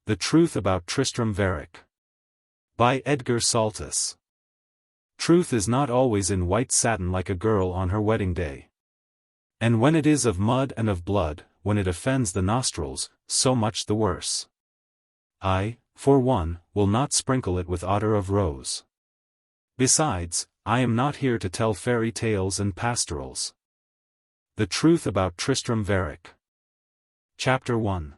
The Truth About Tristrem Varick. By Edgar Saltus. Truth is not always in white satin like a girl on her wedding day. And when it is of mud and of blood, when it offends the nostrils, so much the worse. I, for one, will not sprinkle it with ottar of rose. Besides, I am not here to tell fairy tales and pastorals. The Truth About Tristrem Varick. Chapter 1.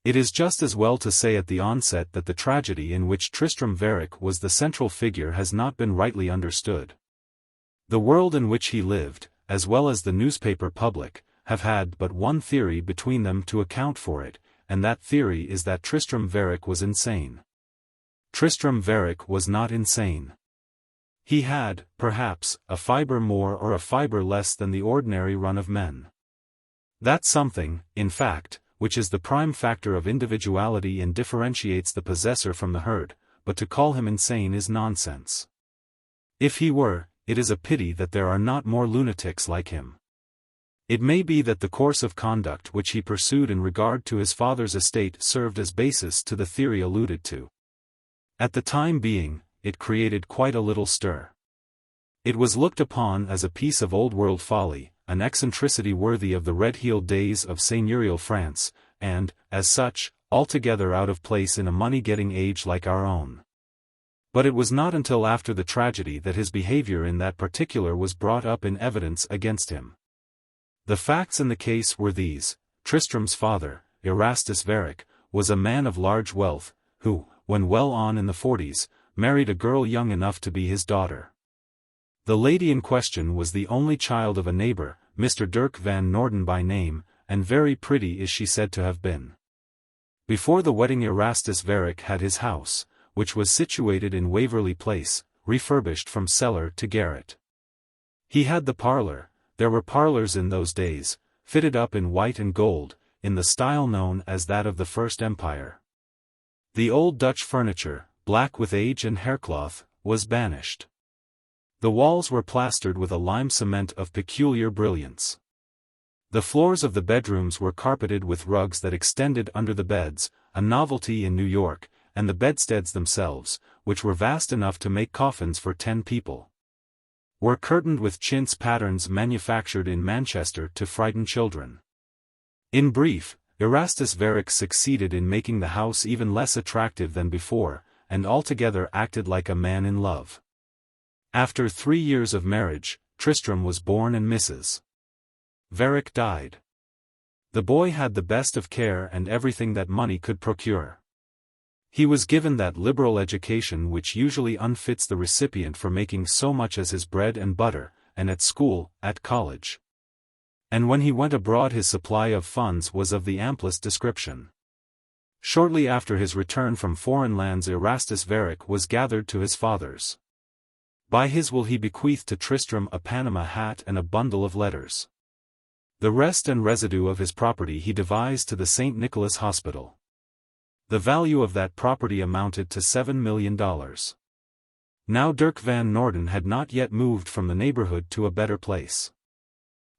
It is just as well to say at the onset that the tragedy in which Tristrem Varick was the central figure has not been rightly understood. The world in which he lived, as well as the newspaper public, have had but one theory between them to account for it, and that theory is that Tristrem Varick was insane. Tristrem Varick was not insane. He had, perhaps, a fibre more or a fibre less than the ordinary run of men. That something, in fact, which is the prime factor of individuality and differentiates the possessor from the herd, but to call him insane is nonsense. If he were, it is a pity that there are not more lunatics like him. It may be that the course of conduct which he pursued in regard to his father's estate served as basis to the theory alluded to. At the time being, it created quite a little stir. It was looked upon as a piece of old-world folly, an eccentricity worthy of the red-heeled days of seigneurial France, and, as such, altogether out of place in a money-getting age like our own. But it was not until after the tragedy that his behavior in that particular was brought up in evidence against him. The facts in the case were these: Tristrem's father, Erastus Varick, was a man of large wealth, who, when well on in the 40s, married a girl young enough to be his daughter. The lady in question was the only child of a neighbor, Mr. Dirk van Noorden by name, and very pretty is she said to have been. Before the wedding Erastus Varick had his house, which was situated in Waverley Place, refurbished from cellar to garret. He had the parlour, there were parlours in those days, fitted up in white and gold, in the style known as that of the First Empire. The old Dutch furniture, black with age and haircloth, was banished. The walls were plastered with a lime cement of peculiar brilliance. The floors of the bedrooms were carpeted with rugs that extended under the beds, a novelty in New York, and the bedsteads themselves, which were vast enough to make coffins for 10 people, were curtained with chintz patterns manufactured in Manchester to frighten children. In brief, Erastus Varick succeeded in making the house even less attractive than before, and altogether acted like a man in love. After 3 years of marriage, Tristrem was born and Mrs. Varick died. The boy had the best of care and everything that money could procure. He was given that liberal education which usually unfits the recipient for making so much as his bread and butter, and at school, at college. And when he went abroad his supply of funds was of the amplest description. Shortly after his return from foreign lands Erastus Varick was gathered to his fathers. By his will he bequeathed to Tristrem a Panama hat and a bundle of letters. The rest and residue of his property he devised to the St. Nicholas Hospital. The value of that property amounted to $7 million. Now Dirk van Noorden had not yet moved from the neighborhood to a better place.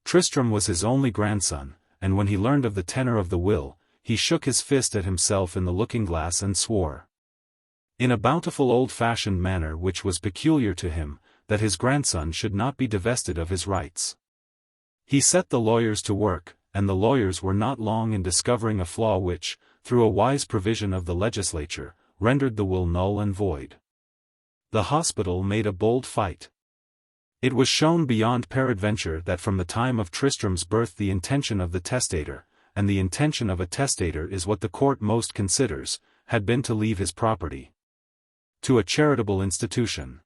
Tristrem was his only grandson, and when he learned of the tenor of the will, he shook his fist at himself in the looking-glass and swore, in a bountiful old-fashioned manner which was peculiar to him, that his grandson should not be divested of his rights. He set the lawyers to work, and the lawyers were not long in discovering a flaw which, through a wise provision of the legislature, rendered the will null and void. The hospital made a bold fight. It was shown beyond peradventure that from the time of Tristrem's birth the intention of the testator, and the intention of a testator is what the court most considers, had been to leave his property to a charitable institution.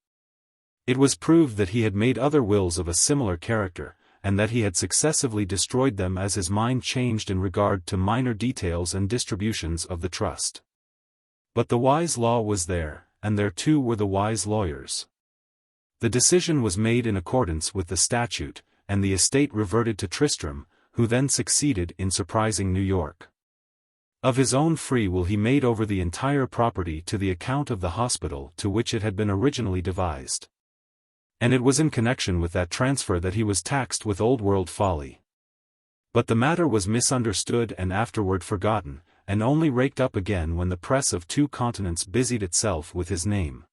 It was proved that he had made other wills of a similar character, and that he had successively destroyed them as his mind changed in regard to minor details and distributions of the trust. But the wise law was there, and there too were the wise lawyers. The decision was made in accordance with the statute, and the estate reverted to Tristrem, who then succeeded in surprising New York. Of his own free will he made over the entire property to the account of the hospital to which it had been originally devised. And it was in connection with that transfer that he was taxed with old-world folly. But the matter was misunderstood and afterward forgotten, and only raked up again when the press of 2 continents busied itself with his name.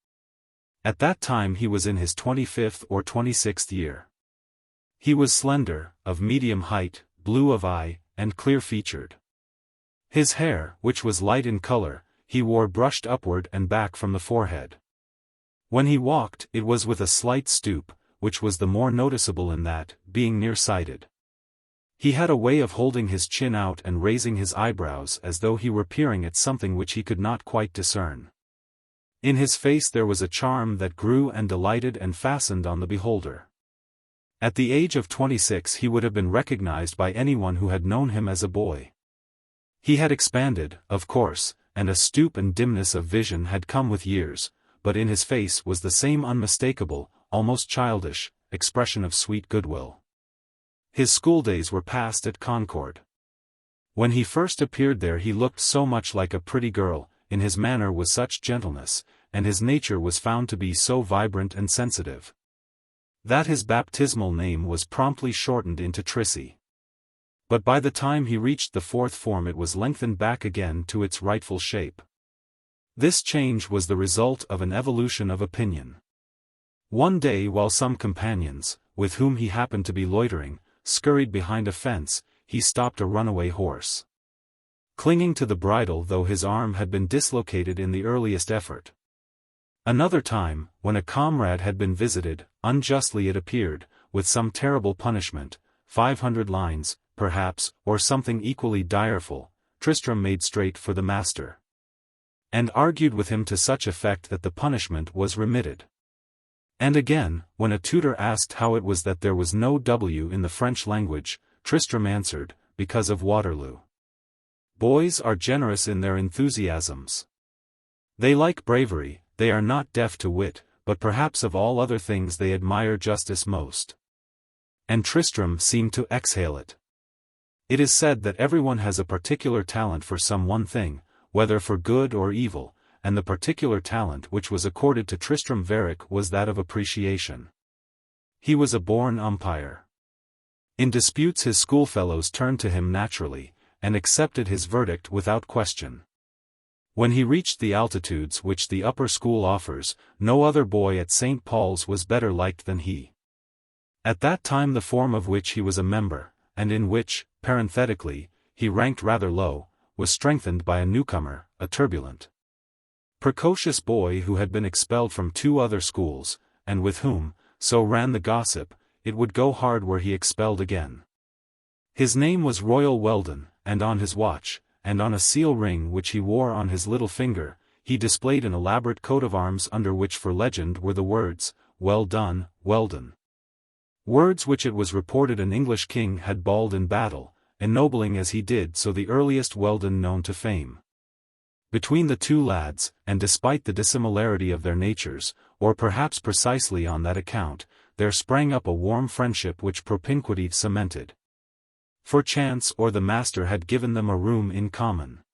At that time he was in his 25th or 26th year. He was slender, of medium height, blue of eye, and clear-featured. His hair, which was light in color, he wore brushed upward and back from the forehead. When he walked, it was with a slight stoop, which was the more noticeable in that, being near-sighted. He had a way of holding his chin out and raising his eyebrows as though he were peering at something which he could not quite discern. In his face there was a charm that grew and delighted and fastened on the beholder. At the age of 26 he would have been recognized by anyone who had known him as a boy. He had expanded, of course, and a stoop and dimness of vision had come with years, but in his face was the same unmistakable, almost childish, expression of sweet goodwill. His schooldays were passed at Concord. When he first appeared there he looked so much like a pretty girl, in his manner was such gentleness, and his nature was found to be so vibrant and sensitive, that his baptismal name was promptly shortened into Trissy. But by the time he reached the 4th form it was lengthened back again to its rightful shape. This change was the result of an evolution of opinion. One day while some companions, with whom he happened to be loitering, scurried behind a fence, he stopped a runaway horse, clinging to the bridle though his arm had been dislocated in the earliest effort. Another time, when a comrade had been visited, unjustly it appeared, with some terrible punishment, 500 lines, perhaps, or something equally direful, Tristram made straight for the master, and argued with him to such effect that the punishment was remitted. And again, when a tutor asked how it was that there was no W in the French language, Tristram answered, because of Waterloo. Boys are generous in their enthusiasms. They like bravery, they are not deaf to wit, but perhaps of all other things they admire justice most. And Tristram seemed to exhale it. It is said that everyone has a particular talent for some one thing, whether for good or evil, and the particular talent which was accorded to Tristram Varick was that of appreciation. He was a born umpire. In disputes his schoolfellows turned to him naturally, and accepted his verdict without question. When he reached the altitudes which the upper school offers, no other boy at St. Paul's was better liked than he. At that time the form of which he was a member, and in which, parenthetically, he ranked rather low, was strengthened by a newcomer, a turbulent, precocious boy who had been expelled from 2 other schools, and with whom, so ran the gossip, it would go hard were he expelled again. His name was Royal Weldon, and on his watch, and on a seal ring which he wore on his little finger, he displayed an elaborate coat of arms under which for legend were the words, "Well done, Weldon." Words which it was reported an English king had bawled in battle, ennobling as he did so the earliest Weldon known to fame. Between the 2 lads, and despite the dissimilarity of their natures, or perhaps precisely on that account, there sprang up a warm friendship which propinquity cemented. For chance or the master had given them a room in common.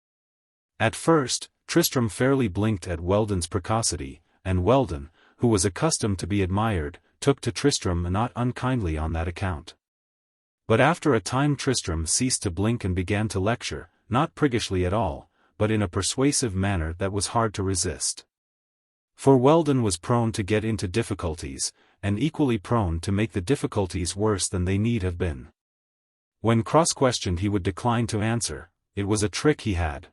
At first, Tristram fairly blinked at Weldon's precocity, and Weldon, who was accustomed to be admired, took to Tristram not unkindly on that account. But after a time Tristram ceased to blink and began to lecture, not priggishly at all, but in a persuasive manner that was hard to resist. For Weldon was prone to get into difficulties, and equally prone to make the difficulties worse than they need have been. When cross-questioned he would decline to answer, it was a trick he had.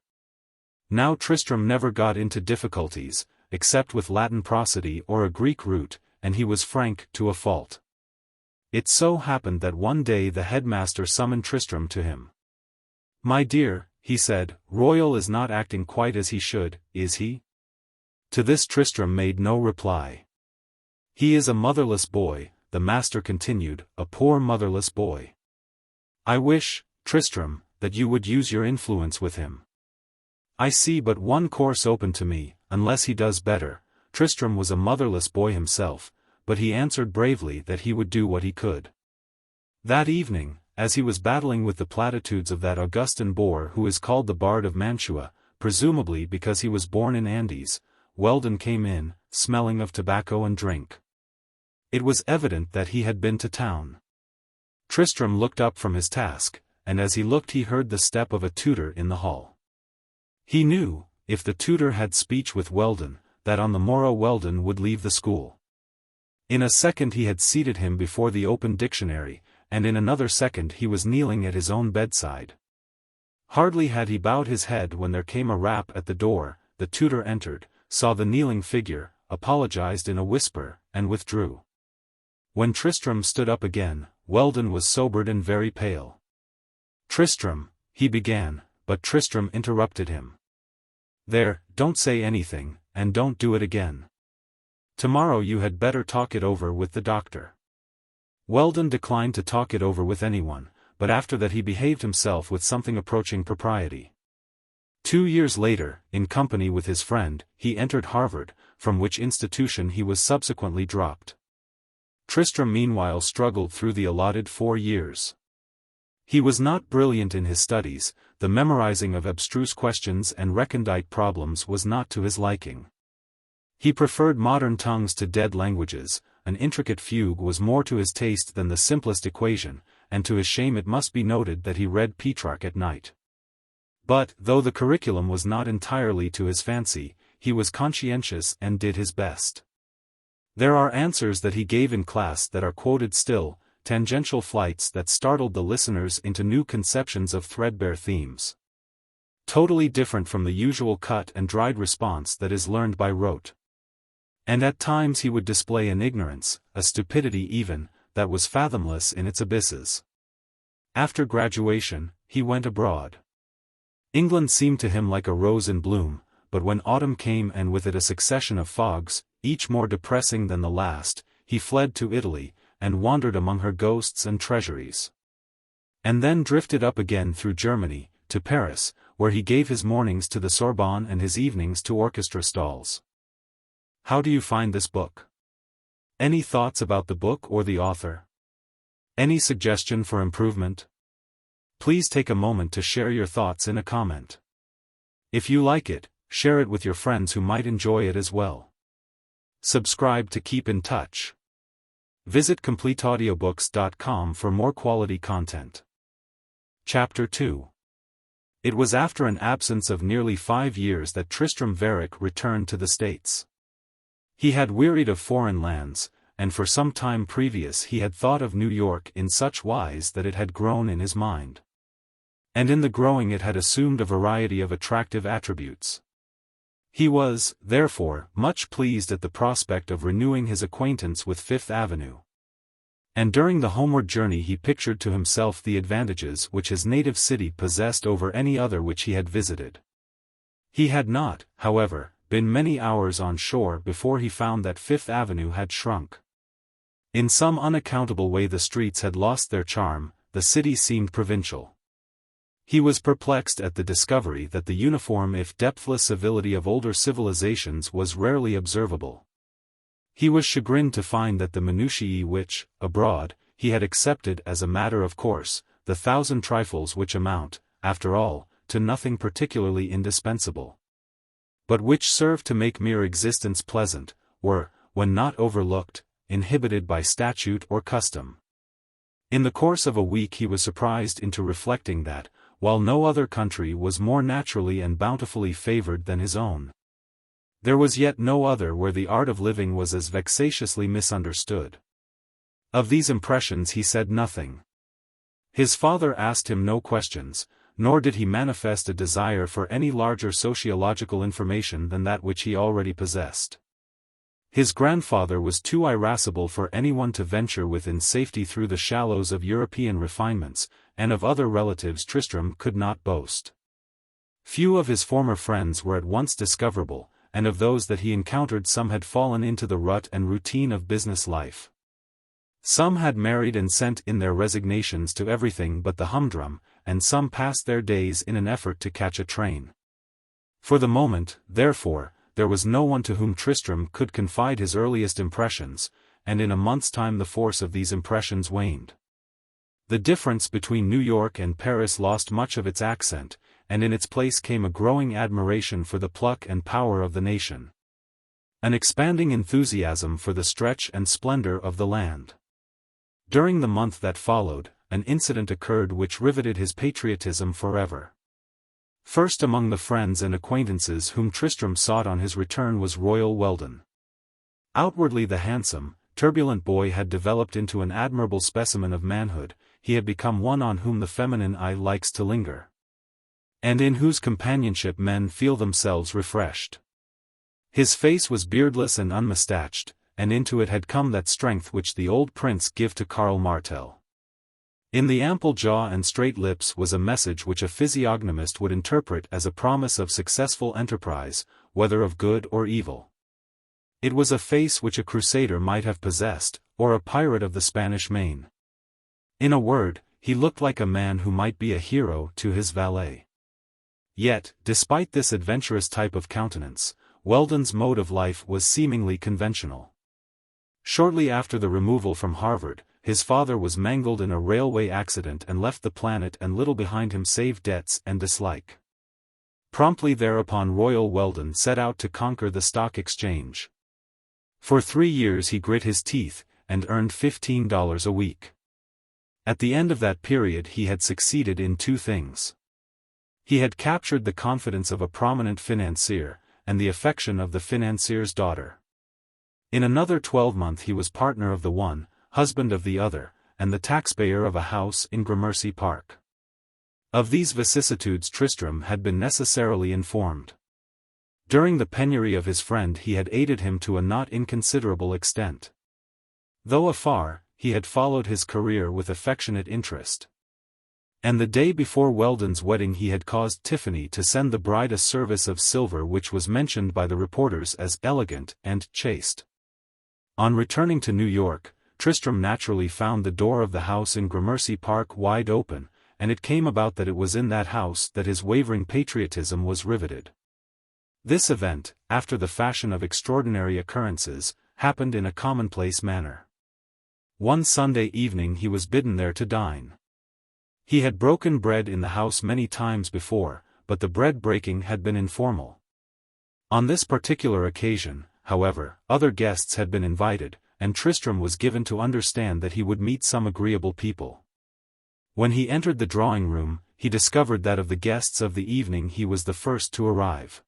Now Tristram never got into difficulties, except with Latin prosody or a Greek root, and he was frank to a fault. It so happened that one day the headmaster summoned Tristram to him. "My dear," he said, "Royal is not acting quite as he should, is he?" To this Tristram made no reply. "He is a motherless boy," the master continued, "a poor motherless boy. I wish, Tristram, that you would use your influence with him. I see but one course open to me, unless he does better." Tristram was a motherless boy himself, but he answered bravely that he would do what he could. That evening, as he was battling with the platitudes of that Augustan boor who is called the Bard of Mantua, presumably because he was born in Andes, Weldon came in, smelling of tobacco and drink. It was evident that he had been to town. Tristram looked up from his task, and as he looked he heard the step of a tutor in the hall. He knew, if the tutor had speech with Weldon, that on the morrow Weldon would leave the school. In a second he had seated him before the open dictionary, and in another second he was kneeling at his own bedside. Hardly had he bowed his head when there came a rap at the door. The tutor entered, saw the kneeling figure, apologized in a whisper, and withdrew. When Tristram stood up again, Weldon was sobered and very pale. "Tristram," he began, but Tristram interrupted him. "There, don't say anything, and don't do it again. Tomorrow you had better talk it over with the doctor." Weldon declined to talk it over with anyone, but after that he behaved himself with something approaching propriety. 2 years later, in company with his friend, he entered Harvard, from which institution he was subsequently dropped. Tristram meanwhile struggled through the allotted 4 years. He was not brilliant in his studies, the memorizing of abstruse questions and recondite problems was not to his liking. He preferred modern tongues to dead languages, an intricate fugue was more to his taste than the simplest equation, and to his shame it must be noted that he read Petrarch at night. But, though the curriculum was not entirely to his fancy, he was conscientious and did his best. There are answers that he gave in class that are quoted still, tangential flights that startled the listeners into new conceptions of threadbare themes. Totally different from the usual cut and dried response that is learned by rote. And at times he would display an ignorance, a stupidity even, that was fathomless in its abysses. After graduation, he went abroad. England seemed to him like a rose in bloom, but when autumn came and with it a succession of fogs, each more depressing than the last, he fled to Italy, and wandered among her ghosts and treasuries. And then drifted up again through Germany, to Paris, where he gave his mornings to the Sorbonne and his evenings to orchestra stalls. How do you find this book? Any thoughts about the book or the author? Any suggestion for improvement? Please take a moment to share your thoughts in a comment. If you like it, share it with your friends who might enjoy it as well. Subscribe to keep in touch. Visit CompleteAudiobooks.com for more quality content. Chapter 2. It was after an absence of nearly 5 years that Tristram Varick returned to the States. He had wearied of foreign lands, and for some time previous he had thought of New York in such wise that it had grown in his mind. And in the growing it had assumed a variety of attractive attributes. He was, therefore, much pleased at the prospect of renewing his acquaintance with Fifth Avenue. And during the homeward journey he pictured to himself the advantages which his native city possessed over any other which he had visited. He had not, however, been many hours on shore before he found that Fifth Avenue had shrunk. In some unaccountable way the streets had lost their charm, the city seemed provincial. He was perplexed at the discovery that the uniform if depthless civility of older civilizations was rarely observable. He was chagrined to find that the minutiae which, abroad, he had accepted as a matter of course, the 1,000 trifles which amount, after all, to nothing particularly indispensable, but which serve to make mere existence pleasant, were, when not overlooked, inhibited by statute or custom. In the course of a week he was surprised into reflecting that, while no other country was more naturally and bountifully favored than his own, there was yet no other where the art of living was as vexatiously misunderstood. Of these impressions he said nothing. His father asked him no questions, nor did he manifest a desire for any larger sociological information than that which he already possessed. His grandfather was too irascible for anyone to venture with in safety through the shallows of European refinements, and of other relatives Tristram could not boast. Few of his former friends were at once discoverable, and of those that he encountered some had fallen into the rut and routine of business life. Some had married and sent in their resignations to everything but the humdrum, and some passed their days in an effort to catch a train. For the moment, therefore, there was no one to whom Tristram could confide his earliest impressions, and in a month's time the force of these impressions waned. The difference between New York and Paris lost much of its accent, and in its place came a growing admiration for the pluck and power of the nation. An expanding enthusiasm for the stretch and splendor of the land. During the month that followed, an incident occurred which riveted his patriotism forever. First among the friends and acquaintances whom Tristram sought on his return was Royal Weldon. Outwardly the handsome, turbulent boy had developed into an admirable specimen of manhood. He had become one on whom the feminine eye likes to linger, and in whose companionship men feel themselves refreshed. His face was beardless and unmustached, and into it had come that strength which the old prince gave to Karl Martel. In the ample jaw and straight lips was a message which a physiognomist would interpret as a promise of successful enterprise, whether of good or evil. It was a face which a crusader might have possessed, or a pirate of the Spanish Main. In a word, he looked like a man who might be a hero to his valet. Yet, despite this adventurous type of countenance, Weldon's mode of life was seemingly conventional. Shortly after the removal from Harvard, his father was mangled in a railway accident and left the planet and little behind him save debts and dislike. Promptly thereupon Royal Weldon set out to conquer the stock exchange. For 3 years he grit his teeth, and earned $15 a week. At the end of that period he had succeeded in 2 things. He had captured the confidence of a prominent financier, and the affection of the financier's daughter. In another 12-month he was partner of the one, husband of the other, and the taxpayer of a house in Gramercy Park. Of these vicissitudes Tristram had been necessarily informed. During the penury of his friend he had aided him to a not inconsiderable extent. Though afar, he had followed his career with affectionate interest. And the day before Weldon's wedding he had caused Tiffany to send the bride a service of silver which was mentioned by the reporters as elegant and chaste. On returning to New York, Tristram naturally found the door of the house in Gramercy Park wide open, and it came about that it was in that house that his wavering patriotism was riveted. This event, after the fashion of extraordinary occurrences, happened in a commonplace manner. One Sunday evening he was bidden there to dine. He had broken bread in the house many times before, but the bread-breaking had been informal. On this particular occasion, however, other guests had been invited, and Tristram was given to understand that he would meet some agreeable people. When he entered the drawing-room, he discovered that of the guests of the evening he was the first to arrive.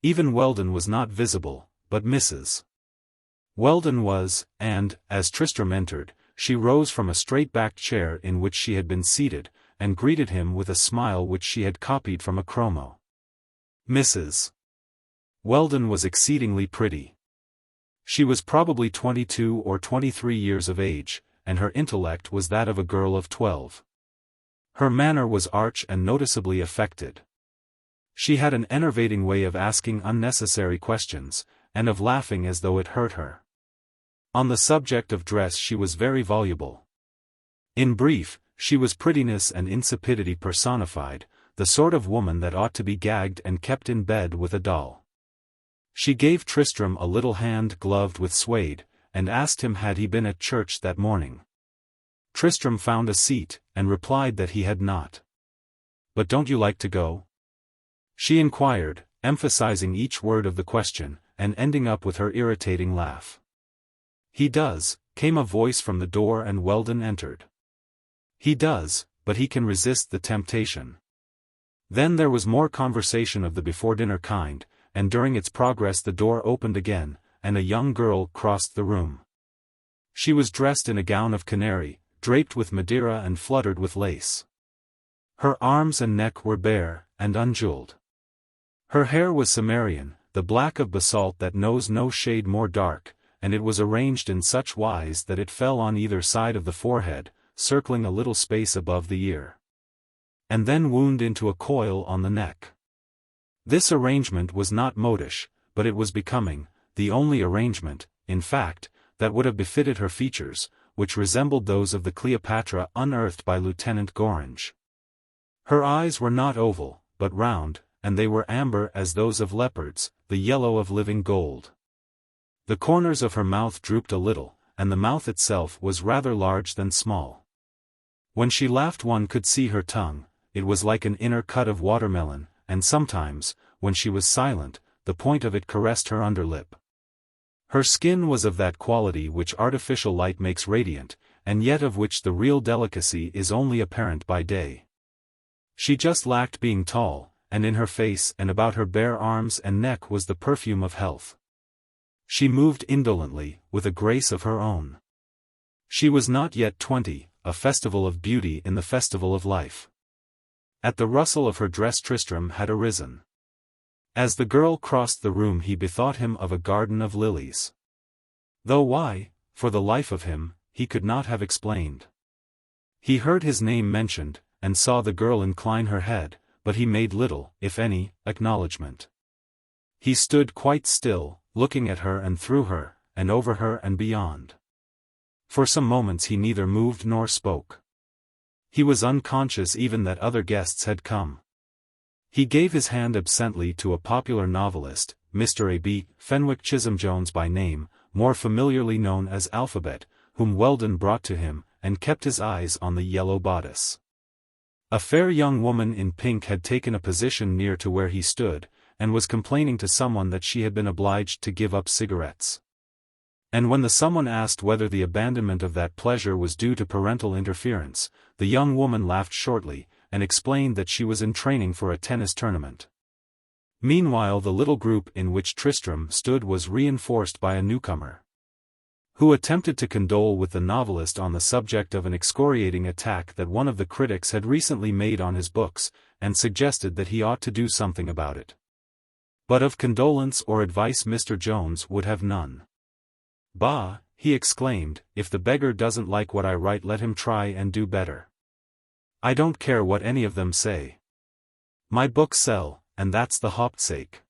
Even Weldon was not visible, but Mrs. Weldon was, and, as Tristram entered, she rose from a straight-backed chair in which she had been seated, and greeted him with a smile which she had copied from a chromo. Mrs. Weldon was exceedingly pretty. She was probably 22 or 23 years of age, and her intellect was that of a girl of 12. Her manner was arch and noticeably affected. She had an enervating way of asking unnecessary questions, and of laughing as though it hurt her. On the subject of dress she was very voluble. In brief, she was prettiness and insipidity personified, the sort of woman that ought to be gagged and kept in bed with a doll. She gave Tristram a little hand gloved with suede, and asked him had he been at church that morning. Tristram found a seat, and replied that he had not. "But don't you like to go?" she inquired, emphasizing each word of the question, and ending up with her irritating laugh. "He does," came a voice from the door and Weldon entered. "He does, but he can resist the temptation." Then there was more conversation of the before-dinner kind, and during its progress the door opened again, and a young girl crossed the room. She was dressed in a gown of canary, draped with Madeira and fluttered with lace. Her arms and neck were bare, and unjeweled. Her hair was Cimmerian, the black of basalt that knows no shade more dark, and it was arranged in such wise that it fell on either side of the forehead, circling a little space above the ear, and then wound into a coil on the neck. This arrangement was not modish, but it was becoming, the only arrangement, in fact, that would have befitted her features, which resembled those of the Cleopatra unearthed by Lieutenant Gorringe. Her eyes were not oval, but round, and they were amber as those of leopards, the yellow of living gold. The corners of her mouth drooped a little, and the mouth itself was rather large than small. When she laughed one could see her tongue, it was like an inner cut of watermelon, and sometimes, when she was silent, the point of it caressed her underlip. Her skin was of that quality which artificial light makes radiant, and yet of which the real delicacy is only apparent by day. She just lacked being tall, and in her face and about her bare arms and neck was the perfume of health. She moved indolently, with a grace of her own. She was not yet 20, a festival of beauty in the festival of life. At the rustle of her dress Tristram had arisen. As the girl crossed the room he bethought him of a garden of lilies. Though why, for the life of him, he could not have explained. He heard his name mentioned, and saw the girl incline her head, but he made little, if any, acknowledgment. He stood quite still, looking at her and through her, and over her and beyond. For some moments he neither moved nor spoke. He was unconscious even that other guests had come. He gave his hand absently to a popular novelist, Mr. A.B. Fenwick Chisholm Jones by name, more familiarly known as Alphabet, whom Weldon brought to him, and kept his eyes on the yellow bodice. A fair young woman in pink had taken a position near to where he stood, and was complaining to someone that she had been obliged to give up cigarettes. And when the someone asked whether the abandonment of that pleasure was due to parental interference, the young woman laughed shortly, and explained that she was in training for a tennis tournament. Meanwhile the little group in which Tristram stood was reinforced by a newcomer, who attempted to condole with the novelist on the subject of an excoriating attack that one of the critics had recently made on his books, and suggested that he ought to do something about it. But of condolence or advice Mr. Jones would have none. "Bah," he exclaimed, "if the beggar doesn't like what I write let him try and do better. I don't care what any of them say. My books sell, and that's the hopsake.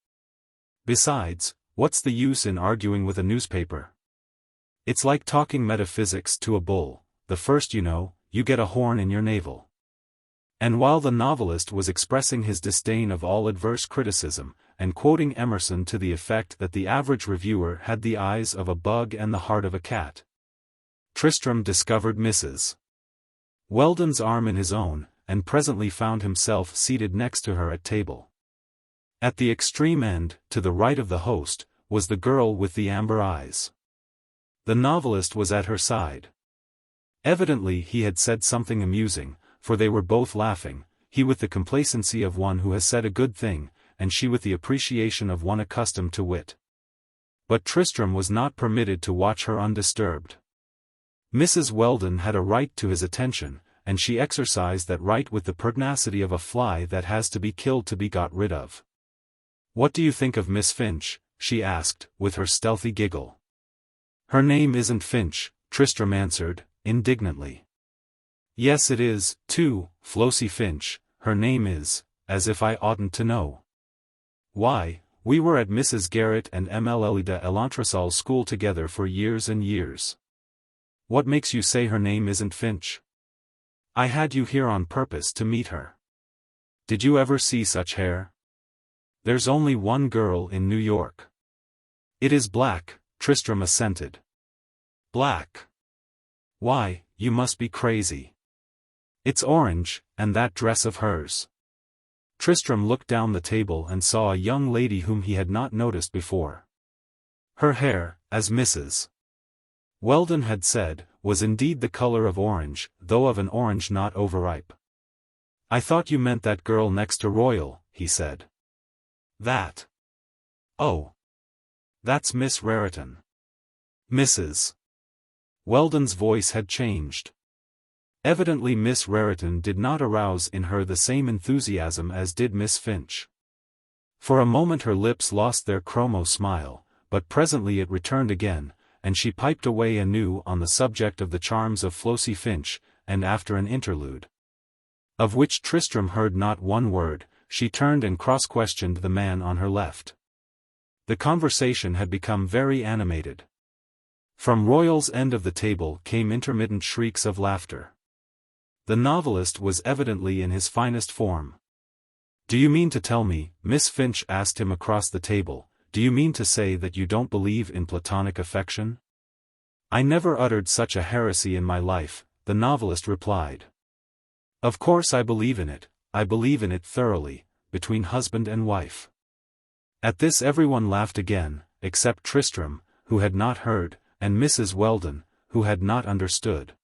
Besides, what's the use in arguing with a newspaper? It's like talking metaphysics to a bull, the first you know, you get a horn in your navel." And while the novelist was expressing his disdain of all adverse criticism, and quoting Emerson to the effect that the average reviewer had the eyes of a bug and the heart of a cat, Tristram discovered Mrs. Weldon's arm in his own, and presently found himself seated next to her at table. At the extreme end, to the right of the host, was the girl with the amber eyes. The novelist was at her side. Evidently he had said something amusing, for they were both laughing, he with the complacency of one who has said a good thing, and she with the appreciation of one accustomed to wit. But Tristram was not permitted to watch her undisturbed. Mrs. Weldon had a right to his attention, and she exercised that right with the pertinacity of a fly that has to be killed to be got rid of. "What do you think of Miss Finch?" she asked, with her stealthy giggle. "Her name isn't Finch," Tristram answered, indignantly. "Yes it is, too, Flossie Finch, her name is, as if I oughtn't to know. Why, we were at Mrs. Garrett and Mlle de Elantresal's school together for years and years. What makes you say her name isn't Finch? I had you here on purpose to meet her. Did you ever see such hair? There's only one girl in New York." "It is black," Tristram assented. "Black? Why, you must be crazy. It's orange, and that dress of hers." Tristram looked down the table and saw a young lady whom he had not noticed before. Her hair, as Mrs. Weldon had said, was indeed the color of orange, though of an orange not overripe. "I thought you meant that girl next to Royal," he said. "That? Oh. That's Miss Raritan." Mrs. Weldon's voice had changed. Evidently Miss Raritan did not arouse in her the same enthusiasm as did Miss Finch. For a moment her lips lost their chromo smile, but presently it returned again, and she piped away anew on the subject of the charms of Flossie Finch, and after an interlude, of which Tristram heard not one word, she turned and cross-questioned the man on her left. The conversation had become very animated. From Royal's end of the table came intermittent shrieks of laughter. The novelist was evidently in his finest form. "Do you mean to tell me," Miss Finch asked him across the table, "do you mean to say that you don't believe in platonic affection?" "I never uttered such a heresy in my life," the novelist replied. "Of course I believe in it thoroughly, between husband and wife." At this everyone laughed again, except Tristram, who had not heard, and Mrs. Weldon, who had not understood.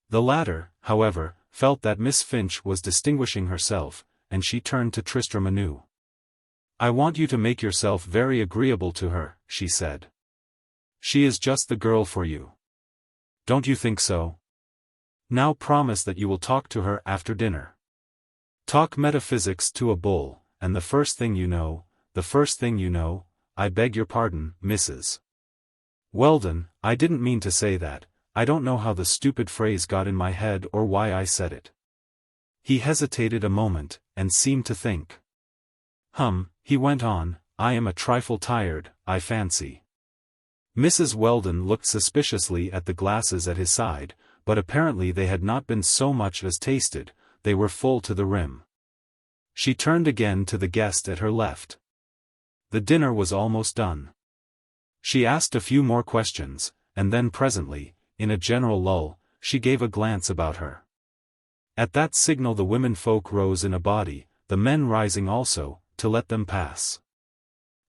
The latter, however, felt that Miss Finch was distinguishing herself, and she turned to Tristram anew. "I want you to make yourself very agreeable to her," she said. "She is just the girl for you. Don't you think so? Now promise that you will talk to her after dinner. Talk metaphysics to a bull, and the first thing you know, I beg your pardon, Mrs. Weldon, I didn't mean to say that, I don't know how the stupid phrase got in my head or why I said it." He hesitated a moment, and seemed to think. He went on, "I am a trifle tired, I fancy." Mrs. Weldon looked suspiciously at the glasses at his side, but apparently they had not been so much as tasted, they were full to the rim. She turned again to the guest at her left. The dinner was almost done. She asked a few more questions, and then presently, in a general lull, she gave a glance about her. At that signal the women folk rose in a body, the men rising also, to let them pass.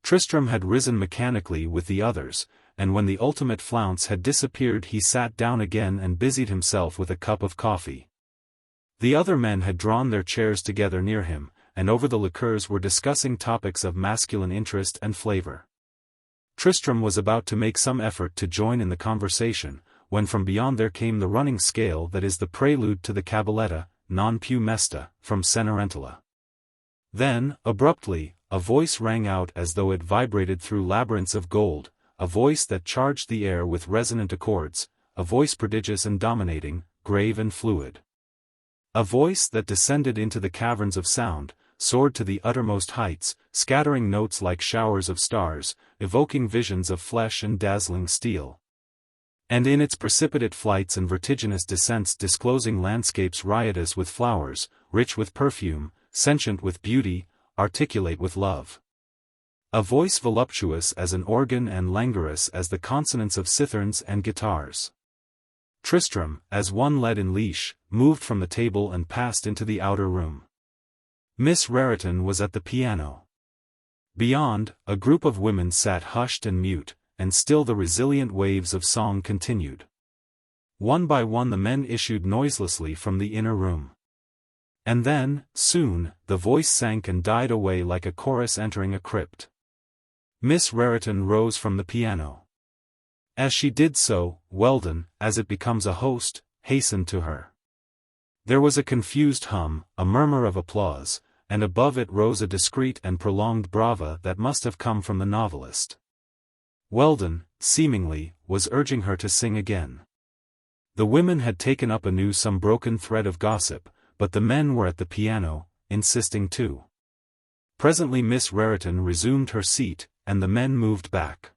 Tristram had risen mechanically with the others, and when the ultimate flounce had disappeared he sat down again and busied himself with a cup of coffee. The other men had drawn their chairs together near him, and over the liqueurs were discussing topics of masculine interest and flavor. Tristram was about to make some effort to join in the conversation, when from beyond there came the running scale that is the prelude to the cabaletta, non più mesta, from Cenerentola. Then, abruptly, a voice rang out as though it vibrated through labyrinths of gold, a voice that charged the air with resonant accords, a voice prodigious and dominating, grave and fluid. A voice that descended into the caverns of sound, soared to the uttermost heights, scattering notes like showers of stars, evoking visions of flesh and dazzling steel. And in its precipitate flights and vertiginous descents disclosing landscapes riotous with flowers, rich with perfume, sentient with beauty, articulate with love. A voice voluptuous as an organ and languorous as the consonants of citherns and guitars. Tristram, as one led in leash, moved from the table and passed into the outer room. Miss Raritan was at the piano. Beyond, a group of women sat hushed and mute, and still the resilient waves of song continued. One by one the men issued noiselessly from the inner room. And then, soon, the voice sank and died away like a chorus entering a crypt. Miss Raritan rose from the piano. As she did so, Weldon, as it becomes a host, hastened to her. There was a confused hum, a murmur of applause, and above it rose a discreet and prolonged brava that must have come from the novelist. Weldon, seemingly, was urging her to sing again. The women had taken up anew some broken thread of gossip, but the men were at the piano, insisting too. Presently Miss Raritan resumed her seat, and the men moved back.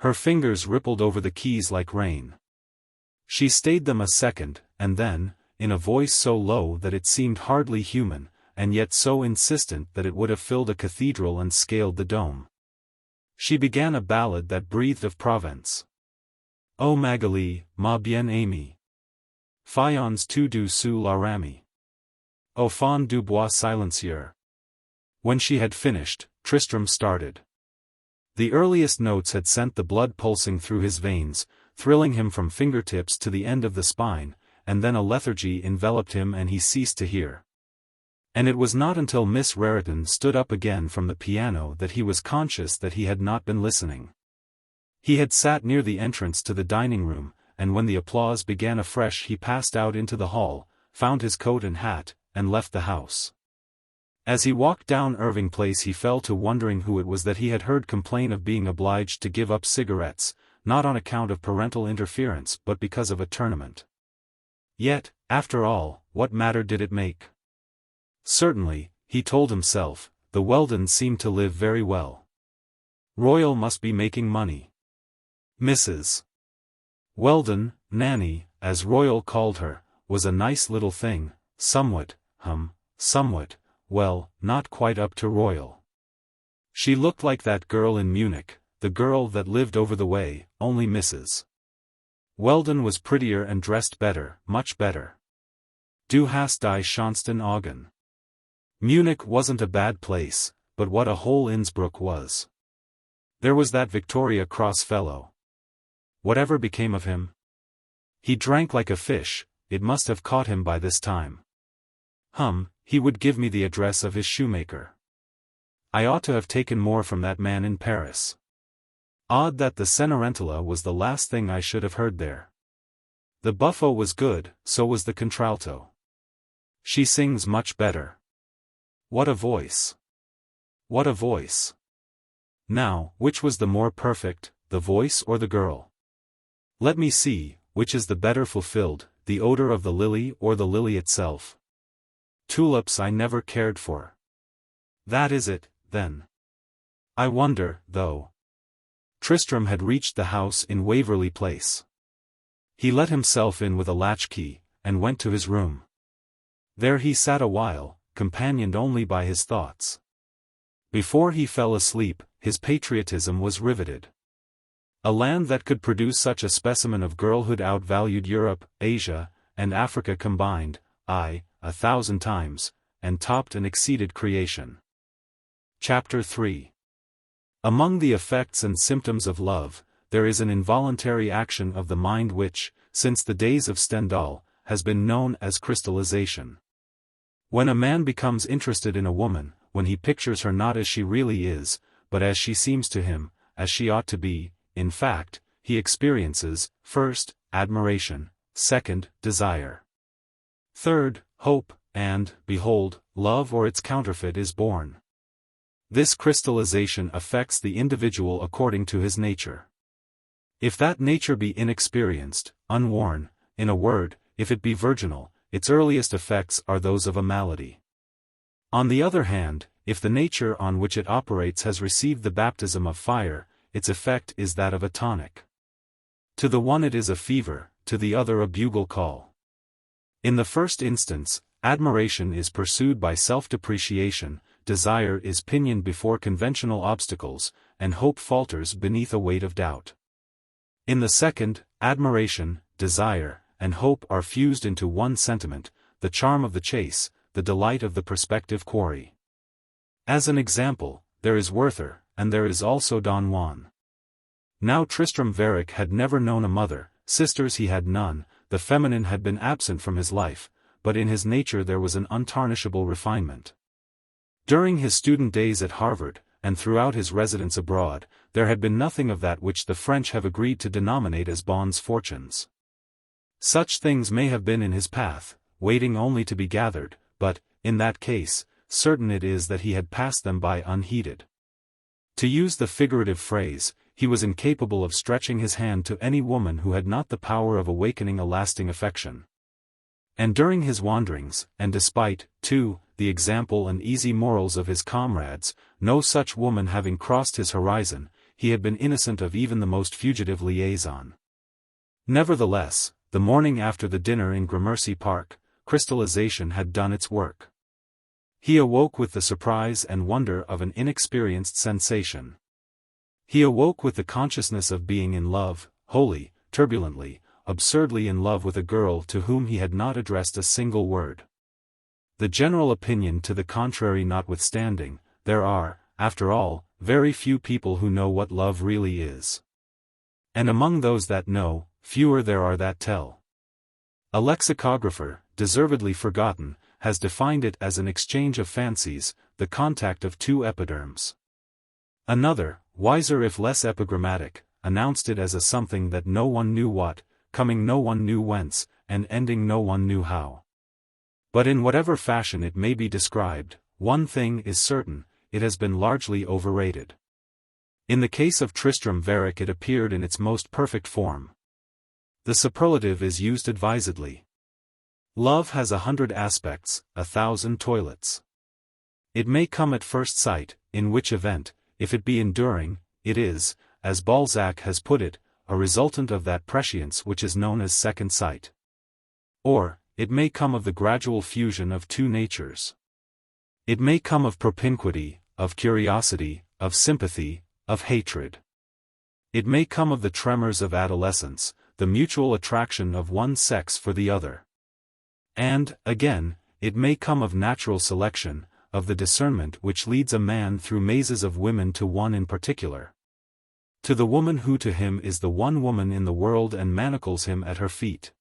Her fingers rippled over the keys like rain. She stayed them a second, and then, in a voice so low that it seemed hardly human, and yet so insistent that it would have filled a cathedral and scaled the dome, she began a ballad that breathed of Provence. O Magali, ma bien-aimée, Fayons tu du sous la ramée, Au fond du bois silencieux. When she had finished, Tristram started. The earliest notes had sent the blood pulsing through his veins, thrilling him from fingertips to the end of the spine, and then a lethargy enveloped him and he ceased to hear. And it was not until Miss Raritan stood up again from the piano that he was conscious that he had not been listening. He had sat near the entrance to the dining room, and when the applause began afresh he passed out into the hall, found his coat and hat, and left the house. As he walked down Irving Place he fell to wondering who it was that he had heard complain of being obliged to give up cigarettes, not on account of parental interference but because of a tournament. Yet, after all, what matter did it make? Certainly, he told himself, the Weldons seemed to live very well. Royal must be making money. Mrs. Weldon, Nanny, as Royal called her, was a nice little thing, somewhat, well, not quite up to Royal. She looked like that girl in Munich, the girl that lived over the way, only Mrs. Weldon was prettier and dressed better, much better. Du hast die schönsten Augen. Munich wasn't a bad place, but what a whole Innsbruck was. There was that Victoria Cross fellow. Whatever became of him? He drank like a fish, it must have caught him by this time. he would give me the address of his shoemaker. I ought to have taken more from that man in Paris. Odd that the Cenerentola was the last thing I should have heard there. The buffo was good, so was the contralto. She sings much better. What a voice! What a voice! Now, which was the more perfect, the voice or the girl? Let me see, which is the better fulfilled, the odor of the lily or the lily itself? Tulips I never cared for. That is it, then. I wonder, though. Tristram had reached the house in Waverley Place. He let himself in with a latchkey, and went to his room. There he sat a while, companioned only by his thoughts. Before he fell asleep, his patriotism was riveted. A land that could produce such a specimen of girlhood outvalued Europe, Asia, and Africa combined, 1,000 times, and topped and exceeded creation. Chapter 3. Among the effects and symptoms of love, there is an involuntary action of the mind which, since the days of Stendhal, has been known as crystallization. When a man becomes interested in a woman, when he pictures her not as she really is, but as she seems to him, as she ought to be, in fact, he experiences, first, admiration, second, desire, third, hope, and, behold, love or its counterfeit is born. This crystallization affects the individual according to his nature. If that nature be inexperienced, unworn, in a word, if it be virginal, its earliest effects are those of a malady. On the other hand, if the nature on which it operates has received the baptism of fire, its effect is that of a tonic. To the one it is a fever, to the other a bugle call. In the first instance, admiration is pursued by self-depreciation, desire is pinioned before conventional obstacles, and hope falters beneath a weight of doubt. In the second, admiration, desire, and hope are fused into one sentiment, the charm of the chase, the delight of the prospective quarry. As an example, there is Werther, and there is also Don Juan. Now Tristram Varick had never known a mother, sisters he had none, the feminine had been absent from his life, but in his nature there was an untarnishable refinement. During his student days at Harvard, and throughout his residence abroad, there had been nothing of that which the French have agreed to denominate as bonnes fortunes. Such things may have been in his path, waiting only to be gathered, but, in that case, certain it is that he had passed them by unheeded. To use the figurative phrase, he was incapable of stretching his hand to any woman who had not the power of awakening a lasting affection. And during his wanderings, and despite, too, the example and easy morals of his comrades, no such woman having crossed his horizon, he had been innocent of even the most fugitive liaison. Nevertheless, the morning after the dinner in Gramercy Park, crystallization had done its work. He awoke with the surprise and wonder of an inexperienced sensation. He awoke with the consciousness of being in love, wholly, turbulently, absurdly in love with a girl to whom he had not addressed a single word. The general opinion to the contrary notwithstanding, there are, after all, very few people who know what love really is. And among those that know, fewer there are that tell. A lexicographer, deservedly forgotten, has defined it as an exchange of fancies, the contact of two epiderms. Another, wiser if less epigrammatic, announced it as a something that no one knew what, coming no one knew whence, and ending no one knew how. But in whatever fashion it may be described, one thing is certain, it has been largely overrated. In the case of Tristram Varick it appeared in its most perfect form. The superlative is used advisedly. Love has 100 aspects, 1,000 toilets. It may come at first sight, in which event, if it be enduring, it is, as Balzac has put it, a resultant of that prescience which is known as second sight. Or, it may come of the gradual fusion of two natures. It may come of propinquity, of curiosity, of sympathy, of hatred. It may come of the tremors of adolescence, the mutual attraction of one sex for the other. And, again, it may come of natural selection, of the discernment which leads a man through mazes of women to one in particular. To the woman who to him is the one woman in the world and manacles him at her feet.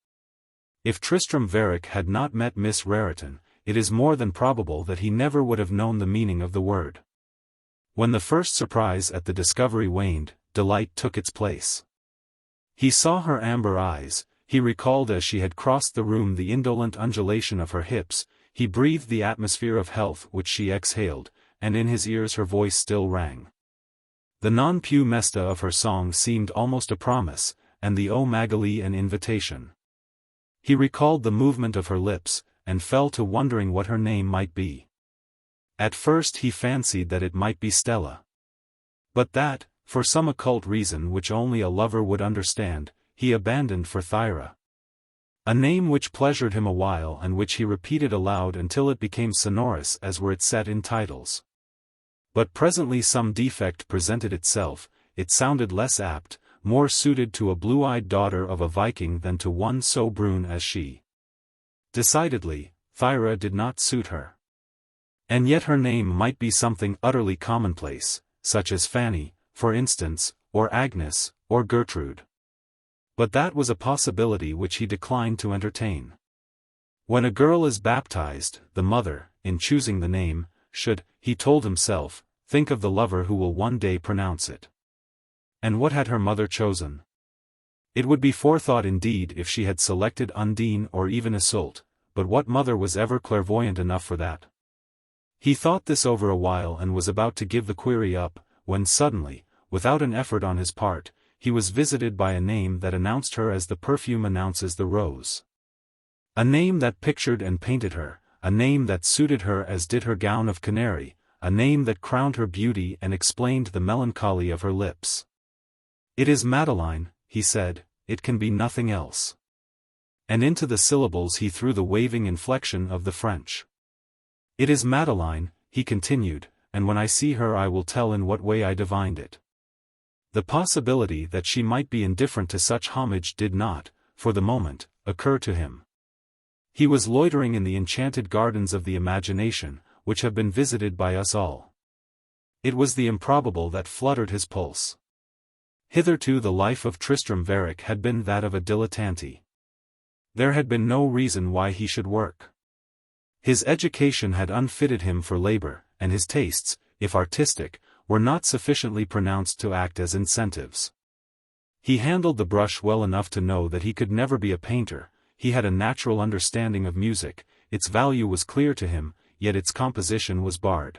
If Tristram Varick had not met Miss Raritan, it is more than probable that he never would have known the meaning of the word. When the first surprise at the discovery waned, delight took its place. He saw her amber eyes, he recalled as she had crossed the room the indolent undulation of her hips, he breathed the atmosphere of health which she exhaled, and in his ears her voice still rang. The non più mesta of her song seemed almost a promise, and the O Magali an invitation. He recalled the movement of her lips, and fell to wondering what her name might be. At first he fancied that it might be Stella. But that, for some occult reason which only a lover would understand, he abandoned for Thyra. A name which pleasured him a while and which he repeated aloud until it became sonorous as were it set in titles. But presently some defect presented itself, it sounded less apt, more suited to a blue-eyed daughter of a Viking than to one so brune as she. Decidedly, Thyra did not suit her. And yet her name might be something utterly commonplace, such as Fanny, for instance, or Agnes, or Gertrude. But that was a possibility which he declined to entertain. When a girl is baptized, the mother, in choosing the name, should, he told himself, think of the lover who will one day pronounce it. And what had her mother chosen? It would be forethought indeed if she had selected Undine or even Iseult, but what mother was ever clairvoyant enough for that? He thought this over a while and was about to give the query up, when suddenly, without an effort on his part, he was visited by a name that announced her as the perfume announces the rose. A name that pictured and painted her, a name that suited her as did her gown of canary, a name that crowned her beauty and explained the melancholy of her lips. It is Madeline, he said, it can be nothing else. And into the syllables he threw the waving inflection of the French. It is Madeline, he continued, and when I see her I will tell in what way I divined it. The possibility that she might be indifferent to such homage did not, for the moment, occur to him. He was loitering in the enchanted gardens of the imagination, which have been visited by us all. It was the improbable that fluttered his pulse. Hitherto the life of Tristram Varick had been that of a dilettante. There had been no reason why he should work. His education had unfitted him for labor, and his tastes, if artistic, were not sufficiently pronounced to act as incentives. He handled the brush well enough to know that he could never be a painter, he had a natural understanding of music, its value was clear to him, yet its composition was barred.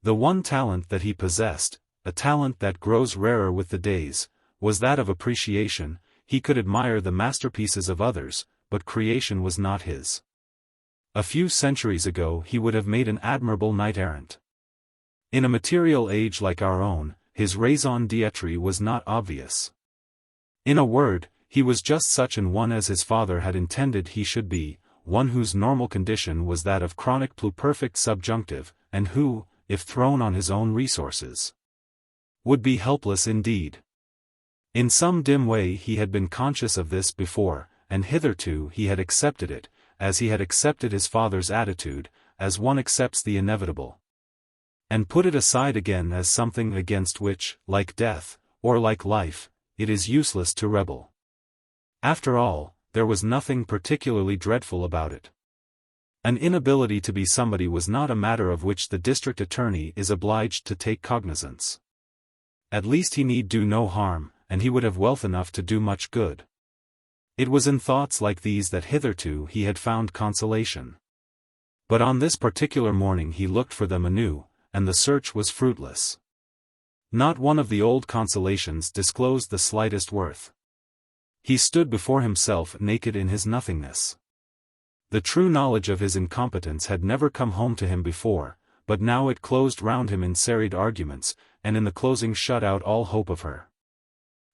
The one talent that he possessed, a talent that grows rarer with the days, was that of appreciation. He could admire the masterpieces of others, but creation was not his. A few centuries ago he would have made an admirable knight-errant. In a material age like our own, his raison d'être was not obvious. In a word, he was just such an one as his father had intended he should be, one whose normal condition was that of chronic pluperfect subjunctive, and who, if thrown on his own resources, would be helpless indeed. In some dim way he had been conscious of this before, and hitherto he had accepted it, as he had accepted his father's attitude, as one accepts the inevitable. And put it aside again as something against which, like death, or like life, it is useless to rebel. After all, there was nothing particularly dreadful about it. An inability to be somebody was not a matter of which the district attorney is obliged to take cognizance. At least he need do no harm, and he would have wealth enough to do much good. It was in thoughts like these that hitherto he had found consolation. But on this particular morning he looked for them anew, and the search was fruitless. Not one of the old consolations disclosed the slightest worth. He stood before himself naked in his nothingness. The true knowledge of his incompetence had never come home to him before, but now it closed round him in serried arguments, and in the closing shut out all hope of her.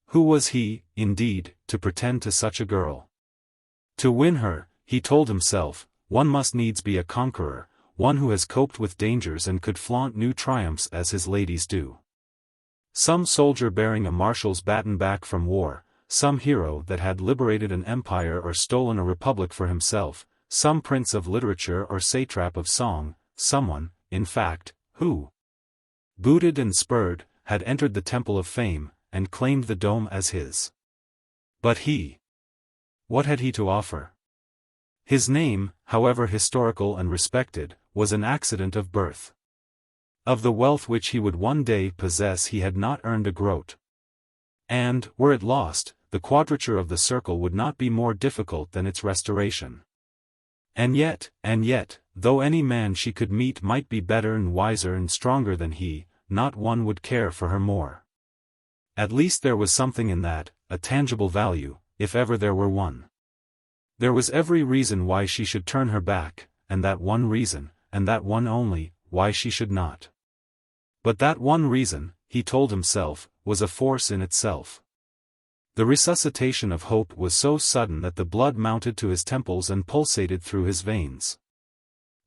Who was he, indeed, to pretend to such a girl? To win her, he told himself, one must needs be a conqueror, one who has coped with dangers and could flaunt new triumphs as his ladies do. Some soldier bearing a marshal's baton back from war, some hero that had liberated an empire or stolen a republic for himself, some prince of literature or satrap of song, someone, in fact, who, booted and spurred, had entered the temple of fame, and claimed the dome as his. But he. What had he to offer? His name, however historical and respected, was an accident of birth. Of the wealth which he would one day possess he had not earned a groat. And, were it lost, the quadrature of the circle would not be more difficult than its restoration. And yet, though any man she could meet might be better and wiser and stronger than he, not one would care for her more. At least there was something in that, a tangible value, if ever there were one. There was every reason why she should turn her back, and that one reason, and that one only, why she should not. But that one reason, he told himself, was a force in itself. The resuscitation of hope was so sudden that the blood mounted to his temples and pulsated through his veins.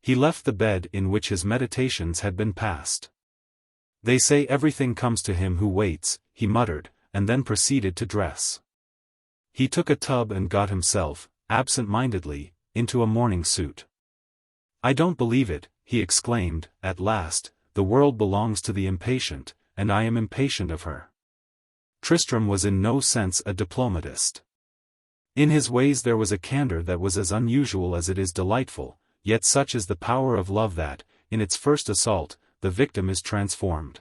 He left the bed in which his meditations had been passed. They say everything comes to him who waits, he muttered, and then proceeded to dress. He took a tub and got himself, absent-mindedly, into a morning suit. "I don't believe it," he exclaimed, at last, "the world belongs to the impatient, and I am impatient of her." Tristram was in no sense a diplomatist. In his ways there was a candor that was as unusual as it is delightful, yet such is the power of love that, in its first assault, the victim is transformed.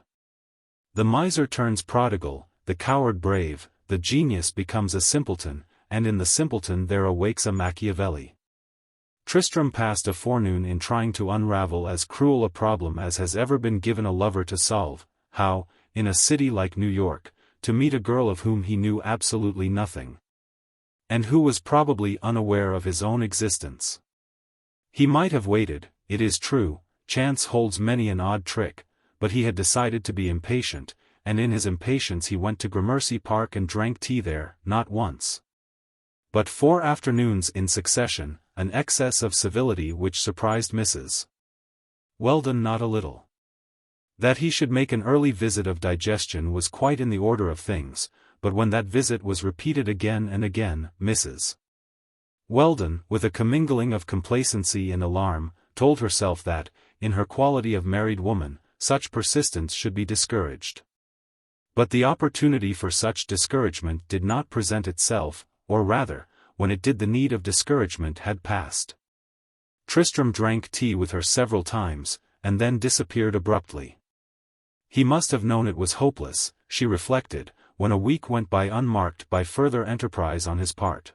The miser turns prodigal, the coward brave, the genius becomes a simpleton, and in the simpleton there awakes a Machiavelli. Tristram passed a forenoon in trying to unravel as cruel a problem as has ever been given a lover to solve: how, in a city like New York, to meet a girl of whom he knew absolutely nothing, and who was probably unaware of his own existence. He might have waited, it is true, chance holds many an odd trick, but he had decided to be impatient, and in his impatience he went to Gramercy Park and drank tea there, not once, but 4 afternoons in succession, an excess of civility which surprised Mrs. Weldon not a little. That he should make an early visit of digestion was quite in the order of things, but when that visit was repeated again and again, Mrs. Weldon, with a commingling of complacency and alarm, told herself that, in her quality of married woman, such persistence should be discouraged. But the opportunity for such discouragement did not present itself, or rather, when it did the need of discouragement had passed. Tristram drank tea with her several times, and then disappeared abruptly. He must have known it was hopeless, she reflected, when a week went by unmarked by further enterprise on his part.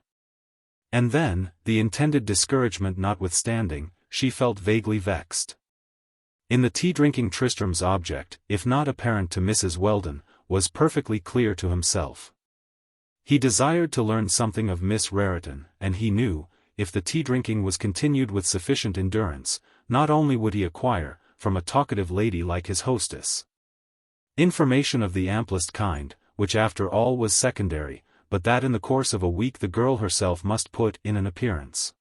And then, the intended discouragement notwithstanding, she felt vaguely vexed. In the tea-drinking Tristram's object, if not apparent to Mrs. Weldon, was perfectly clear to himself. He desired to learn something of Miss Raritan, and he knew, if the tea-drinking was continued with sufficient endurance, not only would he acquire, from a talkative lady like his hostess, information of the amplest kind, which after all was secondary, but that in the course of a week the girl herself must put in an appearance.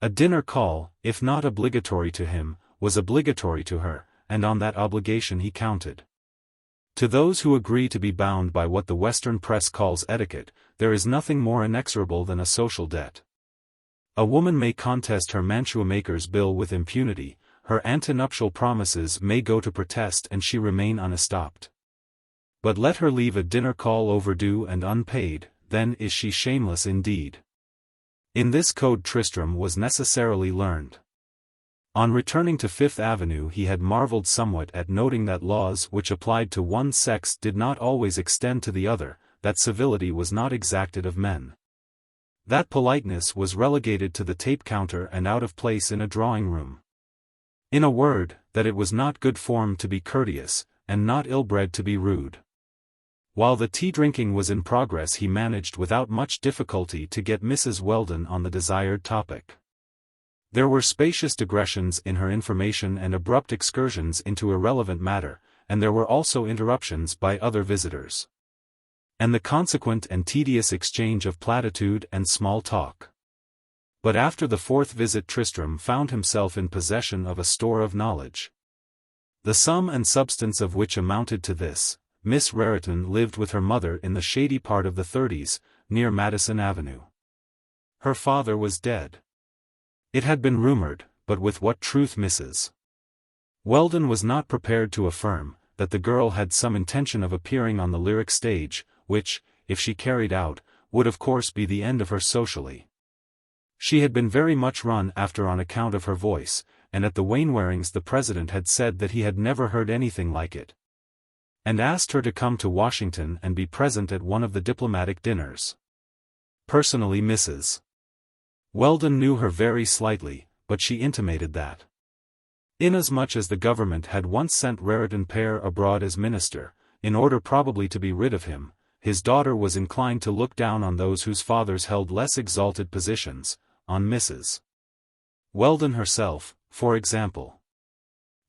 A dinner call, if not obligatory to him, was obligatory to her, and on that obligation he counted. To those who agree to be bound by what the Western press calls etiquette, there is nothing more inexorable than a social debt. A woman may contest her mantua-maker's bill with impunity, her antenuptial promises may go to protest and she remain unstopped. But let her leave a dinner call overdue and unpaid, then is she shameless indeed. In this code Tristram was necessarily learned. On returning to Fifth Avenue he had marveled somewhat at noting that laws which applied to one sex did not always extend to the other, that civility was not exacted of men, that politeness was relegated to the tape counter and out of place in a drawing-room. In a word, that it was not good form to be courteous, and not ill-bred to be rude. While the tea-drinking was in progress he managed without much difficulty to get Mrs. Weldon on the desired topic. There were spacious digressions in her information and abrupt excursions into irrelevant matter, and there were also interruptions by other visitors, and the consequent and tedious exchange of platitude and small talk. But after the 4th visit Tristram found himself in possession of a store of knowledge, the sum and substance of which amounted to this: Miss Raritan lived with her mother in the shady part of the 30s, near Madison Avenue. Her father was dead. It had been rumored, but with what truth Mrs. Weldon was not prepared to affirm, that the girl had some intention of appearing on the lyric stage, which, if she carried out, would of course be the end of her socially. She had been very much run after on account of her voice, and at the Wainwarings the president had said that he had never heard anything like it, and asked her to come to Washington and be present at one of the diplomatic dinners. Personally, Mrs. Weldon knew her very slightly, but she intimated that, inasmuch as the government had once sent Raritan Père abroad as minister, in order probably to be rid of him, his daughter was inclined to look down on those whose fathers held less exalted positions, on Mrs. Weldon herself, for example.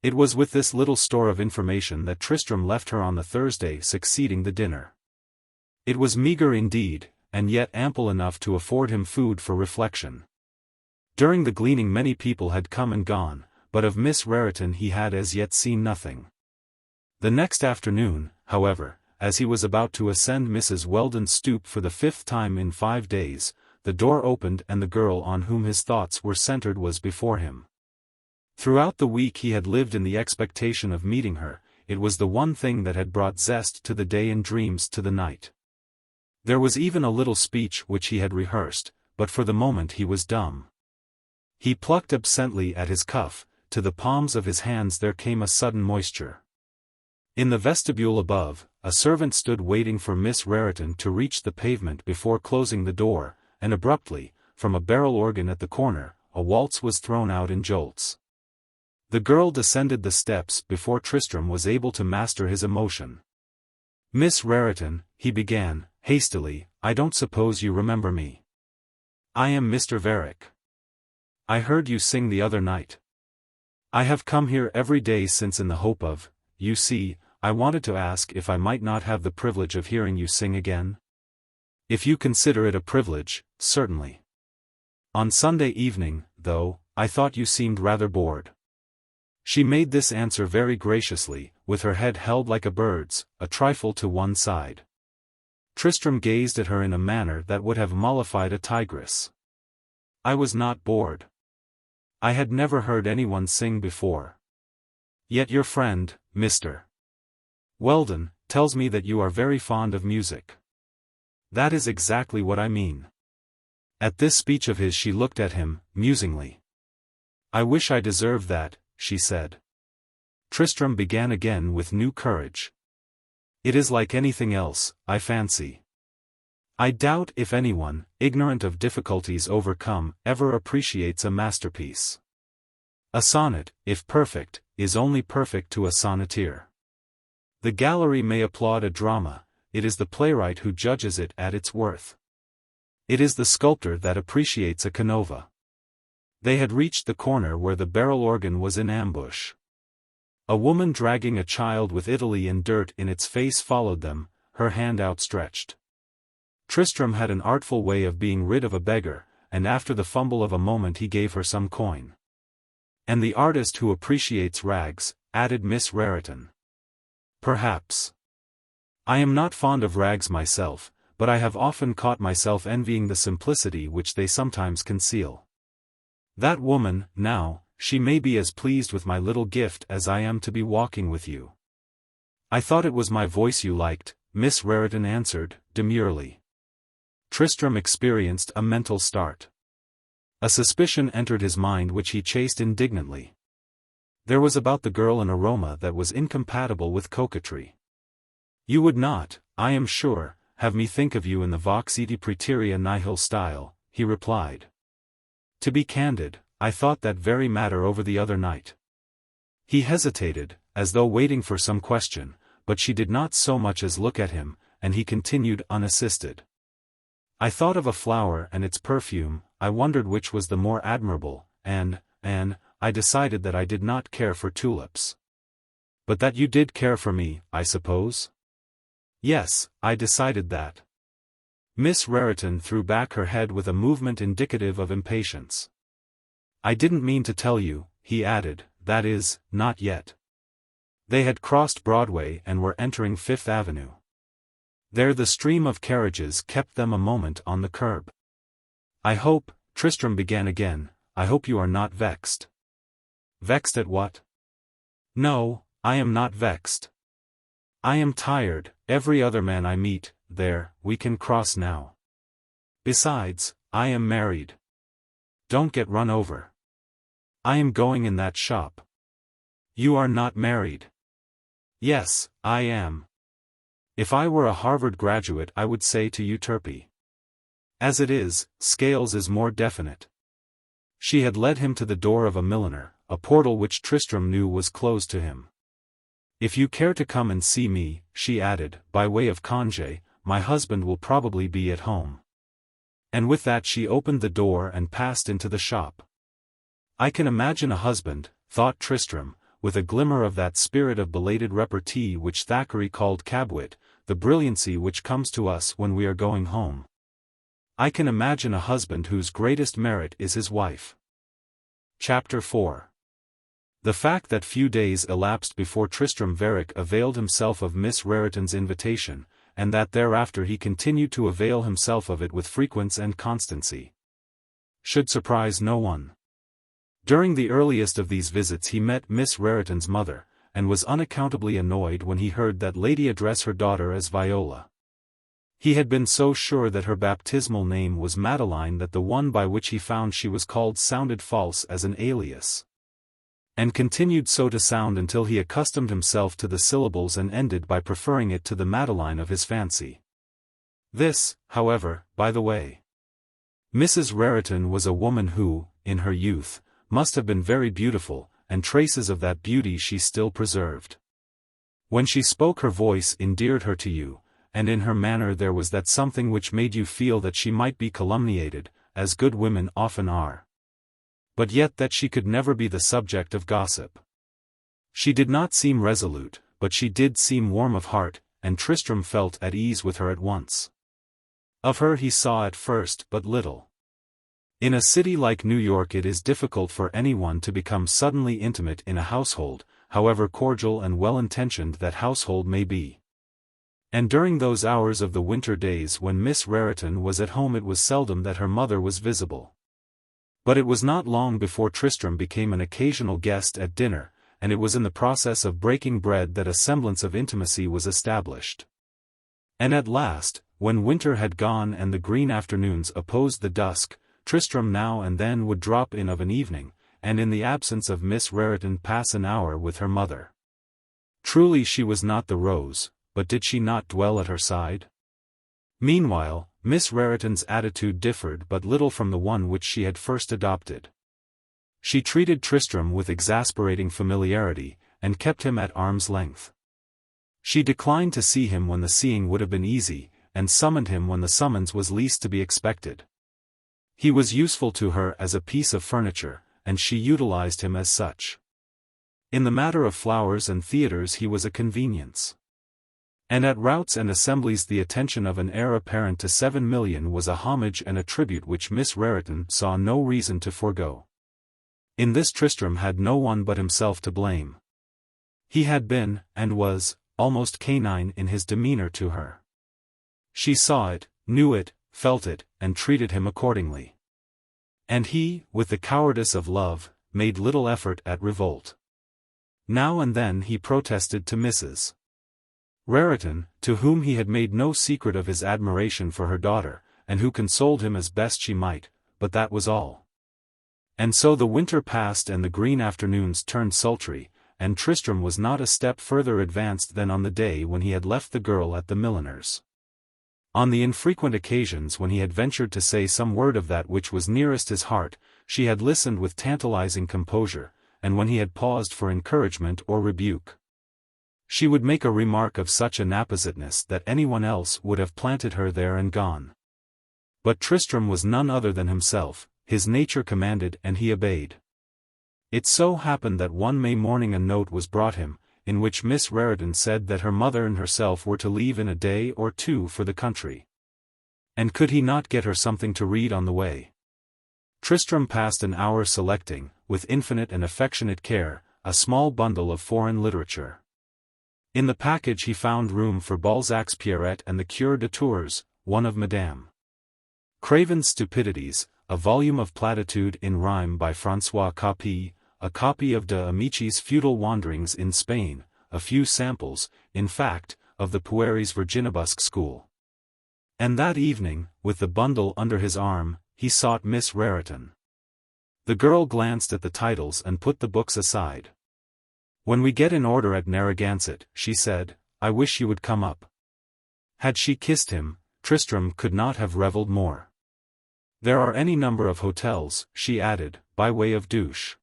It was with this little store of information that Tristram left her on the Thursday succeeding the dinner. It was meagre indeed, and yet ample enough to afford him food for reflection. During the gleaning many people had come and gone, but of Miss Raritan he had as yet seen nothing. The next afternoon, however, as he was about to ascend Mrs. Weldon's stoop for the 5th time in 5 days, the door opened and the girl on whom his thoughts were centered was before him. Throughout the week he had lived in the expectation of meeting her. It was the one thing that had brought zest to the day and dreams to the night. There was even a little speech which he had rehearsed, but for the moment he was dumb. He plucked absently at his cuff, to the palms of his hands there came a sudden moisture. In the vestibule above, a servant stood waiting for Miss Raritan to reach the pavement before closing the door, and abruptly, from a barrel organ at the corner, a waltz was thrown out in jolts. The girl descended the steps before Tristram was able to master his emotion. "Miss Raritan," he began, hastily, "I don't suppose you remember me. I am Mr. Varick. I heard you sing the other night. I have come here every day since in the hope of, you see, I wanted to ask if I might not have the privilege of hearing you sing again. If you consider it a privilege, certainly. On Sunday evening, though, I thought you seemed rather bored." She made this answer very graciously, with her head held like a bird's, a trifle to one side. Tristram gazed at her in a manner that would have mollified a tigress. "I was not bored. I had never heard anyone sing before. Yet your friend, Mr. Weldon, tells me that you are very fond of music." "That is exactly what I mean." At this speech of his she looked at him, musingly. "I wish I deserved that," she said. Tristram began again with new courage. "It is like anything else, I fancy. I doubt if anyone, ignorant of difficulties overcome, ever appreciates a masterpiece. A sonnet, if perfect, is only perfect to a sonneteer. The gallery may applaud a drama, it is the playwright who judges it at its worth. It is the sculptor that appreciates a Canova." They had reached the corner where the barrel organ was in ambush. A woman dragging a child with Italy and dirt in its face followed them, her hand outstretched. Tristram had an artful way of being rid of a beggar, and after the fumble of a moment he gave her some coin. "And the artist who appreciates rags," added Miss Raritan. "Perhaps. I am not fond of rags myself, but I have often caught myself envying the simplicity which they sometimes conceal. That woman, now, she may be as pleased with my little gift as I am to be walking with you." "I thought it was my voice you liked," Miss Raritan answered, demurely. Tristram experienced a mental start. A suspicion entered his mind which he chased indignantly. There was about the girl an aroma that was incompatible with coquetry. "You would not, I am sure, have me think of you in the vox iti praeterea nihil style," he replied. "To be candid, I thought that very matter over the other night." He hesitated, as though waiting for some question, but she did not so much as look at him, and he continued unassisted. "I thought of a flower and its perfume, I wondered which was the more admirable, and I decided that I did not care for tulips." "But that you did care for me, I suppose?" "Yes, I decided that." Miss Raritan threw back her head with a movement indicative of impatience. "I didn't mean to tell you," he added, "that is, not yet." They had crossed Broadway and were entering Fifth Avenue. There the stream of carriages kept them a moment on the curb. "I hope," Tristram began again, "I hope you are not vexed." "Vexed at what?" "No, I am not vexed. I am tired, every other man I meet, there, we can cross now. Besides, I am married." don't get run over. I am going in that shop. You are not married. Yes, I am. If I were a Harvard graduate I would say to you Turpey. As it is, Scales is more definite. She had led him to the door of a milliner, a portal which Tristram knew was closed to him. If you care to come and see me, she added, by way of congé, my husband will probably be at home. And with that she opened the door and passed into the shop. I can imagine a husband, thought Tristram, with a glimmer of that spirit of belated repartee which Thackeray called cabwit, the brilliancy which comes to us when we are going home. I can imagine a husband whose greatest merit is his wife. Chapter 4. The fact that few days elapsed before Tristram Varick availed himself of Miss Raritan's invitation, and that thereafter he continued to avail himself of it with frequency and constancy, should surprise no one. During the earliest of these visits he met Miss Raritan's mother, and was unaccountably annoyed when he heard that lady address her daughter as Viola. He had been so sure that her baptismal name was Madeline that the one by which he found she was called sounded false as an alias, and continued so to sound until he accustomed himself to the syllables and ended by preferring it to the Madeline of his fancy. This, however, by the way. Mrs. Raritan was a woman who, in her youth, must have been very beautiful, and traces of that beauty she still preserved. When she spoke her voice endeared her to you, and in her manner there was that something which made you feel that she might be calumniated, as good women often are, but yet that she could never be the subject of gossip. She did not seem resolute, but she did seem warm of heart, and Tristram felt at ease with her at once. Of her he saw at first but little. In a city like New York it is difficult for anyone to become suddenly intimate in a household, however cordial and well-intentioned that household may be. And during those hours of the winter days when Miss Raritan was at home it was seldom that her mother was visible. But it was not long before Tristram became an occasional guest at dinner, and it was in the process of breaking bread that a semblance of intimacy was established. And at last, when winter had gone and the green afternoons opposed the dusk, Tristram now and then would drop in of an evening, and in the absence of Miss Raritan pass an hour with her mother. Truly she was not the rose, but did she not dwell at her side? Meanwhile, Miss Raritan's attitude differed but little from the one which she had first adopted. She treated Tristram with exasperating familiarity, and kept him at arm's length. She declined to see him when the seeing would have been easy, and summoned him when the summons was least to be expected. He was useful to her as a piece of furniture, and she utilized him as such. In the matter of flowers and theatres he was a convenience. And at routs and assemblies the attention of an heir apparent to 7 million was a homage and a tribute which Miss Raritan saw no reason to forego. In this Tristram had no one but himself to blame. He had been, and was, almost canine in his demeanor to her. She saw it, knew it, felt it, and treated him accordingly. And he, with the cowardice of love, made little effort at revolt. Now and then he protested to Mrs. Raritan, to whom he had made no secret of his admiration for her daughter, and who consoled him as best she might, but that was all. And so the winter passed and the green afternoons turned sultry, and Tristram was not a step further advanced than on the day when he had left the girl at the milliner's. On the infrequent occasions when he had ventured to say some word of that which was nearest his heart, she had listened with tantalizing composure, and when he had paused for encouragement or rebuke, she would make a remark of such an appositeness that anyone else would have planted her there and gone. But Tristram was none other than himself, his nature commanded and he obeyed. It so happened that one May morning a note was brought him, in which Miss Raritan said that her mother and herself were to leave in a day or two for the country. And could he not get her something to read on the way? Tristram passed an hour selecting, with infinite and affectionate care, a small bundle of foreign literature. In the package he found room for Balzac's Pierrette and the Cure de Tours, one of Madame Craven's Stupidities, a volume of platitude in rhyme by François Capet, a copy of de Amici's Feudal Wanderings in Spain, a few samples, in fact, of the Pueris Virginibusque school. And that evening, with the bundle under his arm, he sought Miss Raritan. The girl glanced at the titles and put the books aside. "When we get in order at Narragansett," she said, "I wish you would come up." Had she kissed him, Tristram could not have revelled more. "There are any number of hotels," she added, by way of douche.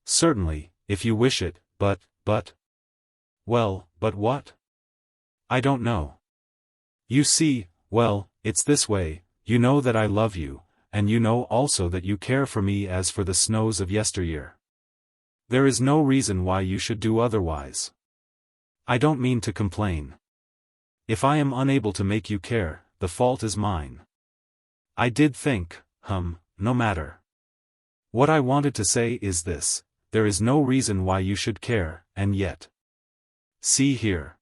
"Certainly, if you wish it, but... Well, but what? I don't know. You see, well, it's this way, you know that I love you, and you know also that you care for me as for the snows of yesteryear. There is no reason why you should do otherwise. I don't mean to complain. If I am unable to make you care, the fault is mine. I did think, no matter. What I wanted to say is this, there is no reason why you should care, and yet. See here.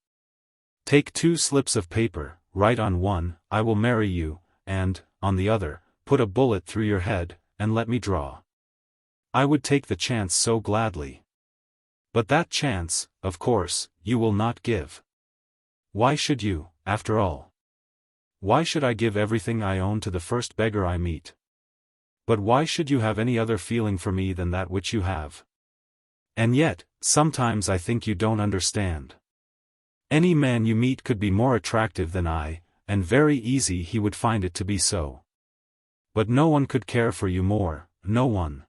Take 2 slips of paper, write on one, 'I will marry you,' and, on the other, put a bullet through your head, and let me draw. I would take the chance so gladly. But that chance, of course, you will not give. Why should you, after all? Why should I give everything I own to the first beggar I meet? But why should you have any other feeling for me than that which you have? And yet, sometimes I think you don't understand. Any man you meet could be more attractive than I, and very easy he would find it to be so. But no one could care for you more, no one."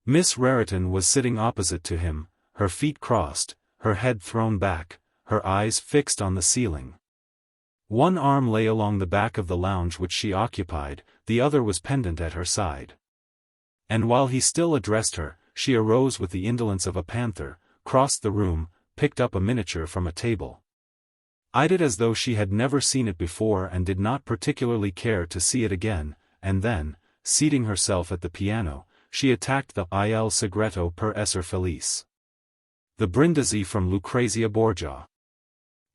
Miss Raritan was sitting opposite to him, her feet crossed, her head thrown back, her eyes fixed on the ceiling. One arm lay along the back of the lounge which she occupied, the other was pendant at her side. And while he still addressed her, she arose with the indolence of a panther, crossed the room, picked up a miniature from a table. Eyed it as though she had never seen it before and did not particularly care to see it again, and then, seating herself at the piano, she attacked the Il segreto per essere felice. The Brindisi from Lucrezia Borgia.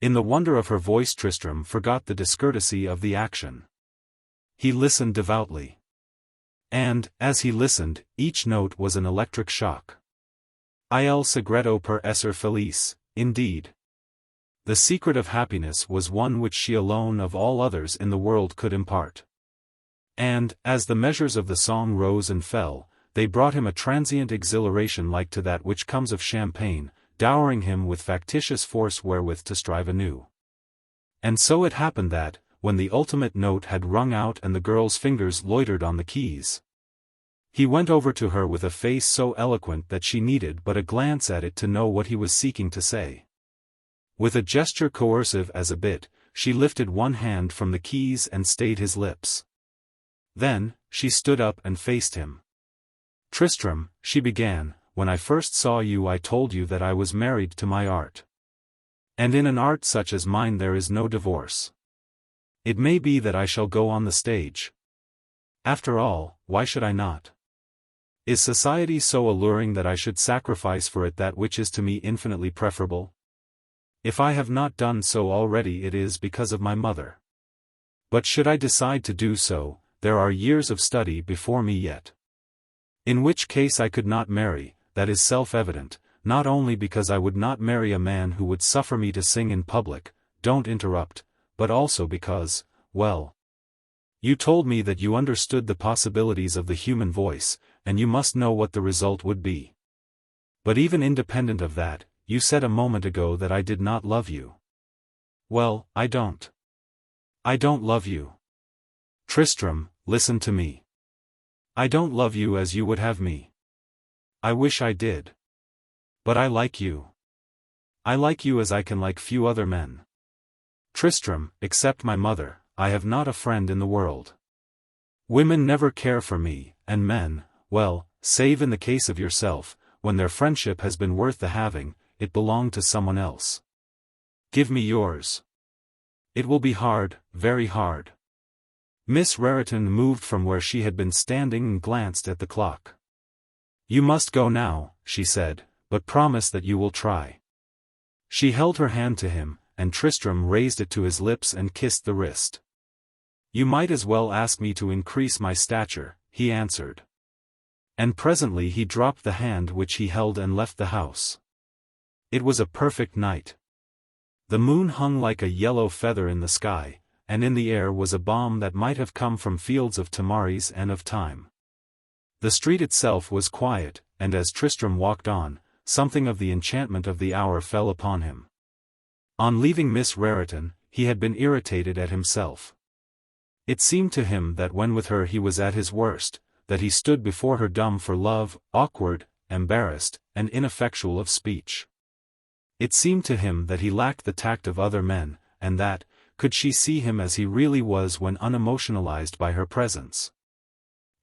In the wonder of her voice Tristram forgot the discourtesy of the action. He listened devoutly. And, as he listened, each note was an electric shock. Il segreto per essere felice, indeed. The secret of happiness was one which she alone of all others in the world could impart. And, as the measures of the song rose and fell, they brought him a transient exhilaration like to that which comes of champagne, dowering him with factitious force wherewith to strive anew. And so it happened that, when the ultimate note had rung out and the girl's fingers loitered on the keys, he went over to her with a face so eloquent that she needed but a glance at it to know what he was seeking to say. With a gesture coercive as a bit, she lifted one hand from the keys and stayed his lips. Then, she stood up and faced him. "Tristram," she began, "when I first saw you I told you that I was married to my art. And in an art such as mine there is no divorce. It may be that I shall go on the stage. After all, why should I not? Is society so alluring that I should sacrifice for it that which is to me infinitely preferable? If I have not done so already it is because of my mother. But should I decide to do so, there are years of study before me yet. In which case I could not marry, that is self-evident, not only because I would not marry a man who would suffer me to sing in public, don't interrupt, but also because, well, you told me that you understood the possibilities of the human voice, and you must know what the result would be. But even independent of that, you said a moment ago that I did not love you. Well, I don't. I don't love you. Tristram, listen to me. I don't love you as you would have me. I wish I did. But I like you. I like you as I can like few other men. Tristram, except my mother, I have not a friend in the world. Women never care for me, and men, well, save in the case of yourself, when their friendship has been worth the having, it belonged to someone else. Give me yours. It will be hard, very hard. Miss Raritan moved from where she had been standing and glanced at the clock. You must go now, she said, but promise that you will try. She held her hand to him, and Tristram raised it to his lips and kissed the wrist. You might as well ask me to increase my stature, he answered. And presently he dropped the hand which he held and left the house. It was a perfect night. The moon hung like a yellow feather in the sky, and in the air was a balm that might have come from fields of tamaris and of thyme. The street itself was quiet, and as Tristram walked on, something of the enchantment of the hour fell upon him. On leaving Miss Raritan, he had been irritated at himself. It seemed to him that when with her he was at his worst, that he stood before her dumb for love, awkward, embarrassed, and ineffectual of speech. It seemed to him that he lacked the tact of other men, and that, could she see him as he really was when unemotionalized by her presence,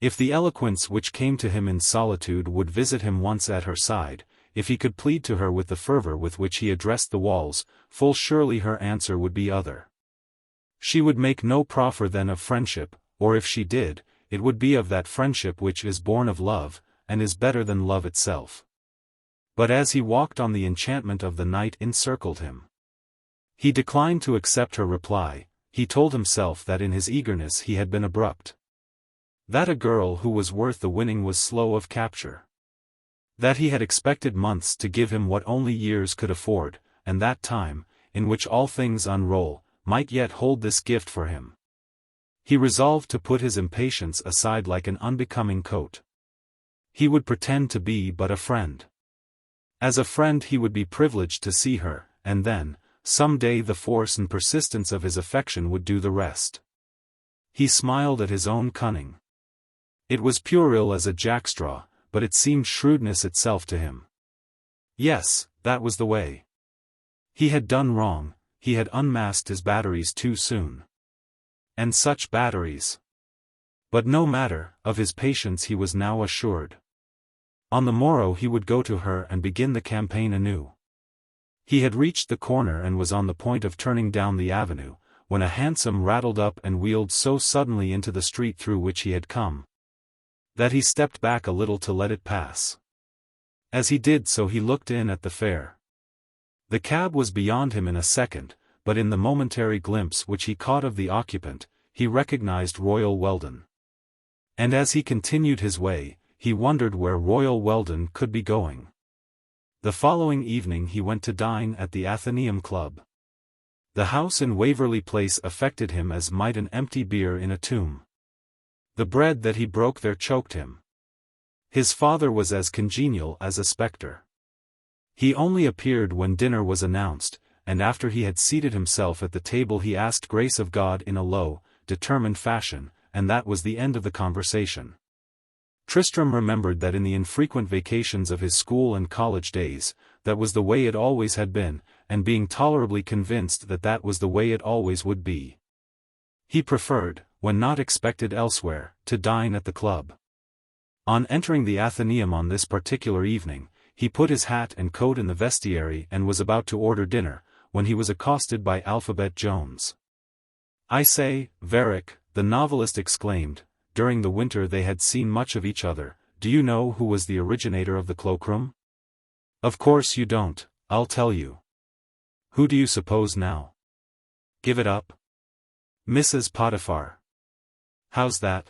if the eloquence which came to him in solitude would visit him once at her side, if he could plead to her with the fervor with which he addressed the walls, full surely her answer would be other. She would make no proffer then of friendship, or if she did, it would be of that friendship which is born of love, and is better than love itself. But as he walked on, the enchantment of the night encircled him. He declined to accept her reply. He told himself that in his eagerness he had been abrupt. That a girl who was worth the winning was slow of capture. That he had expected months to give him what only years could afford, and that time, in which all things unroll, might yet hold this gift for him. He resolved to put his impatience aside like an unbecoming coat. He would pretend to be but a friend. As a friend he would be privileged to see her, and then, some day the force and persistence of his affection would do the rest. He smiled at his own cunning. It was puerile as a jackstraw, but it seemed shrewdness itself to him. Yes, that was the way. He had done wrong, he had unmasked his batteries too soon. And such batteries! But no matter, of his patience he was now assured. On the morrow he would go to her and begin the campaign anew. He had reached the corner and was on the point of turning down the avenue, when a hansom rattled up and wheeled so suddenly into the street through which he had come, that he stepped back a little to let it pass. As he did so he looked in at the fare. The cab was beyond him in a second, but in the momentary glimpse which he caught of the occupant, he recognized Royal Weldon. And as he continued his way, he wondered where Royal Weldon could be going. The following evening he went to dine at the Athenaeum Club. The house in Waverley Place affected him as might an empty bier in a tomb. The bread that he broke there choked him. His father was as congenial as a spectre. He only appeared when dinner was announced, and after he had seated himself at the table he asked grace of God in a low, determined fashion, and that was the end of the conversation. Tristram remembered that in the infrequent vacations of his school and college days, that was the way it always had been, and being tolerably convinced that that was the way it always would be, he preferred, when not expected elsewhere, to dine at the club. On entering the Athenaeum on this particular evening, he put his hat and coat in the vestiary and was about to order dinner, when he was accosted by Alphabet Jones. "I say, Varick," the novelist exclaimed, during the winter they had seen much of each other, "do you know who was the originator of the cloakroom?" "Of course you don't, I'll tell you." "Who do you suppose now?" "Give it up." "Mrs. Potiphar." "How's that?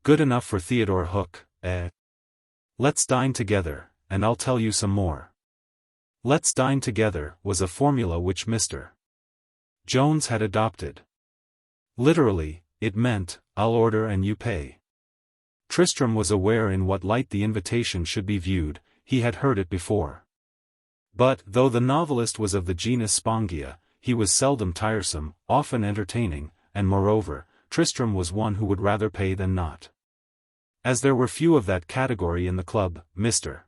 Good enough for Theodore Hook, eh?" "Let's dine together, and I'll tell you some more." "Let's dine together" was a formula which Mr. Jones had adopted. Literally, it meant, "I'll order and you pay." Tristram was aware in what light the invitation should be viewed, he had heard it before. But, though the novelist was of the genus spongia, he was seldom tiresome, often entertaining, and moreover, Tristram was one who would rather pay than not. As there were few of that category in the club, Mr.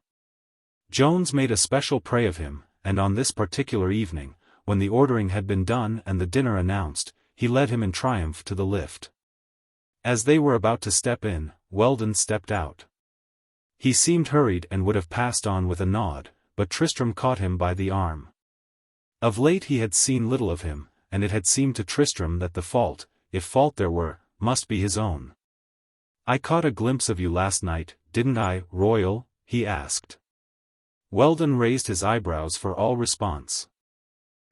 Jones made a special prey of him, and on this particular evening, when the ordering had been done and the dinner announced, he led him in triumph to the lift. As they were about to step in, Weldon stepped out. He seemed hurried and would have passed on with a nod, but Tristram caught him by the arm. Of late he had seen little of him, and it had seemed to Tristram that the fault, if fault there were, must be his own. "I caught a glimpse of you last night, didn't I, Royal?" he asked. Weldon raised his eyebrows for all response.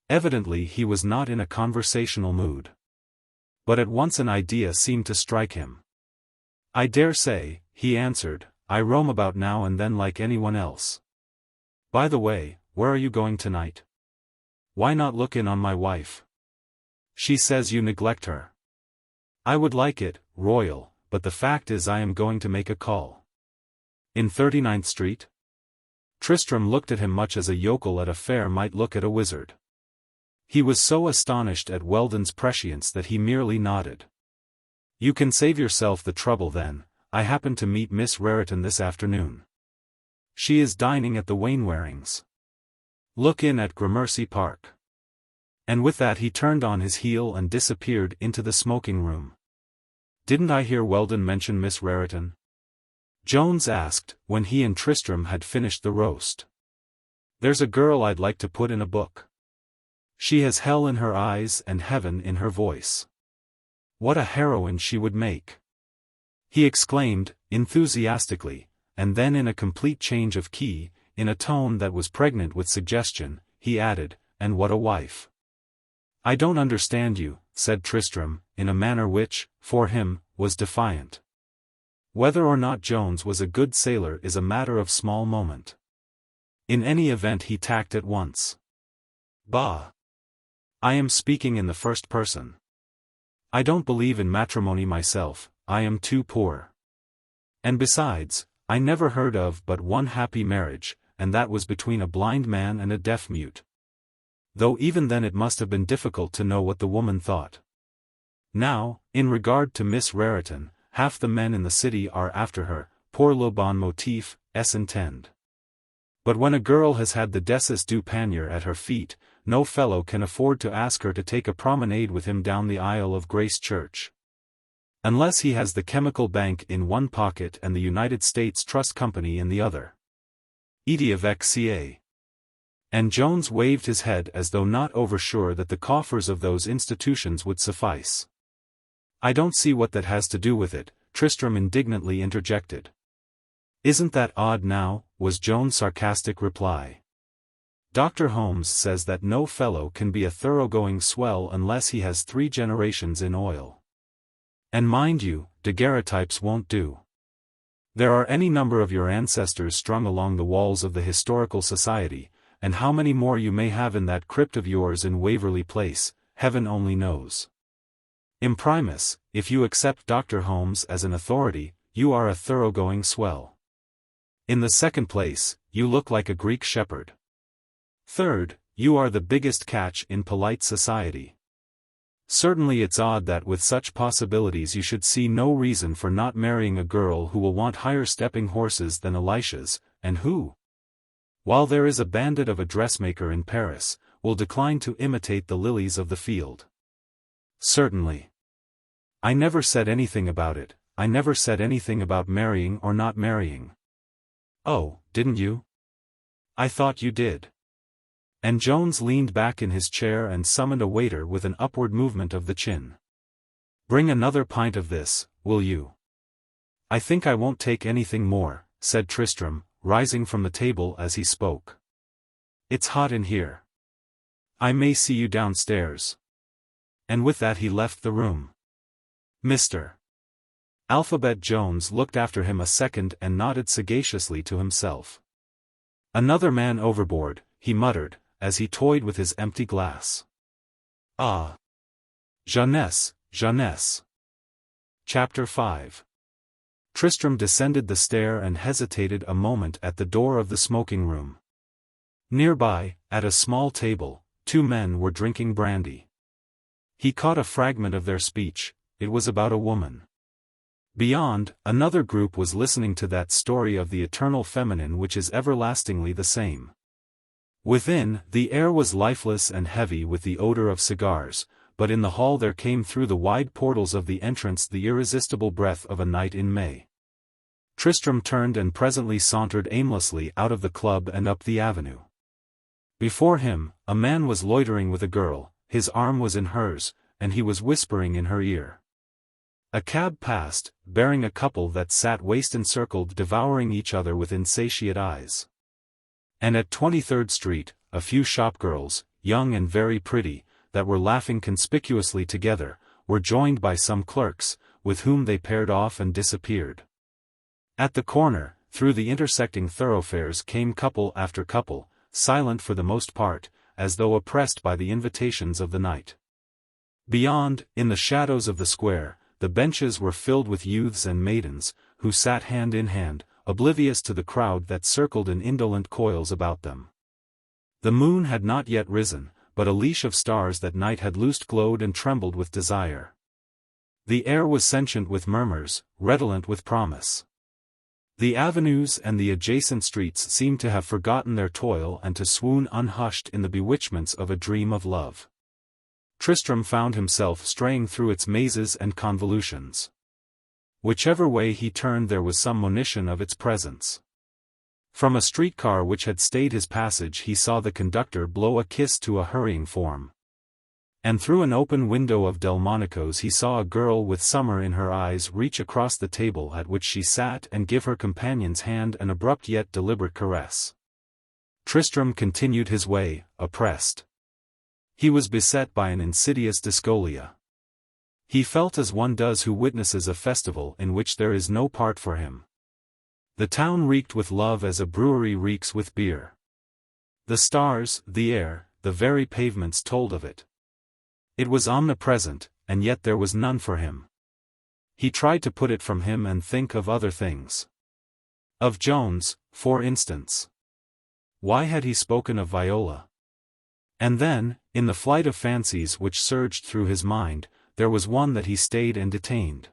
Evidently he was not in a conversational mood. But at once an idea seemed to strike him. "I dare say," he answered, "I roam about now and then like anyone else. By the way, where are you going tonight? Why not look in on my wife? She says you neglect her." "I would like it, Royal, but the fact is I am going to make a call." In 39th Street? Tristram looked at him much as a yokel at a fair might look at a wizard. He was so astonished at Weldon's prescience that he merely nodded. You can save yourself the trouble then. I happen to meet Miss Raritan this afternoon. She is dining at the Wainwarings. Look in at Gramercy Park. And with that he turned on his heel and disappeared into the smoking room. Didn't I hear Weldon mention Miss Raritan? Jones asked, when he and Tristram had finished the roast. There's a girl I'd like to put in a book. She has hell in her eyes and heaven in her voice. What a heroine she would make! He exclaimed, enthusiastically, and then in a complete change of key, in a tone that was pregnant with suggestion, he added, and what a wife! I don't understand you, said Tristram, in a manner which, for him, was defiant. Whether or not Jones was a good sailor is a matter of small moment. In any event he tacked at once. Bah! I am speaking in the first person. I don't believe in matrimony myself, I am too poor. And besides, I never heard of but one happy marriage, and that was between a blind man and a deaf-mute. Though even then it must have been difficult to know what the woman thought. Now, in regard to Miss Raritan, half the men in the city are after her, pour le bon motif, s'entend. But when a girl has had the decis du panier at her feet, no fellow can afford to ask her to take a promenade with him down the aisle of Grace Church. Unless he has the Chemical Bank in one pocket and the United States Trust Company in the other. Idée avec XIII. And Jones waved his head as though not oversure that the coffers of those institutions would suffice. I don't see what that has to do with it, Tristram indignantly interjected. Isn't that odd now, was Jones' sarcastic reply. Dr. Holmes says that no fellow can be a thoroughgoing swell unless he has 3 generations in oil. And mind you, daguerreotypes won't do. There are any number of your ancestors strung along the walls of the Historical Society, and how many more you may have in that crypt of yours in Waverley Place, heaven only knows. Imprimis, if you accept Dr. Holmes as an authority, you are a thoroughgoing swell. In the second place, you look like a Greek shepherd. Third, you are the biggest catch in polite society. Certainly it's odd that with such possibilities you should see no reason for not marrying a girl who will want higher stepping horses than Elisha's, and who, while there is a bandit of a dressmaker in Paris, will decline to imitate the lilies of the field. Certainly. I never said anything about it, I never said anything about marrying or not marrying. Oh, didn't you? I thought you did. And Jones leaned back in his chair and summoned a waiter with an upward movement of the chin. Bring another pint of this, will you? I think I won't take anything more, said Tristram, rising from the table as he spoke. It's hot in here. I may see you downstairs. And with that he left the room. Mr. Alphabet Jones looked after him a second and nodded sagaciously to himself. Another man overboard, he muttered, as he toyed with his empty glass. Ah! Jeunesse, jeunesse. Chapter 5. Tristram descended the stair and hesitated a moment at the door of the smoking room. Nearby, at a small table, 2 men were drinking brandy. He caught a fragment of their speech. It was about a woman. Beyond, another group was listening to that story of the eternal feminine which is everlastingly the same. Within, the air was lifeless and heavy with the odor of cigars, but in the hall there came through the wide portals of the entrance the irresistible breath of a night in May. Tristram turned and presently sauntered aimlessly out of the club and up the avenue. Before him, a man was loitering with a girl, his arm was in hers, and he was whispering in her ear. A cab passed, bearing a couple that sat waist-encircled devouring each other with insatiate eyes. And at 23rd Street, a few shopgirls, young and very pretty, that were laughing conspicuously together, were joined by some clerks, with whom they paired off and disappeared. At the corner, through the intersecting thoroughfares came couple after couple, silent for the most part, as though oppressed by the invitations of the night. Beyond, in the shadows of the square, the benches were filled with youths and maidens, who sat hand in hand, oblivious to the crowd that circled in indolent coils about them. The moon had not yet risen, but a leash of stars that night had loosed glowed and trembled with desire. The air was sentient with murmurs, redolent with promise. The avenues and the adjacent streets seemed to have forgotten their toil and to swoon unhushed in the bewitchments of a dream of love. Tristram found himself straying through its mazes and convolutions. Whichever way he turned there was some monition of its presence. From a streetcar which had stayed his passage he saw the conductor blow a kiss to a hurrying form. And through an open window of Delmonico's he saw a girl with summer in her eyes reach across the table at which she sat and give her companion's hand an abrupt yet deliberate caress. Tristram continued his way, oppressed. He was beset by an insidious dyscholea. He felt as one does who witnesses a festival in which there is no part for him. The town reeked with love as a brewery reeks with beer. The stars, the air, the very pavements told of it. It was omnipresent, and yet there was none for him. He tried to put it from him and think of other things. Of Jones, for instance. Why had he spoken of Viola? And then, in the flight of fancies which surged through his mind, there was one that he stayed and detained.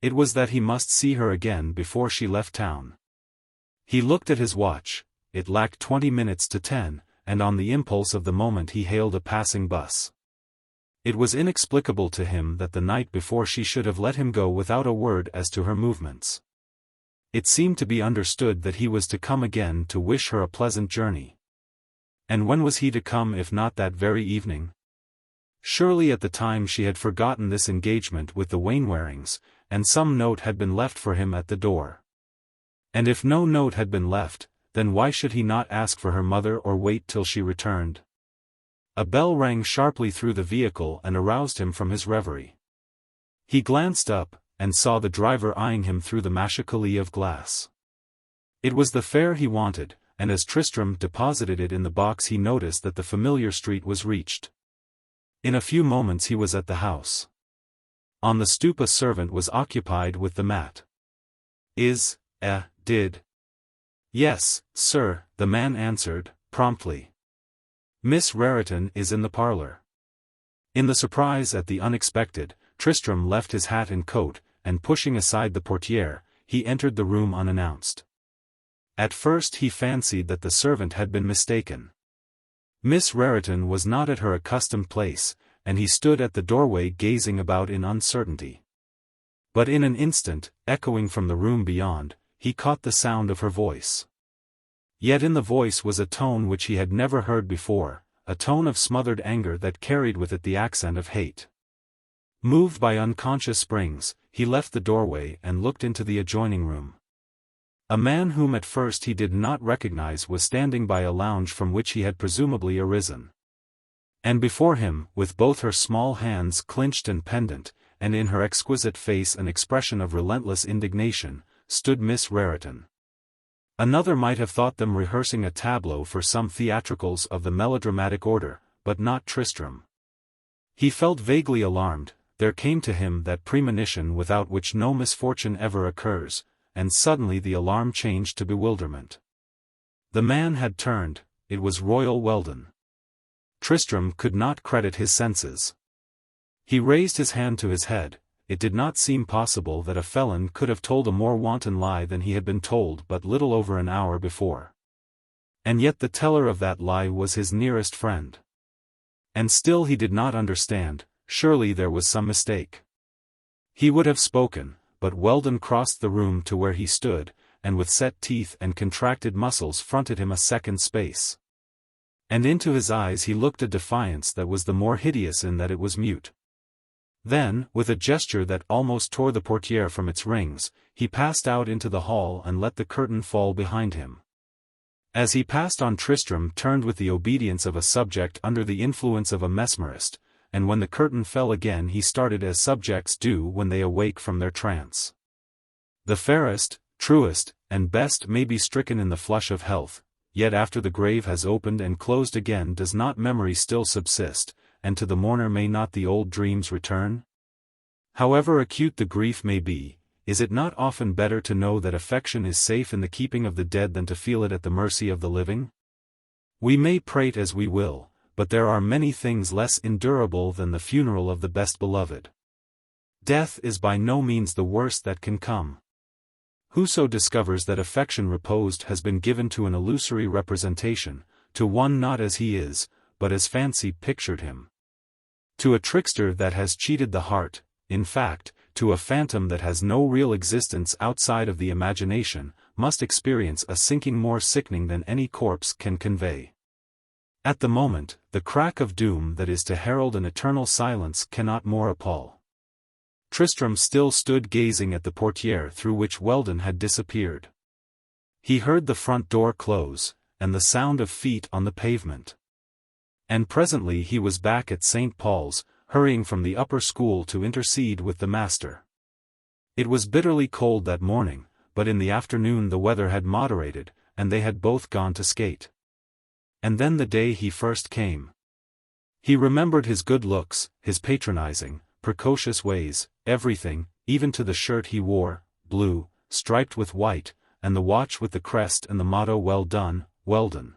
It was that he must see her again before she left town. He looked at his watch, it lacked 20 minutes to 10, and on the impulse of the moment he hailed a passing bus. It was inexplicable to him that the night before she should have let him go without a word as to her movements. It seemed to be understood that he was to come again to wish her a pleasant journey. And when was he to come if not that very evening? Surely at the time she had forgotten this engagement with the Wainwarings, and some note had been left for him at the door. And if no note had been left, then why should he not ask for her mother or wait till she returned? A bell rang sharply through the vehicle and aroused him from his reverie. He glanced up, and saw the driver eyeing him through the machicoulis of glass. It was the fare he wanted, and as Tristram deposited it in the box he noticed that the familiar street was reached. In a few moments he was at the house. On the stoop a servant was occupied with the mat. Did. Yes, sir, the man answered, promptly. Miss Raritan is in the parlor. In the surprise at the unexpected, Tristram left his hat and coat, and pushing aside the portière, he entered the room unannounced. At first he fancied that the servant had been mistaken. Miss Raritan was not at her accustomed place, and he stood at the doorway gazing about in uncertainty. But in an instant, echoing from the room beyond, he caught the sound of her voice. Yet in the voice was a tone which he had never heard before, a tone of smothered anger that carried with it the accent of hate. Moved by unconscious springs, he left the doorway and looked into the adjoining room. A man whom at first he did not recognize was standing by a lounge from which he had presumably arisen. And before him, with both her small hands clenched and pendant, and in her exquisite face an expression of relentless indignation, stood Miss Raritan. Another might have thought them rehearsing a tableau for some theatricals of the melodramatic order, but not Tristram. He felt vaguely alarmed. There came to him that premonition without which no misfortune ever occurs, and suddenly the alarm changed to bewilderment. The man had turned, it was Royal Weldon. Tristram could not credit his senses. He raised his hand to his head. It did not seem possible that a felon could have told a more wanton lie than he had been told but little over an hour before. And yet the teller of that lie was his nearest friend. And still he did not understand, surely there was some mistake. He would have spoken, but Weldon crossed the room to where he stood, and with set teeth and contracted muscles fronted him a second space. And into his eyes he looked a defiance that was the more hideous in that it was mute. Then, with a gesture that almost tore the portière from its rings, he passed out into the hall and let the curtain fall behind him. As he passed on, Tristram turned with the obedience of a subject under the influence of a mesmerist, and when the curtain fell again he started as subjects do when they awake from their trance. The fairest, truest, and best may be stricken in the flush of health, yet after the grave has opened and closed again does not memory still subsist, and to the mourner may not the old dreams return? However acute the grief may be, is it not often better to know that affection is safe in the keeping of the dead than to feel it at the mercy of the living? We may prate as we will, but there are many things less endurable than the funeral of the best beloved. Death is by no means the worst that can come. Whoso discovers that affection reposed has been given to an illusory representation, to one not as he is, but as fancy pictured him. To a trickster that has cheated the heart, in fact, to a phantom that has no real existence outside of the imagination, must experience a sinking more sickening than any corpse can convey. At the moment, the crack of doom that is to herald an eternal silence cannot more appall. Tristram still stood gazing at the portière through which Weldon had disappeared. He heard the front door close, and the sound of feet on the pavement. And presently he was back at St. Paul's, hurrying from the upper school to intercede with the master. It was bitterly cold that morning, but in the afternoon the weather had moderated, and they had both gone to skate. And then the day he first came. He remembered his good looks, his patronizing, precocious ways, everything, even to the shirt he wore, blue, striped with white, and the watch with the crest and the motto "Well done, Weldon."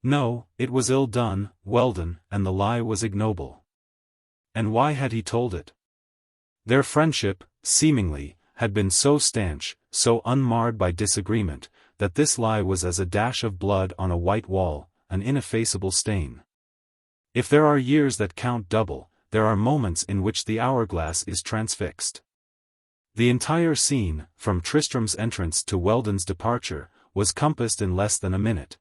No, it was ill done, Weldon, and the lie was ignoble. And why had he told it? Their friendship, seemingly, had been so stanch, so unmarred by disagreement, that this lie was as a dash of blood on a white wall, an ineffaceable stain. If there are years that count double, there are moments in which the hourglass is transfixed. The entire scene, from Tristram's entrance to Weldon's departure, was compassed in less than a minute.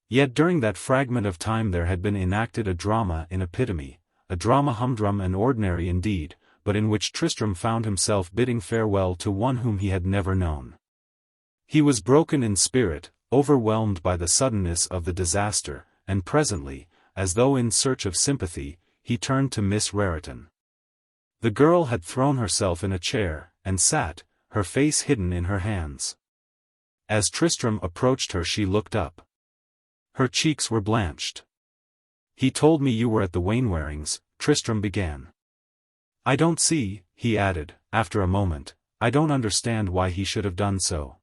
Yet during that fragment of time there had been enacted a drama in epitome, a drama humdrum and ordinary indeed, but in which Tristram found himself bidding farewell to one whom he had never known. He was broken in spirit, overwhelmed by the suddenness of the disaster, and presently, as though in search of sympathy, he turned to Miss Raritan. The girl had thrown herself in a chair, and sat, her face hidden in her hands. As Tristram approached her she looked up. Her cheeks were blanched. "He told me you were at the Wainwarings," Tristram began. "I don't see," he added, after a moment, "I don't understand why he should have done so.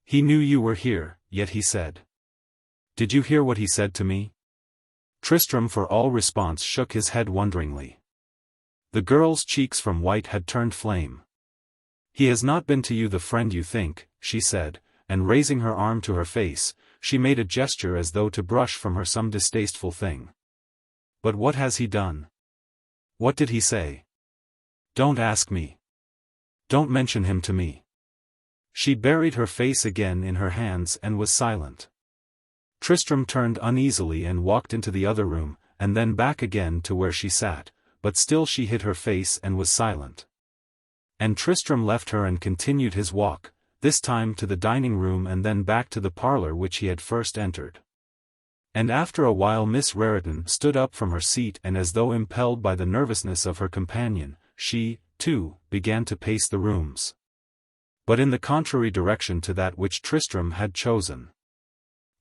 He knew you were here, yet he said—" "Did you hear what he said to me?" Tristram for all response shook his head wonderingly. The girl's cheeks from white had turned flame. "He has not been to you the friend you think," she said, and raising her arm to her face, she made a gesture as though to brush from her some distasteful thing. "But what has he done? What did he say? Don't ask me. Don't mention him to me." She buried her face again in her hands and was silent. Tristram turned uneasily and walked into the other room, and then back again to where she sat, but still she hid her face and was silent. And Tristram left her and continued his walk, this time to the dining room and then back to the parlor which he had first entered. And after a while Miss Raritan stood up from her seat and as though impelled by the nervousness of her companion, she, too, began to pace the rooms. But in the contrary direction to that which Tristram had chosen.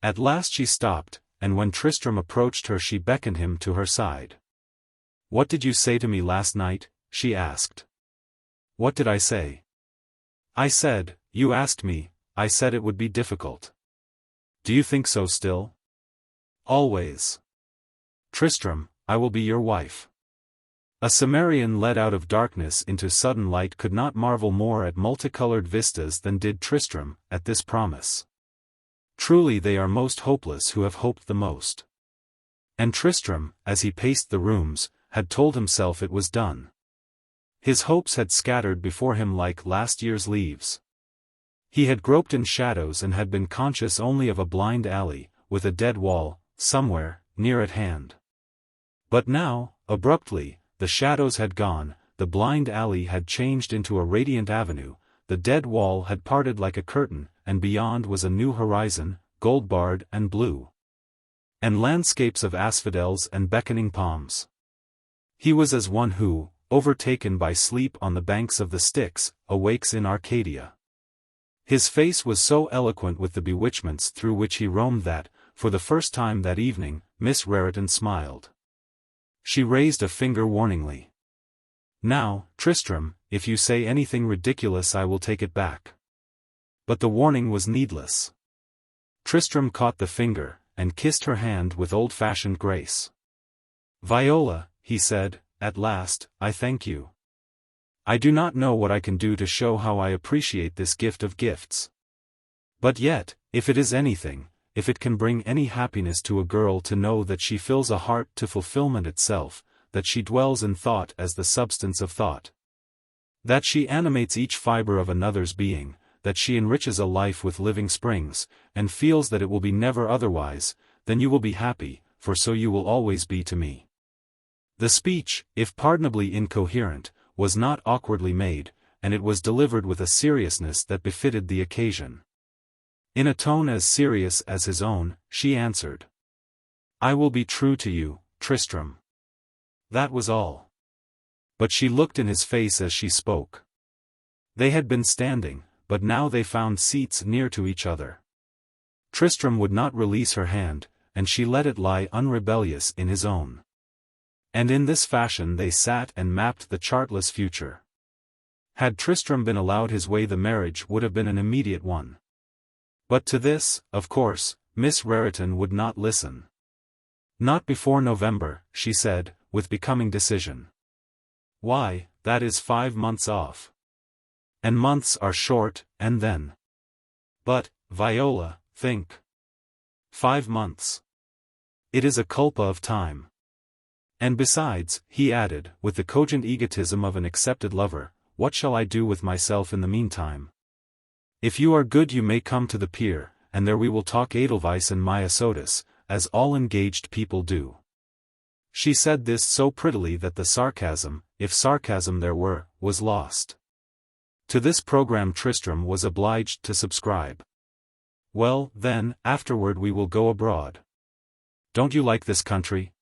At last she stopped, and when Tristram approached her she beckoned him to her side. "What did you say to me last night?" she asked. "What did I say?" "I said, you asked me, I said it would be difficult. Do you think so still?" "Always." "Tristram, I will be your wife." A Cimmerian led out of darkness into sudden light could not marvel more at multicolored vistas than did Tristram, at this promise. Truly they are most hopeless who have hoped the most. And Tristram, as he paced the rooms, had told himself it was done. His hopes had scattered before him like last year's leaves. He had groped in shadows and had been conscious only of a blind alley, with a dead wall, somewhere, near at hand. But now, abruptly, the shadows had gone, the blind alley had changed into a radiant avenue, the dead wall had parted like a curtain, and beyond was a new horizon, gold-barred and blue. And landscapes of asphodels and beckoning palms. He was as one who, overtaken by sleep on the banks of the Styx, awakes in Arcadia. His face was so eloquent with the bewitchments through which he roamed that, for the first time that evening, Miss Raritan smiled. She raised a finger warningly. "Now, Tristram, if you say anything ridiculous I will take it back." But the warning was needless. Tristram caught the finger, and kissed her hand with old-fashioned grace. "Viola," he said, at last, "I thank you. I do not know what I can do to show how I appreciate this gift of gifts. But yet, if it is anything, if it can bring any happiness to a girl to know that she fills a heart to fulfillment itself, that she dwells in thought as the substance of thought, that she animates each fiber of another's being, that she enriches a life with living springs, and feels that it will be never otherwise, then you will be happy, for so you will always be to me." The speech, if pardonably incoherent, was not awkwardly made, and it was delivered with a seriousness that befitted the occasion. In a tone as serious as his own, she answered, "I will be true to you, Tristram." That was all. But she looked in his face as she spoke. They had been standing, but now they found seats near to each other. Tristram would not release her hand, and she let it lie unrebellious in his own. And in this fashion they sat and mapped the chartless future. Had Tristram been allowed his way, the marriage would have been an immediate one. But to this, of course, Miss Raritan would not listen. "Not before November," she said, with becoming decision. "Why, that is 5 months off. And months are short, and then—" "But, Viola, think. 5 months. It is a culpa of time. And besides," he added, with the cogent egotism of an accepted lover, "what shall I do with myself in the meantime? If you are good you may come to the pier, and there we will talk Edelweiss and Myosotis, as all engaged people do." She said this so prettily that the sarcasm, if sarcasm there were, was lost. To this program Tristram was obliged to subscribe. "Well, then, afterward we will go abroad. Don't you like this country?"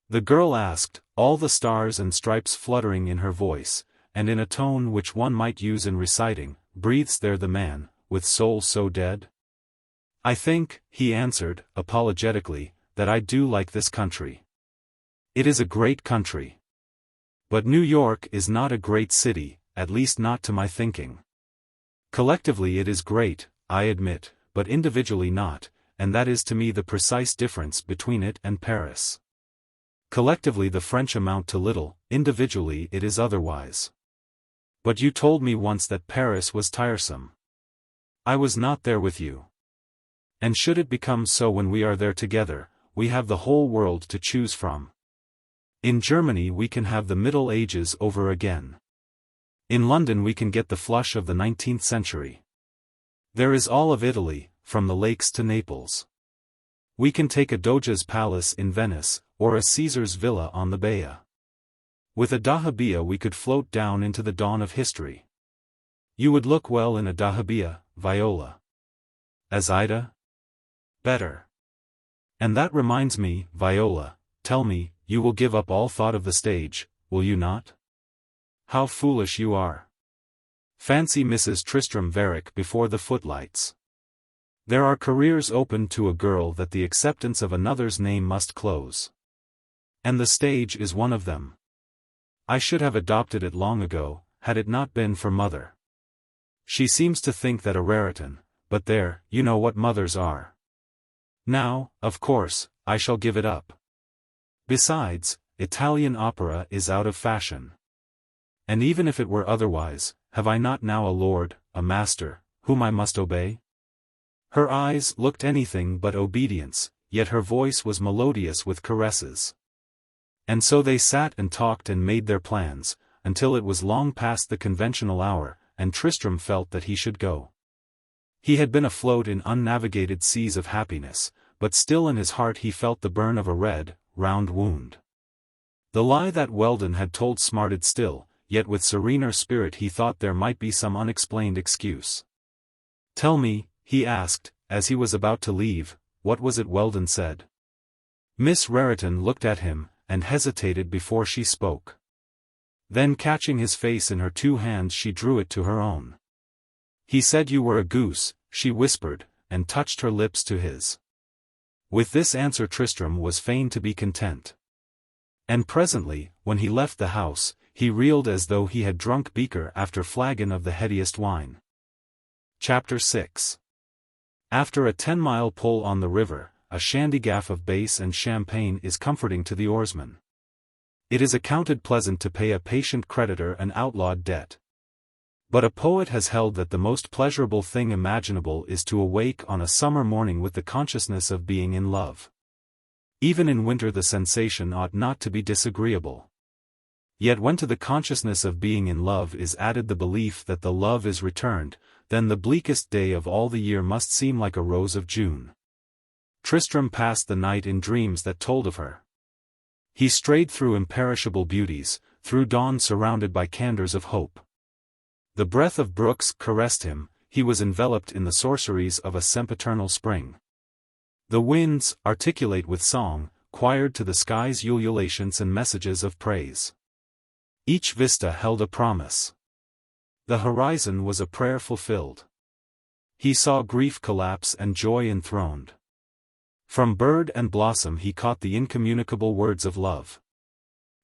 the girl asked, all the stars and stripes fluttering in her voice, and in a tone which one might use in reciting, "Breathes there the man, with soul so dead?" "I think," he answered, apologetically, "that I do like this country. It is a great country. But New York is not a great city, at least not to my thinking. Collectively it is great, I admit, but individually not, and that is to me the precise difference between it and Paris. Collectively the French amount to little, individually it is otherwise. But you told me once that Paris was tiresome. I was not there with you. And should it become so when we are there together, we have the whole world to choose from. In Germany we can have the Middle Ages over again. In London we can get the flush of the 19th century. There is all of Italy, from the lakes to Naples. We can take a Doge's palace in Venice, or a Caesar's villa on the Baia. With a dahabeah we could float down into the dawn of history. You would look well in a dahabeah, Viola. As Ida? Better. And that reminds me, Viola, tell me, you will give up all thought of the stage, will you not? How foolish you are. Fancy Mrs. Tristram Varick before the footlights. There are careers open to a girl that the acceptance of another's name must close. And the stage is one of them. I should have adopted it long ago, had it not been for Mother. She seems to think that a Raritan, but there, you know what mothers are. Now, of course, I shall give it up. Besides, Italian opera is out of fashion. And even if it were otherwise, have I not now a lord, a master, whom I must obey? Her eyes looked anything but obedience, yet her voice was melodious with caresses. And so they sat and talked and made their plans, until it was long past the conventional hour, and Tristram felt that he should go. He had been afloat in unnavigated seas of happiness, but still in his heart he felt the burn of a red, round wound. The lie that Weldon had told smarted still, yet with serener spirit he thought there might be some unexplained excuse. "Tell me," he asked, as he was about to leave, "what was it Weldon said?" Miss Raritan looked at him, and hesitated before she spoke. Then catching his face in her two hands she drew it to her own. "He said you were a goose," she whispered, and touched her lips to his. With this answer Tristram was fain to be content. And presently, when he left the house, he reeled as though he had drunk beaker after flagon of the headiest wine. Chapter 6. After a 10-mile pull on the river, a shandygaff of base and champagne is comforting to the oarsman. It is accounted pleasant to pay a patient creditor an outlawed debt. But a poet has held that the most pleasurable thing imaginable is to awake on a summer morning with the consciousness of being in love. Even in winter the sensation ought not to be disagreeable. Yet when to the consciousness of being in love is added the belief that the love is returned, then the bleakest day of all the year must seem like a rose of June. Tristram passed the night in dreams that told of her. He strayed through imperishable beauties, through dawn surrounded by candors of hope. The breath of brooks caressed him, he was enveloped in the sorceries of a sempiternal spring. The winds, articulate with song, choired to the sky's ululations and messages of praise. Each vista held a promise. The horizon was a prayer fulfilled. He saw grief collapse and joy enthroned. From bird and blossom he caught the incommunicable words of love.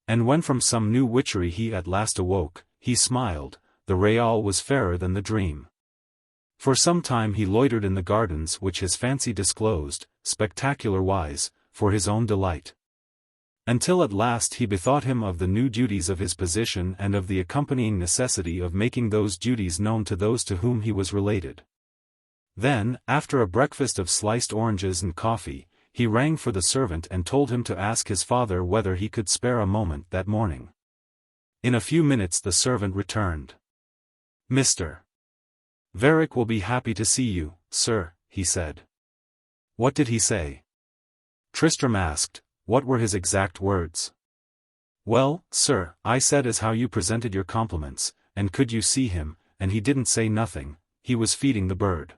And when from some new witchery he at last awoke, he smiled, the real was fairer than the dream. For some time he loitered in the gardens which his fancy disclosed, spectacular-wise, for his own delight. Until at last he bethought him of the new duties of his position and of the accompanying necessity of making those duties known to those to whom he was related. Then, after a breakfast of sliced oranges and coffee, he rang for the servant and told him to ask his father whether he could spare a moment that morning. In a few minutes the servant returned. "Mr. Varick will be happy to see you, sir," he said. "What did he say?" Tristram asked. "What were his exact words?" "Well, sir, I said as how you presented your compliments, and could you see him, and he didn't say nothing, he was feeding the bird.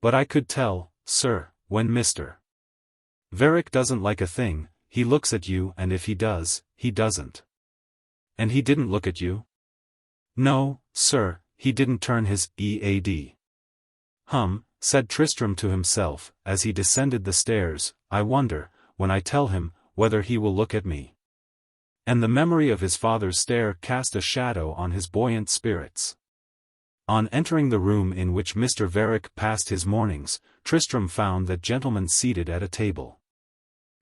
But I could tell, sir, when Mr. Varick doesn't like a thing, he looks at you, and if he does, he doesn't." "And he didn't look at you?" "No, sir, he didn't turn his ead." Said Tristram to himself, as he descended the stairs, "I wonder, when I tell him, whether he will look at me." And the memory of his father's stare cast a shadow on his buoyant spirits. On entering the room in which Mr. Varick passed his mornings, Tristram found that gentleman seated at a table.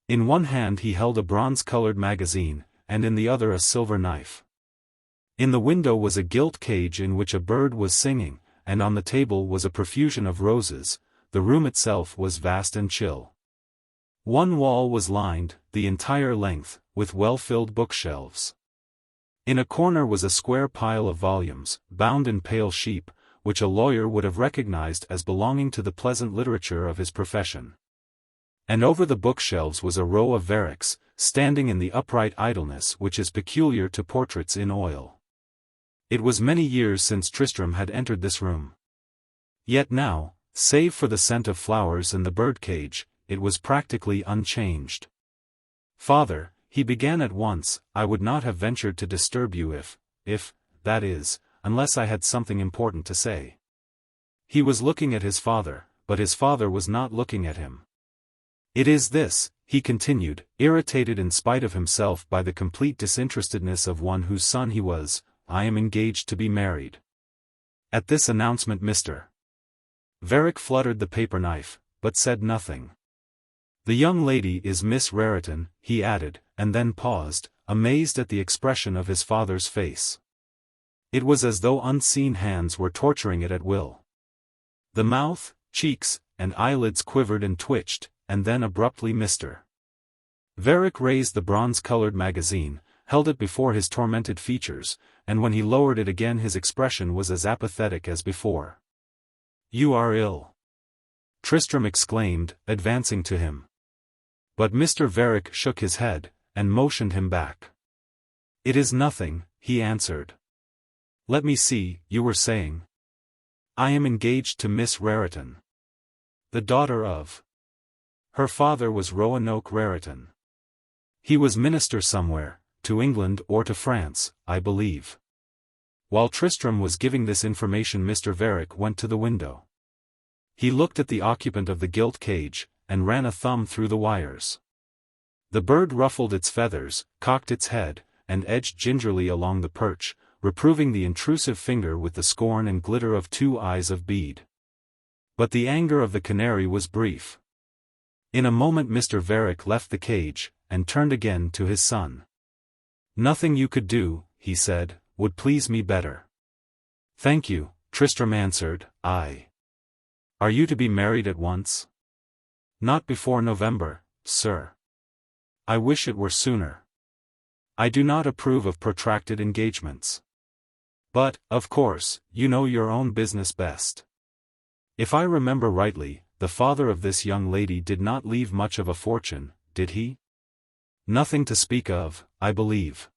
In one hand he held a bronze-colored magazine, and in the other a silver knife. In the window was a gilt cage in which a bird was singing, and on the table was a profusion of roses. The room itself was vast and chill. One wall was lined, the entire length, with well-filled bookshelves. In a corner was a square pile of volumes, bound in pale sheep, which a lawyer would have recognized as belonging to the pleasant literature of his profession. And over the bookshelves was a row of Varicks, standing in the upright idleness which is peculiar to portraits in oil. It was many years since Tristram had entered this room. Yet now, save for the scent of flowers and the bird-cage, it was practically unchanged. "Father," he began at once, "I would not have ventured to disturb you if, that is, unless I had something important to say." He was looking at his father, but his father was not looking at him. "It is this," he continued, irritated in spite of himself by the complete disinterestedness of one whose son he was, "I am engaged to be married." At this announcement Mr. Varick fluttered the paper knife, but said nothing. "The young lady is Miss Raritan," he added, and then paused, amazed at the expression of his father's face. It was as though unseen hands were torturing it at will. The mouth, cheeks, and eyelids quivered and twitched, and then abruptly Mr. Varick raised the bronze-colored magazine, held it before his tormented features, and when he lowered it again his expression was as apathetic as before. "You are ill," Tristram exclaimed, advancing to him. But Mr. Varick shook his head, and motioned him back. "It is nothing," he answered. "Let me see, you were saying?" "I am engaged to Miss Raritan. The daughter of—" Her father was Roanoke Raritan. He was minister somewhere, to England or to France, I believe. While Tristram was giving this information Mr. Varick went to the window. He looked at the occupant of the gilt cage, and ran a thumb through the wires. The bird ruffled its feathers, cocked its head, and edged gingerly along the perch, reproving the intrusive finger with the scorn and glitter of 2 eyes of bead. But the anger of the canary was brief. In a moment Mr. Varick left the cage, and turned again to his son. "Nothing you could do," he said, "would please me better." "Thank you," Tristram answered. "Are you to be married at once?" "Not before November, sir. I wish it were sooner. I do not approve of protracted engagements. But, of course, you know your own business best. If I remember rightly, the father of this young lady did not leave much of a fortune, did he?" "Nothing to speak of, I believe."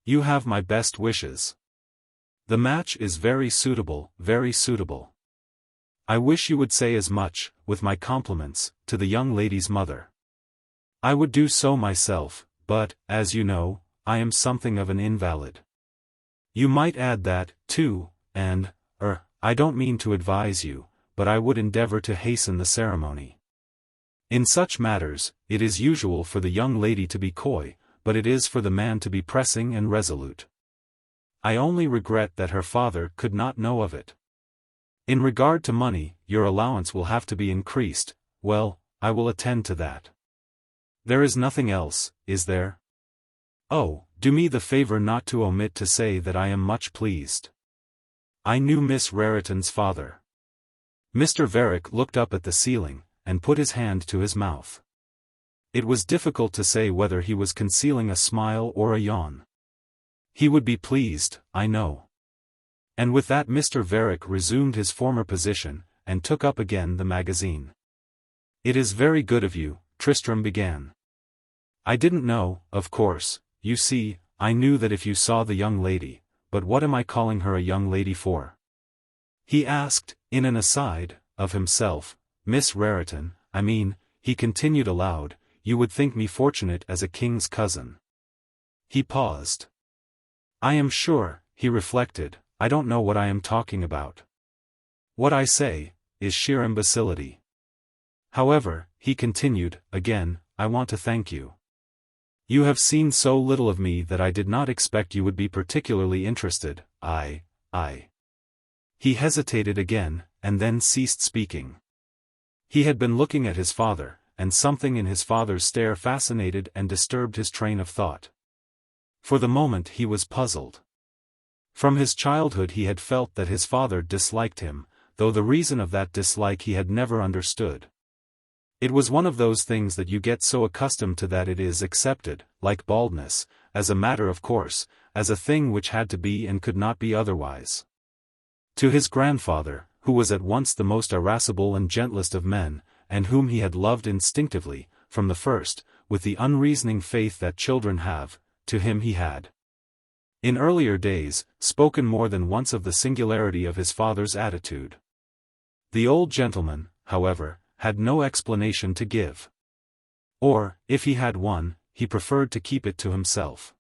"You have my best wishes. The match is very suitable, very suitable. I wish you would say as much, with my compliments, to the young lady's mother. I would do so myself, but, as you know, I am something of an invalid. You might add that, too, and, I don't mean to advise you, but I would endeavor to hasten the ceremony. In such matters, it is usual for the young lady to be coy, but it is for the man to be pressing and resolute. I only regret that her father could not know of it. In regard to money, your allowance will have to be increased. Well, I will attend to that. There is nothing else, is there? Oh, do me the favor not to omit to say that I am much pleased. I knew Miss Raritan's father." Mr. Varick looked up at the ceiling, and put his hand to his mouth. It was difficult to say whether he was concealing a smile or a yawn. "He would be pleased, I know." And with that Mr. Varick resumed his former position, and took up again the magazine. "It is very good of you," Tristram began. "I didn't know, of course, you see, I knew that if you saw the young lady, but what am I calling her a young lady for?" He asked, in an aside, of himself. "Miss Raritan, I mean," he continued aloud, "you would think me fortunate as a king's cousin." He paused. "I am sure," he reflected, "I don't know what I am talking about. What I say, is sheer imbecility. However," he continued, "again, I want to thank you. You have seen so little of me that I did not expect you would be particularly interested. He hesitated again, and then ceased speaking. He had been looking at his father, and something in his father's stare fascinated and disturbed his train of thought. For the moment he was puzzled. From his childhood he had felt that his father disliked him, though the reason of that dislike he had never understood. It was one of those things that you get so accustomed to that it is accepted, like baldness, as a matter of course, as a thing which had to be and could not be otherwise. To his grandfather, who was at once the most irascible and gentlest of men, and whom he had loved instinctively, from the first, with the unreasoning faith that children have, to him he had, in earlier days, spoken more than once of the singularity of his father's attitude. The old gentleman, however, had no explanation to give. Or, if he had one, he preferred to keep it to himself.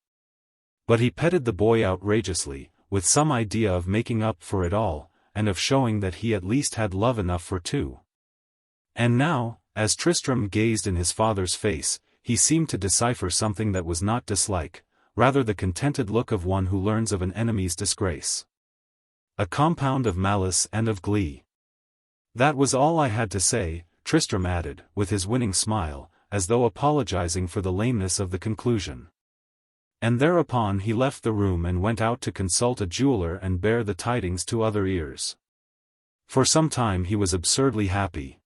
But he petted the boy outrageously, with some idea of making up for it all, and of showing that he at least had love enough for two. And now, as Tristram gazed in his father's face, he seemed to decipher something that was not dislike, rather the contented look of one who learns of an enemy's disgrace. A compound of malice and of glee. "That was all I had to say," Tristram added, with his winning smile, as though apologizing for the lameness of the conclusion. And thereupon he left the room and went out to consult a jeweler and bear the tidings to other ears. For some time he was absurdly happy.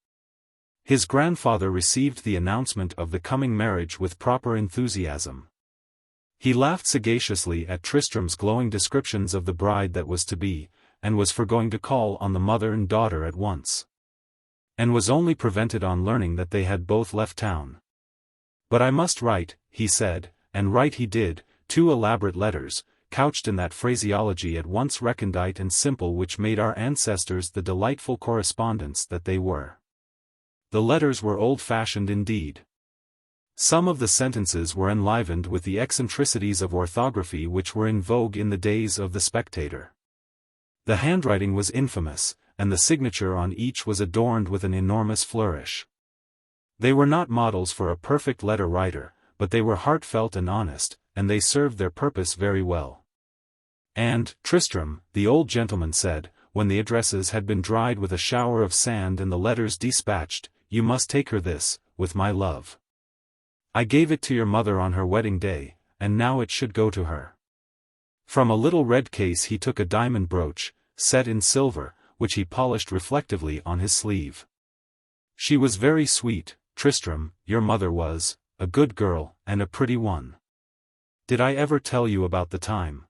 His grandfather received the announcement of the coming marriage with proper enthusiasm. He laughed sagaciously at Tristram's glowing descriptions of the bride that was to be, and was for going to call on the mother and daughter at once. And was only prevented on learning that they had both left town. "But I must write," he said, and write he did, 2 elaborate letters, couched in that phraseology at once recondite and simple which made our ancestors the delightful correspondents that they were. The letters were old-fashioned indeed. Some of the sentences were enlivened with the eccentricities of orthography which were in vogue in the days of the Spectator. The handwriting was infamous, and the signature on each was adorned with an enormous flourish. They were not models for a perfect letter writer, but they were heartfelt and honest, and they served their purpose very well. "And, Tristram," the old gentleman said, when the addresses had been dried with a shower of sand and the letters dispatched, "you must take her this, with my love. I gave it to your mother on her wedding day, and now it should go to her." From a little red case he took a diamond brooch, set in silver, which he polished reflectively on his sleeve. "She was very sweet, Tristram, your mother was, a good girl, and a pretty one. Did I ever tell you about the time?"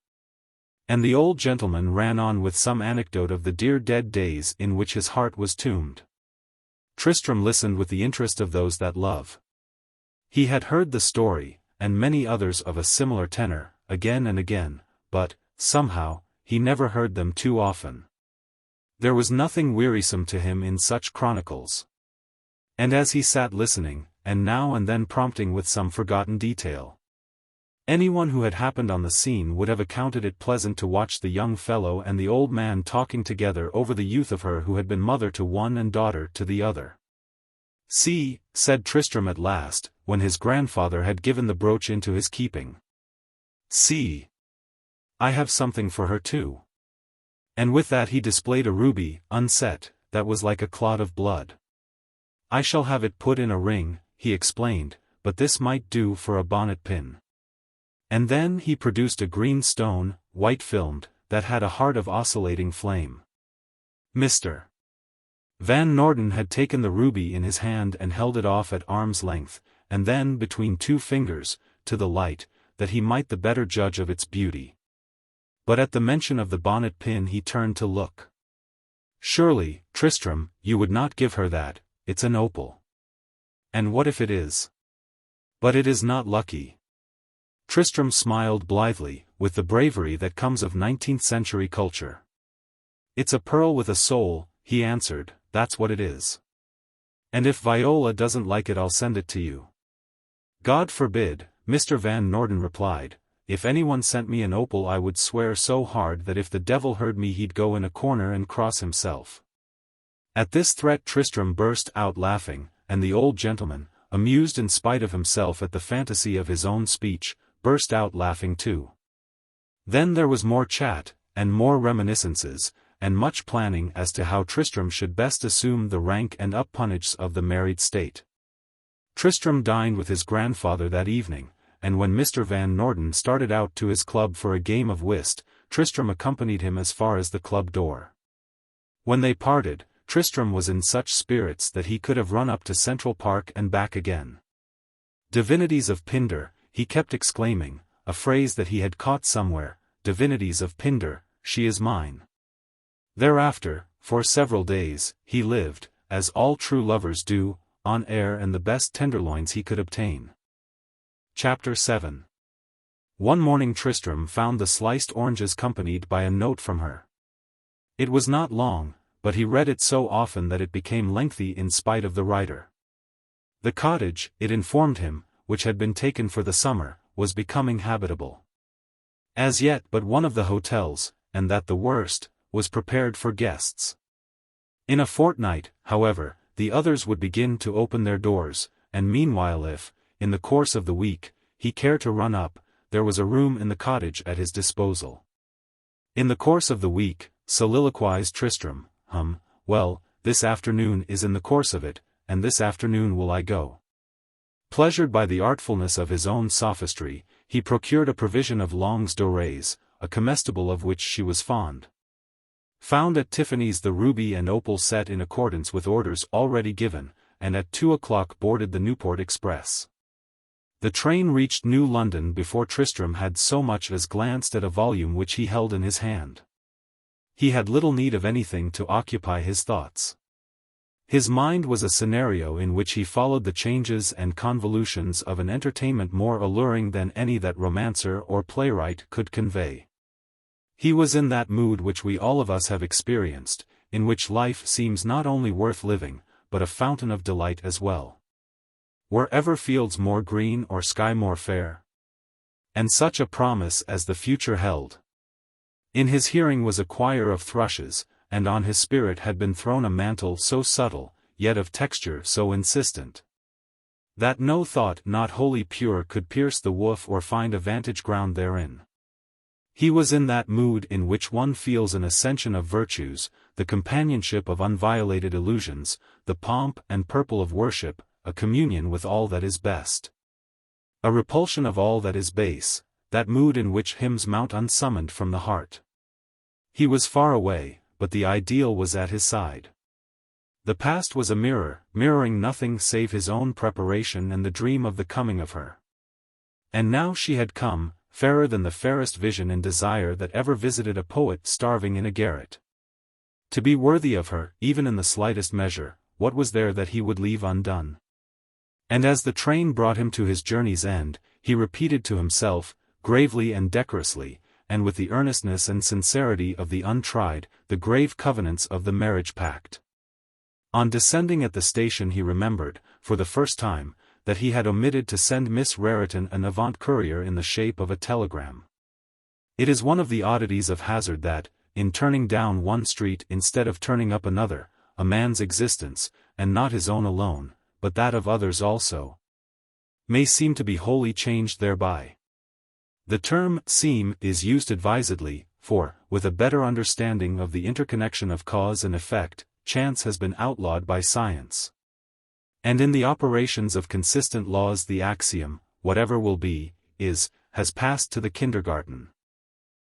And the old gentleman ran on with some anecdote of the dear dead days in which his heart was tombed. Tristram listened with the interest of those that love. He had heard the story, and many others of a similar tenor, again and again, but, somehow, he never heard them too often. There was nothing wearisome to him in such chronicles. And as he sat listening, and now and then prompting with some forgotten detail, anyone who had happened on the scene would have accounted it pleasant to watch the young fellow and the old man talking together over the youth of her who had been mother to one and daughter to the other. "See," said Tristram at last, when his grandfather had given the brooch into his keeping. "See. I have something for her too." And with that he displayed a ruby, unset, that was like a clot of blood. "I shall have it put in a ring," he explained, "but this might do for a bonnet pin." And then he produced a green stone, white-filmed, that had a heart of oscillating flame. Mr. Van Norden had taken the ruby in his hand and held it off at arm's length, and then between two fingers, to the light, that he might the better judge of its beauty. But at the mention of the bonnet pin he turned to look. "Surely, Tristram, you would not give her that, it's an opal." "And what if it is?" "But it is not lucky." Tristram smiled blithely, with the bravery that comes of 19th-century culture. "It's a pearl with a soul," he answered, "that's what it is. And if Viola doesn't like it I'll send it to you." "God forbid," Mr. Van Norden replied. "If anyone sent me an opal I would swear so hard that if the devil heard me he'd go in a corner and cross himself." At this threat Tristram burst out laughing, and the old gentleman, amused in spite of himself at the fantasy of his own speech, burst out laughing too. Then there was more chat, and more reminiscences, and much planning as to how Tristram should best assume the rank and appanage of the married state. Tristram dined with his grandfather that evening, and when Mr. Van Norden started out to his club for a game of whist, Tristram accompanied him as far as the club door. When they parted, Tristram was in such spirits that he could have run up to Central Park and back again. "Divinities of Pindar," he kept exclaiming, a phrase that he had caught somewhere, "divinities of Pindar, she is mine." Thereafter, for several days, he lived, as all true lovers do, on air and the best tenderloins he could obtain. Chapter 7. One morning Tristram found the sliced oranges accompanied by a note from her. It was not long, but he read it so often that it became lengthy in spite of the writer. The cottage, it informed him, which had been taken for the summer, was becoming habitable. As yet but one of the hotels, and that the worst, was prepared for guests. In a fortnight, however, the others would begin to open their doors, and meanwhile if, in the course of the week, he cared to run up, there was a room in the cottage at his disposal. In the course of the week, soliloquized Tristram, well, this afternoon is in the course of it, and this afternoon will I go. Pleasured by the artfulness of his own sophistry, he procured a provision of longs dorées, a comestible of which she was fond. Found at Tiffany's the ruby and opal set in accordance with orders already given, and at 2 o'clock boarded the Newport Express. The train reached New London before Tristram had so much as glanced at a volume which he held in his hand. He had little need of anything to occupy his thoughts. His mind was a scenario in which he followed the changes and convolutions of an entertainment more alluring than any that romancer or playwright could convey. He was in that mood which we all of us have experienced, in which life seems not only worth living, but a fountain of delight as well. Were ever fields more green or sky more fair? And such a promise as the future held. In his hearing was a choir of thrushes, and on his spirit had been thrown a mantle so subtle, yet of texture so insistent. that no thought not wholly pure could pierce the woof or find a vantage ground therein. He was in that mood in which one feels an ascension of virtues, the companionship of unviolated illusions, the pomp and purple of worship, a communion with all that is best, a repulsion of all that is base, that mood in which hymns mount unsummoned from the heart. He was far away, but the ideal was at his side. The past was a mirror, mirroring nothing save his own preparation and the dream of the coming of her. And now she had come, fairer than the fairest vision and desire that ever visited a poet starving in a garret. To be worthy of her, even in the slightest measure, what was there that he would leave undone? And as the train brought him to his journey's end, he repeated to himself, gravely and decorously, and with the earnestness and sincerity of the untried, the grave covenants of the marriage pact. On descending at the station he remembered, for the first time, that he had omitted to send Miss Raritan an avant-courier in the shape of a telegram. It is one of the oddities of hazard that, in turning down one street instead of turning up another, a man's existence, and not his own alone, but that of others also, may seem to be wholly changed thereby. The term seem is used advisedly, for, with a better understanding of the interconnection of cause and effect, chance has been outlawed by science. And in the operations of consistent laws the axiom, whatever will be, is, has passed to the kindergarten.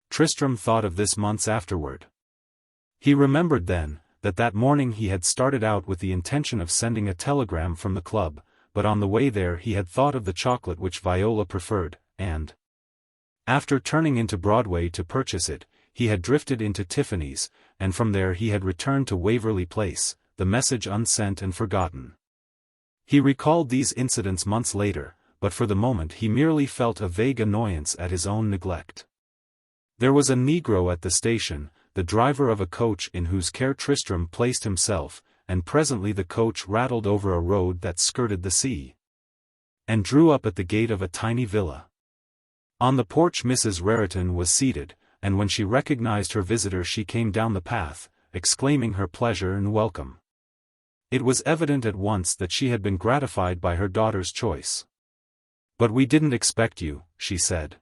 Tristram thought of this months afterward. He remembered then, that morning he had started out with the intention of sending a telegram from the club, but on the way there he had thought of the chocolate which Viola preferred, and, after turning into Broadway to purchase it, he had drifted into Tiffany's, and from there he had returned to Waverly Place, the message unsent and forgotten. He recalled these incidents months later, but for the moment he merely felt a vague annoyance at his own neglect. There was a Negro at the station, the driver of a coach in whose care Tristram placed himself, and presently the coach rattled over a road that skirted the sea, and drew up at the gate of a tiny villa. On the porch Mrs. Raritan was seated, and when she recognized her visitor she came down the path, exclaiming her pleasure and welcome. It was evident at once that she had been gratified by her daughter's choice. "But we didn't expect you," she said.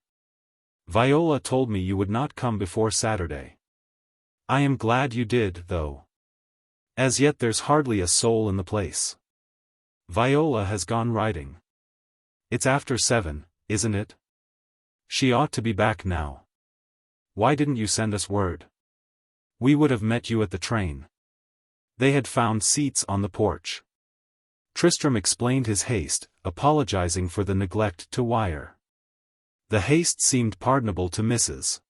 "Viola told me you would not come before Saturday. I am glad you did, though. As yet there's hardly a soul in the place. Viola has gone riding. It's after 7, isn't it? She ought to be back now. Why didn't you send us word? We would have met you at the train." They had found seats on the porch. Tristram explained his haste, apologizing for the neglect to wire. The haste seemed pardonable to Mrs.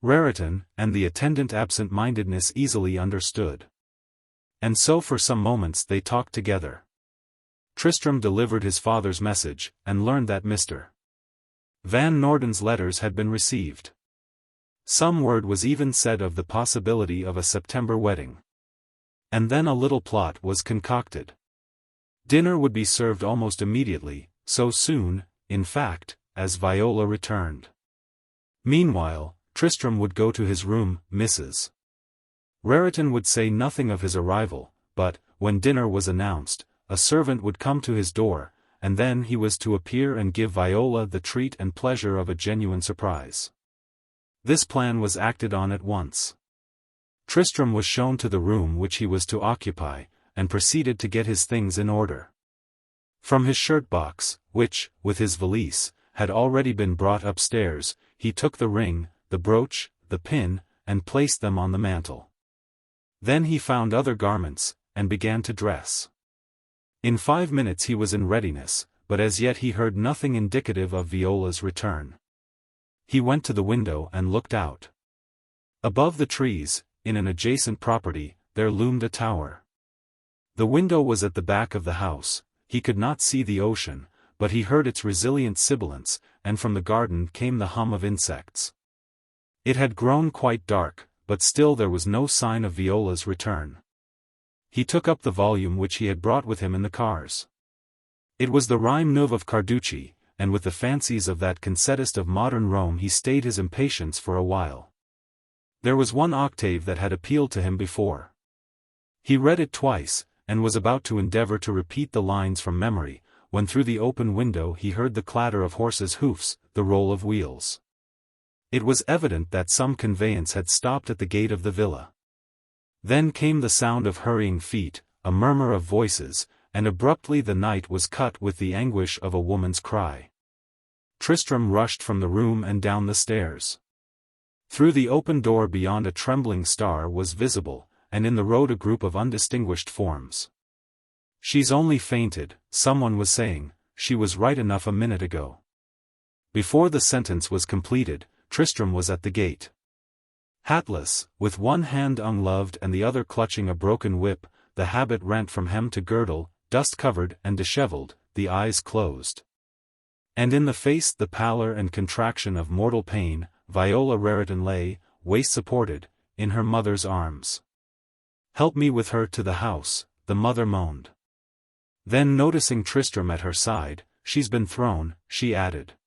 Raritan, and the attendant absent-mindedness easily understood. And so for some moments they talked together. Tristram delivered his father's message, and learned that Mr. Van Noorden's letters had been received. Some word was even said of the possibility of a September wedding. And then a little plot was concocted. Dinner would be served almost immediately, so soon, in fact, as Viola returned. Meanwhile, Tristram would go to his room. Mrs. Raritan would say nothing of his arrival, but, when dinner was announced, a servant would come to his door, and then he was to appear and give Viola the treat and pleasure of a genuine surprise. This plan was acted on at once. Tristram was shown to the room which he was to occupy, and proceeded to get his things in order. From his shirt-box, which, with his valise, had already been brought upstairs, he took the ring, the brooch, the pin, and placed them on the mantel. Then he found other garments, and began to dress. In 5 minutes he was in readiness, but as yet he heard nothing indicative of Viola's return. He went to the window and looked out. Above the trees, in an adjacent property, there loomed a tower. The window was at the back of the house. He could not see the ocean, but he heard its resilient sibilance, and from the garden came the hum of insects. It had grown quite dark, but still there was no sign of Viola's return. He took up the volume which he had brought with him in the cars. It was the Rime Neuve of Carducci, and with the fancies of that concettist of modern Rome he stayed his impatience for a while. There was one octave that had appealed to him before. He read it twice, and was about to endeavor to repeat the lines from memory, when through the open window he heard the clatter of horses' hoofs, the roll of wheels. It was evident that some conveyance had stopped at the gate of the villa. Then came the sound of hurrying feet, a murmur of voices, and abruptly the night was cut with the anguish of a woman's cry. Tristram rushed from the room and down the stairs. Through the open door beyond a trembling star was visible, and in the road a group of undistinguished forms. "She's only fainted," someone was saying, "she was right enough a minute ago." Before the sentence was completed, Tristram was at the gate. Hatless, with one hand ungloved and the other clutching a broken whip, the habit rent from hem to girdle, dust-covered and disheveled, the eyes closed. And in the face the pallor and contraction of mortal pain, Viola Raritan lay, waist-supported, in her mother's arms. "Help me with her to the house," the mother moaned. Then noticing Tristram at her side, "She's been thrown," she added.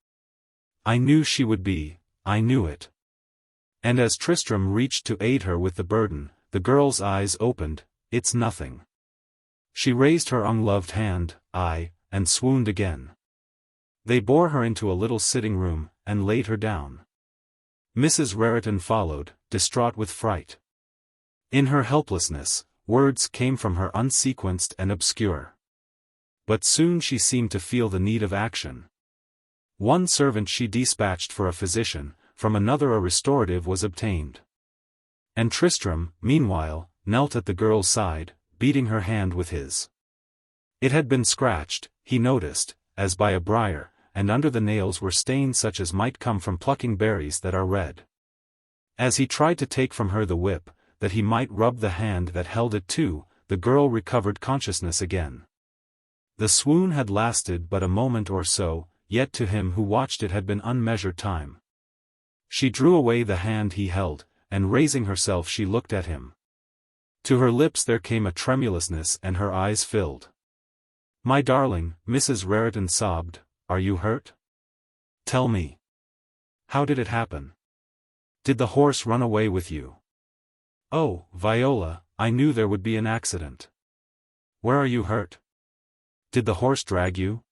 "I knew she would be, I knew it." And as Tristram reached to aid her with the burden, the girl's eyes opened. "It's nothing." She raised her ungloved hand, and swooned again. They bore her into a little sitting room, and laid her down. Mrs. Raritan followed, distraught with fright. In her helplessness, words came from her unsequenced and obscure. But soon she seemed to feel the need of action. One servant she dispatched for a physician, from another a restorative was obtained. And Tristram, meanwhile, knelt at the girl's side, beating her hand with his. It had been scratched, he noticed, as by a briar, and under the nails were stains such as might come from plucking berries that are red. As he tried to take from her the whip, that he might rub the hand that held it too, the girl recovered consciousness again. The swoon had lasted but a moment or so, yet to him who watched it had been unmeasured time. She drew away the hand he held, and raising herself she looked at him. To her lips there came a tremulousness and her eyes filled. "My darling," Mrs. Raritan sobbed, "are you hurt? Tell me. How did it happen? Did the horse run away with you?" "Oh, Viola, I knew there would be an accident." "Where are you hurt? Did the horse drag you?"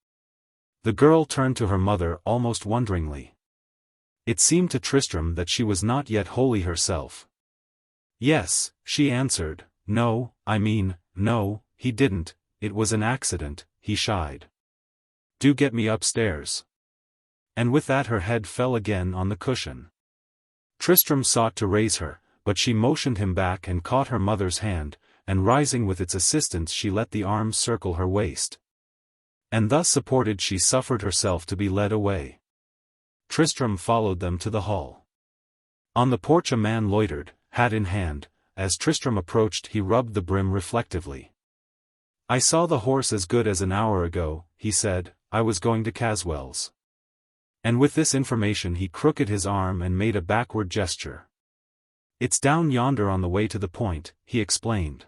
The girl turned to her mother almost wonderingly. It seemed to Tristram that she was not yet wholly herself. "Yes," she answered. No, he didn't, it was an accident," he shied. "Do get me upstairs." And with that her head fell again on the cushion. Tristram sought to raise her, but she motioned him back and caught her mother's hand, and rising with its assistance she let the arms circle her waist. And thus supported she suffered herself to be led away. Tristram followed them to the hall. On the porch a man loitered, hat in hand. As Tristram approached he rubbed the brim reflectively. "I saw the horse as good as an hour ago," he said. "I was going to Caswell's." And with this information he crooked his arm and made a backward gesture. "It's down yonder on the way to the point," he explained.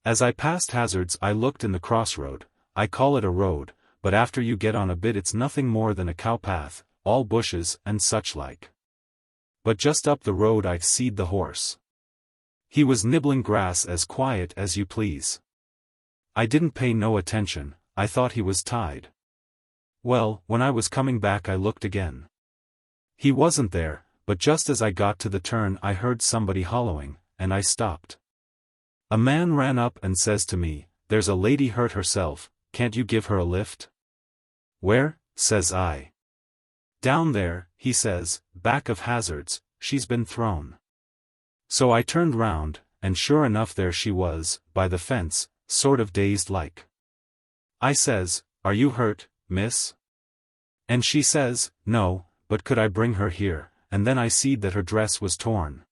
"As I passed Hazard's I looked in the crossroad. I call it a road, but after you get on a bit it's nothing more than a cowpath, all bushes and such like. But just up the road I seed the horse. He was nibbling grass as quiet as you please. I didn't pay no attention, I thought he was tied. Well, when I was coming back I looked again. He wasn't there, but just as I got to the turn I heard somebody hollowing, and I stopped. A man ran up and says to me, 'There's a lady hurt herself, can't you give her a lift?' 'Where?' says I. 'Down there,' he says, 'back of Hazard's, she's been thrown.' So I turned round, and sure enough there she was, by the fence, sort of dazed like. I says, 'Are you hurt, miss?' And she says, 'No, but could I bring her here?' And then I seed that her dress was torn.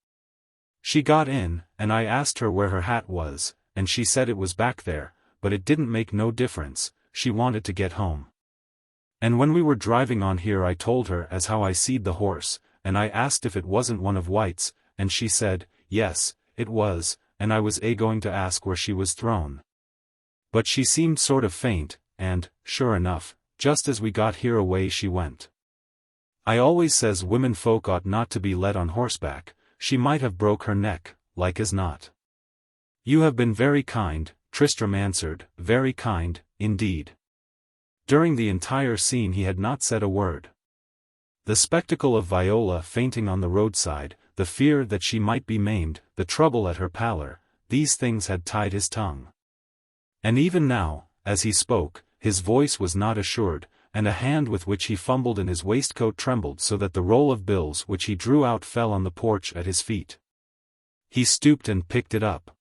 She got in, and I asked her where her hat was, and she said it was back there, but it didn't make no difference, she wanted to get home. And when we were driving on here I told her as how I seed the horse, and I asked if it wasn't one of White's, and she said, yes, it was, and I was going to ask where she was thrown. But she seemed sort of faint, and, sure enough, just as we got here away she went. I always says women folk ought not to be led on horseback, she might have broke her neck, like as not." "You have been very kind," Tristram answered, "very kind, indeed. During the entire scene he had not said a word. The spectacle of Viola fainting on the roadside, the fear that she might be maimed, the trouble at her pallor, these things had tied his tongue. And even now, as he spoke, his voice was not assured, and a hand with which he fumbled in his waistcoat trembled so that the roll of bills which he drew out fell on the porch at his feet. He stooped and picked it up.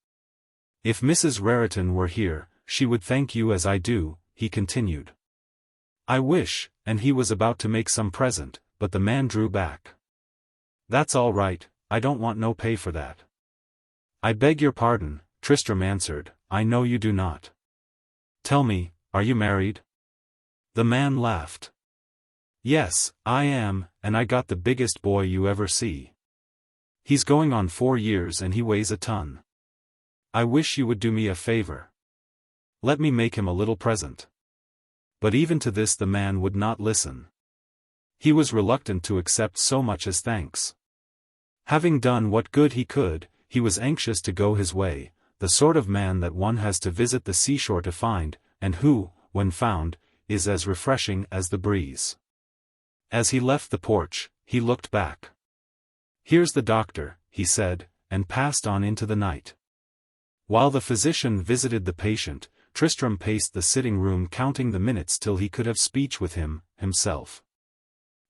"If Mrs. Raritan were here, she would thank you as I do," he continued. "I wish," and he was about to make some present, but the man drew back. "That's all right, I don't want no pay for that." "I beg your pardon," Tristram answered, "I know you do not. Tell me, are you married?" The man laughed. "Yes, I am, and I got the biggest boy you ever see. He's going on 4 years and he weighs a ton. I wish you would do me a favor. Let me make him a little present." But even to this the man would not listen. He was reluctant to accept so much as thanks. Having done what good he could, he was anxious to go his way, the sort of man that one has to visit the seashore to find, and who, when found, is as refreshing as the breeze. As he left the porch, he looked back. "Here's the doctor," he said, and passed on into the night. While the physician visited the patient, Tristram paced the sitting-room counting the minutes till he could have speech with him, himself.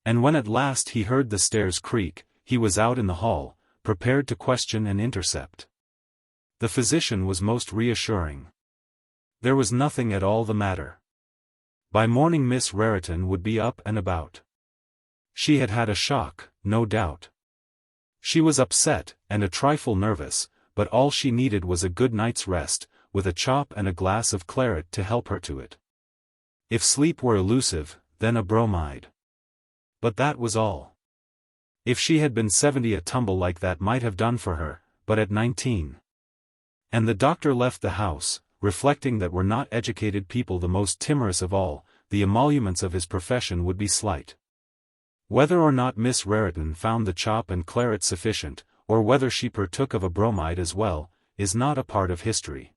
And when at last he heard the stairs creak, he was out in the hall, prepared to question and intercept. The physician was most reassuring. There was nothing at all the matter. By morning Miss Raritan would be up and about. She had had a shock, no doubt. She was upset, and a trifle nervous, but all she needed was a good night's rest, with a chop and a glass of claret to help her to it. If sleep were elusive, then a bromide. But that was all. If she had been 70 a tumble like that might have done for her, but at 19. And the doctor left the house, reflecting that were not educated people the most timorous of all, the emoluments of his profession would be slight. Whether or not Miss Raritan found the chop and claret sufficient, or whether she partook of a bromide as well, is not a part of history.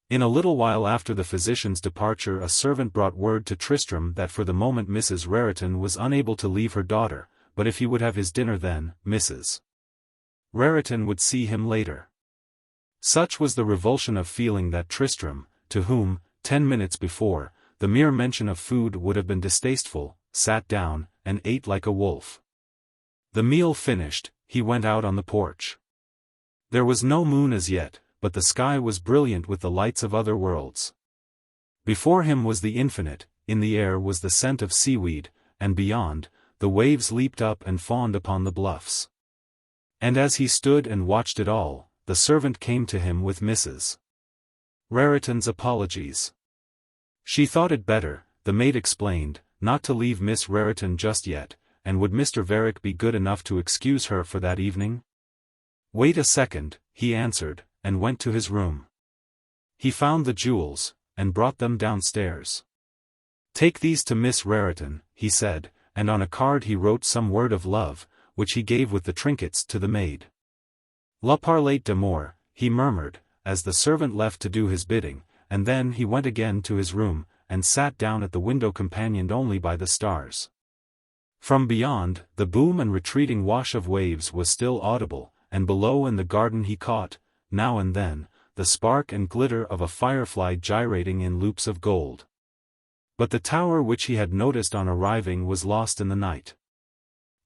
In a little while after the physician's departure a servant brought word to Tristram that for the moment Mrs. Raritan was unable to leave her daughter, but if he would have his dinner then, Mrs. Raritan would see him later. Such was the revulsion of feeling that Tristram, to whom, 10 minutes before, the mere mention of food would have been distasteful, sat down, and ate like a wolf. The meal finished, he went out on the porch. There was no moon as yet, but the sky was brilliant with the lights of other worlds. Before him was the infinite, in the air was the scent of seaweed, and beyond, the waves leaped up and fawned upon the bluffs. And as he stood and watched it all, the servant came to him with Mrs. Raritan's apologies. She thought it better, the maid explained, not to leave Miss Raritan just yet, and would Mr. Varick be good enough to excuse her for that evening? "Wait a second," he answered, and went to his room. He found the jewels, and brought them downstairs. "Take these to Miss Raritan," he said, and on a card he wrote some word of love, which he gave with the trinkets to the maid. "La parlette d'amour," he murmured, as the servant left to do his bidding, and then he went again to his room, and sat down at the window companioned only by the stars. From beyond, the boom and retreating wash of waves was still audible, and below in the garden he caught, now and then, the spark and glitter of a firefly gyrating in loops of gold. But the tower which he had noticed on arriving was lost in the night.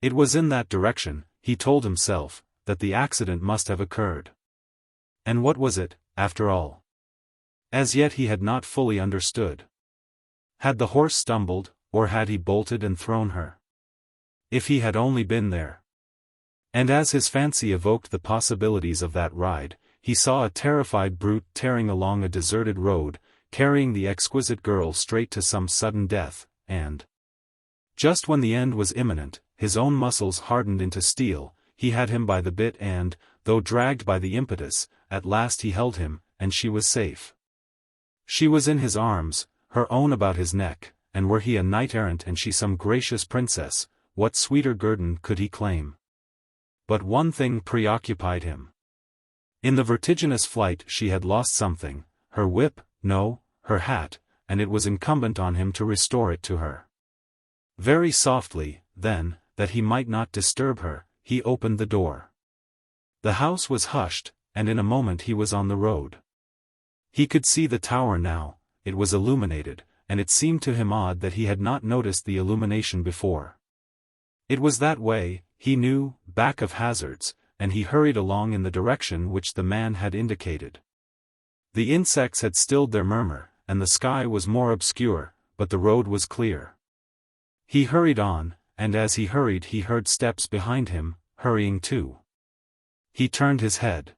It was in that direction, he told himself, that the accident must have occurred. And what was it, after all? As yet he had not fully understood. Had the horse stumbled, or had he bolted and thrown her? If he had only been there. And as his fancy evoked the possibilities of that ride, he saw a terrified brute tearing along a deserted road, carrying the exquisite girl straight to some sudden death, and just when the end was imminent, his own muscles hardened into steel, he had him by the bit and, though dragged by the impetus, at last he held him, and she was safe. She was in his arms, her own about his neck, and were he a knight-errant and she some gracious princess, what sweeter guerdon could he claim? But one thing preoccupied him. In the vertiginous flight she had lost something, her whip, no, her hat, and it was incumbent on him to restore it to her. Very softly, then, that he might not disturb her, he opened the door. The house was hushed, and in a moment he was on the road. He could see the tower now. It was illuminated, and it seemed to him odd that he had not noticed the illumination before. It was that way, he knew, back of Hazard's, and he hurried along in the direction which the man had indicated. The insects had stilled their murmur, and the sky was more obscure, but the road was clear. He hurried on, and as he hurried he heard steps behind him, hurrying too. He turned his head.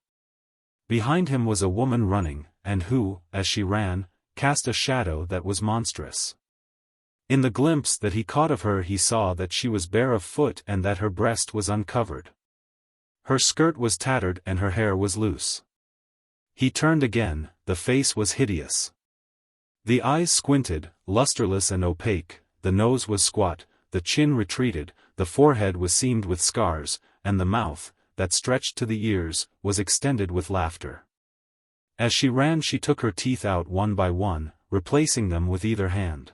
Behind him was a woman running, and who, as she ran, cast a shadow that was monstrous. In the glimpse that he caught of her he saw that she was bare of foot and that her breast was uncovered. Her skirt was tattered and her hair was loose. He turned again, the face was hideous. The eyes squinted, lusterless and opaque, the nose was squat, the chin retreated, the forehead was seamed with scars, and the mouth, that stretched to the ears, was extended with laughter. As she ran she took her teeth out one by one, replacing them with either hand.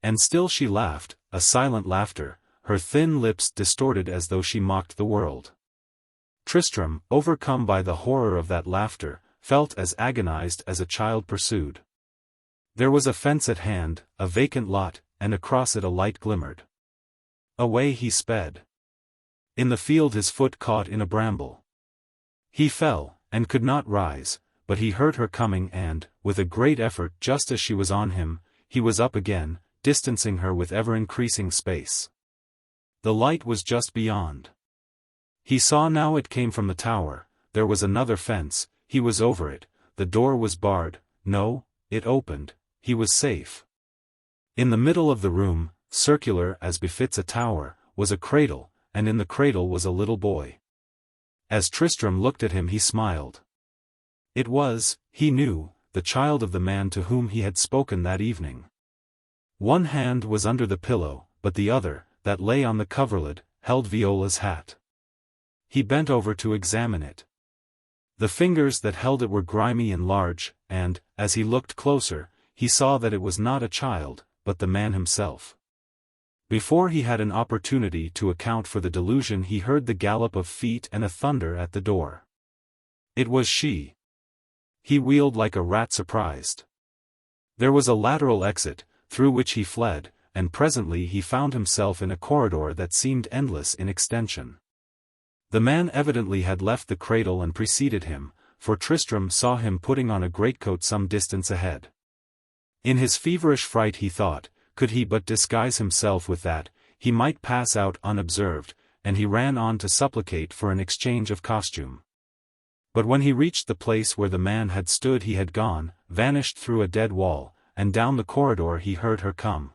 And still she laughed, a silent laughter, her thin lips distorted as though she mocked the world. Tristram, overcome by the horror of that laughter, felt as agonized as a child pursued. There was a fence at hand, a vacant lot, and across it a light glimmered. Away he sped. In the field his foot caught in a bramble. He fell, and could not rise, but he heard her coming and, with a great effort just as she was on him, he was up again, distancing her with ever-increasing space. The light was just beyond. He saw now it came from the tower, there was another fence, he was over it, the door was barred, no, it opened, he was safe. In the middle of the room, circular as befits a tower, was a cradle, and in the cradle was a little boy. As Tristram looked at him he smiled. It was, he knew, the child of the man to whom he had spoken that evening. One hand was under the pillow, but the other, that lay on the coverlid, held Viola's hat. He bent over to examine it. The fingers that held it were grimy and large, and, as he looked closer, he saw that it was not a child, but the man himself. Before he had an opportunity to account for the delusion he heard the gallop of feet and a thunder at the door. It was she. He wheeled like a rat surprised. There was a lateral exit, through which he fled, and presently he found himself in a corridor that seemed endless in extension. The man evidently had left the cradle and preceded him, for Tristram saw him putting on a greatcoat some distance ahead. In his feverish fright he thought, could he but disguise himself with that, he might pass out unobserved, and he ran on to supplicate for an exchange of costume. But when he reached the place where the man had stood he had gone, vanished through a dead wall, and down the corridor he heard her come.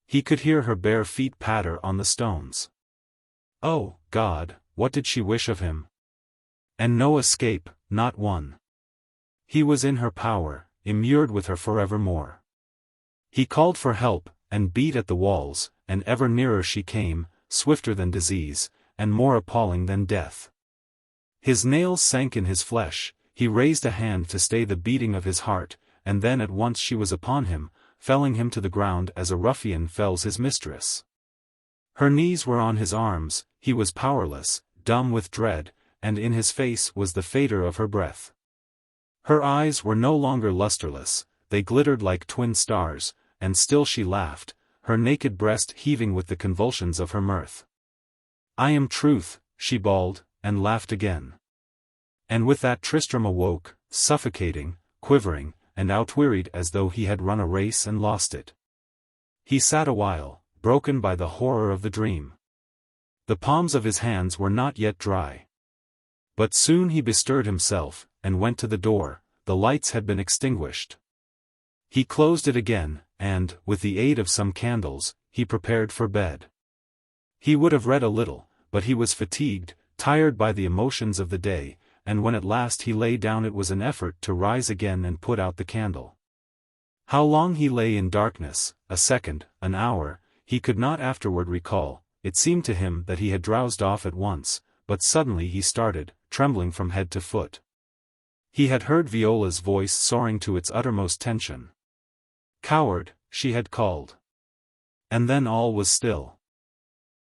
He could hear her bare feet patter on the stones. Oh, God, what did she wish of him? And no escape, not one. He was in her power, immured with her forevermore. He called for help, and beat at the walls, and ever nearer she came, swifter than disease, and more appalling than death. His nails sank in his flesh, he raised a hand to stay the beating of his heart, and then at once she was upon him, felling him to the ground as a ruffian fells his mistress. Her knees were on his arms, he was powerless, dumb with dread, and in his face was the fader of her breath. Her eyes were no longer lusterless, they glittered like twin stars, and still she laughed, her naked breast heaving with the convulsions of her mirth. I am Truth, she bawled, and laughed again. And with that Tristram awoke, suffocating, quivering, and outwearied as though he had run a race and lost it. He sat a while, broken by the horror of the dream. The palms of his hands were not yet dry. But soon he bestirred himself, and went to the door, the lights had been extinguished. He closed it again, and, with the aid of some candles, he prepared for bed. He would have read a little, but he was fatigued, tired by the emotions of the day, and when at last he lay down it was an effort to rise again and put out the candle. How long he lay in darkness, a second, an hour, he could not afterward recall. It seemed to him that he had drowsed off at once, but suddenly he started, trembling from head to foot. He had heard Viola's voice soaring to its uttermost tension. Coward, she had called. And then all was still.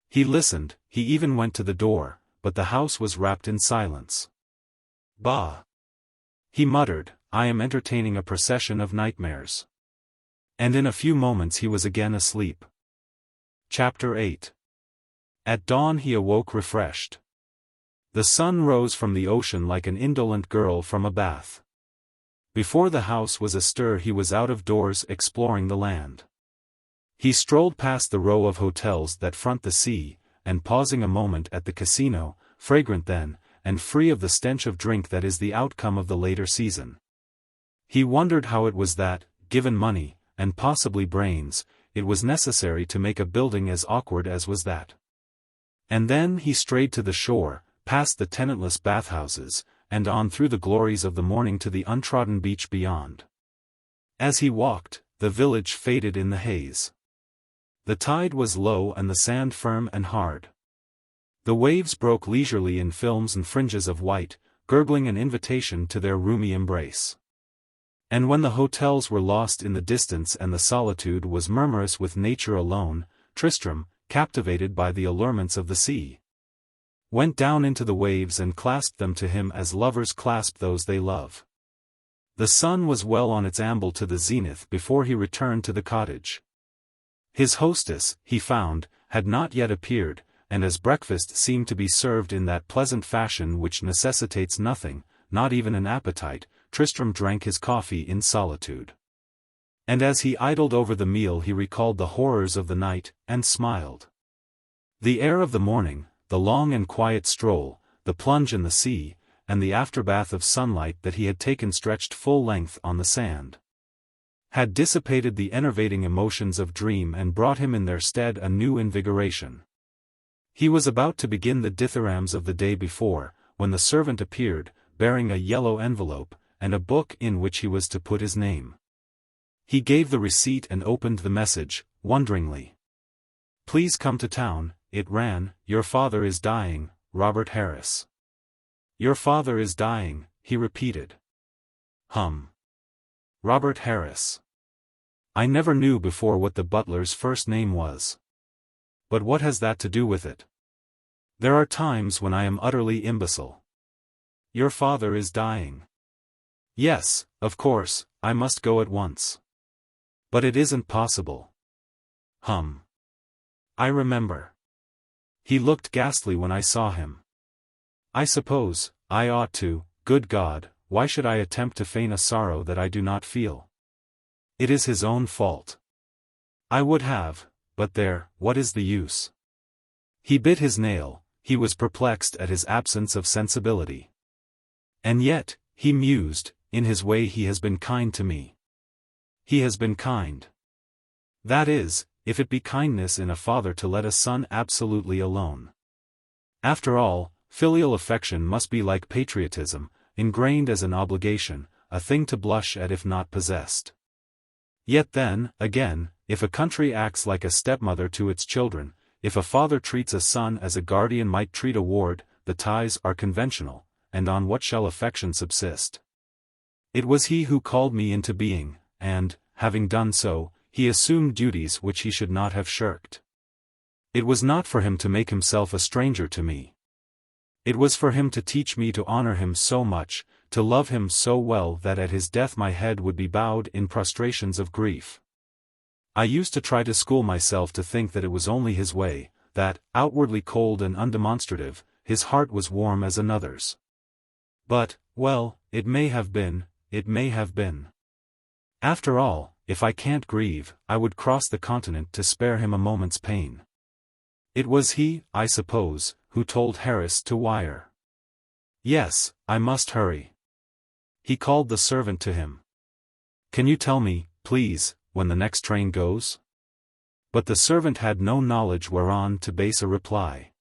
He listened, he even went to the door, but the house was wrapped in silence. Bah! He muttered, I am entertaining a procession of nightmares. And in a few moments he was again asleep. Chapter 8. At dawn he awoke refreshed. The sun rose from the ocean like an indolent girl from a bath. Before the house was astir he was out of doors exploring the land. He strolled past the row of hotels that front the sea, and pausing a moment at the casino, fragrant then, and free of the stench of drink that is the outcome of the later season. He wondered how it was that, given money, and possibly brains, it was necessary to make a building as awkward as was that. And then he strayed to the shore, past the tenantless bathhouses, and on through the glories of the morning to the untrodden beach beyond. As he walked, the village faded in the haze. The tide was low and the sand firm and hard. The waves broke leisurely in films and fringes of white, gurgling an invitation to their roomy embrace. And when the hotels were lost in the distance and the solitude was murmurous with nature alone, Tristram, captivated by the allurements of the sea, went down into the waves and clasped them to him as lovers clasp those they love. The sun was well on its amble to the zenith before he returned to the cottage. His hostess, he found, had not yet appeared, and as breakfast seemed to be served in that pleasant fashion which necessitates nothing, not even an appetite, Tristram drank his coffee in solitude. And as he idled over the meal he recalled the horrors of the night, and smiled. The air of the morning, the long and quiet stroll, the plunge in the sea, and the afterbath of sunlight that he had taken stretched full length on the sand, had dissipated the enervating emotions of dream and brought him in their stead a new invigoration. He was about to begin the dithyrambs of the day before, when the servant appeared, bearing a yellow envelope, and a book in which he was to put his name. He gave the receipt and opened the message, wonderingly. Please come to town, it ran, your father is dying, Robert Harris. Your father is dying, he repeated. Robert Harris. I never knew before what the butler's first name was. But what has that to do with it? There are times when I am utterly imbecile. Your father is dying. Yes, of course, I must go at once. But it isn't possible. I remember. He looked ghastly when I saw him. I suppose, I ought to, good God, why should I attempt to feign a sorrow that I do not feel? It is his own fault. I would have, but there, what is the use? He bit his nail, he was perplexed at his absence of sensibility. And yet, he mused, in his way he has been kind to me. He has been kind. That is, if it be kindness in a father to let a son absolutely alone. After all, filial affection must be like patriotism, ingrained as an obligation, a thing to blush at if not possessed. Yet then, again, if a country acts like a stepmother to its children, if a father treats a son as a guardian might treat a ward, the ties are conventional, and on what shall affection subsist? It was he who called me into being, and, having done so, he assumed duties which he should not have shirked. It was not for him to make himself a stranger to me. It was for him to teach me to honor him so much, to love him so well that at his death my head would be bowed in prostrations of grief. I used to try to school myself to think that it was only his way, that, outwardly cold and undemonstrative, his heart was warm as another's. But, well, it may have been. After all, if I can't grieve, I would cross the continent to spare him a moment's pain. It was he, I suppose, who told Harris to wire. Yes, I must hurry. He called the servant to him. Can you tell me, please, when the next train goes? But the servant had no knowledge whereon to base a reply.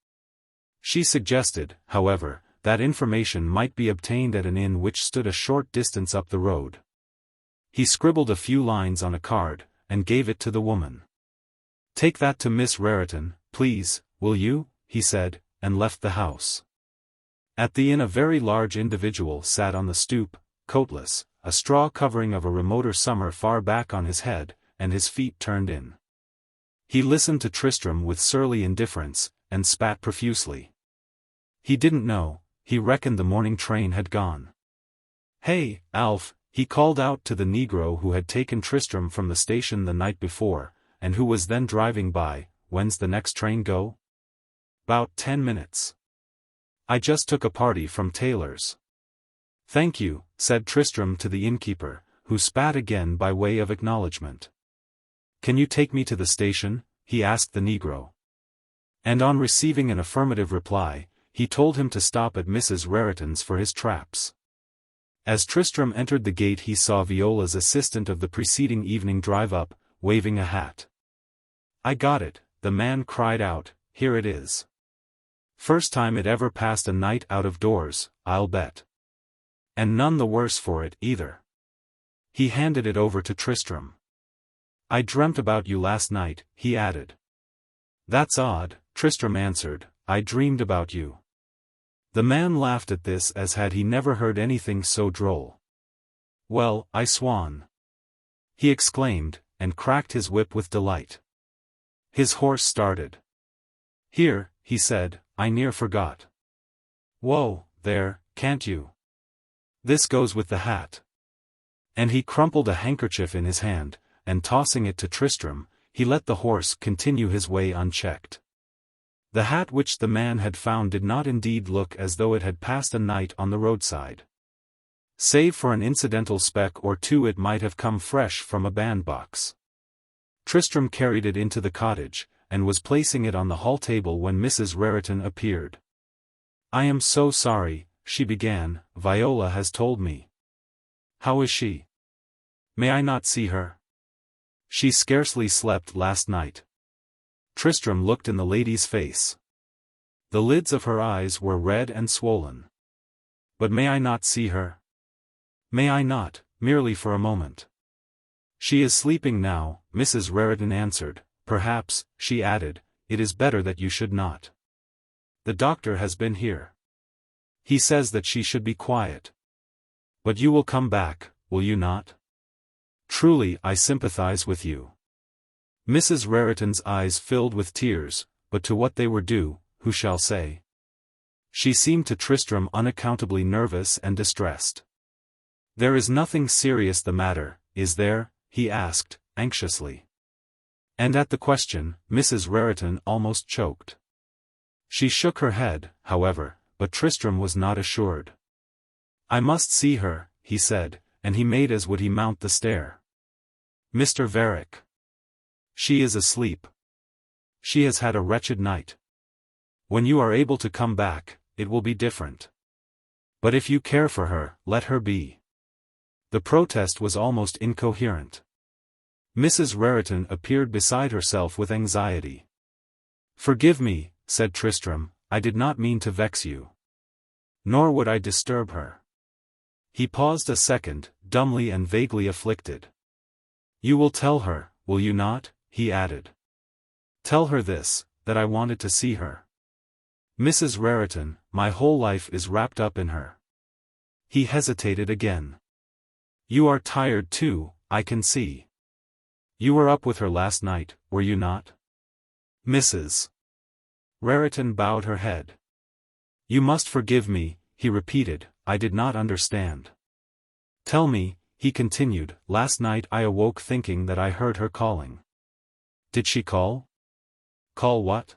She suggested, however, that information might be obtained at an inn which stood a short distance up the road. He scribbled a few lines on a card, and gave it to the woman. Take that to Miss Raritan, please, will you? He said, and left the house. At the inn a very large individual sat on the stoop, coatless, a straw covering of a remoter summer far back on his head, and his feet turned in. He listened to Tristram with surly indifference, and spat profusely. He didn't know, he reckoned the morning train had gone. "Hey, Alf," he called out to the Negro who had taken Tristram from the station the night before, and who was then driving by, "When's the next train go?" "'Bout 10 minutes. I just took a party from Taylor's." "Thank you," said Tristram to the innkeeper, who spat again by way of acknowledgement. "Can you take me to the station?" he asked the Negro. And on receiving an affirmative reply, he told him to stop at Mrs. Raritan's for his traps. As Tristram entered the gate he saw Viola's assistant of the preceding evening drive up, waving a hat. "I got it," the man cried out, "here it is. First time it ever passed a night out of doors, I'll bet. And none the worse for it, either." He handed it over to Tristram. "I dreamt about you last night," he added. "That's odd," Tristram answered, "I dreamed about you." The man laughed at this as had he never heard anything so droll. "Well, I swan!" he exclaimed, and cracked his whip with delight. His horse started. "Here," he said, "I near forgot. Whoa, there, can't you? This goes with the hat." And he crumpled a handkerchief in his hand, and tossing it to Tristram, he let the horse continue his way unchecked. The hat which the man had found did not indeed look as though it had passed a night on the roadside. Save for an incidental speck or two it might have come fresh from a bandbox. Tristram carried it into the cottage, and was placing it on the hall table when Mrs. Raritan appeared. "I am so sorry," she began, "Viola has told me." "How is she? May I not see her? She scarcely slept last night." Tristram looked in the lady's face. The lids of her eyes were red and swollen. "But may I not see her? May I not, merely for a moment?" "She is sleeping now," Mrs. Raritan answered. "Perhaps," she added, "it is better that you should not. The doctor has been here. He says that she should be quiet. But you will come back, will you not? Truly I sympathize with you." Mrs. Raritan's eyes filled with tears, but to what they were due, who shall say? She seemed to Tristram unaccountably nervous and distressed. "There is nothing serious the matter, is there?" he asked, anxiously. And at the question, Mrs. Raritan almost choked. She shook her head, however, but Tristram was not assured. "I must see her," he said, and he made as would he mount the stair. "Mr. Varick. She is asleep. She has had a wretched night. When you are able to come back, it will be different. But if you care for her, let her be." The protest was almost incoherent. Mrs. Raritan appeared beside herself with anxiety. "Forgive me," said Tristram, "I did not mean to vex you. Nor would I disturb her." He paused a second, dumbly and vaguely afflicted. "You will tell her, will you not?" he added. "Tell her this, that I wanted to see her. Mrs. Raritan, my whole life is wrapped up in her." He hesitated again. "You are tired too, I can see. You were up with her last night, were you not?" Mrs. Raritan bowed her head. "You must forgive me," he repeated, "I did not understand. Tell me," he continued, "last night I awoke thinking that I heard her calling." "Did she call?" "Call what?"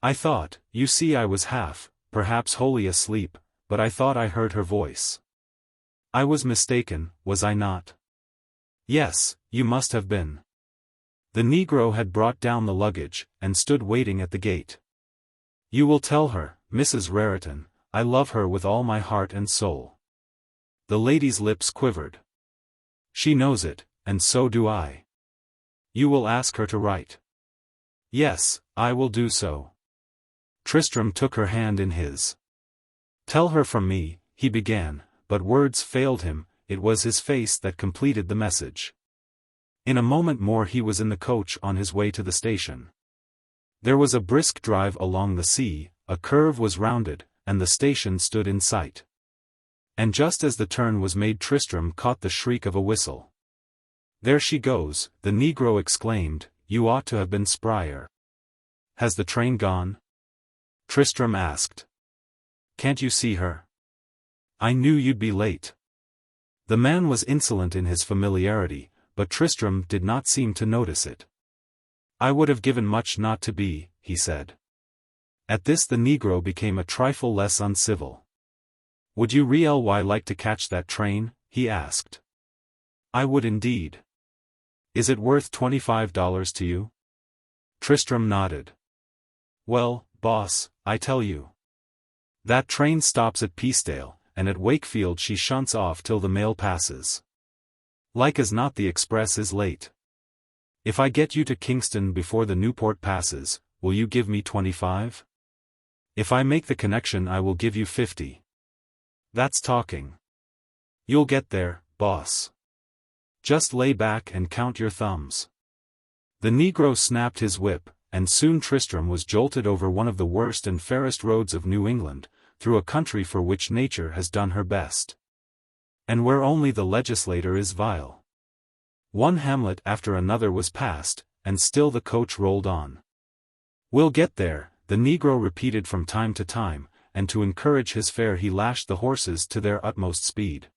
"I thought, you see I was half, perhaps wholly asleep, but I thought I heard her voice. I was mistaken, was I not?" "Yes, you must have been." The Negro had brought down the luggage, and stood waiting at the gate. "You will tell her, Mrs. Raritan, I love her with all my heart and soul." The lady's lips quivered. "She knows it, and so do I." "You will ask her to write?" "Yes, I will do so." Tristram took her hand in his. "Tell her from me," he began, but words failed him, it was his face that completed the message. In a moment more he was in the coach on his way to the station. There was a brisk drive along the sea, a curve was rounded, and the station stood in sight. And just as the turn was made Tristram caught the shriek of a whistle. "There she goes," the Negro exclaimed. "You ought to have been sprier." "Has the train gone?" Tristram asked. "Can't you see her?" "I knew you'd be late." The man was insolent in his familiarity, but Tristram did not seem to notice it. "I would have given much not to be," he said. At this the Negro became a trifle less uncivil. "Would you really like to catch that train?" he asked. "I would indeed." "Is it worth $25 to you?" Tristram nodded. "Well, boss, I tell you. That train stops at Peacedale, and at Wakefield she shunts off till the mail passes. Like as not the express is late. If I get you to Kingston before the Newport passes, will you give me 25? If I make the connection I will give you 50. That's talking. You'll get there, boss. Just lay back and count your thumbs." The Negro snapped his whip, and soon Tristram was jolted over one of the worst and fairest roads of New England, through a country for which nature has done her best. And where only the legislator is vile. One hamlet after another was passed, and still the coach rolled on. "We'll get there," the Negro repeated from time to time, and to encourage his fare he lashed the horses to their utmost speed.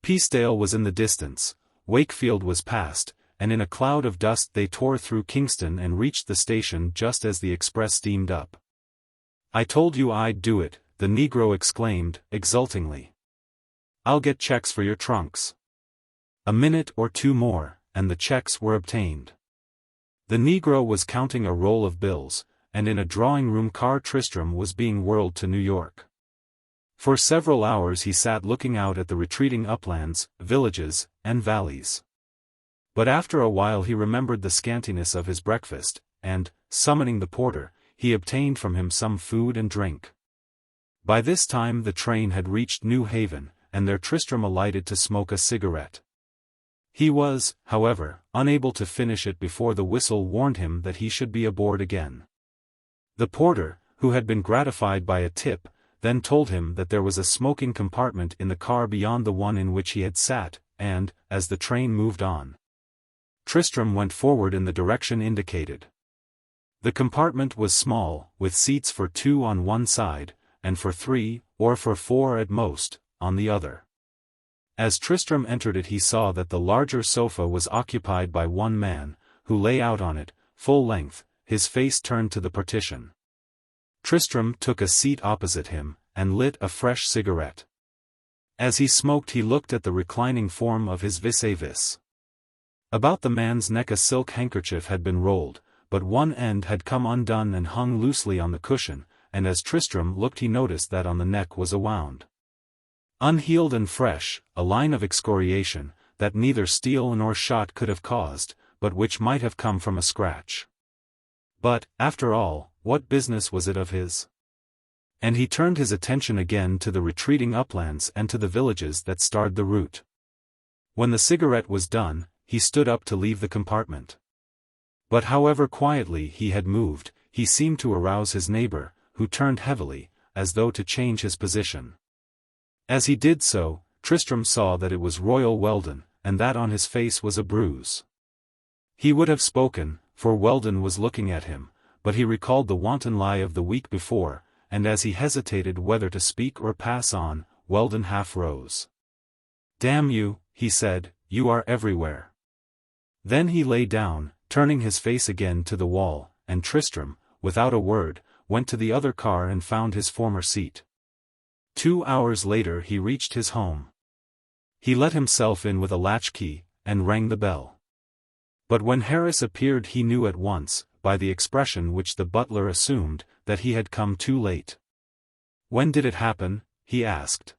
Peacedale was in the distance, Wakefield was past, and in a cloud of dust they tore through Kingston and reached the station just as the express steamed up. "I told you I'd do it," the Negro exclaimed, exultingly. "I'll get checks for your trunks." A minute or two more, and the checks were obtained. The Negro was counting a roll of bills, and in a drawing-room car Tristram was being whirled to New York. For several hours he sat looking out at the retreating uplands, villages, and valleys. But after a while he remembered the scantiness of his breakfast, and, summoning the porter, he obtained from him some food and drink. By this time the train had reached New Haven, and there Tristram alighted to smoke a cigarette. He was, however, unable to finish it before the whistle warned him that he should be aboard again. The porter, who had been gratified by a tip, then told him that there was a smoking compartment in the car beyond the one in which he had sat, and, as the train moved on, Tristram went forward in the direction indicated. The compartment was small, with seats for 2 on one side, and for 3, or for 4 at most, on the other. As Tristram entered it he saw that the larger sofa was occupied by one man, who lay out on it, full length, his face turned to the partition. Tristram took a seat opposite him, and lit a fresh cigarette. As he smoked he looked at the reclining form of his vis-a-vis. About the man's neck a silk handkerchief had been rolled, but one end had come undone and hung loosely on the cushion, and as Tristram looked he noticed that on the neck was a wound, unhealed and fresh, a line of excoriation, that neither steel nor shot could have caused, but which might have come from a scratch. But, after all, what business was it of his? And he turned his attention again to the retreating uplands and to the villages that starred the route. When the cigarette was done, he stood up to leave the compartment. But however quietly he had moved, he seemed to arouse his neighbor, who turned heavily, as though to change his position. As he did so, Tristram saw that it was Royal Weldon, and that on his face was a bruise. He would have spoken, for Weldon was looking at him, but he recalled the wanton lie of the week before, and as he hesitated whether to speak or pass on, Weldon half rose. "Damn you," he said, "you are everywhere." Then he lay down, turning his face again to the wall, and Tristram, without a word, went to the other car and found his former seat. 2 hours later he reached his home. He let himself in with a latchkey, and rang the bell. But when Harris appeared he knew at once, by the expression which the butler assumed, that he had come too late. "When did it happen?" he asked.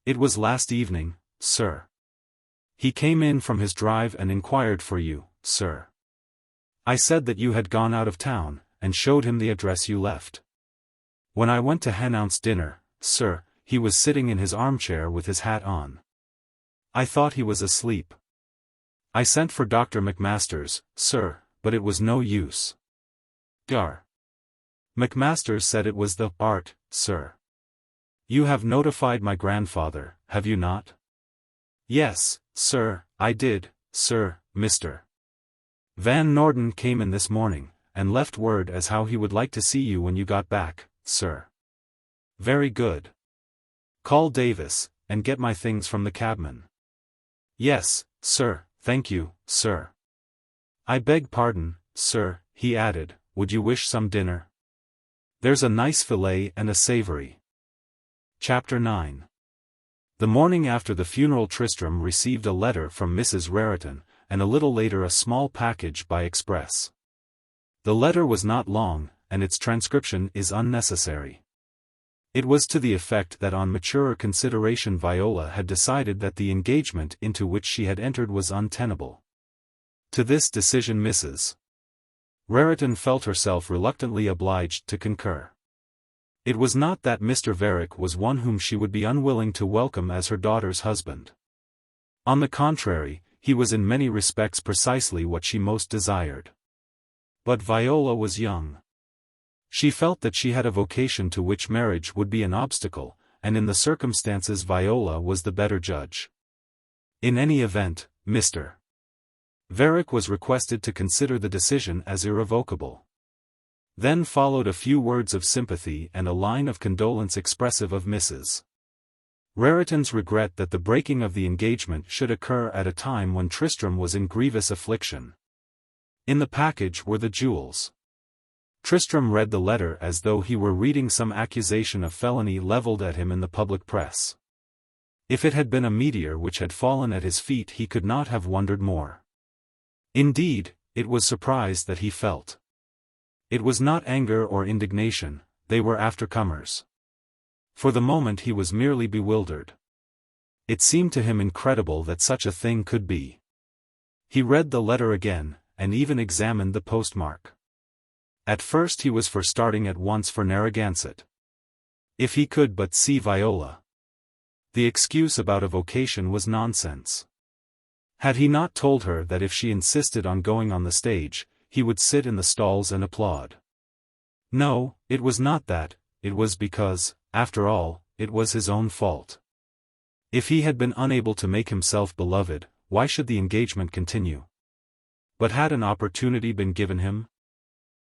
"It was last evening, sir. He came in from his drive and inquired for you, sir. I said that you had gone out of town, and showed him the address you left. When I went to announce dinner, sir, he was sitting in his armchair with his hat on. I thought he was asleep. I sent for Dr. McMasters, sir, but it was no use. Gar. McMasters said it was the art, sir. You have notified my grandfather, have you not?" "Yes, sir, I did, sir, Mr. Van Norden came in this morning, and left word as how he would like to see you when you got back, sir. Very good. Call Davis, and get my things from the cabman. Yes, sir, thank you, sir. I beg pardon, sir, he added, would you wish some dinner? There's a nice fillet and a savory. Chapter 9. The morning after the funeral Tristram received a letter from Mrs. Raritan, and a little later a small package by express. The letter was not long, and its transcription is unnecessary. It was to the effect that on maturer consideration Viola had decided that the engagement into which she had entered was untenable. To this decision Mrs. Raritan felt herself reluctantly obliged to concur. It was not that Mr. Varick was one whom she would be unwilling to welcome as her daughter's husband. On the contrary, he was in many respects precisely what she most desired. But Viola was young. She felt that she had a vocation to which marriage would be an obstacle, and in the circumstances Viola was the better judge. In any event, Mr. Varick was requested to consider the decision as irrevocable. Then followed a few words of sympathy and a line of condolence expressive of Mrs. Raritan's regret that the breaking of the engagement should occur at a time when Tristram was in grievous affliction. In the package were the jewels. Tristram read the letter as though he were reading some accusation of felony leveled at him in the public press. If it had been a meteor which had fallen at his feet he could not have wondered more. Indeed, it was surprise that he felt. It was not anger or indignation, they were aftercomers. For the moment he was merely bewildered. It seemed to him incredible that such a thing could be. He read the letter again, and even examined the postmark. At first he was for starting at once for Narragansett. If he could but see Viola. The excuse about a vocation was nonsense. Had he not told her that if she insisted on going on the stage, he would sit in the stalls and applaud? No, it was not that, it was because, after all, it was his own fault. If he had been unable to make himself beloved, why should the engagement continue? But had an opportunity been given him?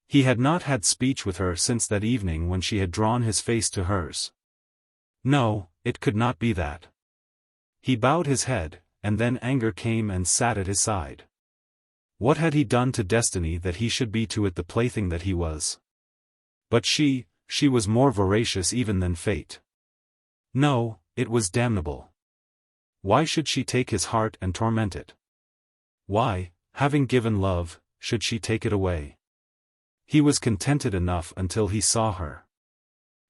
He had not had speech with her since that evening when she had drawn his face to hers. No, it could not be that. He bowed his head, and then anger came and sat at his side. What had he done to destiny that he should be to it the plaything that he was? But she was more voracious even than fate. No, it was damnable. Why should she take his heart and torment it? Why, having given love, should she take it away? He was contented enough until he saw her.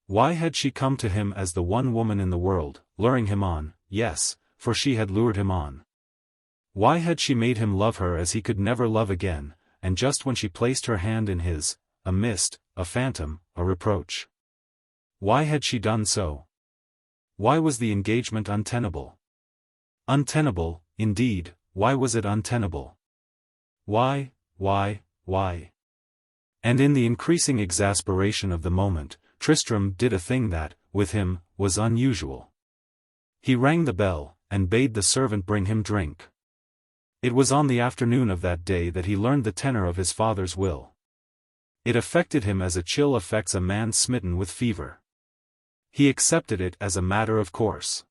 Why had she come to him as the one woman in the world, luring him on? Yes, for she had lured him on. Why had she made him love her as he could never love again, and just when she placed her hand in his, a mist, a phantom, a reproach? Why had she done so? Why was the engagement untenable? Untenable, indeed, why was it untenable? Why? And in the increasing exasperation of the moment, Tristram did a thing that, with him, was unusual. He rang the bell, and bade the servant bring him drink. It was on the afternoon of that day that he learned the tenor of his father's will. It affected him as a chill affects a man smitten with fever. He accepted it as a matter of course.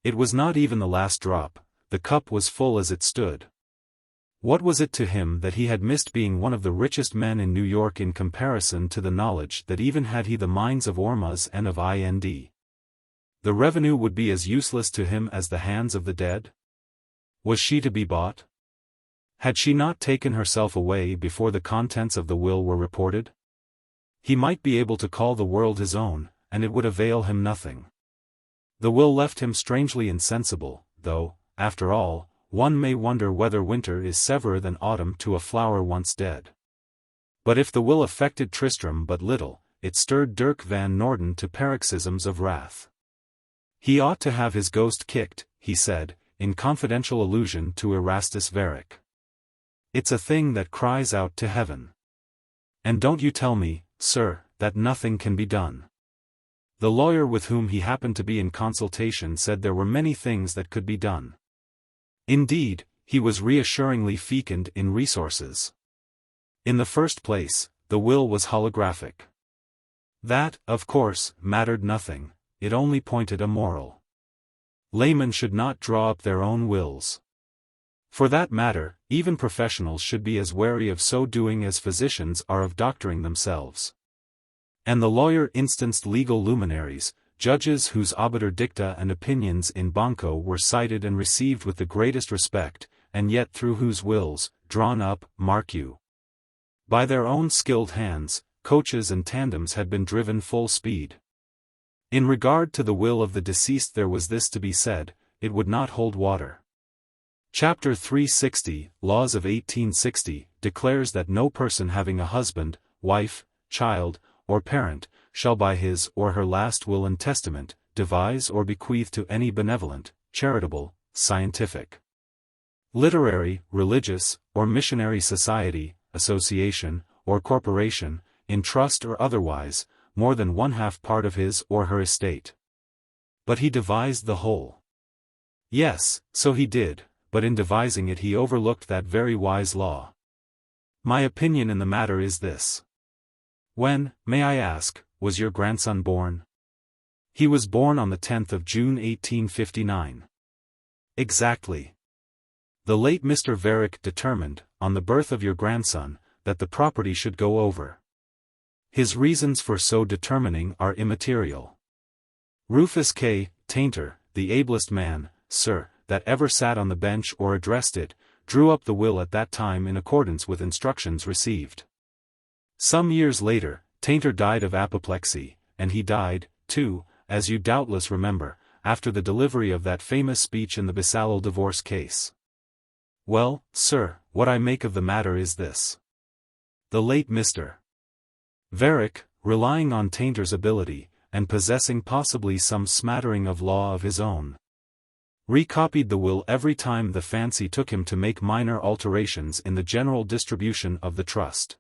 It was not even the last drop, the cup was full as it stood. What was it to him that he had missed being one of the richest men in New York in comparison to the knowledge that even had he the mines of Ormuz and of Ind, the revenue would be as useless to him as the hands of the dead? Was she to be bought? Had she not taken herself away before the contents of the will were reported? He might be able to call the world his own, and it would avail him nothing. The will left him strangely insensible, though, after all, one may wonder whether winter is severer than autumn to a flower once dead. But if the will affected Tristram but little, it stirred Dirk van Norden to paroxysms of wrath. He ought to have his ghost kicked, he said, in confidential allusion to Erastus Varick. It's a thing that cries out to heaven. And don't you tell me, sir, that nothing can be done. The lawyer with whom he happened to be in consultation said there were many things that could be done. Indeed, he was reassuringly fecund in resources. In the first place, the will was holographic. That, of course, mattered nothing, it only pointed a moral. Laymen should not draw up their own wills. For that matter, even professionals should be as wary of so doing as physicians are of doctoring themselves. And the lawyer instanced legal luminaries, judges whose obiter dicta and opinions in banco were cited and received with the greatest respect, and yet through whose wills, drawn up, mark you, by their own skilled hands, coaches and tandems had been driven full speed. In regard to the will of the deceased there was this to be said, it would not hold water. Chapter 360, Laws of 1860, declares that no person having a husband, wife, child, or parent, shall by his or her last will and testament, devise or bequeath to any benevolent, charitable, scientific, literary, religious, or missionary society, association, or corporation, in trust or otherwise, more than 1/2 part of his or her estate. But he devised the whole. Yes, so he did, but in devising it he overlooked that very wise law. My opinion in the matter is this. When, may I ask, was your grandson born? He was born on the 10th of June 1859. Exactly. The late Mr. Varick determined, on the birth of your grandson, that the property should go over. His reasons for so determining are immaterial. Rufus K. Tainter, the ablest man, sir, that ever sat on the bench or addressed it, drew up the will at that time in accordance with instructions received. Some years later, Tainter died of apoplexy, and he died, too, as you doubtless remember, after the delivery of that famous speech in the VIII divorce case. Well, sir, what I make of the matter is this. The late Mr. Varick, relying on Tainter's ability, and possessing possibly some smattering of law of his own, recopied the will every time the fancy took him to make minor alterations in the general distribution of the trust.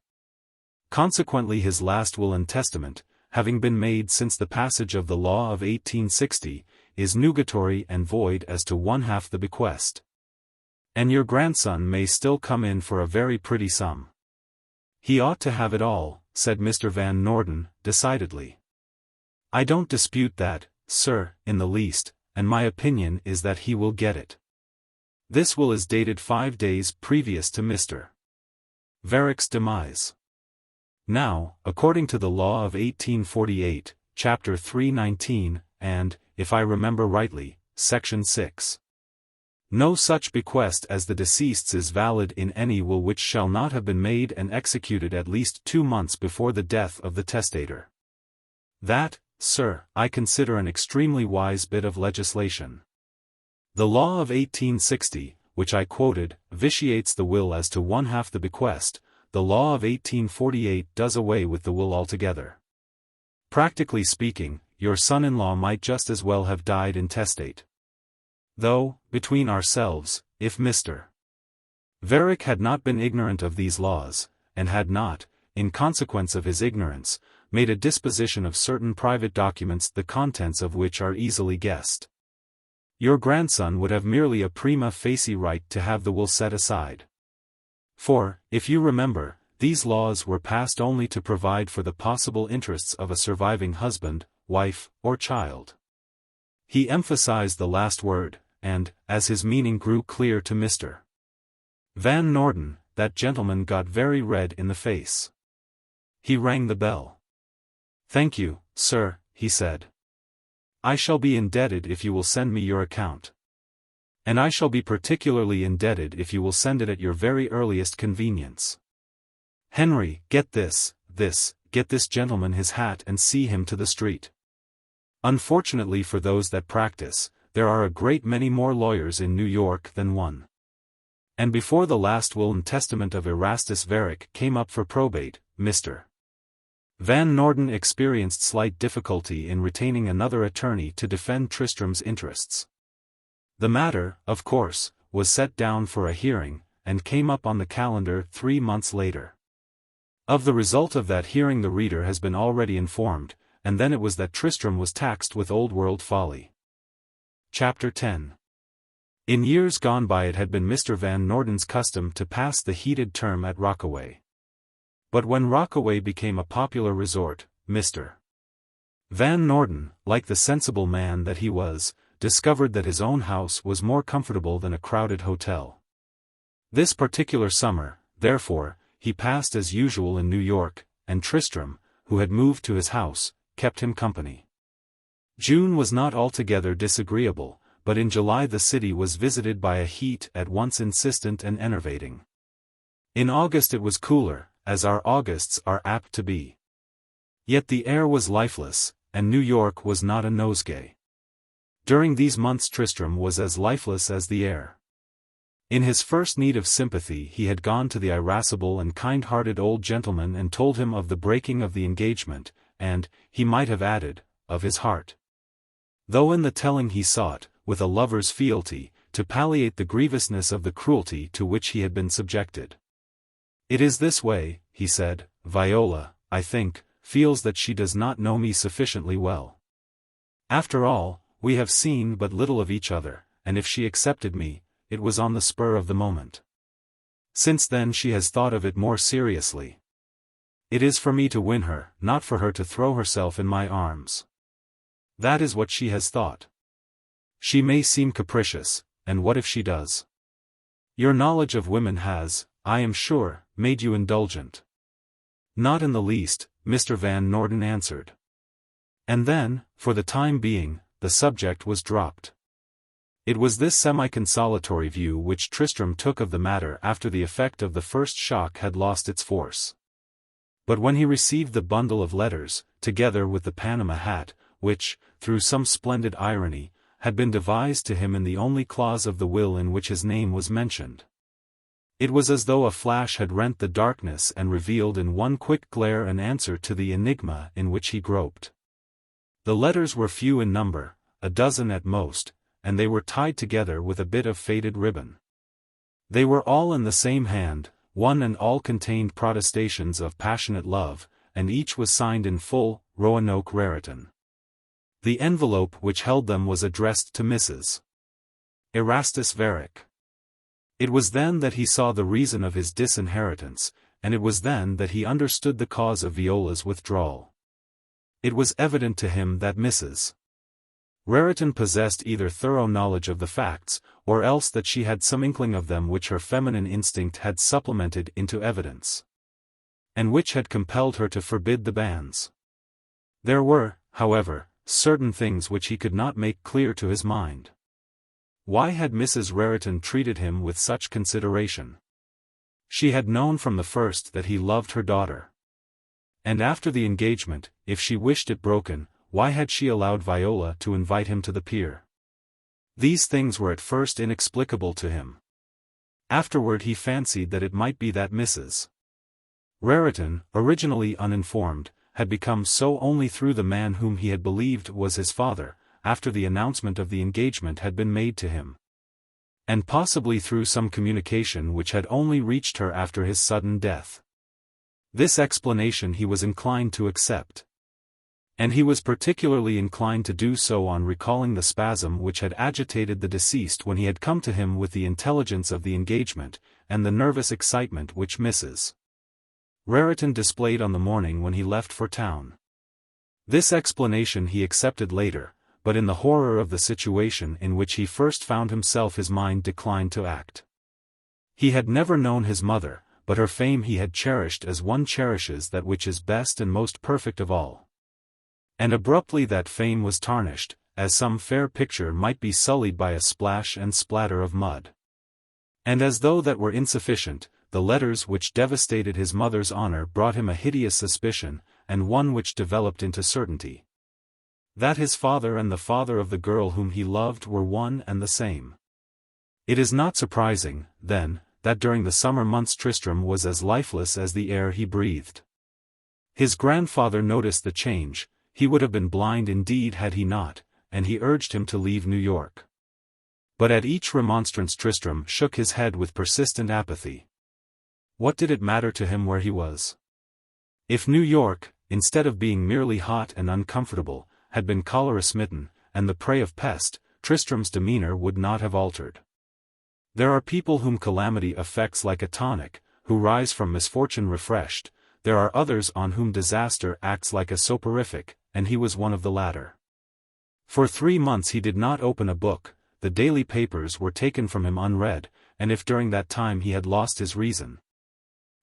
Consequently his last will and testament, having been made since the passage of the law of 1860, is nugatory and void as to 1/2 the bequest. And your grandson may still come in for a very pretty sum. He ought to have it all, said Mr. Van Norden, decidedly. I don't dispute that, sir, in the least, and my opinion is that he will get it. This will is dated 5 days previous to Mr. Varick's demise. Now, according to the law of 1848, Chapter 319, and, if I remember rightly, Section 6. No such bequest as the deceased's is valid in any will which shall not have been made and executed at least 2 months before the death of the testator. That, sir, I consider an extremely wise bit of legislation. The law of 1860, which I quoted, vitiates the will as to 1/2 the bequest. The law of 1848 does away with the will altogether. Practically speaking, your son-in-law might just as well have died intestate. Though, between ourselves, if Mr. Varick had not been ignorant of these laws, and had not, in consequence of his ignorance, made a disposition of certain private documents the contents of which are easily guessed, your grandson would have merely a prima facie right to have the will set aside. For, if you remember, these laws were passed only to provide for the possible interests of a surviving husband, wife, or child. He emphasized the last word, and, as his meaning grew clear to Mr. Van Norden, that gentleman got very red in the face. He rang the bell. Thank you, sir, he said. I shall be indebted if you will send me your account. And I shall be particularly indebted if you will send it at your very earliest convenience. Henry, get this gentleman his hat and see him to the street. Unfortunately for those that practice, there are a great many more lawyers in New York than one. And before the last will and testament of Erastus Varick came up for probate, Mr. Van Norden experienced slight difficulty in retaining another attorney to defend Tristram's interests. The matter, of course, was set down for a hearing, and came up on the calendar 3 months later. Of the result of that hearing the reader has been already informed, and then it was that Tristram was taxed with old-world folly. Chapter 10. In years gone by it had been Mr. Van Noorden's custom to pass the heated term at Rockaway. But when Rockaway became a popular resort, Mr. Van Noorden, like the sensible man that he was, discovered that his own house was more comfortable than a crowded hotel. This particular summer, therefore, he passed as usual in New York, and Tristram, who had moved to his house, kept him company. June was not altogether disagreeable, but in July the city was visited by a heat at once insistent and enervating. In August it was cooler, as our Augusts are apt to be. Yet the air was lifeless, and New York was not a nosegay. During these months Tristram was as lifeless as the air. In his first need of sympathy he had gone to the irascible and kind-hearted old gentleman and told him of the breaking of the engagement, and, he might have added, of his heart. Though in the telling he sought, with a lover's fealty, to palliate the grievousness of the cruelty to which he had been subjected. "It is this way," he said, "Viola, I think, feels that she does not know me sufficiently well. After all, we have seen but little of each other, and if she accepted me, it was on the spur of the moment. Since then she has thought of it more seriously. It is for me to win her, not for her to throw herself in my arms. That is what she has thought. She may seem capricious, and what if she does? Your knowledge of women has, I am sure, made you indulgent." "Not in the least," Mr. Van Noorden answered. And then, for the time being, the subject was dropped. It was this semi-consolatory view which Tristram took of the matter after the effect of the first shock had lost its force. But when he received the bundle of letters, together with the Panama hat, which, through some splendid irony, had been devised to him in the only clause of the will in which his name was mentioned, it was as though a flash had rent the darkness and revealed in one quick glare an answer to the enigma in which he groped. The letters were few in number, a dozen at most, and they were tied together with a bit of faded ribbon. They were all in the same hand, one and all contained protestations of passionate love, and each was signed in full, Roanoke Raritan. The envelope which held them was addressed to Mrs. Erastus Varick. It was then that he saw the reason of his disinheritance, and it was then that he understood the cause of Viola's withdrawal. It was evident to him that Mrs. Raritan possessed either thorough knowledge of the facts, or else that she had some inkling of them which her feminine instinct had supplemented into evidence, and which had compelled her to forbid the banns. There were, however, certain things which he could not make clear to his mind. Why had Mrs. Raritan treated him with such consideration? She had known from the first that he loved her daughter. And after the engagement, if she wished it broken, why had she allowed Viola to invite him to the pier? These things were at first inexplicable to him. Afterward he fancied that it might be that Mrs. Raritan, originally uninformed, had become so only through the man whom he had believed was his father, after the announcement of the engagement had been made to him. And possibly through some communication which had only reached her after his sudden death. This explanation he was inclined to accept. And he was particularly inclined to do so on recalling the spasm which had agitated the deceased when he had come to him with the intelligence of the engagement, and the nervous excitement which Mrs. Raritan displayed on the morning when he left for town. This explanation he accepted later, but in the horror of the situation in which he first found himself his mind declined to act. He had never known his mother, but her fame he had cherished as one cherishes that which is best and most perfect of all. And abruptly that fame was tarnished, as some fair picture might be sullied by a splash and splatter of mud. And as though that were insufficient, the letters which devastated his mother's honor brought him a hideous suspicion, and one which developed into certainty. That his father and the father of the girl whom he loved were one and the same. It is not surprising, then, that during the summer months Tristram was as lifeless as the air he breathed. His grandfather noticed the change. He would have been blind indeed had he not, and he urged him to leave New York. But at each remonstrance Tristram shook his head with persistent apathy. What did it matter to him where he was? If New York, instead of being merely hot and uncomfortable, had been cholera-smitten, and the prey of pest, Tristram's demeanor would not have altered. There are people whom calamity affects like a tonic, who rise from misfortune refreshed. There are others on whom disaster acts like a soporific, and he was one of the latter. For 3 months he did not open a book, the daily papers were taken from him unread, and if during that time he had lost his reason,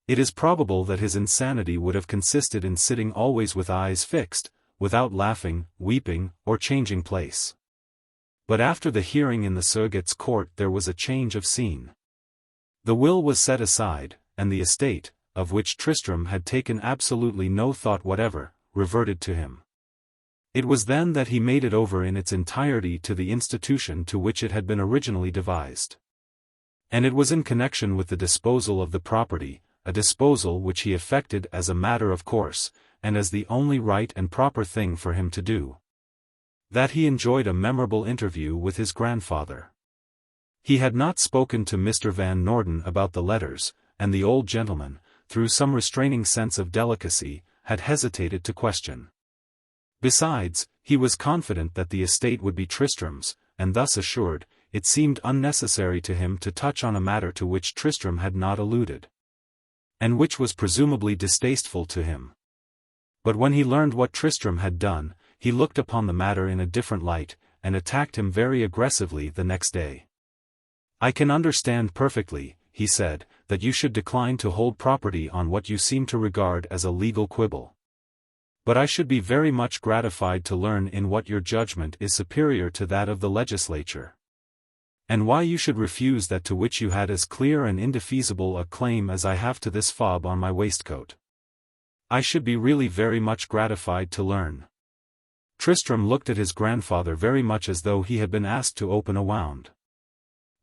it is probable that his insanity would have consisted in sitting always with eyes fixed, without laughing, weeping, or changing place. But after the hearing in the surrogate's court there was a change of scene. The will was set aside, and the estate, of which Tristram had taken absolutely no thought whatever, reverted to him. It was then that he made it over in its entirety to the institution to which it had been originally devised. And it was in connection with the disposal of the property, a disposal which he effected as a matter of course, and as the only right and proper thing for him to do, that he enjoyed a memorable interview with his grandfather. He had not spoken to Mr. Van Norden about the letters, and the old gentleman, through some restraining sense of delicacy, had hesitated to question. Besides, he was confident that the estate would be Tristram's, and thus assured, it seemed unnecessary to him to touch on a matter to which Tristram had not alluded, and which was presumably distasteful to him. But when he learned what Tristram had done, he looked upon the matter in a different light, and attacked him very aggressively the next day. "I can understand perfectly," he said, "that you should decline to hold property on what you seem to regard as a legal quibble. But I should be very much gratified to learn in what your judgment is superior to that of the legislature, and why you should refuse that to which you had as clear and indefeasible a claim as I have to this fob on my waistcoat. I should be really very much gratified to learn." Tristram looked at his grandfather very much as though he had been asked to open a wound.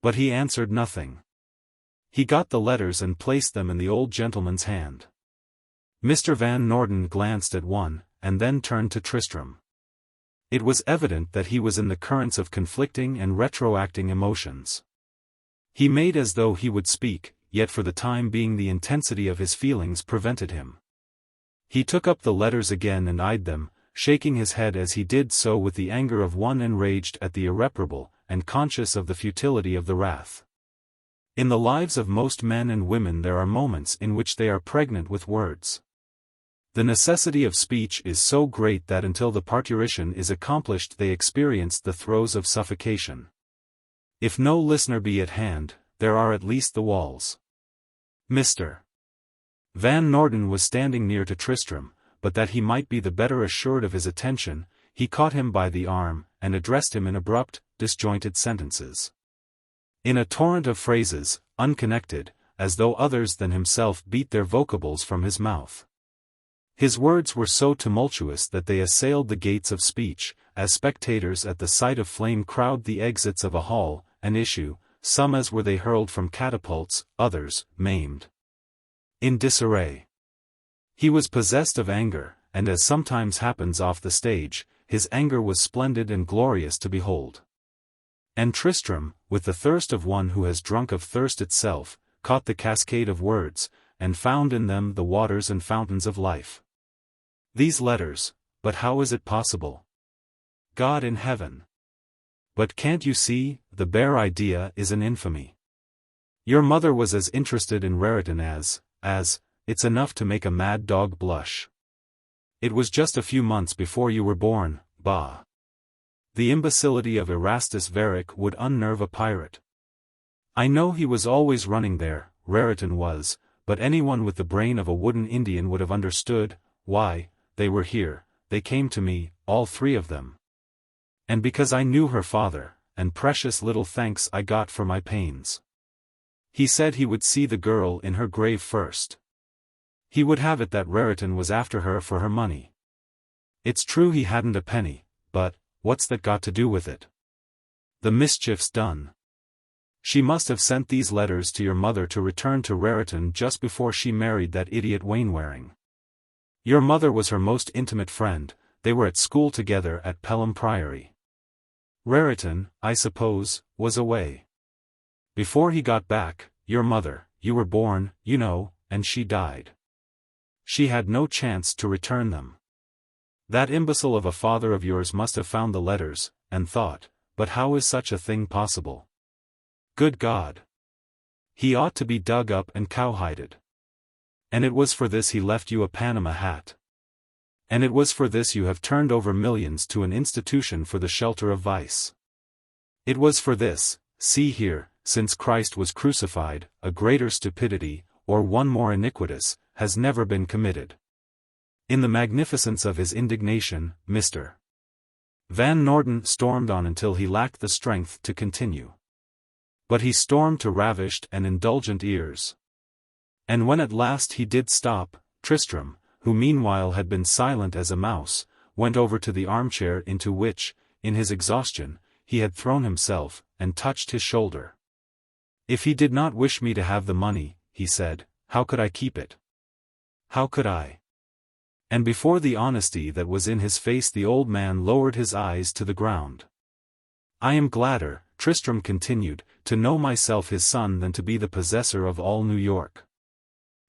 But he answered nothing. He got the letters and placed them in the old gentleman's hand. Mr. Van Norden glanced at one, and then turned to Tristram. It was evident that he was in the currents of conflicting and retroacting emotions. He made as though he would speak, yet for the time being the intensity of his feelings prevented him. He took up the letters again and eyed them, shaking his head as he did so with the anger of one enraged at the irreparable, and conscious of the futility of the wrath. In the lives of most men and women there are moments in which they are pregnant with words. The necessity of speech is so great that until the parturition is accomplished they experience the throes of suffocation. If no listener be at hand, there are at least the walls. Mr. Van Norden was standing near to Tristram, but that he might be the better assured of his attention, he caught him by the arm, and addressed him in abrupt, disjointed sentences. In a torrent of phrases, unconnected, as though others than himself beat their vocables from his mouth. His words were so tumultuous that they assailed the gates of speech, as spectators at the sight of flame crowd the exits of a hall, and issue, some as were they hurled from catapults, others, maimed, in disarray. He was possessed of anger, and as sometimes happens off the stage, his anger was splendid and glorious to behold. And Tristram, with the thirst of one who has drunk of thirst itself, caught the cascade of words, and found in them the waters and fountains of life. These letters, but how is it possible? God in heaven! But can't you see, the bare idea is an infamy. Your mother was as interested in Raritan as, it's enough to make a mad dog blush. It was just a few months before you were born, bah! The imbecility of Erastus Varick would unnerve a pirate. I know he was always running there, Raritan was, but anyone with the brain of a wooden Indian would have understood. Why, they were here, they came to me, all 3 of them. And because I knew her father, and precious little thanks I got for my pains. He said he would see the girl in her grave first. He would have it that Raritan was after her for her money. It's true he hadn't a penny, but, what's that got to do with it? The mischief's done. She must have sent these letters to your mother to return to Raritan just before she married that idiot Wainwaring. Your mother was her most intimate friend, they were at school together at Pelham Priory. Raritan, I suppose, was away. Before he got back, your mother, you were born, you know, and she died. She had no chance to return them. That imbecile of a father of yours must have found the letters, and thought, but how is such a thing possible? Good God! He ought to be dug up and cowhided. And it was for this he left you a Panama hat. And it was for this you have turned over millions to an institution for the shelter of vice. It was for this, see here, since Christ was crucified, a greater stupidity, or one more iniquitous, has never been committed. In the magnificence of his indignation, Mr. Van Norden stormed on until he lacked the strength to continue. But he stormed to ravished and indulgent ears. And when at last he did stop, Tristram, who meanwhile had been silent as a mouse, went over to the armchair into which, in his exhaustion, he had thrown himself, and touched his shoulder. If he did not wish me to have the money, he said, how could I keep it? How could I? And before the honesty that was in his face the old man lowered his eyes to the ground. I am gladder, Tristram continued, to know myself his son than to be the possessor of all New York.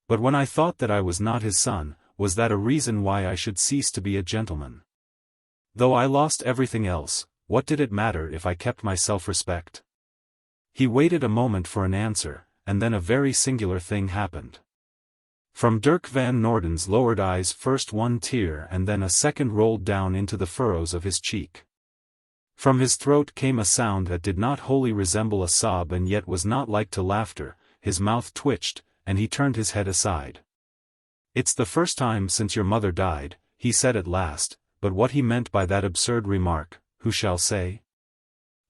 But when I thought that I was not his son, was that a reason why I should cease to be a gentleman? Though I lost everything else, what did it matter if I kept my self-respect? He waited a moment for an answer, and then a very singular thing happened. From Dirk van Noorden's lowered eyes first one tear and then a second rolled down into the furrows of his cheek. From his throat came a sound that did not wholly resemble a sob and yet was not like to laughter, his mouth twitched, and he turned his head aside. It's the first time since your mother died, he said at last, but what he meant by that absurd remark, who shall say?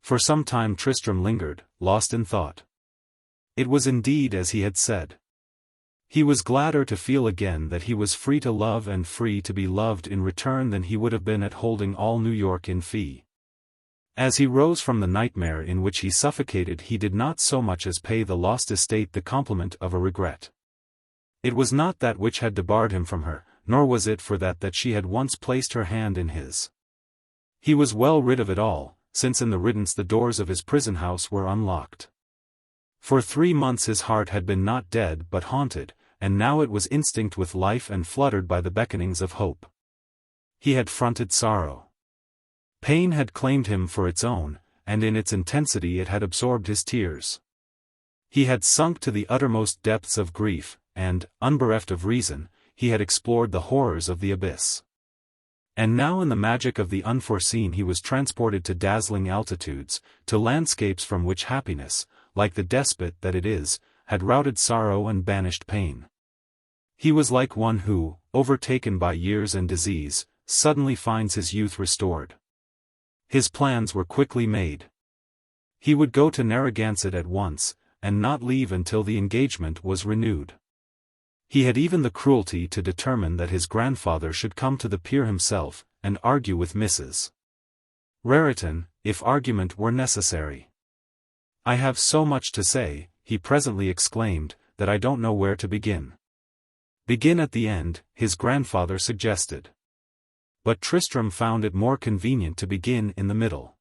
For some time Tristram lingered, lost in thought. It was indeed as he had said. He was gladder to feel again that he was free to love and free to be loved in return than he would have been at holding all New York in fee. As he rose from the nightmare in which he suffocated he did not so much as pay the lost estate the compliment of a regret. It was not that which had debarred him from her, nor was it for that she had once placed her hand in his. He was well rid of it all, since in the riddance the doors of his prison house were unlocked. For 3 months his heart had been not dead but haunted, and now it was instinct with life and fluttered by the beckonings of hope. He had fronted sorrow. Pain had claimed him for its own, and in its intensity it had absorbed his tears. He had sunk to the uttermost depths of grief, and, unbereft of reason, he had explored the horrors of the abyss. And now in the magic of the unforeseen he was transported to dazzling altitudes, to landscapes from which happiness, like the despot that it is, had routed sorrow and banished pain. He was like one who, overtaken by years and disease, suddenly finds his youth restored. His plans were quickly made. He would go to Narragansett at once, and not leave until the engagement was renewed. He had even the cruelty to determine that his grandfather should come to the pier himself, and argue with Mrs. Raritan, if argument were necessary. I have so much to say, he presently exclaimed, that I don't know where to begin. Begin at the end, his grandfather suggested. But Tristram found it more convenient to begin in the middle.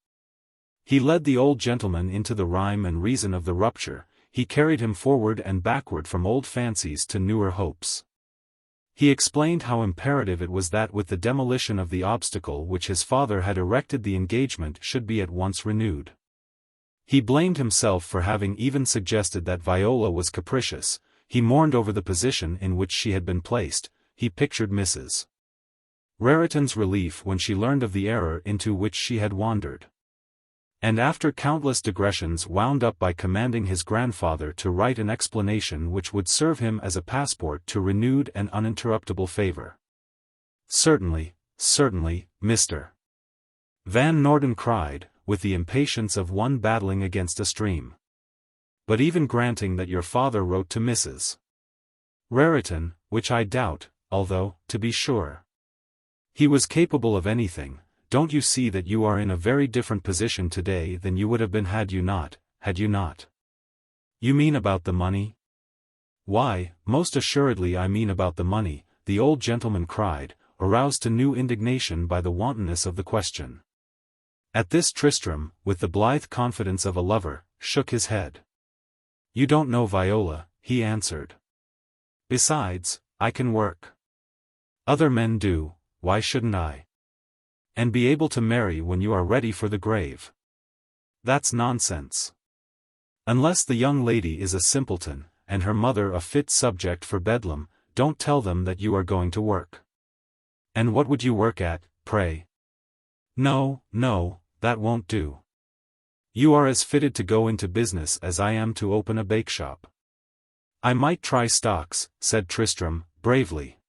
He led the old gentleman into the rhyme and reason of the rupture, he carried him forward and backward from old fancies to newer hopes. He explained how imperative it was that with the demolition of the obstacle which his father had erected the engagement should be at once renewed. He blamed himself for having even suggested that Viola was capricious, he mourned over the position in which she had been placed, he pictured Mrs. Raritan's relief when she learned of the error into which she had wandered. And after countless digressions wound up by commanding his grandfather to write an explanation which would serve him as a passport to renewed and uninterruptible favor. Certainly, certainly, Mr. Van Norden cried, with the impatience of one battling against a stream. But even granting that your father wrote to Mrs. Raritan, which I doubt, although, to be sure, he was capable of anything, don't you see that you are in a very different position today than you would have been had you not? You mean about the money? Why, most assuredly I mean about the money, the old gentleman cried, aroused to new indignation by the wantonness of the question. At this Tristram, with the blithe confidence of a lover, shook his head. You don't know Viola, he answered. Besides, I can work. Other men do, why shouldn't I? And be able to marry when you are ready for the grave. That's nonsense. Unless the young lady is a simpleton, and her mother a fit subject for Bedlam, don't tell them that you are going to work. And what would you work at, pray? No, no, that won't do. You are as fitted to go into business as I am to open a bake-shop. I might try stocks, said Tristram, bravely.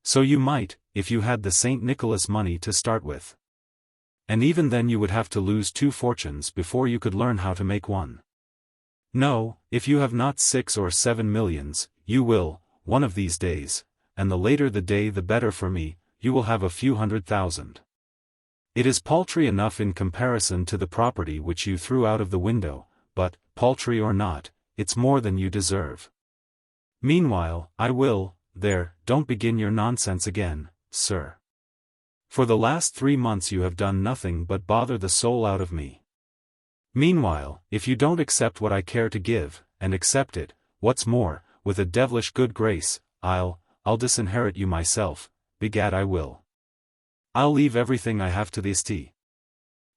So you might, if you had the St. Nicholas money to start with. And even then you would have to lose 2 fortunes before you could learn how to make one. No, if you have not 6 or 7 millions, you will, one of these days, and the later the day the better for me, you will have a few 100,000. It is paltry enough in comparison to the property which you threw out of the window, but, paltry or not, it's more than you deserve. Meanwhile, I will, there, don't begin your nonsense again, sir. For the last 3 months you have done nothing but bother the soul out of me. Meanwhile, if you don't accept what I care to give, and accept it, what's more, with a devilish good grace, I'll disinherit you myself, begad I will. I'll leave everything I have to the St.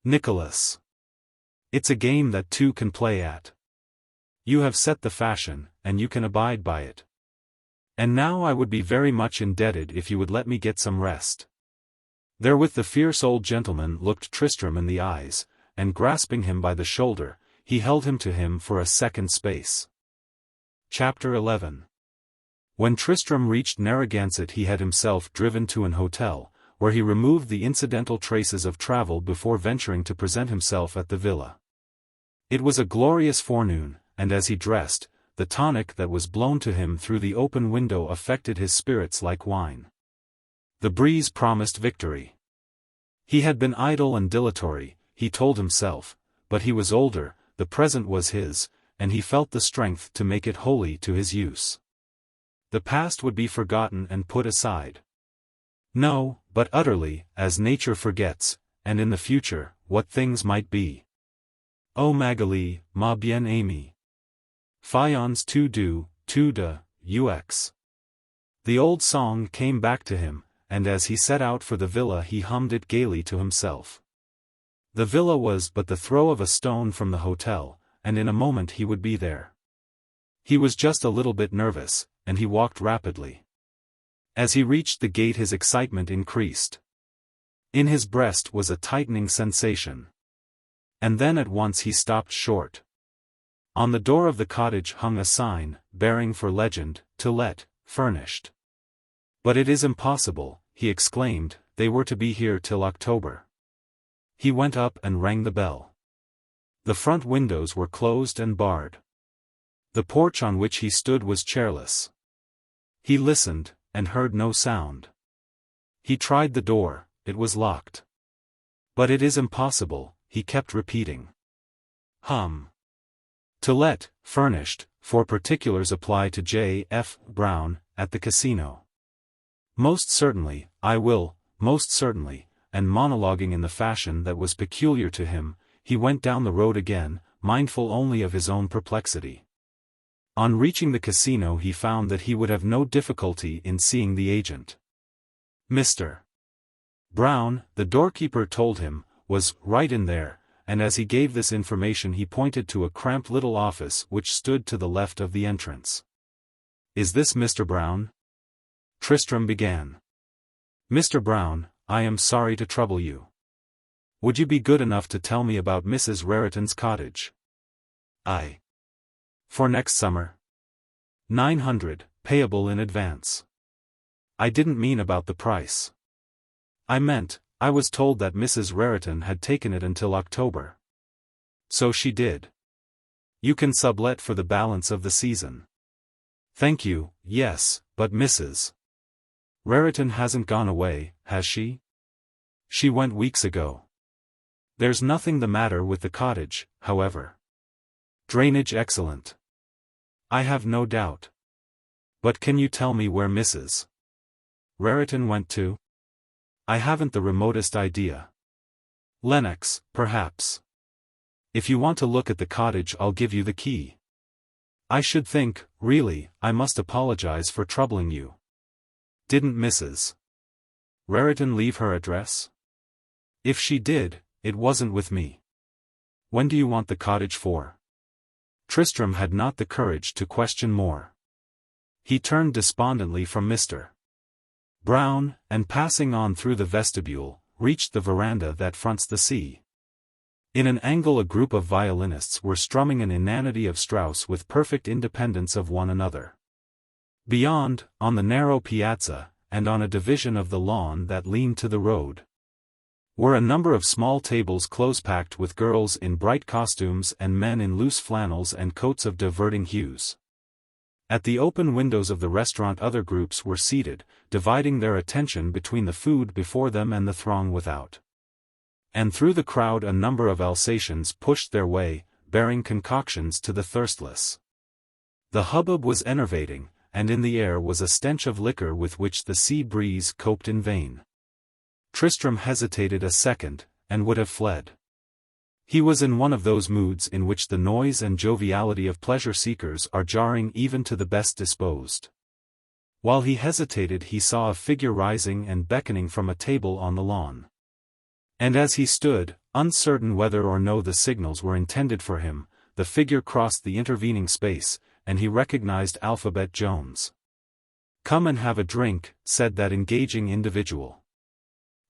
Nicholas. It's a game that 2 can play at. You have set the fashion, and you can abide by it. And now I would be very much indebted if you would let me get some rest. Therewith the fierce old gentleman looked Tristram in the eyes, and grasping him by the shoulder, he held him to him for a second space. Chapter 11. When Tristram reached Narragansett he had himself driven to an hotel, where he removed the incidental traces of travel before venturing to present himself at the villa. It was a glorious forenoon, and as he dressed, the tonic that was blown to him through the open window affected his spirits like wine. The breeze promised victory. He had been idle and dilatory, he told himself, but he was older, the present was his, and he felt the strength to make it wholly to his use. The past would be forgotten and put aside. No, but utterly, as nature forgets, and in the future, what things might be. O Magali, ma bien-aimée. Fayons tout doux, tout de, ux. The old song came back to him, and as he set out for the villa he hummed it gaily to himself. The villa was but the throw of a stone from the hotel, and in a moment he would be there. He was just a little bit nervous, and he walked rapidly. As he reached the gate his excitement increased. In his breast was a tightening sensation. And then at once he stopped short. On the door of the cottage hung a sign, bearing for legend, "To let, furnished." "But it is impossible," he exclaimed, "they were to be here till October." He went up and rang the bell. The front windows were closed and barred. The porch on which he stood was chairless. He listened, and heard no sound. He tried the door, it was locked. "But it is impossible," he kept repeating. To let, furnished, for particulars apply to J. F. Brown, at the casino. Most certainly, I will, most certainly, and monologuing in the fashion that was peculiar to him, he went down the road again, mindful only of his own perplexity. On reaching the casino he found that he would have no difficulty in seeing the agent. Mr. Brown, the doorkeeper told him, was right in there, and as he gave this information he pointed to a cramped little office which stood to the left of the entrance. "Is this Mr. Brown?" Tristram began. "Mr. Brown, I am sorry to trouble you. Would you be good enough to tell me about Mrs. Raritan's cottage?" "For next summer. 900, payable in advance." "I didn't mean about the price. I was told that Mrs. Raritan had taken it until October." "So she did. You can sublet for the balance of the season." "Thank you, yes, but Mrs. Raritan hasn't gone away, has she?" "She went weeks ago." "There's nothing the matter with the cottage, however. Drainage excellent." "I have no doubt. But can you tell me where Mrs. Raritan went to?" "I haven't the remotest idea. Lenox, perhaps. If you want to look at the cottage I'll give you the key." "I should think, really, I must apologize for troubling you. Didn't Mrs. Raritan leave her address?" "If she did, it wasn't with me." "When do you want the cottage for?" Tristram had not the courage to question more. He turned despondently from Mr. Brown, and passing on through the vestibule, reached the veranda that fronts the sea. In an angle a group of violinists were strumming an inanity of Strauss with perfect independence of one another. Beyond, on the narrow piazza, and on a division of the lawn that leaned to the road, were a number of small tables close-packed with girls in bright costumes and men in loose flannels and coats of diverting hues. At the open windows of the restaurant other groups were seated, dividing their attention between the food before them and the throng without. And through the crowd a number of Alsatians pushed their way, bearing concoctions to the thirstless. The hubbub was enervating, and in the air was a stench of liquor with which the sea breeze coped in vain. Tristram hesitated a second, and would have fled. He was in one of those moods in which the noise and joviality of pleasure-seekers are jarring even to the best disposed. While he hesitated he saw a figure rising and beckoning from a table on the lawn. And as he stood, uncertain whether or no the signals were intended for him, the figure crossed the intervening space, and he recognized Alphabet Jones. "Come and have a drink," said that engaging individual.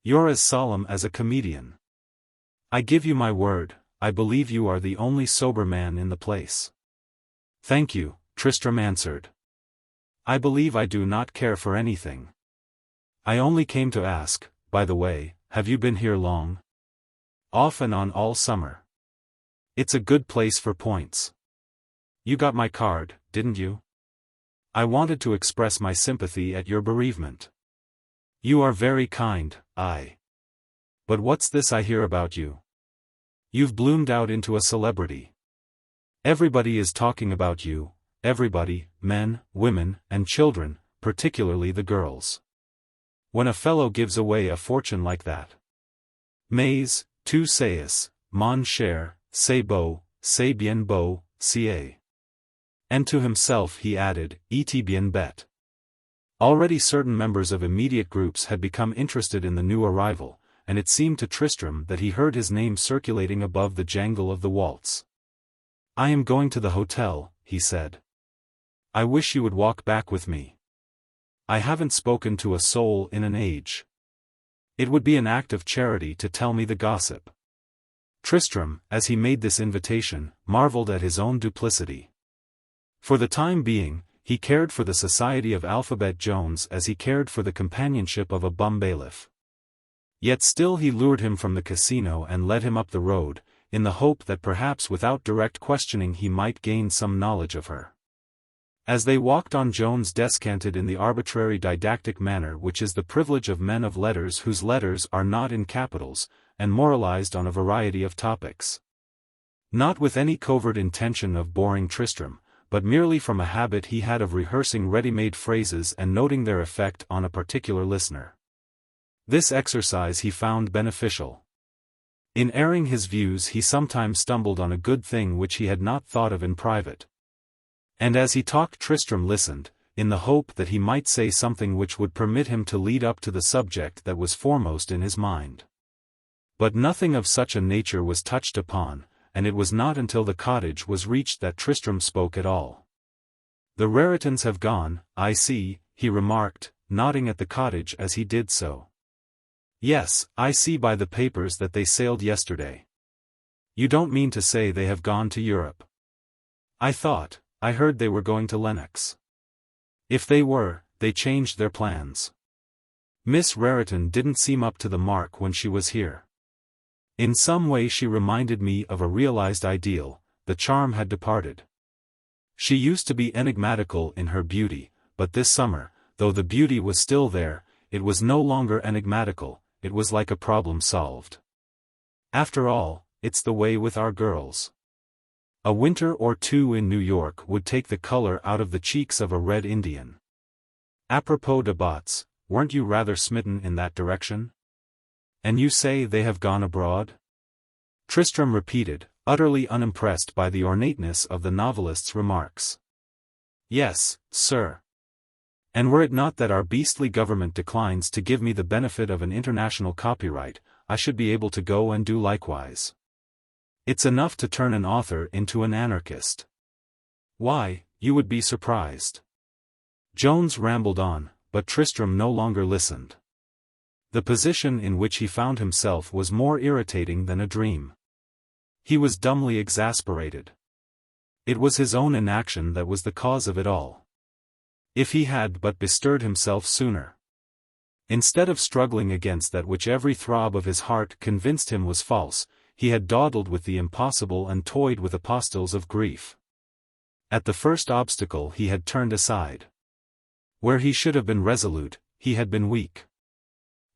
"You're as solemn as a comedian. I give you my word, I believe you are the only sober man in the place." "Thank you," Tristram answered. "I believe I do not care for anything. I only came to ask, by the way, have you been here long?" "Off and on all summer. It's a good place for points. You got my card, didn't you? I wanted to express my sympathy at your bereavement." "You are very kind, But what's this I hear about you? You've bloomed out into a celebrity. Everybody is talking about you, everybody, men, women, and children, particularly the girls. When a fellow gives away a fortune like that. Mais, tu sais, mon cher, c'est beau, c'est bien beau, c'est. And to himself he added, et bien bête. Already certain members of immediate groups had become interested in the new arrival, and it seemed to Tristram that he heard his name circulating above the jangle of the waltz. "I am going to the hotel," he said. "I wish you would walk back with me. I haven't spoken to a soul in an age. It would be an act of charity to tell me the gossip." Tristram, as he made this invitation, marveled at his own duplicity. For the time being, he cared for the society of Alphabet Jones as he cared for the companionship of a bum bailiff. Yet still he lured him from the casino and led him up the road, in the hope that perhaps without direct questioning he might gain some knowledge of her. As they walked on, Jones descanted in the arbitrary didactic manner which is the privilege of men of letters whose letters are not in capitals, and moralized on a variety of topics. Not with any covert intention of boring Tristram, but merely from a habit he had of rehearsing ready-made phrases and noting their effect on a particular listener. This exercise he found beneficial. In airing his views he sometimes stumbled on a good thing which he had not thought of in private. And as he talked Tristram listened, in the hope that he might say something which would permit him to lead up to the subject that was foremost in his mind. But nothing of such a nature was touched upon, and it was not until the cottage was reached that Tristram spoke at all. "The Raritons have gone, I see," he remarked, nodding at the cottage as he did so. "Yes, I see by the papers that they sailed yesterday. You don't mean to say they have gone to Europe?" I heard they were going to Lenox." "If they were, they changed their plans. Miss Rariton didn't seem up to the mark when she was here. In some way she reminded me of a realized ideal, the charm had departed. She used to be enigmatical in her beauty, but this summer, though the beauty was still there, it was no longer enigmatical, it was like a problem solved. After all, it's the way with our girls. A winter or two in New York would take the color out of the cheeks of a red Indian. Apropos de bottes, weren't you rather smitten in that direction? And you say they have gone abroad?" Tristram repeated, utterly unimpressed by the ornateness of the novelist's remarks. "Yes, sir. And were it not that our beastly government declines to give me the benefit of an international copyright, I should be able to go and do likewise. It's enough to turn an author into an anarchist." Why, you would be surprised. Jones rambled on, but Tristram no longer listened. The position in which he found himself was more irritating than a dream. He was dumbly exasperated. It was his own inaction that was the cause of it all. If he had but bestirred himself sooner. Instead of struggling against that which every throb of his heart convinced him was false, he had dawdled with the impossible and toyed with apostles of grief. At the first obstacle he had turned aside. Where he should have been resolute, he had been weak.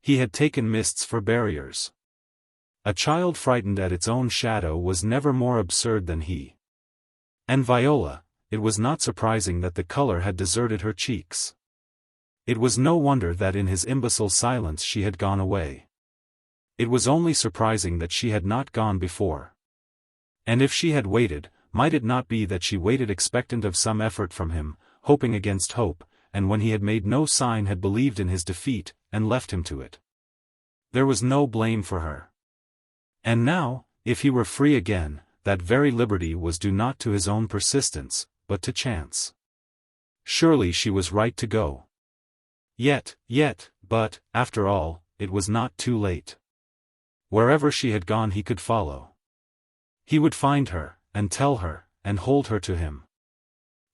He had taken mists for barriers. A child frightened at its own shadow was never more absurd than he. And Viola, it was not surprising that the color had deserted her cheeks. It was no wonder that in his imbecile silence she had gone away. It was only surprising that she had not gone before. And if she had waited, might it not be that she waited expectant of some effort from him, hoping against hope, and when he had made no sign had believed in his defeat, and left him to it? There was no blame for her. And now, if he were free again, that very liberty was due not to his own persistence, but to chance. Surely she was right to go. Yet, but, after all, it was not too late. Wherever she had gone he could follow. He would find her, and tell her, and hold her to him.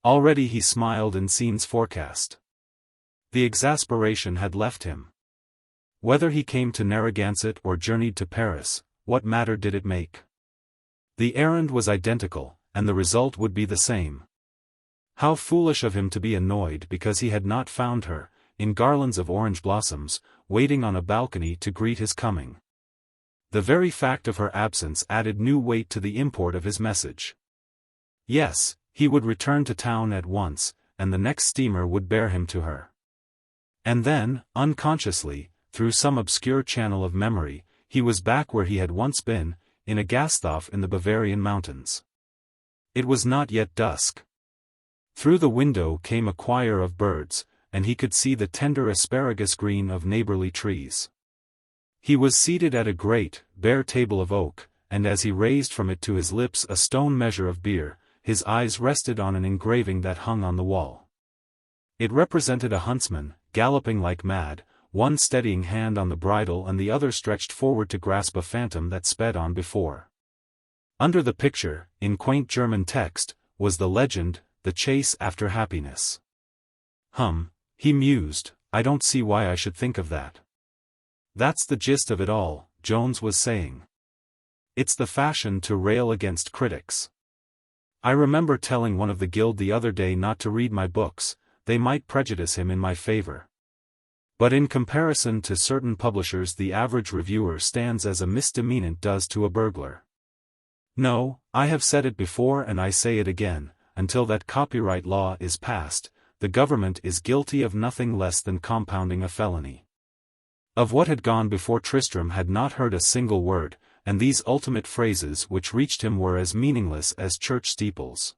Already he smiled in scenes forecast. The exasperation had left him. Whether he came to Narragansett or journeyed to Paris, what matter did it make? The errand was identical, and the result would be the same. How foolish of him to be annoyed because he had not found her, in garlands of orange blossoms, waiting on a balcony to greet his coming. The very fact of her absence added new weight to the import of his message. Yes, he would return to town at once, and the next steamer would bear him to her. And then, unconsciously, through some obscure channel of memory, he was back where he had once been, in a Gasthof in the Bavarian mountains. It was not yet dusk. Through the window came a choir of birds, and he could see the tender asparagus green of neighborly trees. He was seated at a great, bare table of oak, and as he raised from it to his lips a stone measure of beer, his eyes rested on an engraving that hung on the wall. It represented a huntsman, galloping like mad, one steadying hand on the bridle and the other stretched forward to grasp a phantom that sped on before. Under the picture, in quaint German text, was the legend, "The Chase After Happiness." He mused, I don't see why I should think of that. That's the gist of it all, Jones was saying. It's the fashion to rail against critics. I remember telling one of the guild the other day not to read my books, they might prejudice him in my favor. But in comparison to certain publishers the average reviewer stands as a misdemeanant does to a burglar. No, I have said it before and I say it again, until that copyright law is passed, the government is guilty of nothing less than compounding a felony. Of what had gone before Tristram had not heard a single word, and these ultimate phrases which reached him were as meaningless as church steeples.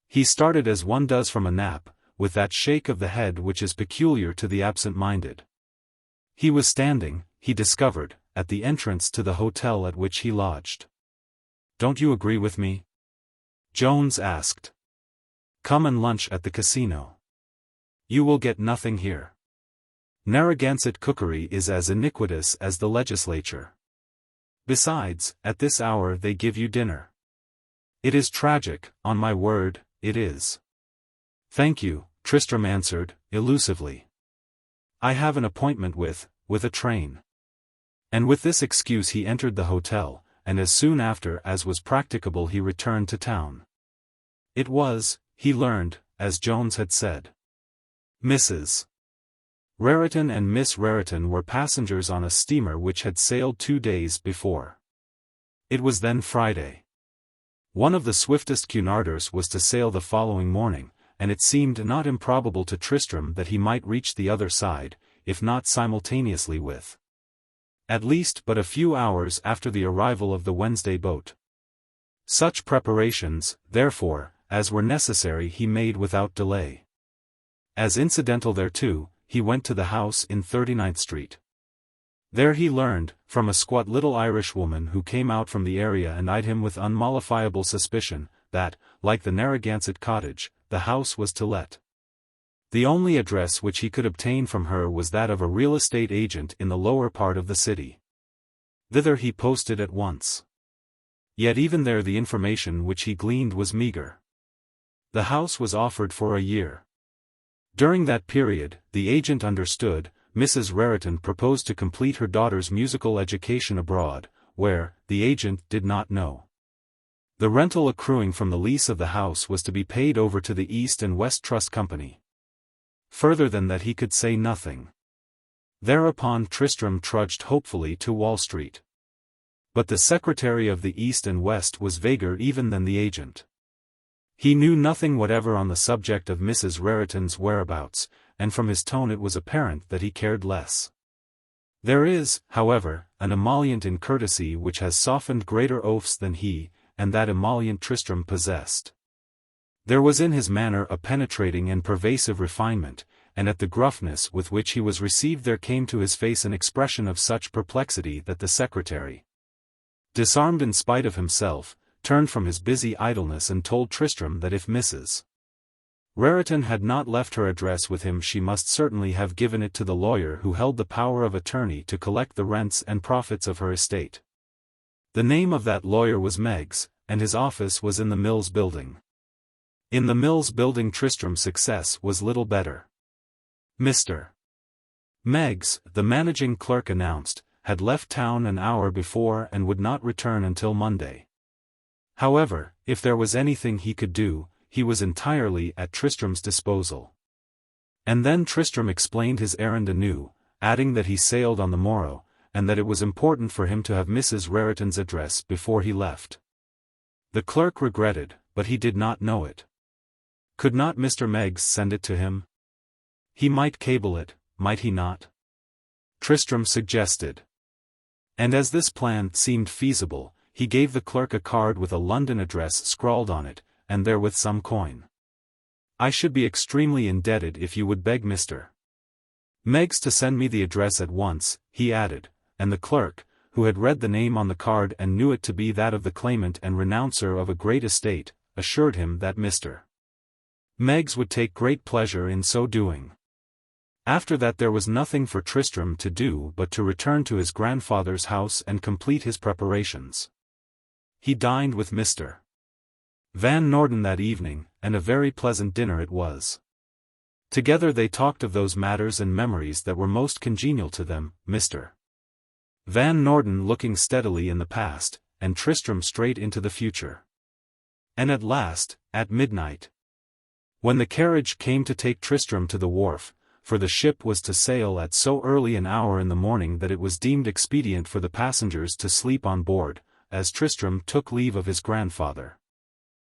He started as one does from a nap, with that shake of the head which is peculiar to the absent-minded. He was standing, he discovered, at the entrance to the hotel at which he lodged. Don't you agree with me? Jones asked. Come and lunch at the casino. You will get nothing here. Narragansett cookery is as iniquitous as the legislature. Besides, at this hour they give you dinner. It is tragic, on my word, it is. Thank you, Tristram answered, elusively. I have an appointment with a train. And with this excuse he entered the hotel, and as soon after as was practicable he returned to town. It was, he learned, as Jones had said. Mrs. Raritan and Miss Raritan were passengers on a steamer which had sailed 2 days before. It was then Friday. One of the swiftest Cunarders was to sail the following morning, and it seemed not improbable to Tristram that he might reach the other side, if not simultaneously with. At least but a few hours after the arrival of the Wednesday boat. Such preparations, therefore, as were necessary he made without delay. As incidental thereto, he went to the house in 39th Street. There he learned, from a squat little Irish woman who came out from the area and eyed him with unmollifiable suspicion, that, like the Narragansett cottage, the house was to let. The only address which he could obtain from her was that of a real estate agent in the lower part of the city. Thither he posted at once. Yet even there the information which he gleaned was meager. The house was offered for a year. During that period, the agent understood, Mrs. Raritan proposed to complete her daughter's musical education abroad, where, the agent did not know. The rental accruing from the lease of the house was to be paid over to the East and West Trust Company. Further than that he could say nothing. Thereupon Tristram trudged hopefully to Wall Street. But the secretary of the East and West was vaguer even than the agent. He knew nothing whatever on the subject of Mrs. Raritan's whereabouts, and from his tone it was apparent that he cared less. There is, however, an emollient in courtesy which has softened greater oafs than he, and that emollient Tristram possessed. There was in his manner a penetrating and pervasive refinement, and at the gruffness with which he was received there came to his face an expression of such perplexity that the secretary, disarmed in spite of himself, turned from his busy idleness and told Tristram that if Mrs. Raritan had not left her address with him she must certainly have given it to the lawyer who held the power of attorney to collect the rents and profits of her estate. The name of that lawyer was Meggs, and his office was in the Mills Building. In the Mills Building Tristram's success was little better. Mr. Meggs, the managing clerk announced, had left town an hour before and would not return until Monday. However, if there was anything he could do, he was entirely at Tristram's disposal. And then Tristram explained his errand anew, adding that he sailed on the morrow, and that it was important for him to have Mrs. Raritan's address before he left. The clerk regretted, but he did not know it. Could not Mr. Meggs send it to him? He might cable it, might he not? Tristram suggested. And as this plan seemed feasible, he gave the clerk a card with a London address scrawled on it, and therewith some coin. I should be extremely indebted if you would beg Mr. Meggs to send me the address at once, he added, and the clerk, who had read the name on the card and knew it to be that of the claimant and renouncer of a great estate, assured him that Mr. Meggs would take great pleasure in so doing. After that there was nothing for Tristram to do but to return to his grandfather's house and complete his preparations. He dined with Mr. Van Norden that evening, and a very pleasant dinner it was. Together they talked of those matters and memories that were most congenial to them, Mr. Van Norden looking steadily in the past, and Tristram straight into the future. And at last, at midnight, when the carriage came to take Tristram to the wharf, for the ship was to sail at so early an hour in the morning that it was deemed expedient for the passengers to sleep on board, as Tristram took leave of his grandfather.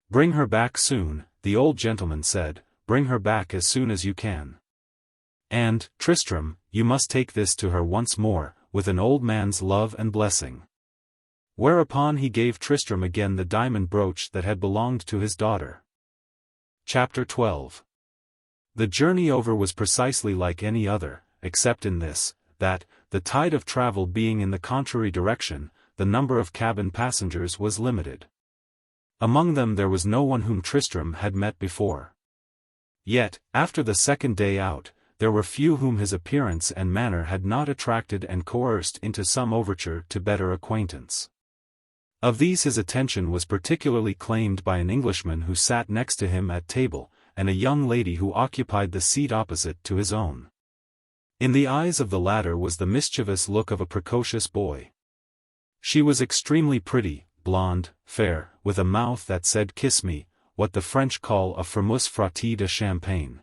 Bring her back soon, the old gentleman said, bring her back as soon as you can. And, Tristram, you must take this to her once more, with an old man's love and blessing. Whereupon he gave Tristram again the diamond brooch that had belonged to his daughter. Chapter 12. The journey over was precisely like any other, except in this, that, the tide of travel being in the contrary direction, the number of cabin passengers was limited. Among them there was no one whom Tristram had met before. Yet, after the second day out, there were few whom his appearance and manner had not attracted and coerced into some overture to better acquaintance. Of these his attention was particularly claimed by an Englishman who sat next to him at table, and a young lady who occupied the seat opposite to his own. In the eyes of the latter was the mischievous look of a precocious boy. She was extremely pretty, blonde, fair, with a mouth that said kiss me, what the French call a fameuse frottis de champagne.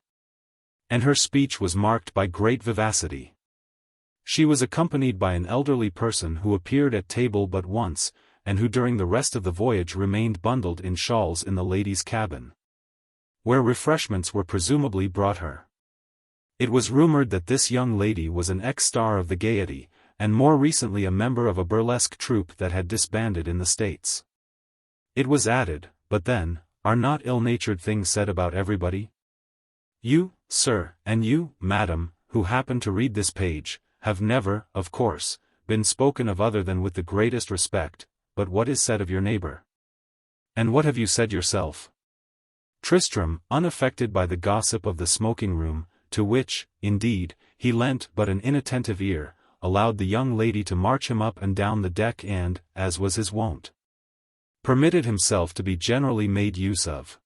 And her speech was marked by great vivacity. She was accompanied by an elderly person who appeared at table but once, and who during the rest of the voyage remained bundled in shawls in the ladies' cabin, where refreshments were presumably brought her. It was rumored that this young lady was an ex-star of the Gaiety, and more recently a member of a burlesque troupe that had disbanded in the States. It was added, but then, are not ill-natured things said about everybody? You, sir, and you, madam, who happen to read this page, have never, of course, been spoken of other than with the greatest respect, but what is said of your neighbor? And what have you said yourself? Tristram, unaffected by the gossip of the smoking room, to which, indeed, he lent but an inattentive ear, allowed the young lady to march him up and down the deck and, as was his wont, permitted himself to be generally made use of.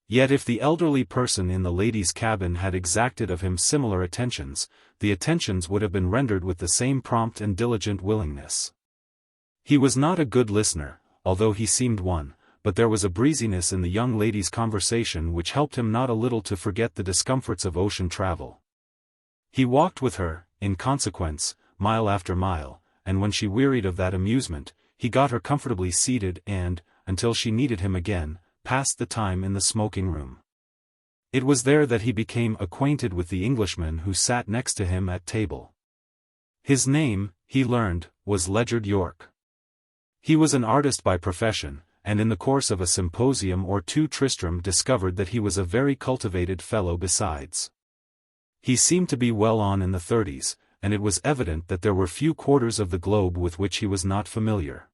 Yet if the elderly person in the ladies' cabin had exacted of him similar attentions, the attentions would have been rendered with the same prompt and diligent willingness. He was not a good listener, although he seemed one, but there was a breeziness in the young lady's conversation which helped him not a little to forget the discomforts of ocean travel. He walked with her, in consequence, mile after mile, and when she wearied of that amusement, he got her comfortably seated and, until she needed him again, passed the time in the smoking room. It was there that he became acquainted with the Englishman who sat next to him at table. His name, he learned, was Ledyard York. He was an artist by profession, and in the course of a symposium or two Tristram discovered that he was a very cultivated fellow besides. He seemed to be well on in the 30s, and it was evident that there were few quarters of the globe with which he was not familiar.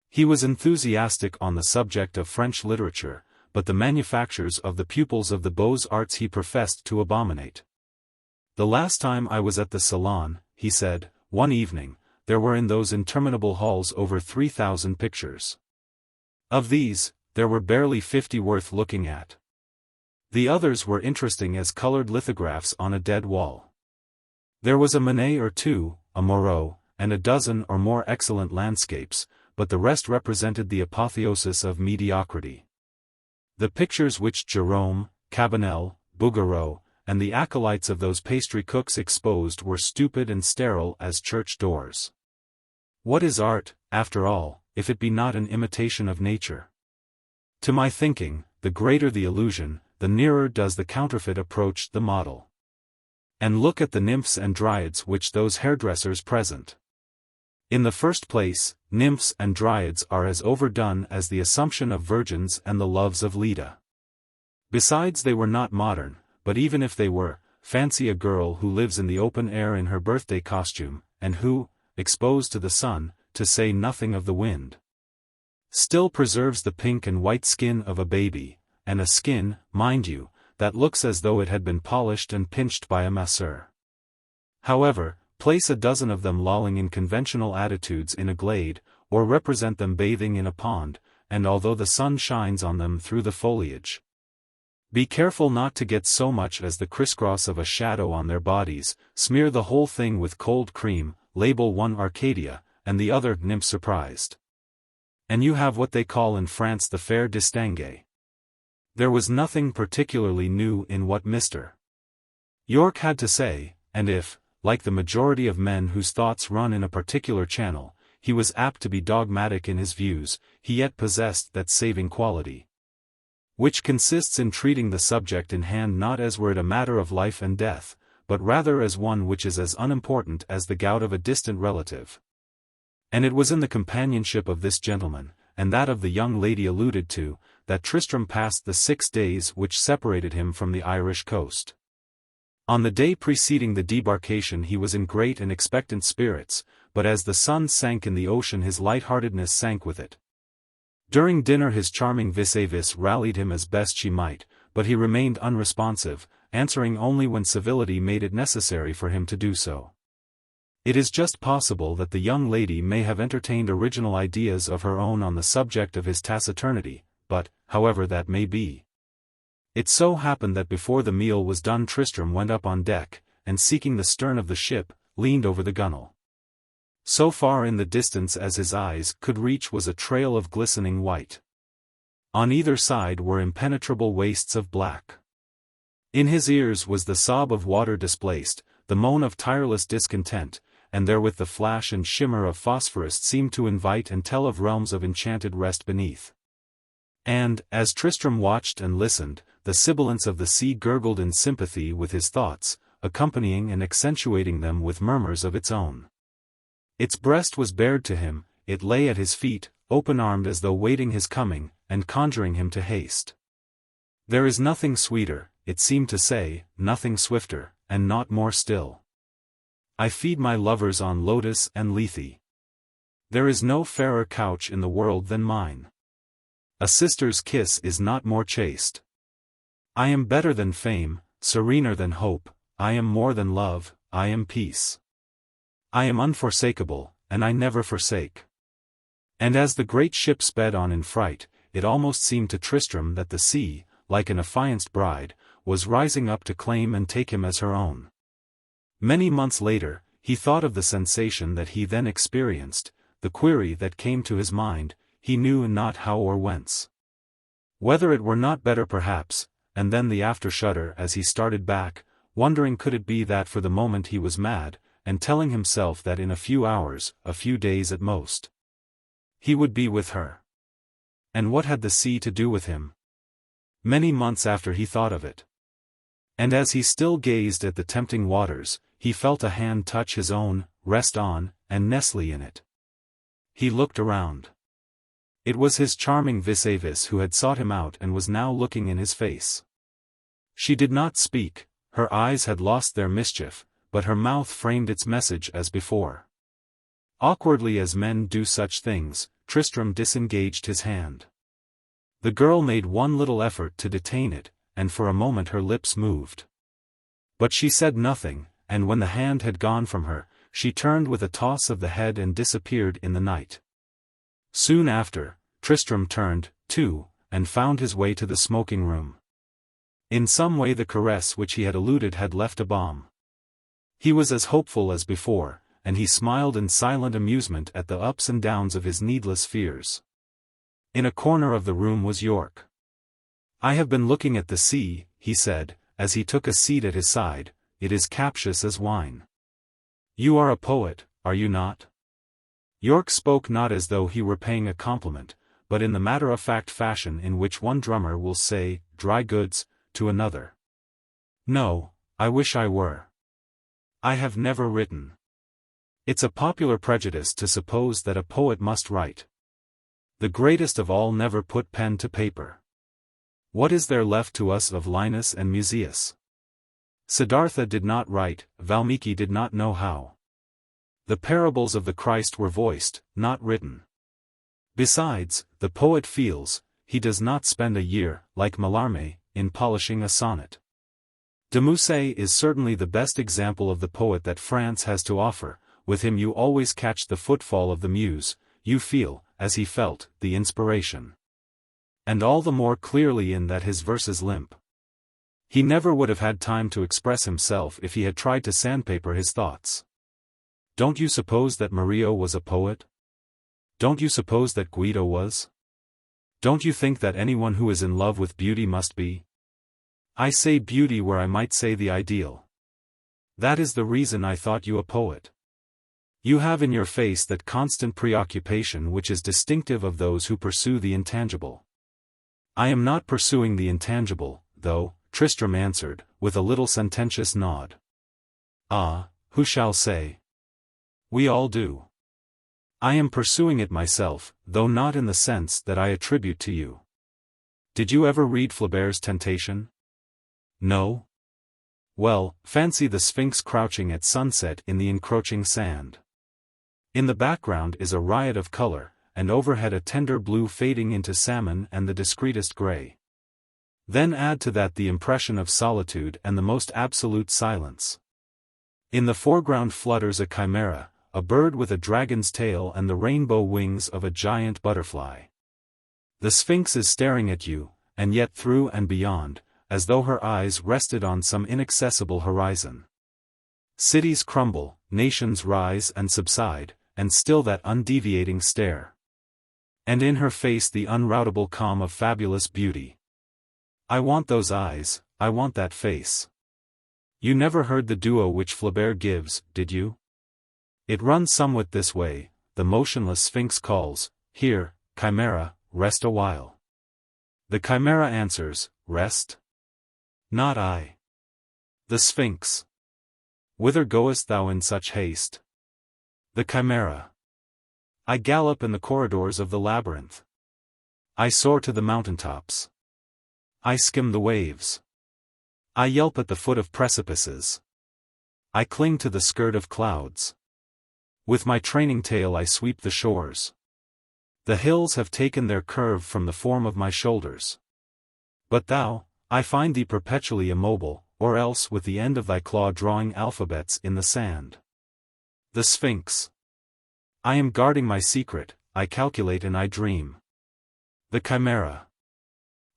He was enthusiastic on the subject of French literature, but the manufactures of the pupils of the Beaux-Arts he professed to abominate. The last time I was at the Salon, he said, one evening, there were in those interminable halls over 3,000 pictures. Of these, there were barely 50 worth looking at. The others were interesting as colored lithographs on a dead wall. There was a Manet or two, a Moreau, and a dozen or more excellent landscapes, but the rest represented the apotheosis of mediocrity. The pictures which Gérôme, Cabanel, Bouguereau, and the acolytes of those pastry cooks exposed were stupid and sterile as church doors. What is art, after all, if it be not an imitation of nature? To my thinking, the greater the illusion, the nearer does the counterfeit approach the model. And look at the nymphs and dryads which those hairdressers present. In the first place, nymphs and dryads are as overdone as the Assumption of Virgins and the Loves of Leda. Besides, they were not modern, but even if they were, fancy a girl who lives in the open air in her birthday costume, and who, exposed to the sun, to say nothing of the wind, still preserves the pink and white skin of a baby, and a skin, mind you, that looks as though it had been polished and pinched by a masseur. However, place a dozen of them lolling in conventional attitudes in a glade, or represent them bathing in a pond, and although the sun shines on them through the foliage, be careful not to get so much as the crisscross of a shadow on their bodies, smear the whole thing with cold cream, label one Arcadia, and the other Nymph Surprised, and you have what they call in France the fair distinguée. There was nothing particularly new in what Mr. York had to say, and if, like the majority of men whose thoughts run in a particular channel, he was apt to be dogmatic in his views, he yet possessed that saving quality, which consists in treating the subject in hand not as were it a matter of life and death, but rather as one which is as unimportant as the gout of a distant relative. And it was in the companionship of this gentleman, and that of the young lady alluded to, that Tristram passed the 6 days which separated him from the Irish coast. On the day preceding the debarkation he was in great and expectant spirits, but as the sun sank in the ocean his light-heartedness sank with it. During dinner his charming vis-a-vis rallied him as best she might, but he remained unresponsive, answering only when civility made it necessary for him to do so. It is just possible that the young lady may have entertained original ideas of her own on the subject of his taciturnity, but, however that may be, it so happened that before the meal was done Tristram went up on deck, and seeking the stern of the ship, leaned over the gunwale. So far in the distance as his eyes could reach was a trail of glistening white. On either side were impenetrable wastes of black. In his ears was the sob of water displaced, the moan of tireless discontent, and therewith the flash and shimmer of phosphorus seemed to invite and tell of realms of enchanted rest beneath. And, as Tristram watched and listened, the sibilance of the sea gurgled in sympathy with his thoughts, accompanying and accentuating them with murmurs of its own. Its breast was bared to him, it lay at his feet, open-armed as though waiting his coming, and conjuring him to haste. There is nothing sweeter, it seemed to say, nothing swifter, and naught more still. I feed my lovers on lotus and lethe. There is no fairer couch in the world than mine. A sister's kiss is not more chaste. I am better than fame, serener than hope, I am more than love, I am peace. I am unforsakable, and I never forsake. And as the great ship sped on in fright, it almost seemed to Tristram that the sea, like an affianced bride, was rising up to claim and take him as her own. Many months later, he thought of the sensation that he then experienced, the query that came to his mind, he knew not how or whence. Whether it were not better perhaps, and then the after-shudder as he started back, wondering could it be that for the moment he was mad, and telling himself that in a few hours, a few days at most, he would be with her. And what had the sea to do with him? Many months after he thought of it. And as he still gazed at the tempting waters, he felt a hand touch his own, rest on, and nestle in it. He looked around. It was his charming vis-a-vis who had sought him out and was now looking in his face. She did not speak, her eyes had lost their mischief, but her mouth framed its message as before. Awkwardly as men do such things, Tristram disengaged his hand. The girl made one little effort to detain it, and for a moment her lips moved. But she said nothing, and when the hand had gone from her, she turned with a toss of the head and disappeared in the night. Soon after, Tristram turned, too, and found his way to the smoking room. In some way the caress which he had eluded had left a balm. He was as hopeful as before, and he smiled in silent amusement at the ups and downs of his needless fears. In a corner of the room was York. "I have been looking at the sea," he said, as he took a seat at his side, "it is captious as wine." "You are a poet, are you not?" York spoke not as though he were paying a compliment, but in the matter-of-fact fashion in which one drummer will say, "dry goods," to another. "No, I wish I were. I have never written. It's a popular prejudice to suppose that a poet must write. The greatest of all never put pen to paper. What is there left to us of Linus and Musaeus? Siddhartha did not write, Valmiki did not know how. The parables of the Christ were voiced, not written. Besides, the poet feels, he does not spend a year, like Mallarmé, in polishing a sonnet. De Musset is certainly the best example of the poet that France has to offer. With him you always catch the footfall of the muse, you feel, as he felt, the inspiration. And all the more clearly in that his verses limp. He never would have had time to express himself if he had tried to sandpaper his thoughts. Don't you suppose that Murillo was a poet? Don't you suppose that Guido was? Don't you think that anyone who is in love with beauty must be? I say beauty where I might say the ideal. That is the reason I thought you a poet. You have in your face that constant preoccupation which is distinctive of those who pursue the intangible. I am not pursuing the intangible, though, Tristram answered, with a little sententious nod. Ah, who shall say? We all do. I am pursuing it myself, though not in the sense that I attribute to you. Did you ever read Flaubert's Temptation? No? Well, fancy the Sphinx crouching at sunset in the encroaching sand. In the background is a riot of color, and overhead a tender blue fading into salmon and the discreetest gray. Then add to that the impression of solitude and the most absolute silence. In the foreground flutters a chimera, a bird with a dragon's tail and the rainbow wings of a giant butterfly. The Sphinx is staring at you, and yet through and beyond, as though her eyes rested on some inaccessible horizon. Cities crumble, nations rise and subside, and still that undeviating stare. And in her face the unroutable calm of fabulous beauty. I want those eyes, I want that face. You never heard the duo which Flaubert gives, did you? It runs somewhat this way, the motionless Sphinx calls, "Here, chimera, rest a while." The chimera answers, "Rest? Not I." The Sphinx. "Whither goest thou in such haste?" The chimera. "I gallop in the corridors of the labyrinth. I soar to the mountaintops. I skim the waves. I yelp at the foot of precipices. I cling to the skirt of clouds. With my training tail I sweep the shores. The hills have taken their curve from the form of my shoulders. But thou, I find thee perpetually immobile, or else with the end of thy claw drawing alphabets in the sand. The Sphinx. I am guarding my secret, I calculate and I dream. The Chimera.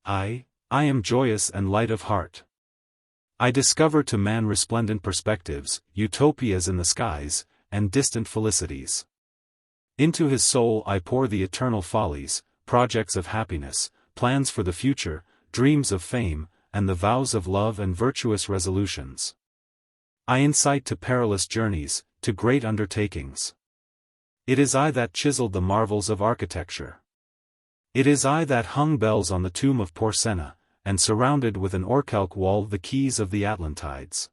I am joyous and light of heart. I discover to man resplendent perspectives, utopias in the skies, and distant felicities. Into his soul I pour the eternal follies, projects of happiness, plans for the future, dreams of fame, and the vows of love and virtuous resolutions. I incite to perilous journeys, to great undertakings. It is I that chiseled the marvels of architecture. It is I that hung bells on the tomb of Porsenna, and surrounded with an orichalc wall the keys of the Atlantides.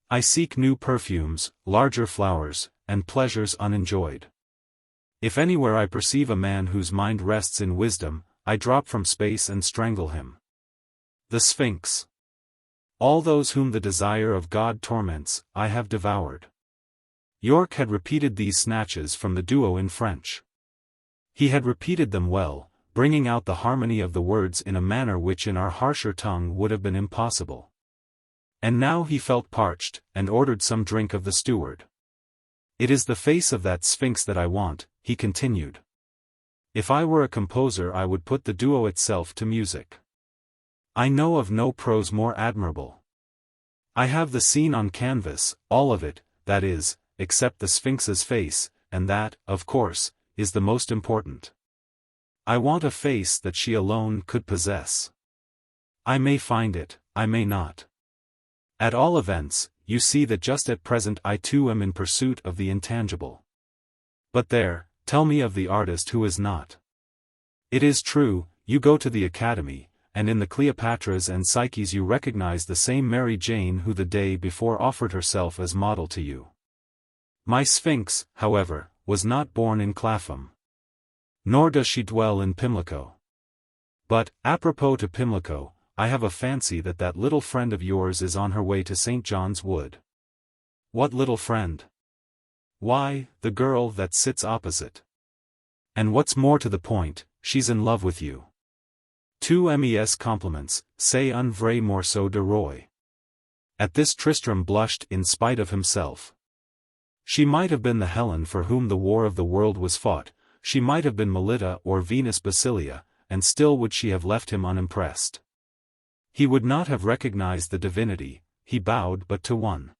I seek new perfumes, larger flowers, and pleasures unenjoyed. If anywhere I perceive a man whose mind rests in wisdom, I drop from space and strangle him. The Sphinx. All those whom the desire of God torments, I have devoured. York had repeated these snatches from the duo in French. He had repeated them well, bringing out the harmony of the words in a manner which in our harsher tongue would have been impossible. And now he felt parched, and ordered some drink of the steward. It is the face of that Sphinx that I want, he continued. If I were a composer I would put the duo itself to music. I know of no prose more admirable. I have the scene on canvas, all of it, that is, except the Sphinx's face, and that, of course, is the most important. I want a face that she alone could possess. I may find it, I may not. At all events, you see that just at present I too am in pursuit of the intangible. But there, tell me of the artist who is not. It is true, you go to the Academy, and in the Cleopatras and Psyches you recognize the same Mary Jane who the day before offered herself as model to you. My Sphinx, however, was not born in Clapham. Nor does she dwell in Pimlico. But, apropos to Pimlico, I have a fancy that that little friend of yours is on her way to St. John's Wood. What little friend? Why, the girl that sits opposite. And what's more to the point, she's in love with you. Two mes compliments, c'est un vrai morceau de Roy. At this Tristram blushed in spite of himself. She might have been the Helen for whom the war of the world was fought, she might have been Melita or Venus Basilia, and still would she have left him unimpressed. He would not have recognized the divinity, he bowed but to one.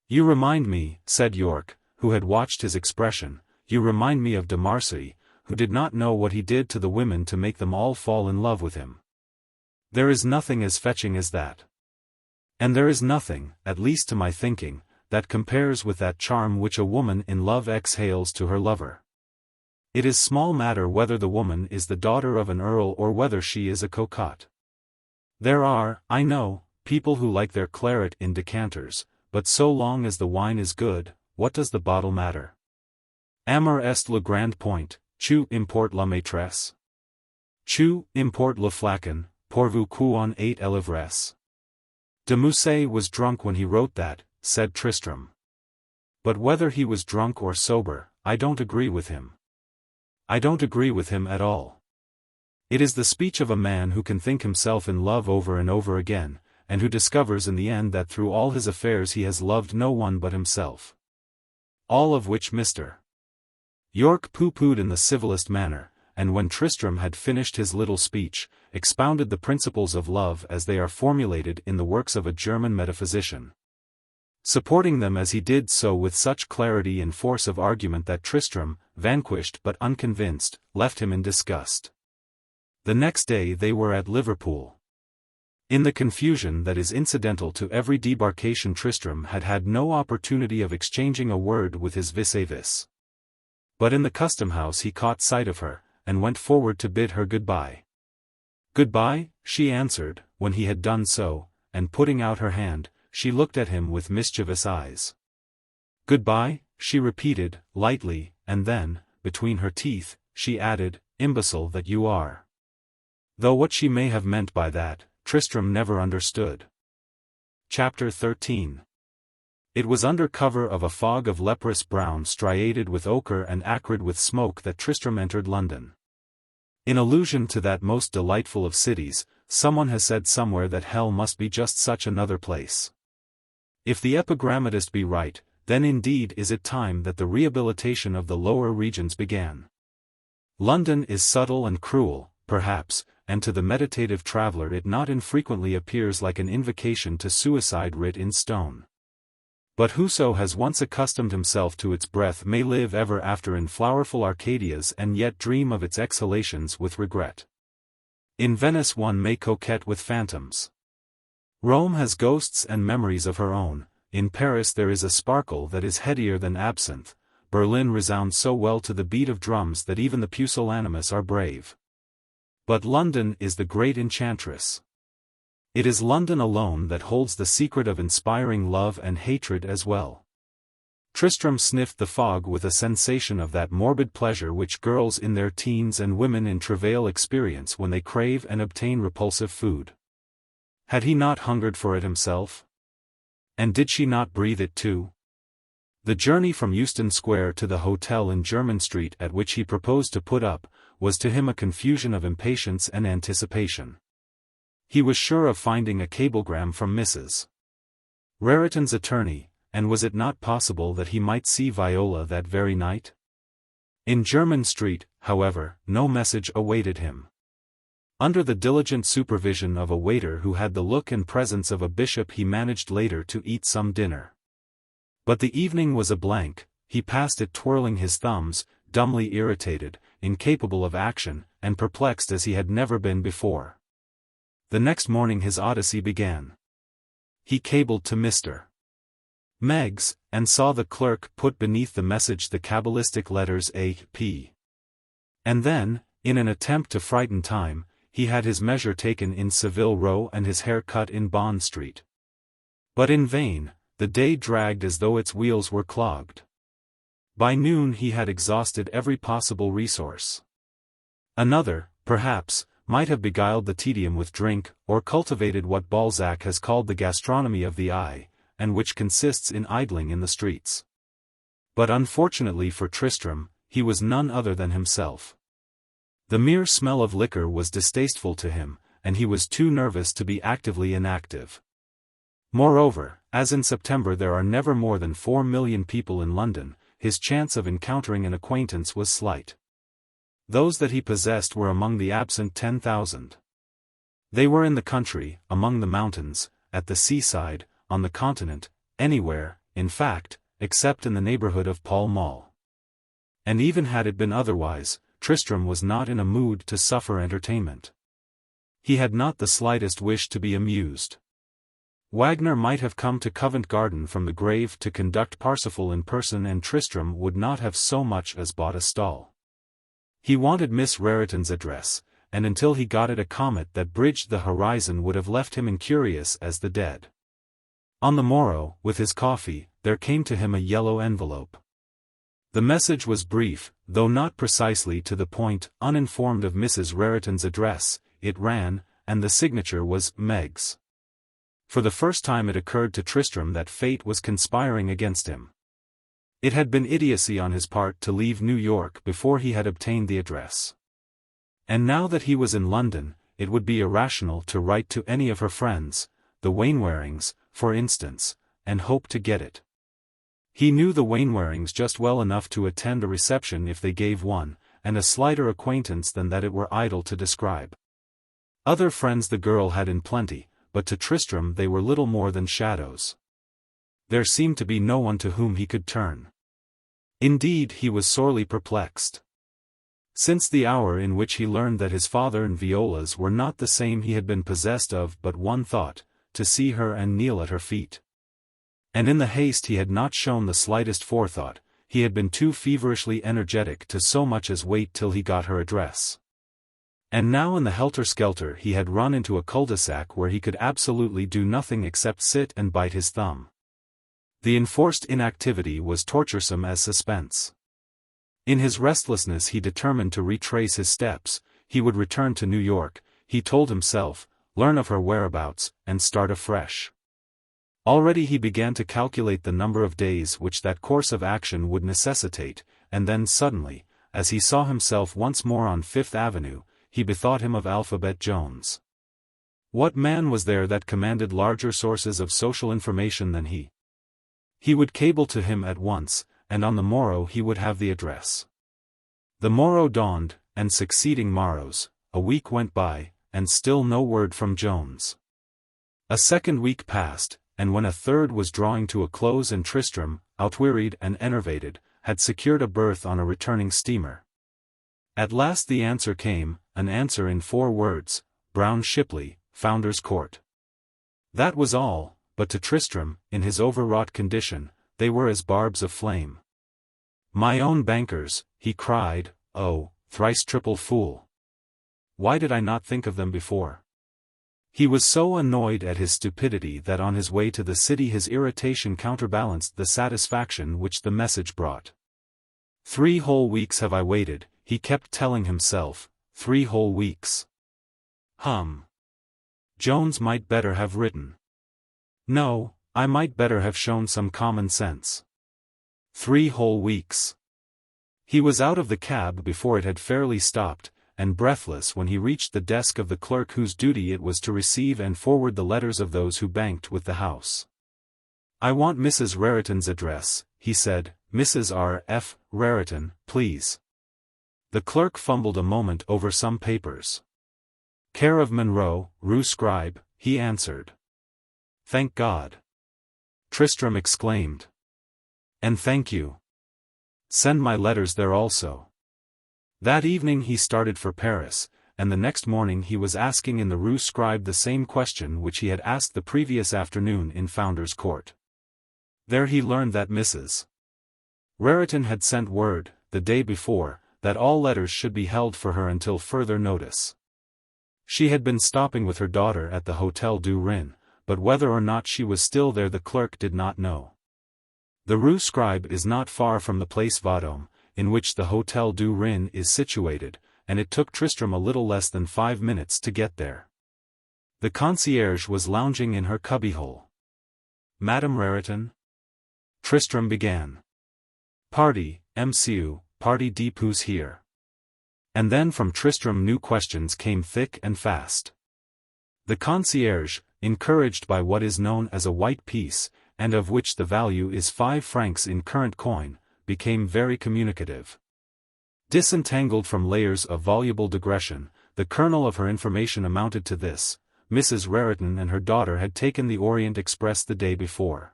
You remind me, said York, who had watched his expression, you remind me of de Marsay, who did not know what he did to the women to make them all fall in love with him. There is nothing as fetching as that. And there is nothing, at least to my thinking, that compares with that charm which a woman in love exhales to her lover. It is small matter whether the woman is the daughter of an earl or whether she is a cocotte. There are, I know, people who like their claret in decanters, but so long as the wine is good, what does the bottle matter? Amour est le grand point, tu importe la maîtresse? Tu importe le flacon, pourvu qu'on ait l'ivresse? De Musset was drunk when he wrote that, said Tristram. But whether he was drunk or sober, I don't agree with him. I don't agree with him at all. It is the speech of a man who can think himself in love over and over again, and who discovers in the end that through all his affairs he has loved no one but himself. All of which Mr. York pooh-poohed in the civilest manner, and when Tristram had finished his little speech, expounded the principles of love as they are formulated in the works of a German metaphysician. Supporting them as he did so with such clarity and force of argument that Tristram, vanquished but unconvinced, left him in disgust. The next day they were at Liverpool. In the confusion that is incidental to every debarkation Tristram had had no opportunity of exchanging a word with his vis-a-vis. But in the custom-house he caught sight of her, and went forward to bid her good-bye. "Good-bye," she answered, when he had done so, and putting out her hand, she looked at him with mischievous eyes. "Good-bye," she repeated, lightly, and then, between her teeth, she added, "Imbecile that you are." Though what she may have meant by that, Tristram never understood. Chapter 13. It was under cover of a fog of leprous brown striated with ochre and acrid with smoke that Tristram entered London. In allusion to that most delightful of cities, someone has said somewhere that hell must be just such another place. If the epigrammatist be right, then indeed is it time that the rehabilitation of the lower regions began. London is subtle and cruel, perhaps, and to the meditative traveller it not infrequently appears like an invocation to suicide writ in stone. But whoso has once accustomed himself to its breath may live ever after in flowerful Arcadias and yet dream of its exhalations with regret. In Venice one may coquette with phantoms. Rome has ghosts and memories of her own, in Paris there is a sparkle that is headier than absinthe, Berlin resounds so well to the beat of drums that even the pusillanimous are brave. But London is the great enchantress. It is London alone that holds the secret of inspiring love and hatred as well. Tristram sniffed the fog with a sensation of that morbid pleasure which girls in their teens and women in travail experience when they crave and obtain repulsive food. Had he not hungered for it himself? And did she not breathe it too? The journey from Euston Square to the hotel in Jermyn Street at which he proposed to put up, was to him a confusion of impatience and anticipation. He was sure of finding a cablegram from Mrs. Raritan's attorney, and was it not possible that he might see Viola that very night? In Jermyn Street, however, no message awaited him. Under the diligent supervision of a waiter who had the look and presence of a bishop he managed later to eat some dinner. But the evening was a blank, he passed it twirling his thumbs, dumbly irritated, incapable of action, and perplexed as he had never been before. The next morning his odyssey began. He cabled to Mr. Meggs, and saw the clerk put beneath the message the cabalistic letters A.P. And then, in an attempt to frighten time, he had his measure taken in Savile Row and his hair cut in Bond Street. But in vain, the day dragged as though its wheels were clogged. By noon he had exhausted every possible resource. Another, perhaps, might have beguiled the tedium with drink, or cultivated what Balzac has called the gastronomy of the eye, and which consists in idling in the streets. But unfortunately for Tristram, he was none other than himself. The mere smell of liquor was distasteful to him, and he was too nervous to be actively inactive. Moreover, as in September there are never more than 4 million people in London, his chance of encountering an acquaintance was slight. Those that he possessed were among the absent 10,000. They were in the country, among the mountains, at the seaside, on the continent, anywhere, in fact, except in the neighborhood of Pall Mall. And even had it been otherwise, Tristram was not in a mood to suffer entertainment. He had not the slightest wish to be amused. Wagner might have come to Covent Garden from the grave to conduct Parsifal in person, and Tristram would not have so much as bought a stall. He wanted Miss Raritan's address, and until he got it a comet that bridged the horizon would have left him incurious as the dead. On the morrow, with his coffee, there came to him a yellow envelope. The message was brief, though not precisely to the point. Uninformed of Mrs. Raritan's address, it ran, and the signature was Meggs. For the first time it occurred to Tristram that fate was conspiring against him. It had been idiocy on his part to leave New York before he had obtained the address. And now that he was in London, it would be irrational to write to any of her friends, the Wainwarings, for instance, and hope to get it. He knew the Wainwarings just well enough to attend a reception if they gave one, and a slighter acquaintance than that it were idle to describe. Other friends the girl had in plenty, but to Tristram they were little more than shadows. There seemed to be no one to whom he could turn. Indeed, he was sorely perplexed. Since the hour in which he learned that his father and Viola's were not the same, he had been possessed of but one thought, to see her and kneel at her feet. And in the haste he had not shown the slightest forethought, he had been too feverishly energetic to so much as wait till he got her address. And now in the helter-skelter he had run into a cul-de-sac where he could absolutely do nothing except sit and bite his thumb. The enforced inactivity was torturesome as suspense. In his restlessness he determined to retrace his steps. He would return to New York, he told himself, learn of her whereabouts, and start afresh. Already he began to calculate the number of days which that course of action would necessitate, and then suddenly, as he saw himself once more on Fifth Avenue, he bethought him of Alphabet Jones. What man was there that commanded larger sources of social information than he? He would cable to him at once, and on the morrow he would have the address. The morrow dawned, and succeeding morrows, a week went by, and still no word from Jones. A second week passed, and when a third was drawing to a close and Tristram, outwearied and enervated, had secured a berth on a returning steamer. At last the answer came, an answer in 4 words, Brown Shipley, Founder's Court. That was all, but to Tristram, in his overwrought condition, they were as barbs of flame. My own bankers, he cried, oh, thrice triple fool! Why did I not think of them before? He was so annoyed at his stupidity that on his way to the city his irritation counterbalanced the satisfaction which the message brought. 3 whole weeks have I waited, he kept telling himself, 3 whole weeks. Jones might better have written. No, I might better have shown some common sense. 3 whole weeks. He was out of the cab before it had fairly stopped, and breathless when he reached the desk of the clerk whose duty it was to receive and forward the letters of those who banked with the house. I want Mrs. Raritan's address, he said, Mrs. R. F. Raritan, please. The clerk fumbled a moment over some papers. Care of Monroe, Rue Scribe, he answered. Thank God! Tristram exclaimed. And thank you. Send my letters there also. That evening he started for Paris, and the next morning he was asking in the Rue Scribe the same question which he had asked the previous afternoon in Founder's Court. There he learned that Mrs. Raritan had sent word, the day before, that all letters should be held for her until further notice. She had been stopping with her daughter at the Hotel du Rhin, but whether or not she was still there the clerk did not know. The Rue Scribe is not far from the Place Vendôme, in which the Hotel du Rhin is situated, and it took Tristram a little less than 5 minutes to get there. The concierge was lounging in her cubbyhole. Madame Raritan? Tristram began. Party, Monsieur, party deepus here. And then from Tristram new questions came thick and fast. The concierge, encouraged by what is known as a white piece, and of which the value is 5 francs in current coin, became very communicative. Disentangled from layers of voluble digression, the kernel of her information amounted to this: Mrs. Raritan and her daughter had taken the Orient Express the day before.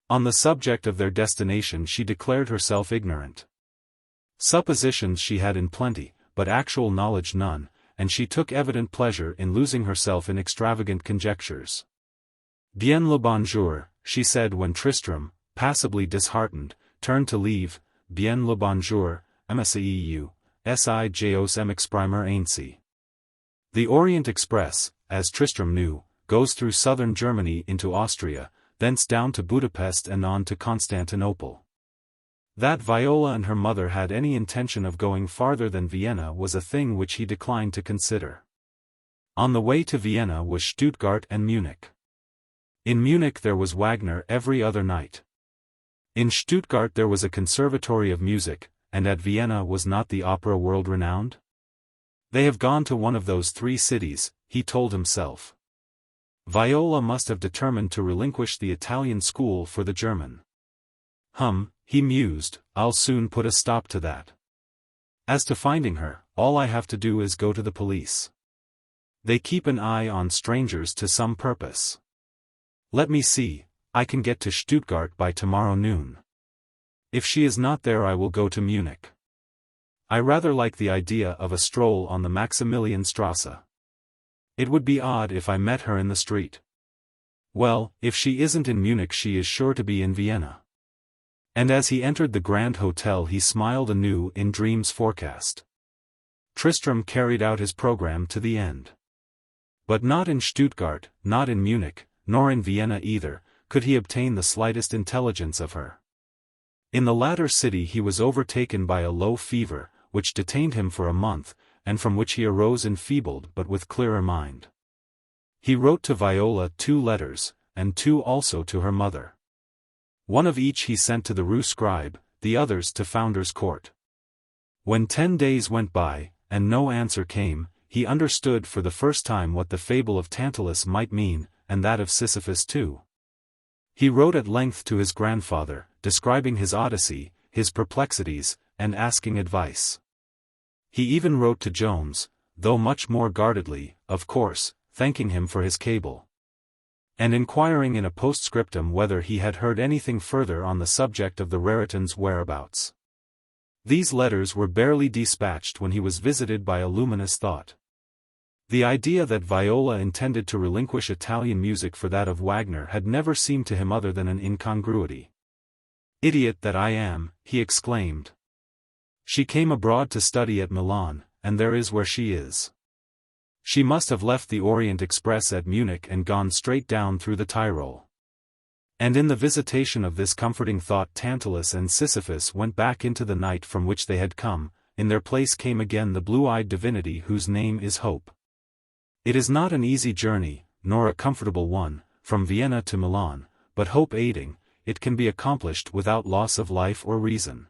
On the subject of their destination she declared herself ignorant. Suppositions she had in plenty, but actual knowledge none, and she took evident pleasure in losing herself in extravagant conjectures. Bien le bonjour, she said when Tristram, passably disheartened, turned to leave. Bien le bonjour, MSEU, SIJOS m'exprimer ainsi. The Orient Express, as Tristram knew, goes through southern Germany into Austria, thence down to Budapest and on to Constantinople. That Viola and her mother had any intention of going farther than Vienna was a thing which he declined to consider. On the way to Vienna was Stuttgart and Munich. In Munich there was Wagner every other night. In Stuttgart there was a conservatory of music, and at Vienna was not the opera world-renowned? They have gone to one of those 3 cities, he told himself. Viola must have determined to relinquish the Italian school for the German. He mused, I'll soon put a stop to that. As to finding her, all I have to do is go to the police. They keep an eye on strangers to some purpose. Let me see, I can get to Stuttgart by tomorrow noon. If she is not there I will go to Munich. I rather like the idea of a stroll on the Maximilianstrasse. It would be odd if I met her in the street. Well, if she isn't in Munich she is sure to be in Vienna. And as he entered the Grand Hotel he smiled anew in dreams forecast. Tristram carried out his program to the end. But not in Stuttgart, not in Munich, nor in Vienna either, could he obtain the slightest intelligence of her. In the latter city he was overtaken by a low fever, which detained him for a month, and from which he arose enfeebled but with clearer mind. He wrote to Viola 2 letters, and 2 also to her mother. One of each he sent to the Rue Scribe, the others to Founder's Court. When 10 days went by, and no answer came, he understood for the first time what the fable of Tantalus might mean, and that of Sisyphus too. He wrote at length to his grandfather, describing his odyssey, his perplexities, and asking advice. He even wrote to Jones, though much more guardedly, of course, thanking him for his cable, and inquiring in a postscriptum whether he had heard anything further on the subject of the Raritan's whereabouts. These letters were barely dispatched when he was visited by a luminous thought. The idea that Viola intended to relinquish Italian music for that of Wagner had never seemed to him other than an incongruity. "Idiot that I am," he exclaimed. "She came abroad to study at Milan, and there is where she is. She must have left the Orient Express at Munich and gone straight down through the Tyrol." And in the visitation of this comforting thought Tantalus and Sisyphus went back into the night from which they had come, in their place came again the blue-eyed divinity whose name is Hope. It is not an easy journey, nor a comfortable one, from Vienna to Milan, but Hope aiding, it can be accomplished without loss of life or reason.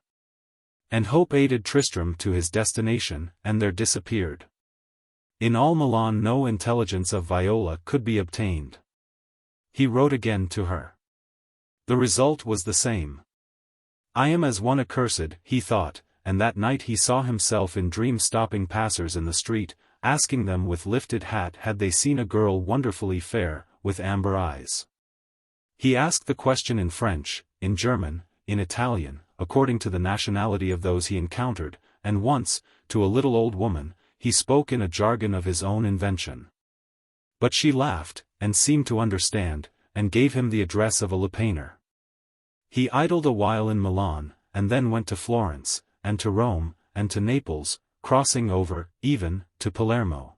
And Hope aided Tristram to his destination, and there disappeared. In all Milan no intelligence of Viola could be obtained. He wrote again to her. The result was the same. "I am as one accursed," he thought, and that night he saw himself in dreams stopping passers in the street, asking them with lifted hat had they seen a girl wonderfully fair, with amber eyes. He asked the question in French, in German, in Italian, according to the nationality of those he encountered, and once, to a little old woman, he spoke in a jargon of his own invention. But she laughed, and seemed to understand, and gave him the address of a lupaner. He idled a while in Milan, and then went to Florence, and to Rome, and to Naples, crossing over, even, to Palermo.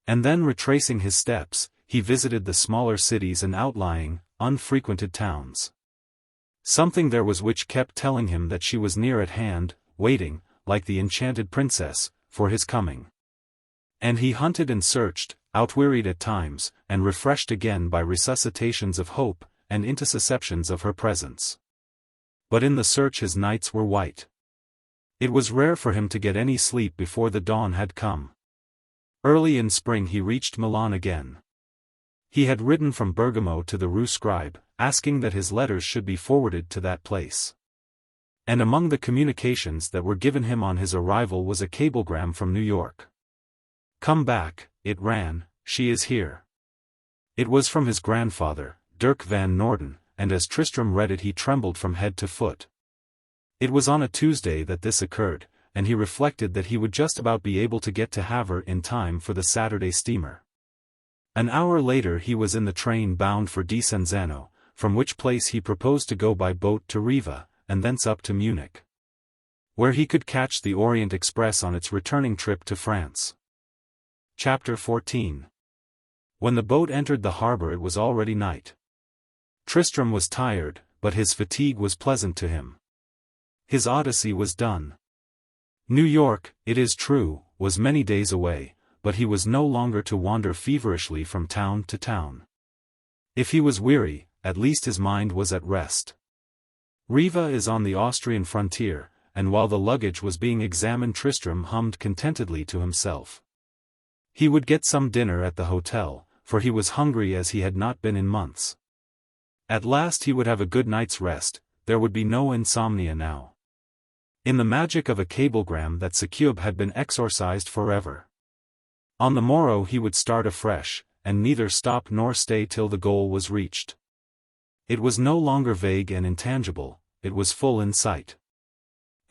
And then retracing his steps, he visited the smaller cities and outlying, unfrequented towns. Something there was which kept telling him that she was near at hand, waiting, like the enchanted princess, for his coming. And he hunted and searched, outwearied at times, and refreshed again by resuscitations of hope, and intussusceptions of her presence. But in the search his nights were white. It was rare for him to get any sleep before the dawn had come. Early in spring he reached Milan again. He had ridden from Bergamo to the Rue Scribe, asking that his letters should be forwarded to that place. And among the communications that were given him on his arrival was a cablegram from New York. "Come back," it ran, "she is here." It was from his grandfather, Dirk van Noorden, and as Tristram read it he trembled from head to foot. It was on a Tuesday that this occurred, and he reflected that he would just about be able to get to Havre in time for the Saturday steamer. An hour later he was in the train bound for Desenzano, from which place he proposed to go by boat to Riva, and thence up to Munich, where he could catch the Orient Express on its returning trip to France. Chapter 14. When the boat entered the harbor it was already night. Tristram was tired, but his fatigue was pleasant to him. His odyssey was done. New York, it is true, was many days away, but he was no longer to wander feverishly from town to town. If he was weary, at least his mind was at rest. Riva is on the Austrian frontier, and while the luggage was being examined Tristram hummed contentedly to himself. He would get some dinner at the hotel, for he was hungry as he had not been in months. At last he would have a good night's rest, there would be no insomnia now. In the magic of a cablegram that succub had been exorcised forever. On the morrow he would start afresh, and neither stop nor stay till the goal was reached. It was no longer vague and intangible, it was full in sight.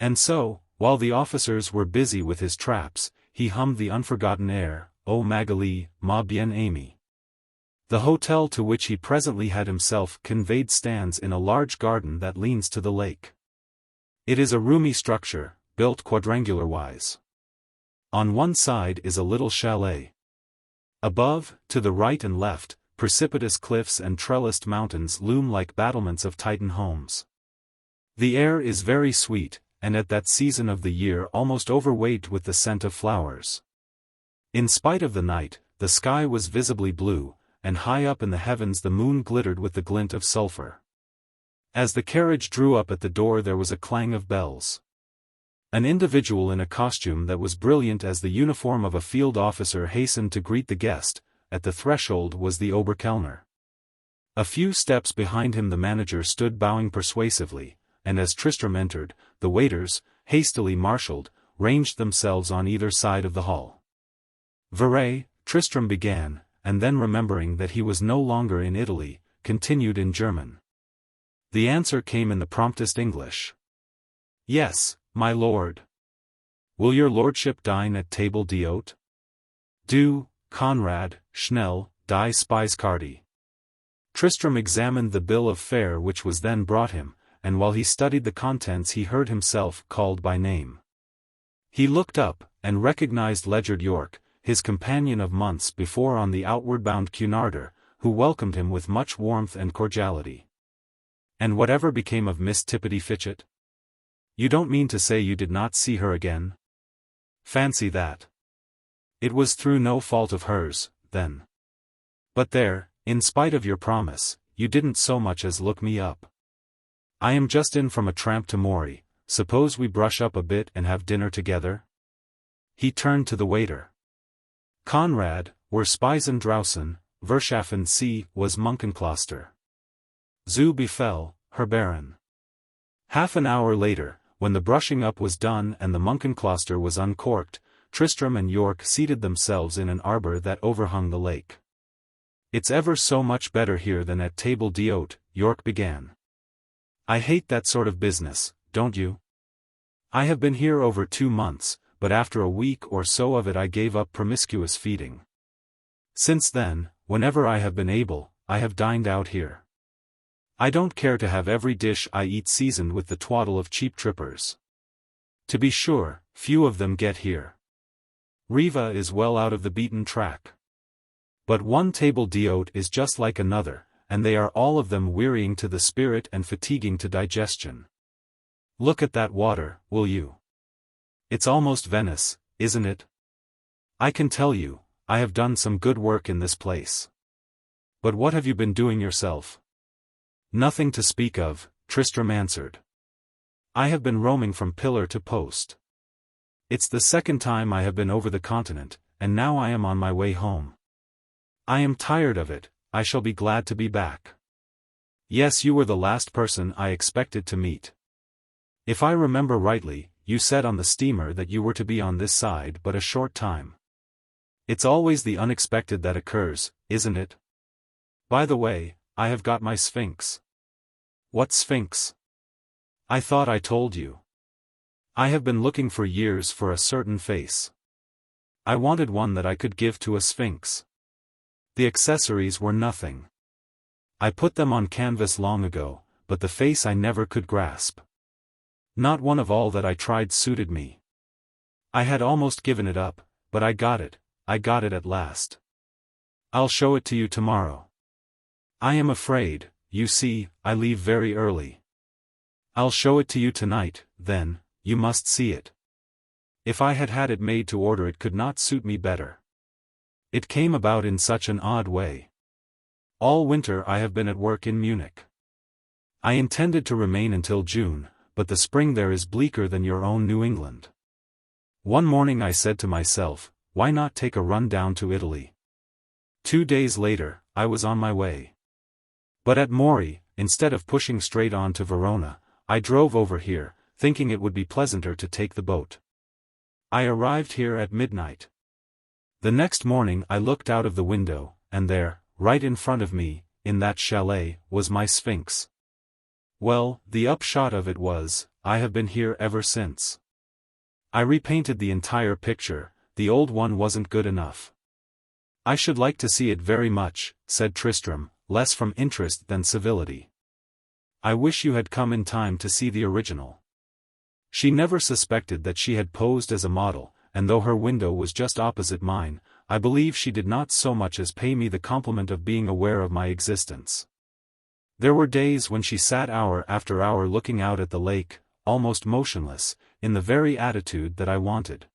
And so, while the officers were busy with his traps, he hummed the unforgotten air, O Magali, ma bien-aimée. The hotel to which he presently had himself conveyed stands in a large garden that leans to the lake. It is a roomy structure, built quadrangular-wise. On one side is a little chalet. Above, to the right and left, precipitous cliffs and trellised mountains loom like battlements of Titan homes. The air is very sweet, and at that season of the year almost overweight with the scent of flowers. In spite of the night, the sky was visibly blue, and high up in the heavens the moon glittered with the glint of sulphur. As the carriage drew up at the door there was a clang of bells. An individual in a costume that was brilliant as the uniform of a field officer hastened to greet the guest. At the threshold was the Oberkellner. A few steps behind him the manager stood bowing persuasively, and as Tristram entered, the waiters, hastily marshaled, ranged themselves on either side of the hall. "Varick," Tristram began, and then remembering that he was no longer in Italy, continued in German. The answer came in the promptest English. "Yes, my lord." "Will your lordship dine at table d'hôte?" "Du, Conrad, schnell, die Speisekarte." Tristram examined the bill of fare which was then brought him, and while he studied the contents he heard himself called by name. He looked up, and recognized Ledyard York, his companion of months before on the outward-bound Cunarder, who welcomed him with much warmth and cordiality. "And whatever became of Miss Tippity Fitchett? You don't mean to say you did not see her again? Fancy that. It was through no fault of hers, then. But there, in spite of your promise, you didn't so much as look me up. I am just in from a tramp to Maury. Suppose we brush up a bit and have dinner together?" He turned to the waiter. "Conrad, wir speisen draußen, verschaffen Sie was Munkenkloster. Zu Befehl, Herr Baron." Half an hour later, when the brushing up was done and the Munkenkloster was uncorked, Tristram and York seated themselves in an arbor that overhung the lake. "It's ever so much better here than at table d'hôte," York began. "I hate that sort of business, don't you? I have been here over 2 months, but after a week or so of it I gave up promiscuous feeding. Since then, whenever I have been able, I have dined out here. I don't care to have every dish I eat seasoned with the twaddle of cheap trippers. To be sure, few of them get here. Riva is well out of the beaten track. But one table d'hôte is just like another, and they are all of them wearying to the spirit and fatiguing to digestion. Look at that water, will you? It's almost Venice, isn't it? I can tell you, I have done some good work in this place. But what have you been doing yourself?" "Nothing to speak of," Tristram answered. "I have been roaming from pillar to post. It's the second time I have been over the continent, and now I am on my way home. I am tired of it. I shall be glad to be back." "Yes, you were the last person I expected to meet. If I remember rightly, you said on the steamer that you were to be on this side but a short time. It's always the unexpected that occurs, isn't it? By the way, I have got my Sphinx." "What Sphinx?" "I thought I told you. I have been looking for years for a certain face. I wanted one that I could give to a Sphinx. The accessories were nothing. I put them on canvas long ago, but the face I never could grasp. Not one of all that I tried suited me. I had almost given it up, but I got it at last. I'll show it to you tomorrow. I am afraid, you see, I leave very early. I'll show it to you tonight, then, you must see it. If I had had it made to order it could not suit me better. It came about in such an odd way. All winter I have been at work in Munich. I intended to remain until June, but the spring there is bleaker than your own New England. One morning I said to myself, why not take a run down to Italy? 2 days later, I was on my way. But at Maury, instead of pushing straight on to Verona, I drove over here, thinking it would be pleasanter to take the boat. I arrived here at midnight. The next morning I looked out of the window, and there, right in front of me, in that chalet, was my Sphinx. Well, the upshot of it was, I have been here ever since. I repainted the entire picture, the old one wasn't good enough. I should like to see it very much, said Tristram, less from interest than civility. I wish you had come in time to see the original. She never suspected that she had posed as a model, and though her window was just opposite mine, I believe she did not so much as pay me the compliment of being aware of my existence. There were days when she sat hour after hour looking out at the lake, almost motionless, in the very attitude that I wanted.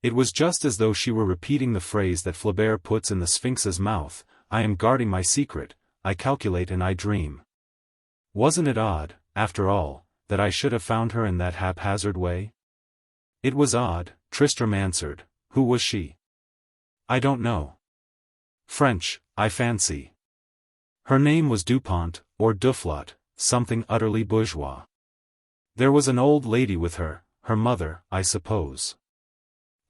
It was just as though she were repeating the phrase that Flaubert puts in the Sphinx's mouth, I am guarding my secret, I calculate and I dream. Wasn't it odd, after all, that I should have found her in that haphazard way? It was odd, Tristram answered. Who was she? I don't know. French, I fancy. Her name was Dupont, or Duflot, something utterly bourgeois. There was an old lady with her, her mother, I suppose.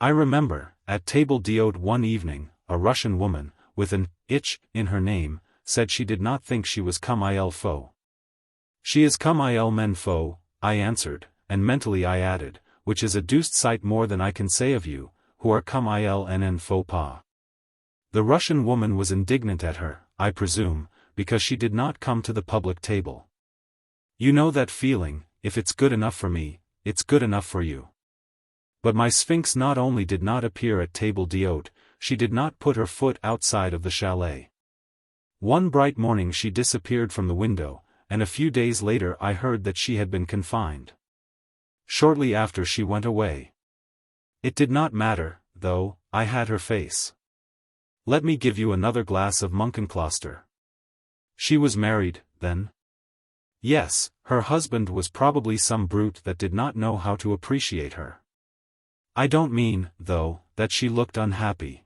I remember, at table d'hôte one evening, a Russian woman, with an ich in her name, said she did not think she was comme il faut. She is comme il m'en faut, I answered, and mentally I added, which is a deuced sight more than I can say of you, who are comme il n'en faut pas. The Russian woman was indignant at her, I presume, because she did not come to the public table. You know that feeling, if it's good enough for me, it's good enough for you. But my Sphinx not only did not appear at table d'hôte, she did not put her foot outside of the chalet. One bright morning she disappeared from the window, and a few days later I heard that she had been confined. Shortly after she went away. It did not matter, though, I had her face. Let me give you another glass of Munkenkloster. She was married, then? Yes, her husband was probably some brute that did not know how to appreciate her. I don't mean, though, that she looked unhappy.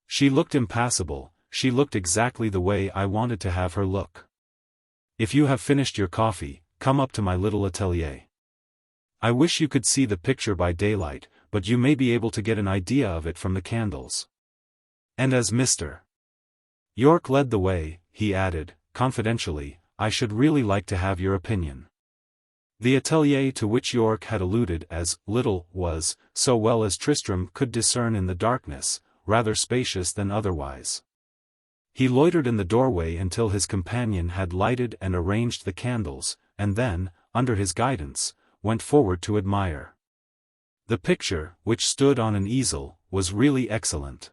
She looked impassible, she looked exactly the way I wanted to have her look. If you have finished your coffee, come up to my little atelier. I wish you could see the picture by daylight, but you may be able to get an idea of it from the candles. And as Mr. York led the way, he added, confidentially, I should really like to have your opinion. The atelier to which York had alluded as little was, so well as Tristram could discern in the darkness, rather spacious than otherwise. He loitered in the doorway until his companion had lighted and arranged the candles, and then, under his guidance, went forward to admire. The picture, which stood on an easel, was really excellent.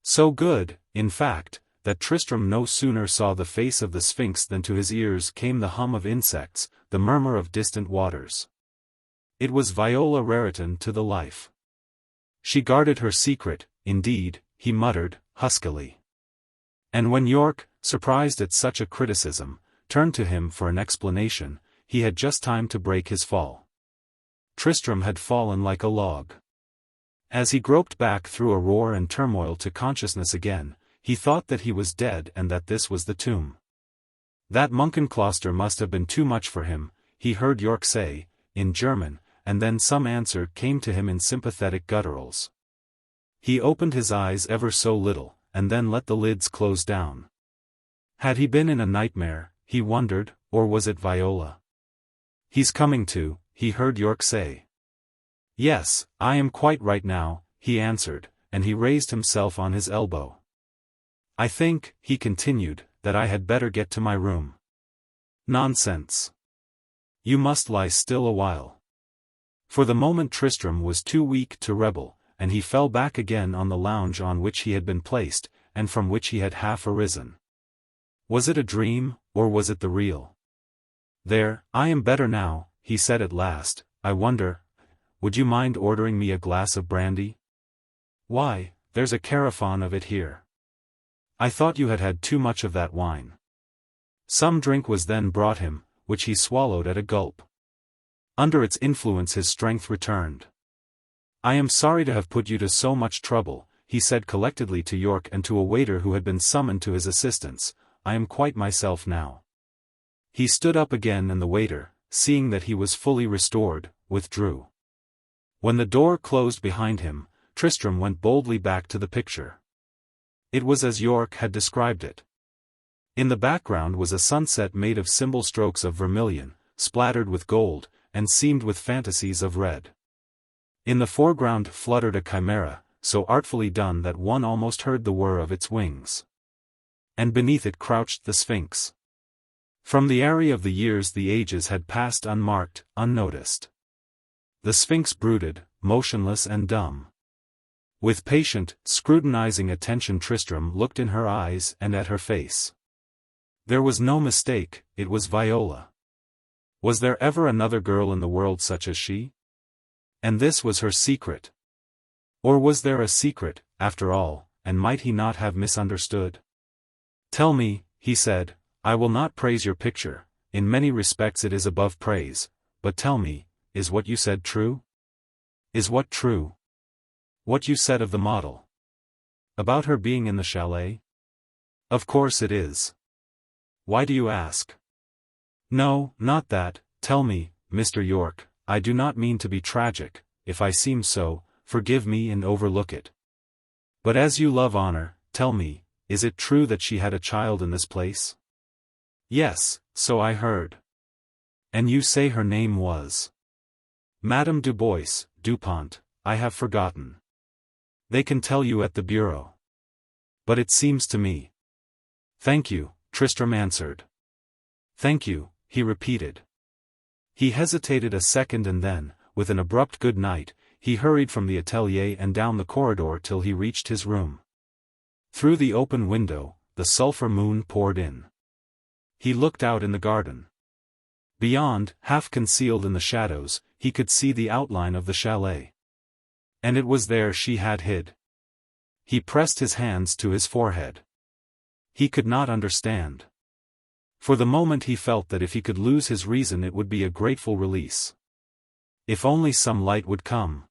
So good, in fact, that Tristram no sooner saw the face of the Sphinx than to his ears came the hum of insects, the murmur of distant waters. It was Viola Raritan to the life. She guarded her secret, indeed, he muttered, huskily. And when York, surprised at such a criticism, turned to him for an explanation, he had just time to break his fall. Tristram had fallen like a log. As he groped back through a roar and turmoil to consciousness again, he thought that he was dead and that this was the tomb. That Munkenkloster must have been too much for him, he heard York say, in German, and then some answer came to him in sympathetic gutturals. He opened his eyes ever so little, and then let the lids close down. Had he been in a nightmare, he wondered, or was it Viola? He's coming to, he heard York say. Yes, I am quite right now, he answered, and he raised himself on his elbow. I think, he continued, that I had better get to my room. Nonsense. You must lie still a while. For the moment Tristram was too weak to rebel, and he fell back again on the lounge on which he had been placed, and from which he had half arisen. Was it a dream, or was it the real? There, I am better now, he said at last. I wonder, would you mind ordering me a glass of brandy? Why, there's a carafe of it here. I thought you had had too much of that wine. Some drink was then brought him, which he swallowed at a gulp. Under its influence his strength returned. I am sorry to have put you to so much trouble, he said collectedly to York and to a waiter who had been summoned to his assistance. I am quite myself now. He stood up again and the waiter, seeing that he was fully restored, withdrew. When the door closed behind him, Tristram went boldly back to the picture. It was as York had described it. In the background was a sunset made of symbol strokes of vermilion, splattered with gold, and seamed with fantasies of red. In the foreground fluttered a chimera, so artfully done that one almost heard the whir of its wings. And beneath it crouched the Sphinx. From the area of the years the ages had passed unmarked, unnoticed. The Sphinx brooded, motionless and dumb. With patient, scrutinizing attention Tristram looked in her eyes and at her face. There was no mistake, it was Viola. Was there ever another girl in the world such as she? And this was her secret. Or was there a secret, after all, and might he not have misunderstood? "Tell me," he said, "I will not praise your picture, in many respects it is above praise, but tell me, is what you said true? Is what true? What you said of the model? About her being in the chalet? Of course it is. Why do you ask?" "No, not that, tell me, Mr. York, I do not mean to be tragic, if I seem so, forgive me and overlook it. But as you love honor, tell me, is it true that she had a child in this place?" "Yes, so I heard." "And you say her name was?" "Madame Dubois, Dupont, I have forgotten." "They can tell you at the bureau." "But it seems to me—" "Thank you," Tristram answered. "Thank you," he repeated. He hesitated a second and then, with an abrupt good night, he hurried from the atelier and down the corridor till he reached his room. Through the open window, the sulphur moon poured in. He looked out in the garden. Beyond, half concealed in the shadows, he could see the outline of the chalet. And it was there she had hid. He pressed his hands to his forehead. He could not understand. For the moment he felt that if he could lose his reason it would be a grateful release. If only some light would come.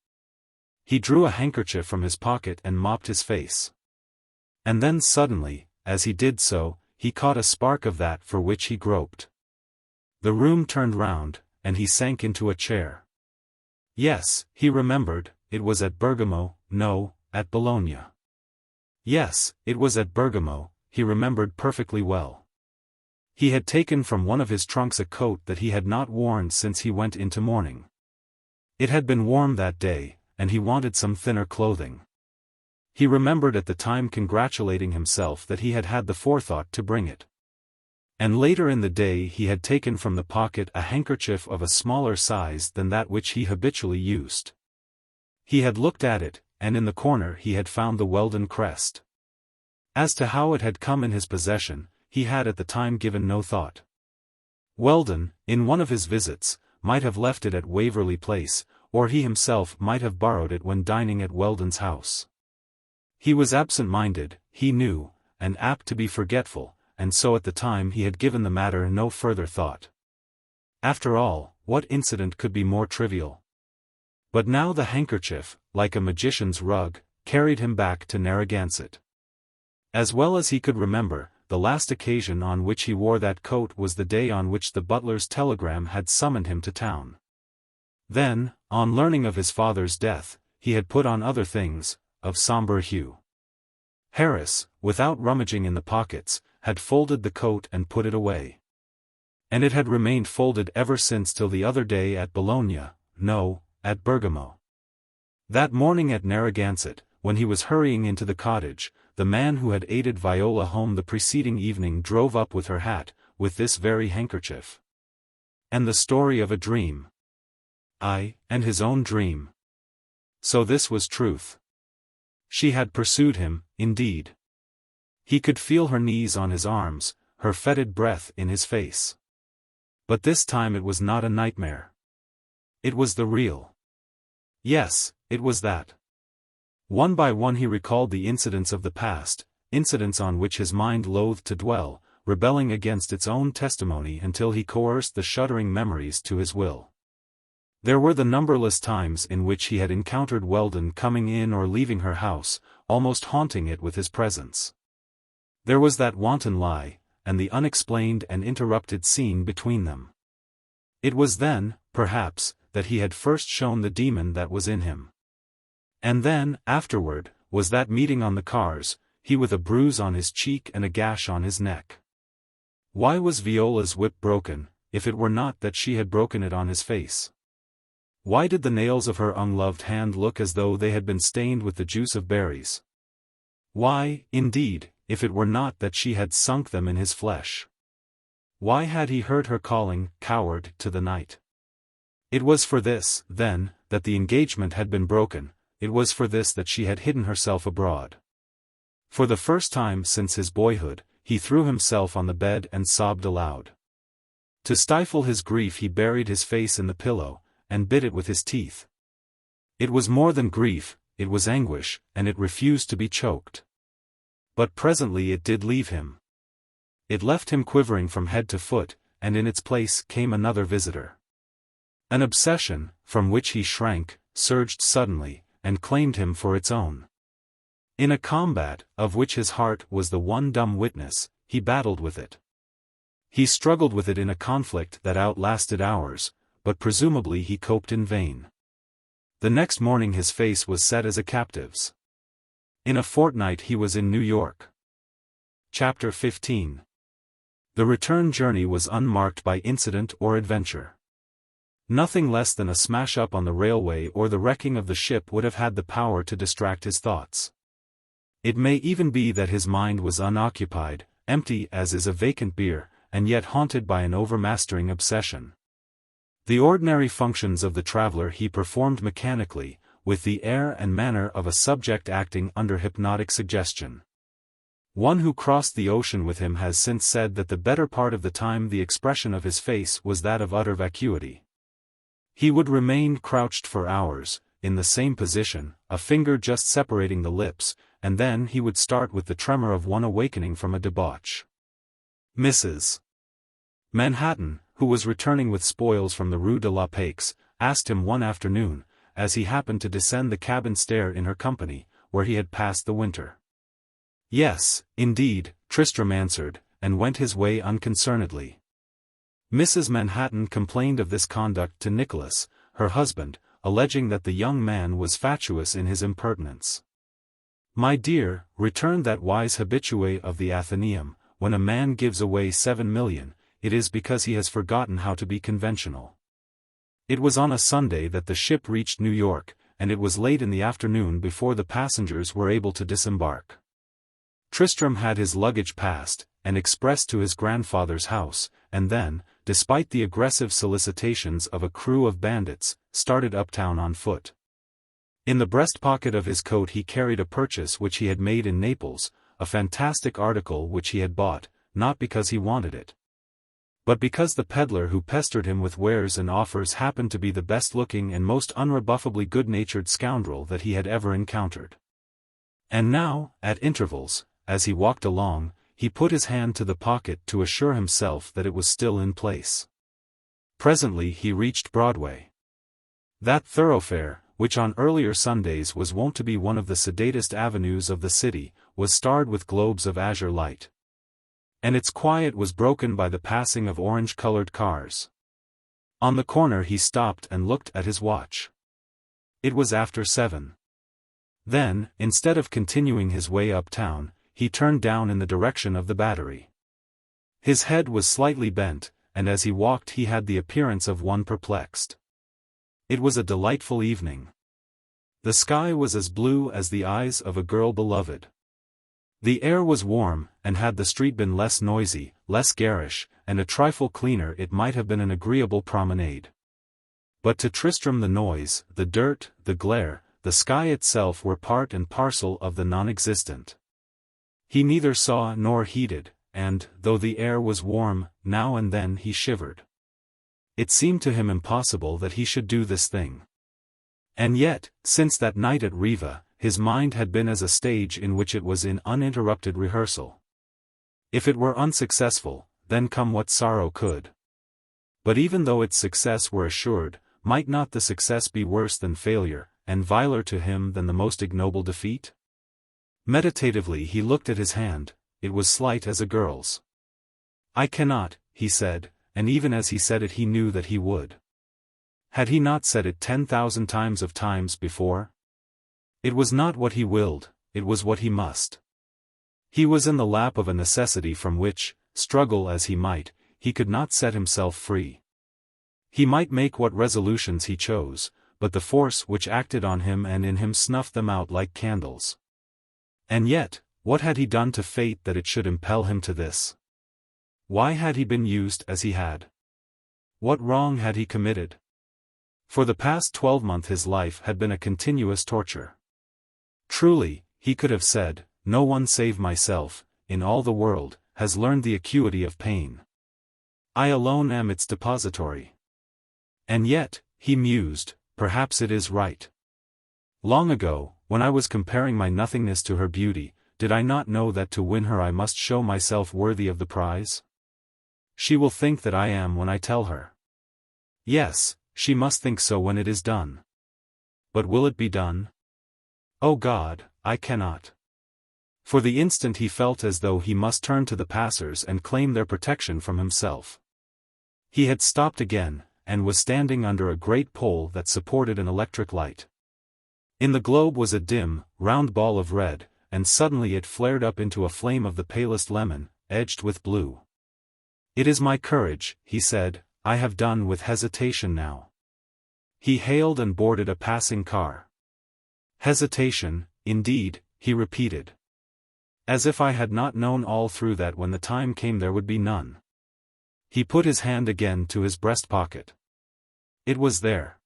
He drew a handkerchief from his pocket and mopped his face. And then suddenly, as he did so, he caught a spark of that for which he groped. The room turned round, and he sank into a chair. Yes, he remembered, it was at Bergamo, no, at Bologna. Yes, it was at Bergamo, he remembered perfectly well. He had taken from one of his trunks a coat that he had not worn since he went into mourning. It had been warm that day, and he wanted some thinner clothing. He remembered at the time congratulating himself that he had had the forethought to bring it. And later in the day he had taken from the pocket a handkerchief of a smaller size than that which he habitually used. He had looked at it, and in the corner he had found the Weldon crest. As to how it had come in his possession, he had at the time given no thought. Weldon, in one of his visits, might have left it at Waverley Place, or he himself might have borrowed it when dining at Weldon's house. He was absent-minded, he knew, and apt to be forgetful, and so at the time he had given the matter no further thought. After all, what incident could be more trivial? But now the handkerchief, like a magician's rug, carried him back to Narragansett. As well as he could remember, the last occasion on which he wore that coat was the day on which the butler's telegram had summoned him to town. Then, on learning of his father's death, he had put on other things, of sombre hue. Harris, without rummaging in the pockets, had folded the coat and put it away. And it had remained folded ever since till the other day at Bologna, no, at Bergamo. That morning at Narragansett, when he was hurrying into the cottage, the man who had aided Viola home the preceding evening drove up with her hat, with this very handkerchief. And the story of a dream. Aye, and his own dream. So this was truth. She had pursued him, indeed. He could feel her knees on his arms, her fetid breath in his face. But this time it was not a nightmare. It was the real. Yes, it was that. One by one he recalled the incidents of the past, incidents on which his mind loathed to dwell, rebelling against its own testimony until he coerced the shuddering memories to his will. There were the numberless times in which he had encountered Weldon coming in or leaving her house, almost haunting it with his presence. There was that wanton lie, and the unexplained and interrupted scene between them. It was then, perhaps, that he had first shown the demon that was in him. And then, afterward, was that meeting on the cars, he with a bruise on his cheek and a gash on his neck. Why was Viola's whip broken, if it were not that she had broken it on his face? Why did the nails of her ungloved hand look as though they had been stained with the juice of berries? Why, indeed, if it were not that she had sunk them in his flesh? Why had he heard her calling, coward, to the night? It was for this, then, that the engagement had been broken. It was for this that she had hidden herself abroad. For the first time since his boyhood, he threw himself on the bed and sobbed aloud. To stifle his grief he buried his face in the pillow, and bit it with his teeth. It was more than grief, it was anguish, and it refused to be choked. But presently it did leave him. It left him quivering from head to foot, and in its place came another visitor. An obsession, from which he shrank, surged suddenly, and claimed him for its own. In a combat, of which his heart was the one dumb witness, he battled with it. He struggled with it in a conflict that outlasted hours, but presumably he coped in vain. The next morning his face was set as a captive's. In a fortnight he was in New York. Chapter 15. The return journey was unmarked by incident or adventure. Nothing less than a smash-up on the railway or the wrecking of the ship would have had the power to distract his thoughts. It may even be that his mind was unoccupied, empty as is a vacant beer, and yet haunted by an overmastering obsession. The ordinary functions of the traveler he performed mechanically, with the air and manner of a subject acting under hypnotic suggestion. One who crossed the ocean with him has since said that the better part of the time the expression of his face was that of utter vacuity. He would remain crouched for hours, in the same position, a finger just separating the lips, and then he would start with the tremor of one awakening from a debauch. Mrs. Manhattan, who was returning with spoils from the Rue de la Paix, asked him one afternoon, as he happened to descend the cabin stair in her company, where he had passed the winter. Yes, indeed, Tristram answered, and went his way unconcernedly. Mrs. Manhattan complained of this conduct to Nicholas, her husband, alleging that the young man was fatuous in his impertinence. "My dear," returned that wise habitué of the Athenaeum, "when a man gives away 7 million, it is because he has forgotten how to be conventional." It was on a Sunday that the ship reached New York, and it was late in the afternoon before the passengers were able to disembark. Tristram had his luggage passed, and expressed to his grandfather's house, and then, despite the aggressive solicitations of a crew of bandits, started uptown on foot. In the breast pocket of his coat he carried a purchase which he had made in Naples, a fantastic article which he had bought, not because he wanted it, but because the peddler who pestered him with wares and offers happened to be the best-looking and most unrebuffably good-natured scoundrel that he had ever encountered. And now, at intervals, as he walked along, he put his hand to the pocket to assure himself that it was still in place. Presently he reached Broadway. That thoroughfare, which on earlier Sundays was wont to be one of the sedatest avenues of the city, was starred with globes of azure light. And its quiet was broken by the passing of orange-colored cars. On the corner he stopped and looked at his watch. It was after 7. Then, instead of continuing his way uptown, he turned down in the direction of the Battery. His head was slightly bent, and as he walked he had the appearance of one perplexed. It was a delightful evening. The sky was as blue as the eyes of a girl beloved. The air was warm, and had the street been less noisy, less garish, and a trifle cleaner it might have been an agreeable promenade. But to Tristram the noise, the dirt, the glare, the sky itself were part and parcel of the non-existent. He neither saw nor heeded, and, though the air was warm, now and then he shivered. It seemed to him impossible that he should do this thing. And yet, since that night at Riva, his mind had been as a stage in which it was in uninterrupted rehearsal. If it were unsuccessful, then come what sorrow could. But even though its success were assured, might not the success be worse than failure, and viler to him than the most ignoble defeat? Meditatively he looked at his hand, it was slight as a girl's. "I cannot," he said, and even as he said it he knew that he would. Had he not said it 10,000 times before? It was not what he willed, it was what he must. He was in the lap of a necessity from which, struggle as he might, he could not set himself free. He might make what resolutions he chose, but the force which acted on him and in him snuffed them out like candles. And yet, what had he done to fate that it should impel him to this? Why had he been used as he had? What wrong had he committed? For the past 12 months his life had been a continuous torture. Truly, he could have said, no one save myself, in all the world, has learned the acuity of pain. I alone am its depository. And yet, he mused, perhaps it is right. Long ago, when I was comparing my nothingness to her beauty, did I not know that to win her I must show myself worthy of the prize? She will think that I am when I tell her. Yes, she must think so when it is done. But will it be done? Oh God, I cannot. For the instant he felt as though he must turn to the passers and claim their protection from himself. He had stopped again, and was standing under a great pole that supported an electric light. In the globe was a dim, round ball of red, and suddenly it flared up into a flame of the palest lemon, edged with blue. "It is my courage," he said, "I have done with hesitation now." He hailed and boarded a passing car. "Hesitation, indeed," he repeated. "As if I had not known all through that when the time came there would be none." He put his hand again to his breast pocket. It was there.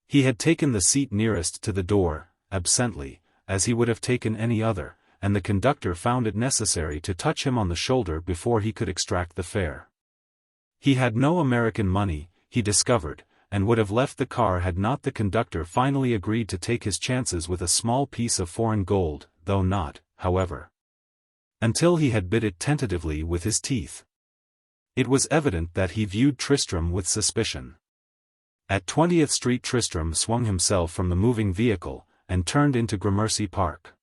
He had taken the seat nearest to the door, absently, as he would have taken any other, and the conductor found it necessary to touch him on the shoulder before he could extract the fare. He had no American money, he discovered, and would have left the car had not the conductor finally agreed to take his chances with a small piece of foreign gold, though not, however, until he had bit it tentatively with his teeth. It was evident that he viewed Tristram with suspicion. At 20th Street Tristram swung himself from the moving vehicle, and turned into Gramercy Park.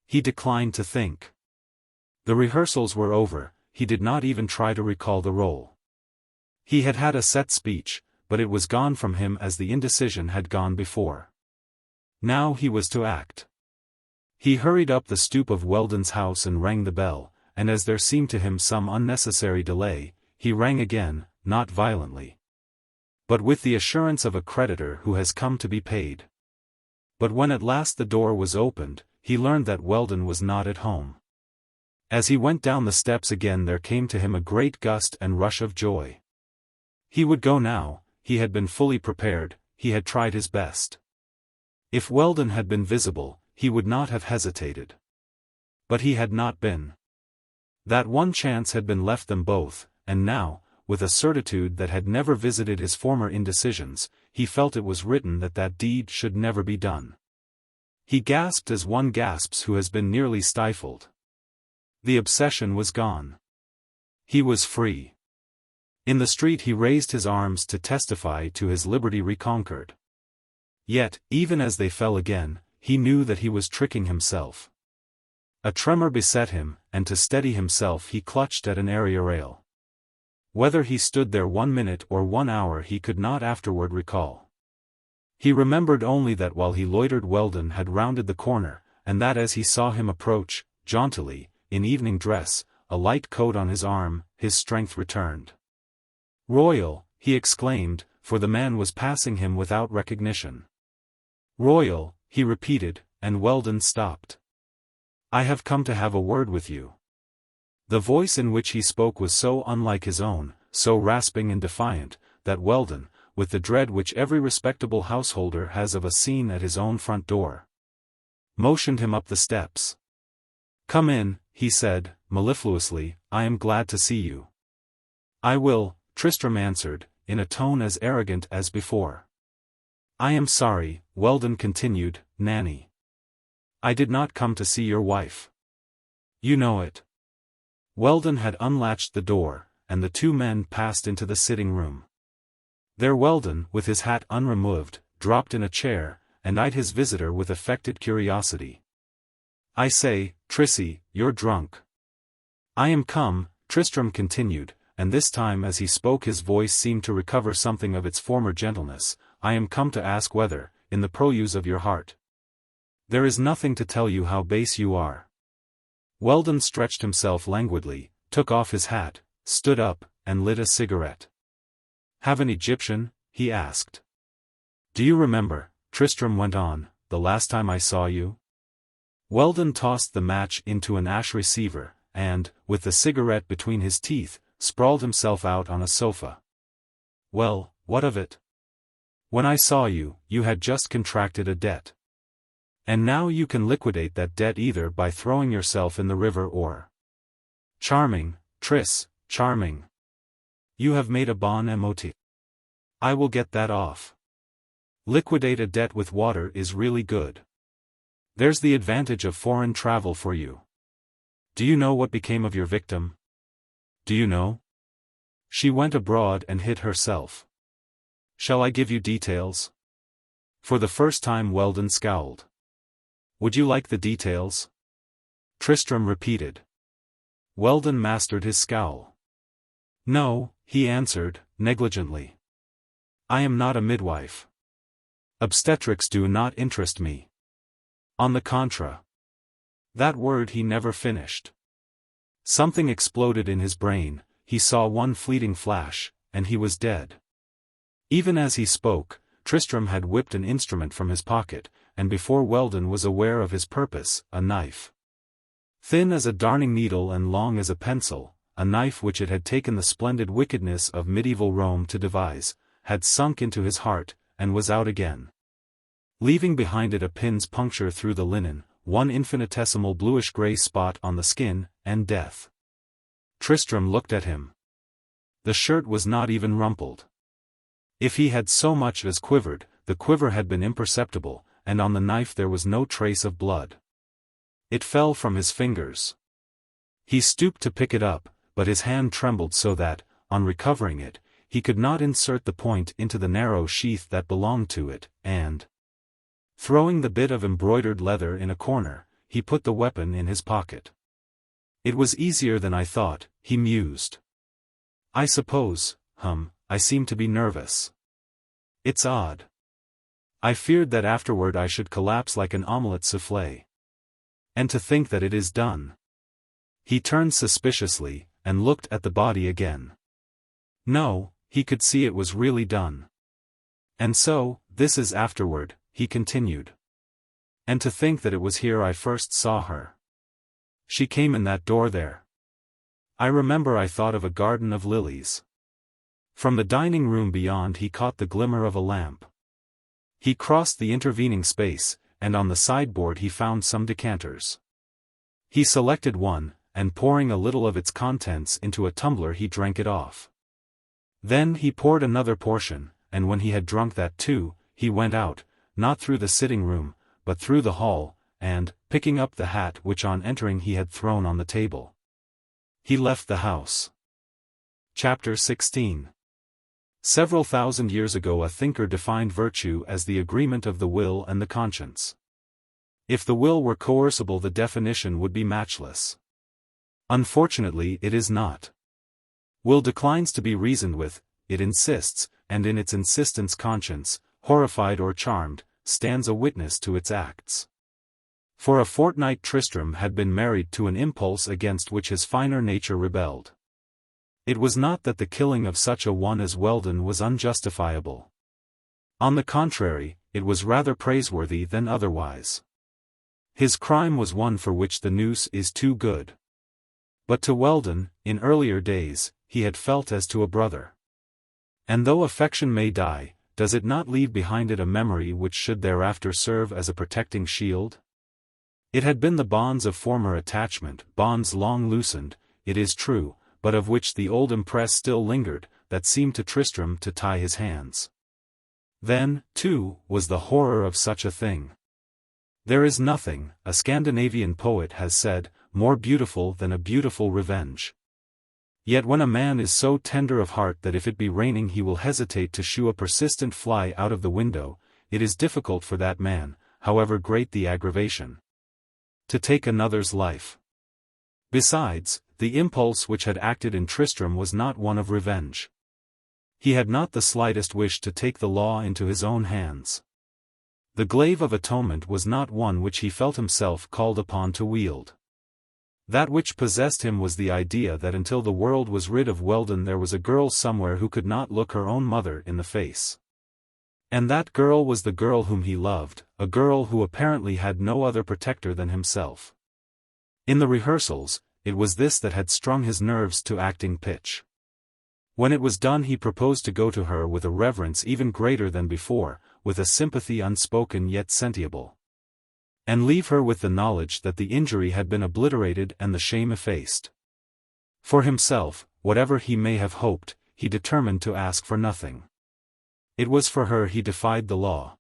He declined to think. The rehearsals were over, he did not even try to recall the role. He had had a set speech, but it was gone from him as the indecision had gone before. Now he was to act. He hurried up the stoop of Weldon's house and rang the bell, and as there seemed to him some unnecessary delay, he rang again, not violently, but with the assurance of a creditor who has come to be paid. But when at last the door was opened, he learned that Weldon was not at home. As he went down the steps again there came to him a great gust and rush of joy. He would go now, he had been fully prepared, he had tried his best. If Weldon had been visible, he would not have hesitated. But he had not been. That one chance had been left them both, and now, with a certitude that had never visited his former indecisions, he felt it was written that that deed should never be done. He gasped as one gasps who has been nearly stifled. The obsession was gone. He was free. In the street he raised his arms to testify to his liberty reconquered. Yet, even as they fell again, he knew that he was tricking himself. A tremor beset him, and to steady himself he clutched at an area rail. Whether he stood there 1 minute or 1 hour he could not afterward recall. He remembered only that while he loitered Weldon had rounded the corner, and that as he saw him approach, jauntily, in evening dress, a light coat on his arm, his strength returned. "Royal," he exclaimed, for the man was passing him without recognition. "Royal," he repeated, and Weldon stopped. "I have come to have a word with you." The voice in which he spoke was so unlike his own, so rasping and defiant, that Weldon, with the dread which every respectable householder has of a scene at his own front door, motioned him up the steps. "Come in," he said, mellifluously, "I am glad to see you." "I will," Tristram answered, in a tone as arrogant as before. "I am sorry," Weldon continued, "Nanny. I did not come to see your wife. You know it." Weldon had unlatched the door, and the two men passed into the sitting-room. There Weldon, with his hat unremoved, dropped in a chair, and eyed his visitor with affected curiosity. "I say, Trissy, you're drunk." "I am come," Tristram continued, and this time as he spoke his voice seemed to recover something of its former gentleness, "I am come to ask whether, in the purlieus of your heart, there is nothing to tell you how base you are." Weldon stretched himself languidly, took off his hat, stood up, and lit a cigarette. "Have an Egyptian?" he asked. "Do you remember," Tristram went on, "the last time I saw you?" Weldon tossed the match into an ash receiver, and, with the cigarette between his teeth, sprawled himself out on a sofa. "Well, what of it? When I saw you, you had just contracted a debt. And now you can liquidate that debt either by throwing yourself in the river or—" "Charming, Triss, charming. You have made a bon mot. I will get that off. Liquidate a debt with water is really good. There's the advantage of foreign travel for you. Do you know what became of your victim? Do you know? She went abroad and hid herself. Shall I give you details? For the first time Weldon scowled. Would you like the details? Tristram repeated. Weldon mastered his scowl. No, he answered, negligently. I am not a midwife. Obstetrics do not interest me. On the contra. That word he never finished. Something exploded in his brain, he saw one fleeting flash, and he was dead. Even as he spoke, Tristram had whipped an instrument from his pocket, and before Weldon was aware of his purpose, a knife. Thin as a darning needle and long as a pencil, a knife which it had taken the splendid wickedness of medieval Rome to devise, had sunk into his heart, and was out again. Leaving behind it a pin's puncture through the linen, one infinitesimal bluish-gray spot on the skin, and death. Tristram looked at him. The shirt was not even rumpled. If he had so much as quivered, the quiver had been imperceptible, and on the knife there was no trace of blood. It fell from his fingers. He stooped to pick it up, but his hand trembled so that, on recovering it, he could not insert the point into the narrow sheath that belonged to it, and, throwing the bit of embroidered leather in a corner, he put the weapon in his pocket. It was easier than I thought, he mused. I suppose, I seem to be nervous. It's odd. I feared that afterward I should collapse like an omelette soufflé. And to think that it is done. He turned suspiciously, and looked at the body again. No, he could see it was really done. And so, this is afterward, he continued. And to think that it was here I first saw her. She came in that door there. I remember I thought of a garden of lilies. From the dining room beyond he caught the glimmer of a lamp. He crossed the intervening space, and on the sideboard he found some decanters. He selected one, and pouring a little of its contents into a tumbler he drank it off. Then he poured another portion, and when he had drunk that too, he went out, not through the sitting room, but through the hall, and, picking up the hat which on entering he had thrown on the table, he left the house. Chapter 16. Several thousand years ago a thinker defined virtue as the agreement of the will and the conscience. If the will were coercible the definition would be matchless. Unfortunately it is not. Will declines to be reasoned with, it insists, and in its insistence conscience, horrified or charmed, stands a witness to its acts. For a fortnight Tristram had been married to an impulse against which his finer nature rebelled. It was not that the killing of such a one as Weldon was unjustifiable. On the contrary, it was rather praiseworthy than otherwise. His crime was one for which the noose is too good. But to Weldon, in earlier days, he had felt as to a brother. And though affection may die, does it not leave behind it a memory which should thereafter serve as a protecting shield? It had been the bonds of former attachment, bonds long loosened, it is true, but of which the old impress still lingered, that seemed to Tristram to tie his hands. Then, too, was the horror of such a thing. There is nothing, a Scandinavian poet has said, more beautiful than a beautiful revenge. Yet when a man is so tender of heart that if it be raining he will hesitate to shoo a persistent fly out of the window, it is difficult for that man, however great the aggravation, to take another's life. Besides, the impulse which had acted in Tristram was not one of revenge. He had not the slightest wish to take the law into his own hands. The glaive of atonement was not one which he felt himself called upon to wield. That which possessed him was the idea that until the world was rid of Weldon there was a girl somewhere who could not look her own mother in the face. And that girl was the girl whom he loved, a girl who apparently had no other protector than himself. In the rehearsals, it was this that had strung his nerves to acting pitch. When it was done he proposed to go to her with a reverence even greater than before, with a sympathy unspoken yet sentiable, and leave her with the knowledge that the injury had been obliterated and the shame effaced. For himself, whatever he may have hoped, he determined to ask for nothing. It was for her he defied the law.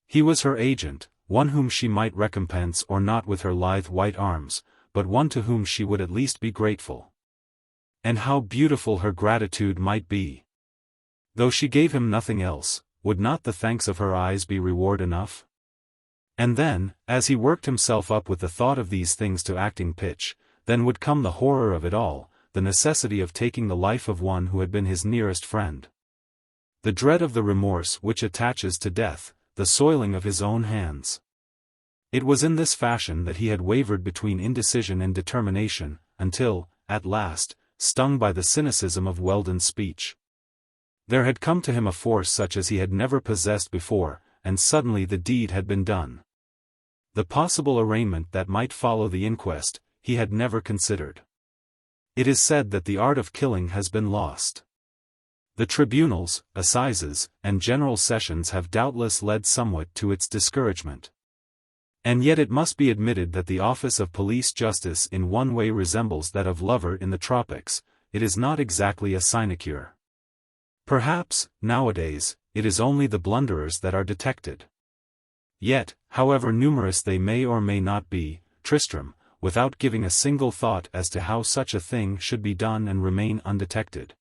He was her agent, one whom she might recompense or not with her lithe white arms, but one to whom she would at least be grateful. And how beautiful her gratitude might be! Though she gave him nothing else, would not the thanks of her eyes be reward enough? And then, as he worked himself up with the thought of these things to acting pitch, then would come the horror of it all, the necessity of taking the life of one who had been his nearest friend. The dread of the remorse which attaches to death, the soiling of his own hands. It was in this fashion that he had wavered between indecision and determination, until, at last, stung by the cynicism of Weldon's speech, there had come to him a force such as he had never possessed before, and suddenly the deed had been done. The possible arraignment that might follow the inquest, he had never considered. It is said that the art of killing has been lost. The tribunals, assizes, and general sessions have doubtless led somewhat to its discouragement. And yet it must be admitted that the office of police justice in one way resembles that of lover in the tropics. It is not exactly a sinecure. Perhaps, nowadays, it is only the blunderers that are detected. Yet, however numerous they may or may not be, Tristram, without giving a single thought as to how such a thing should be done and remain undetected,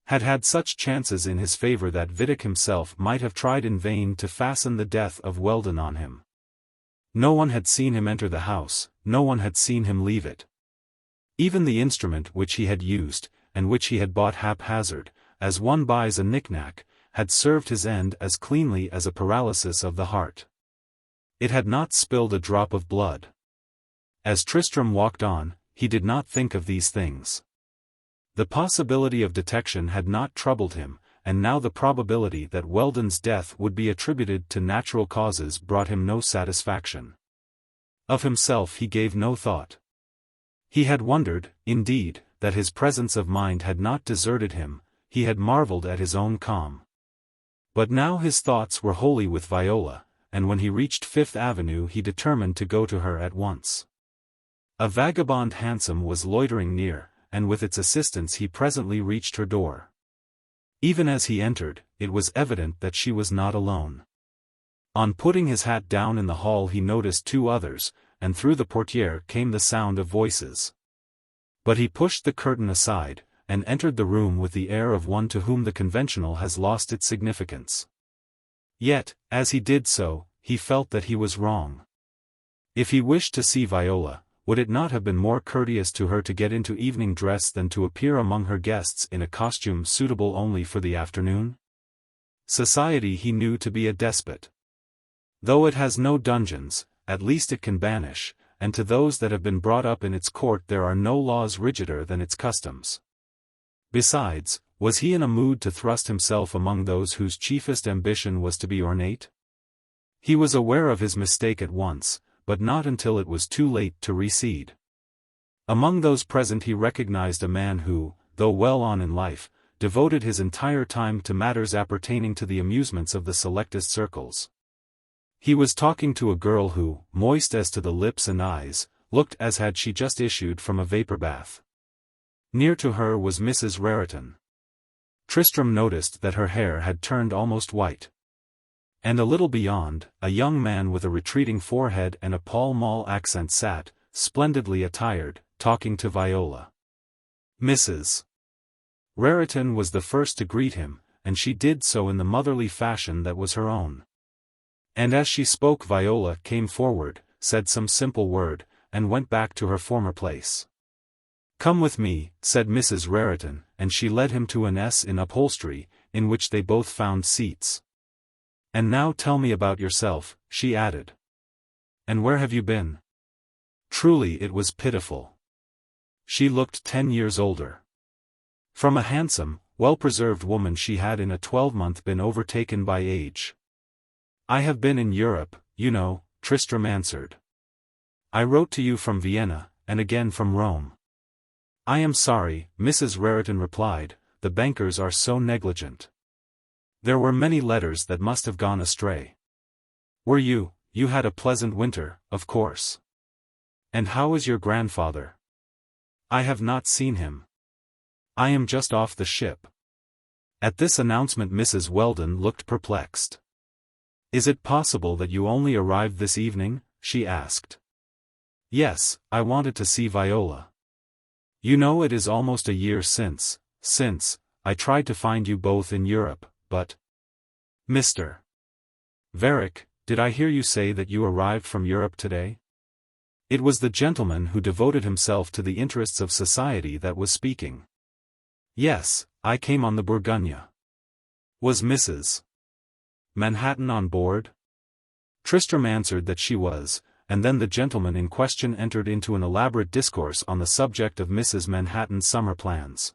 had had such chances in his favor that VIII himself might have tried in vain to fasten the death of Weldon on him. No one had seen him enter the house, no one had seen him leave it. Even the instrument which he had used, and which he had bought haphazard, as one buys a knick-knack, had served his end as cleanly as a paralysis of the heart. It had not spilled a drop of blood. As Tristram walked on, he did not think of these things. The possibility of detection had not troubled him, and now the probability that Weldon's death would be attributed to natural causes brought him no satisfaction. Of himself he gave no thought. He had wondered, indeed, that his presence of mind had not deserted him, he had marveled at his own calm. But now his thoughts were wholly with Viola, and when he reached Fifth Avenue he determined to go to her at once. A vagabond hansom was loitering near, and with its assistance he presently reached her door. Even as he entered, it was evident that she was not alone. On putting his hat down in the hall he noticed two others, and through the portière came the sound of voices. But he pushed the curtain aside, and entered the room with the air of one to whom the conventional has lost its significance. Yet, as he did so, he felt that he was wrong. If he wished to see Viola, would it not have been more courteous to her to get into evening dress than to appear among her guests in a costume suitable only for the afternoon? Society he knew to be a despot. Though it has no dungeons, at least it can banish, and to those that have been brought up in its court there are no laws rigider than its customs. Besides, was he in a mood to thrust himself among those whose chiefest ambition was to be ornate? He was aware of his mistake at once, but not until it was too late to recede. Among those present he recognized a man who, though well on in life, devoted his entire time to matters appertaining to the amusements of the selectest circles. He was talking to a girl who, moist as to the lips and eyes, looked as had she just issued from a vapor bath. Near to her was Mrs. Raritan. Tristram noticed that her hair had turned almost white. And a little beyond, a young man with a retreating forehead and a Pall Mall accent sat, splendidly attired, talking to Viola. Mrs. Raritan was the first to greet him, and she did so in the motherly fashion that was her own. And as she spoke Viola came forward, said some simple word, and went back to her former place. "Come with me," said Mrs. Raritan, and she led him to an S in upholstery, in which they both found seats. "And now tell me about yourself," she added. "And where have you been?" Truly it was pitiful. She looked 10 years older. From a handsome, well-preserved woman she had in a 12-month been overtaken by age. "I have been in Europe, you know," Tristram answered. "I wrote to you from Vienna, and again from Rome." "I am sorry," Mrs. Raritan replied, "the bankers are so negligent. There were many letters that must have gone astray." You had a pleasant winter, of course. "And how is your grandfather?" "I have not seen him. I am just off the ship." At this announcement Mrs. Weldon looked perplexed. Is it possible that you only arrived this evening? She asked. Yes, I wanted to see Viola. You know, it is almost a year since I tried to find you both in Europe, but... Mr. Varick, did I hear you say that you arrived from Europe today? It was the gentleman who devoted himself to the interests of society that was speaking. Yes, I came on the Bourgogne. Was Mrs. Manhattan on board? Tristram answered that she was, and then the gentleman in question entered into an elaborate discourse on the subject of Mrs. Manhattan's summer plans.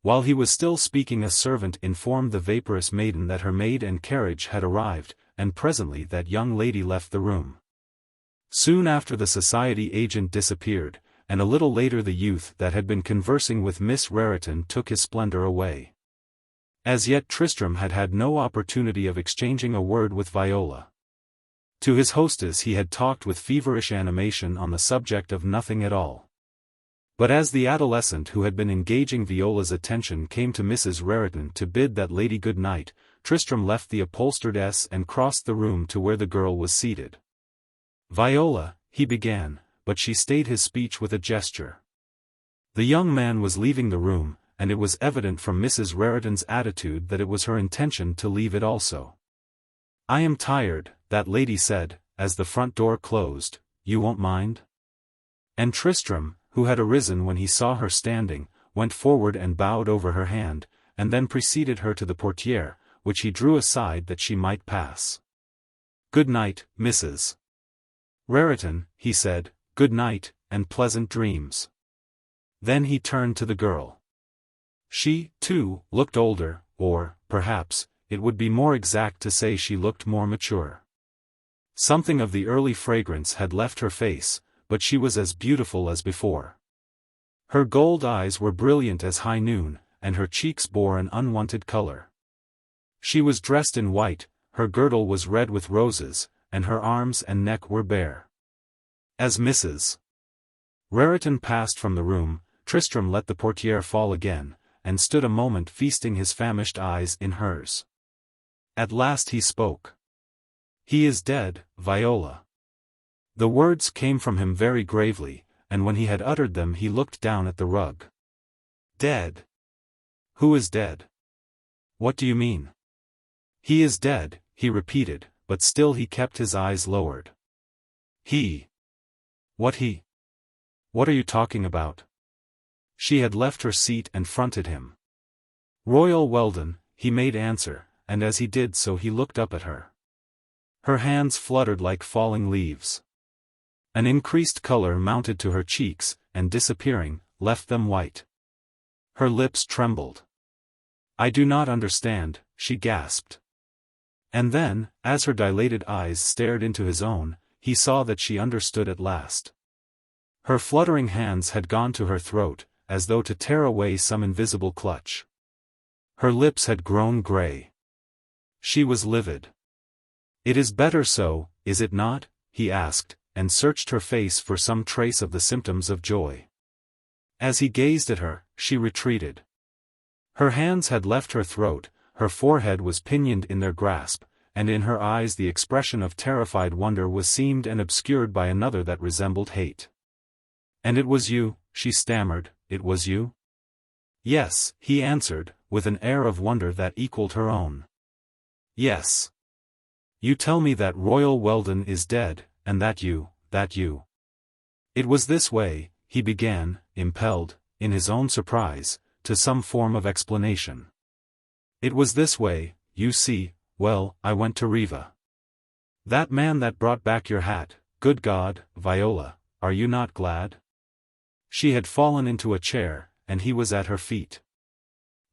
While he was still speaking, a servant informed the vaporous maiden that her maid and carriage had arrived, and presently that young lady left the room. Soon after the society agent disappeared, and a little later the youth that had been conversing with Miss Raritan took his splendor away. As yet Tristram had had no opportunity of exchanging a word with Viola. To his hostess he had talked with feverish animation on the subject of nothing at all. But as the adolescent who had been engaging Viola's attention came to Mrs. Raritan to bid that lady good night, Tristram left the upholstered ess and crossed the room to where the girl was seated. Viola, he began, but she stayed his speech with a gesture. The young man was leaving the room, and it was evident from Mrs. Raritan's attitude that it was her intention to leave it also. I am tired, that lady said, as the front door closed. You won't mind? And Tristram, who had arisen when he saw her standing, went forward and bowed over her hand, and then preceded her to the portière, which he drew aside that she might pass. Good night, Mrs. Raritan, he said, good night, and pleasant dreams. Then he turned to the girl. She, too, looked older, or, perhaps, it would be more exact to say she looked more mature. Something of the early fragrance had left her face, but she was as beautiful as before. Her gold eyes were brilliant as high noon, and her cheeks bore an unwonted color. She was dressed in white, her girdle was red with roses, and her arms and neck were bare. As Mrs. Raritan passed from the room, Tristram let the portière fall again, and stood a moment feasting his famished eyes in hers. At last he spoke. He is dead, Viola. The words came from him very gravely, and when he had uttered them he looked down at the rug. Dead? Who is dead? What do you mean? He is dead, he repeated, but still he kept his eyes lowered. He? What he? What are you talking about? She had left her seat and fronted him. Royal Weldon, he made answer, and as he did so he looked up at her. Her hands fluttered like falling leaves. An increased color mounted to her cheeks, and disappearing, left them white. Her lips trembled. I do not understand, she gasped. And then, as her dilated eyes stared into his own, he saw that she understood at last. Her fluttering hands had gone to her throat, as though to tear away some invisible clutch. Her lips had grown gray. She was livid. It is better so, is it not? He asked, and searched her face for some trace of the symptoms of joy. As he gazed at her, she retreated. Her hands had left her throat, her forehead was pinioned in their grasp, and in her eyes the expression of terrified wonder was seamed and obscured by another that resembled hate. And it was you, she stammered, it was you? Yes, he answered, with an air of wonder that equaled her own. Yes. You tell me that Royal Weldon is dead, and that you. It was this way, he began, impelled, in his own surprise, to some form of explanation. It was this way, you see, well, I went to Riva. That man that brought back your hat, good God, Viola, are you not glad? She had fallen into a chair, and he was at her feet.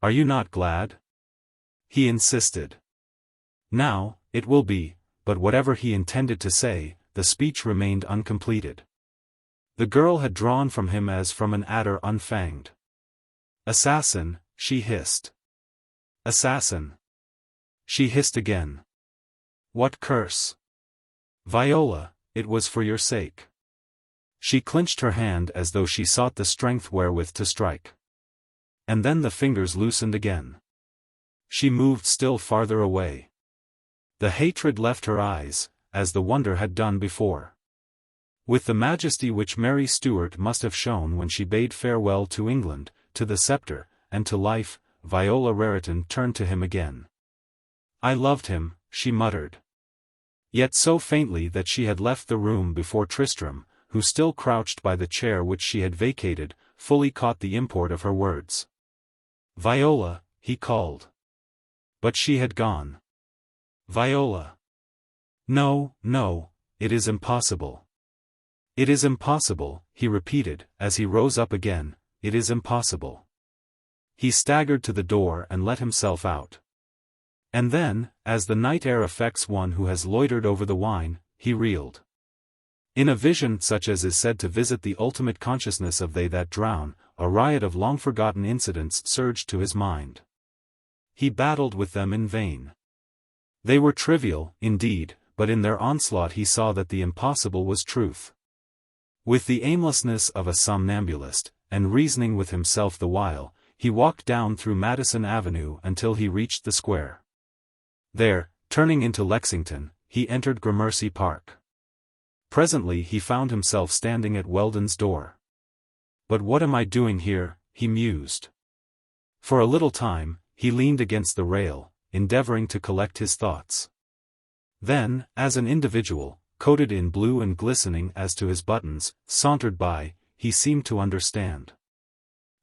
Are you not glad? He insisted. Now, it will be, but whatever he intended to say, the speech remained uncompleted. The girl had drawn from him as from an adder unfanged. Assassin, she hissed. Assassin. She hissed again. What curse? Viola, it was for your sake. She clenched her hand as though she sought the strength wherewith to strike. And then the fingers loosened again. She moved still farther away. The hatred left her eyes, as the wonder had done before. With the majesty which Mary Stuart must have shown when she bade farewell to England, to the sceptre, and to life, Viola Raritan turned to him again. "I loved him," she muttered. Yet so faintly that she had left the room before Tristram, who still crouched by the chair which she had vacated, fully caught the import of her words. "Viola," he called. But she had gone. "Viola. No, no, it is impossible. It is impossible," he repeated, as he rose up again, "it is impossible." He staggered to the door and let himself out. And then, as the night air affects one who has loitered over the wine, he reeled. In a vision such as is said to visit the ultimate consciousness of they that drown, a riot of long-forgotten incidents surged to his mind. He battled with them in vain. They were trivial, indeed, but in their onslaught he saw that the impossible was truth. With the aimlessness of a somnambulist, and reasoning with himself the while, he walked down through Madison Avenue until he reached the square. There, turning into Lexington, he entered Gramercy Park. Presently he found himself standing at Weldon's door. "But what am I doing here?" he mused. For a little time, he leaned against the rail, endeavoring to collect his thoughts. Then, as an individual, coated in blue and glistening as to his buttons, sauntered by, he seemed to understand.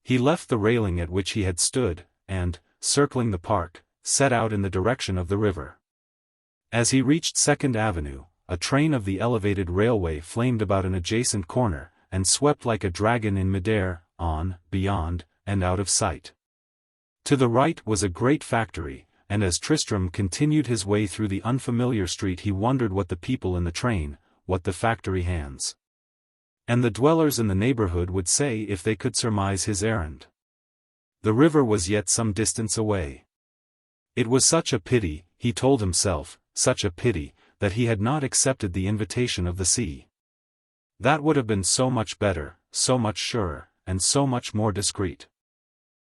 He left the railing at which he had stood, and, circling the park, set out in the direction of the river. As he reached 2nd Avenue, a train of the elevated railway flamed about an adjacent corner, and swept like a dragon in midair, on, beyond, and out of sight. To the right was a great factory, and as Tristram continued his way through the unfamiliar street he wondered what the people in the train, what the factory hands, and the dwellers in the neighborhood would say if they could surmise his errand. The river was yet some distance away. It was such a pity, he told himself, such a pity, that he had not accepted the invitation of the sea. That would have been so much better, so much surer, and so much more discreet.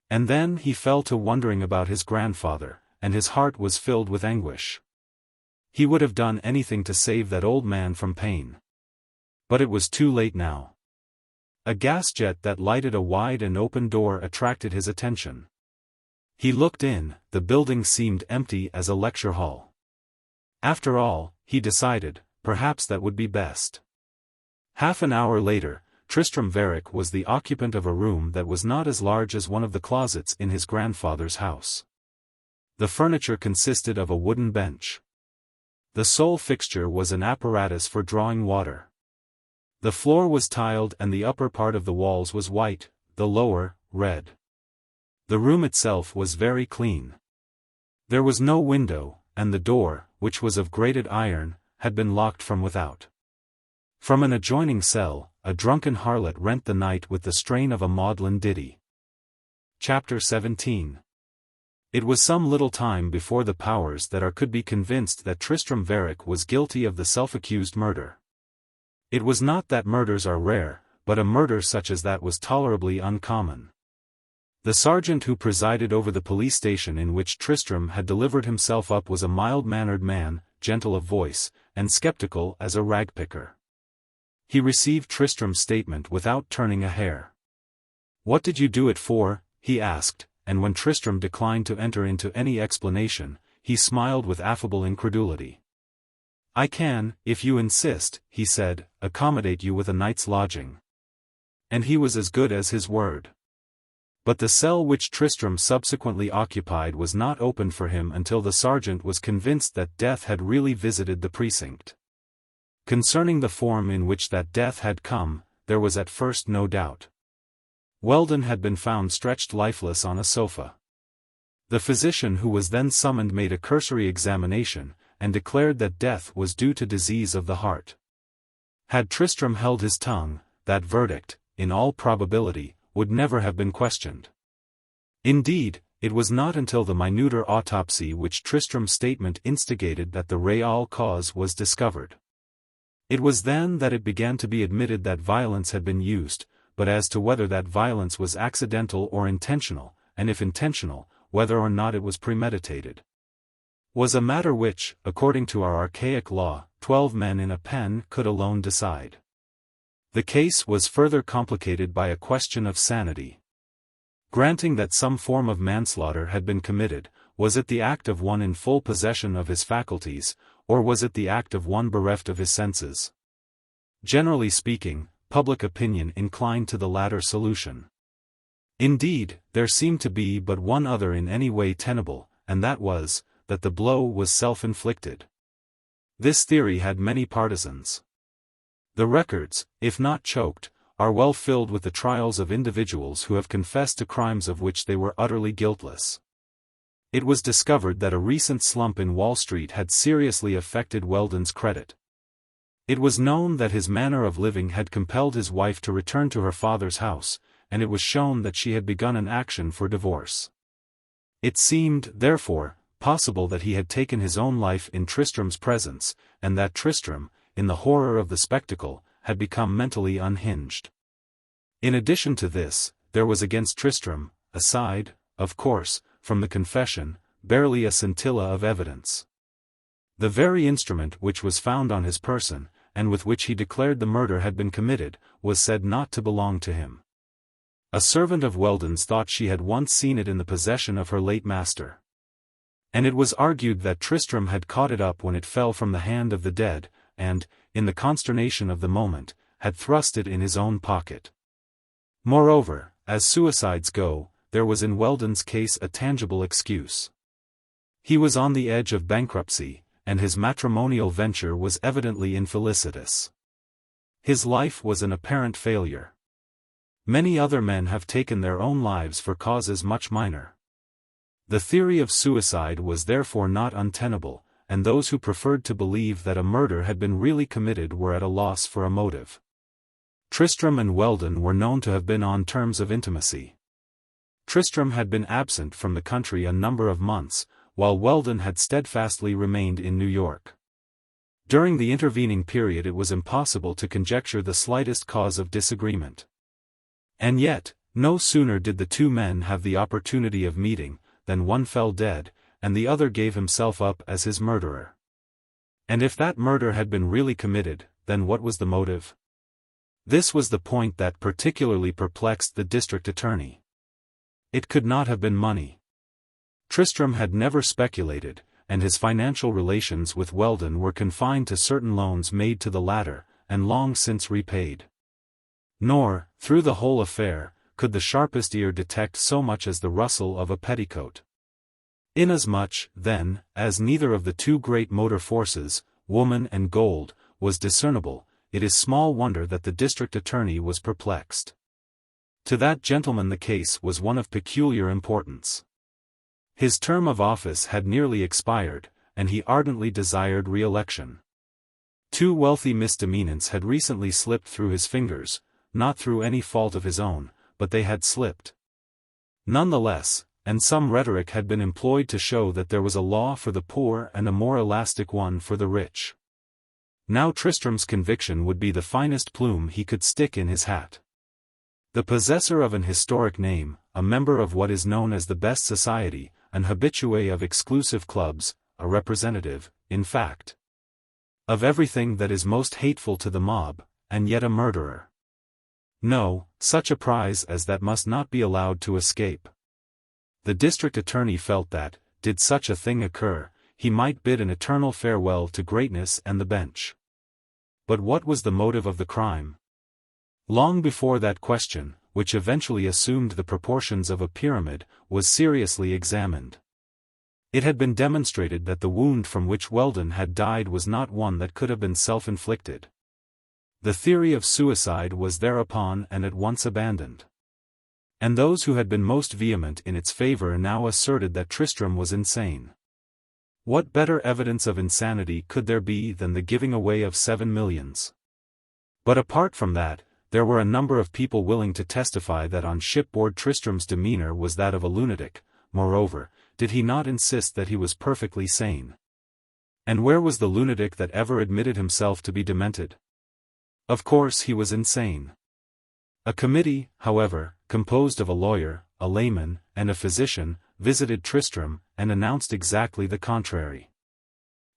And then he fell to wondering about his grandfather, and his heart was filled with anguish. He would have done anything to save that old man from pain. But it was too late now. A gas jet that lighted a wide and open door attracted his attention. He looked in. The building seemed empty as a lecture hall. After all, he decided, perhaps that would be best. Half an hour later, Tristram Varick was the occupant of a room that was not as large as one of the closets in his grandfather's house. The furniture consisted of a wooden bench. The sole fixture was an apparatus for drawing water. The floor was tiled and the upper part of the walls was white, the lower, red. The room itself was very clean. There was no window, and the door, which was of grated iron, had been locked from without. From an adjoining cell, a drunken harlot rent the night with the strain of a maudlin ditty. Chapter 17. It was some little time before the powers that are could be convinced that Tristram Varick was guilty of the self-accused murder. It was not that murders are rare, but a murder such as that was tolerably uncommon. The sergeant who presided over the police station in which Tristram had delivered himself up was a mild-mannered man, gentle of voice, and skeptical as a rag-picker. He received Tristram's statement without turning a hair. "What did you do it for?" he asked, and when Tristram declined to enter into any explanation, he smiled with affable incredulity. "I can, if you insist," he said, "accommodate you with a night's lodging." And he was as good as his word. But the cell which Tristram subsequently occupied was not opened for him until the sergeant was convinced that death had really visited the precinct. Concerning the form in which that death had come, there was at first no doubt. Weldon had been found stretched lifeless on a sofa. The physician who was then summoned made a cursory examination, and declared that death was due to disease of the heart. Had Tristram held his tongue, that verdict, in all probability, would never have been questioned. Indeed, it was not until the minuter autopsy which Tristram's statement instigated that the real cause was discovered. It was then that it began to be admitted that violence had been used, but as to whether that violence was accidental or intentional, and if intentional, whether or not it was premeditated. was a matter which, according to our archaic law, 12 men in a pen could alone decide. The case was further complicated by a question of sanity. Granting that some form of manslaughter had been committed, was it the act of one in full possession of his faculties, or was it the act of one bereft of his senses? Generally speaking, public opinion inclined to the latter solution. Indeed, there seemed to be but one other in any way tenable, and that was, that the blow was self-inflicted. This theory had many partisans. The records, if not choked, are well filled with the trials of individuals who have confessed to crimes of which they were utterly guiltless. It was discovered that a recent slump in Wall Street had seriously affected Weldon's credit. It was known that his manner of living had compelled his wife to return to her father's house, and it was shown that she had begun an action for divorce. It seemed, therefore, possible that he had taken his own life in Tristram's presence, and that Tristram, in the horror of the spectacle, had become mentally unhinged. In addition to this, there was against Tristram, aside, of course, from the confession, barely a scintilla of evidence. The very instrument which was found on his person, and with which he declared the murder had been committed, was said not to belong to him. A servant of Weldon's thought she had once seen it in the possession of her late master. And it was argued that Tristram had caught it up when it fell from the hand of the dead, and, in the consternation of the moment, had thrust it in his own pocket. Moreover, as suicides go, there was in Weldon's case a tangible excuse. He was on the edge of bankruptcy, and his matrimonial venture was evidently infelicitous. His life was an apparent failure. Many other men have taken their own lives for causes much minor. The theory of suicide was therefore not untenable, and those who preferred to believe that a murder had been really committed were at a loss for a motive. Tristram and Weldon were known to have been on terms of intimacy. Tristram had been absent from the country a number of months, while Weldon had steadfastly remained in New York. During the intervening period it was impossible to conjecture the slightest cause of disagreement. And yet, no sooner did the two men have the opportunity of meeting, than one fell dead, and the other gave himself up as his murderer. And if that murder had been really committed, then what was the motive? This was the point that particularly perplexed the district attorney. It could not have been money. Tristram had never speculated, and his financial relations with Weldon were confined to certain loans made to the latter, and long since repaid. Nor, through the whole affair, could the sharpest ear detect so much as the rustle of a petticoat. Inasmuch, then, as neither of the two great motor forces, woman and gold, was discernible, it is small wonder that the district attorney was perplexed. To that gentleman the case was one of peculiar importance. His term of office had nearly expired, and he ardently desired re-election. Two wealthy misdemeanants had recently slipped through his fingers, not through any fault of his own, but they had slipped. Nonetheless, and some rhetoric had been employed to show that there was a law for the poor and a more elastic one for the rich. Now Tristram's conviction would be the finest plume he could stick in his hat. The possessor of an historic name, a member of what is known as the best society, an habitué of exclusive clubs, a representative, in fact, of everything that is most hateful to the mob, and yet a murderer. No, such a prize as that must not be allowed to escape. The district attorney felt that, did such a thing occur, he might bid an eternal farewell to greatness and the bench. But what was the motive of the crime? Long before that question, which eventually assumed the proportions of a pyramid, was seriously examined. It had been demonstrated that the wound from which Weldon had died was not one that could have been self-inflicted. The theory of suicide was thereupon and at once abandoned. And those who had been most vehement in its favor now asserted that Tristram was insane. What better evidence of insanity could there be than the giving away of 7 millions? But apart from that, there were a number of people willing to testify that on shipboard Tristram's demeanor was that of a lunatic. Moreover, did he not insist that he was perfectly sane? And where was the lunatic that ever admitted himself to be demented? Of course he was insane. A committee, however, composed of a lawyer, a layman, and a physician, visited Tristram, and announced exactly the contrary.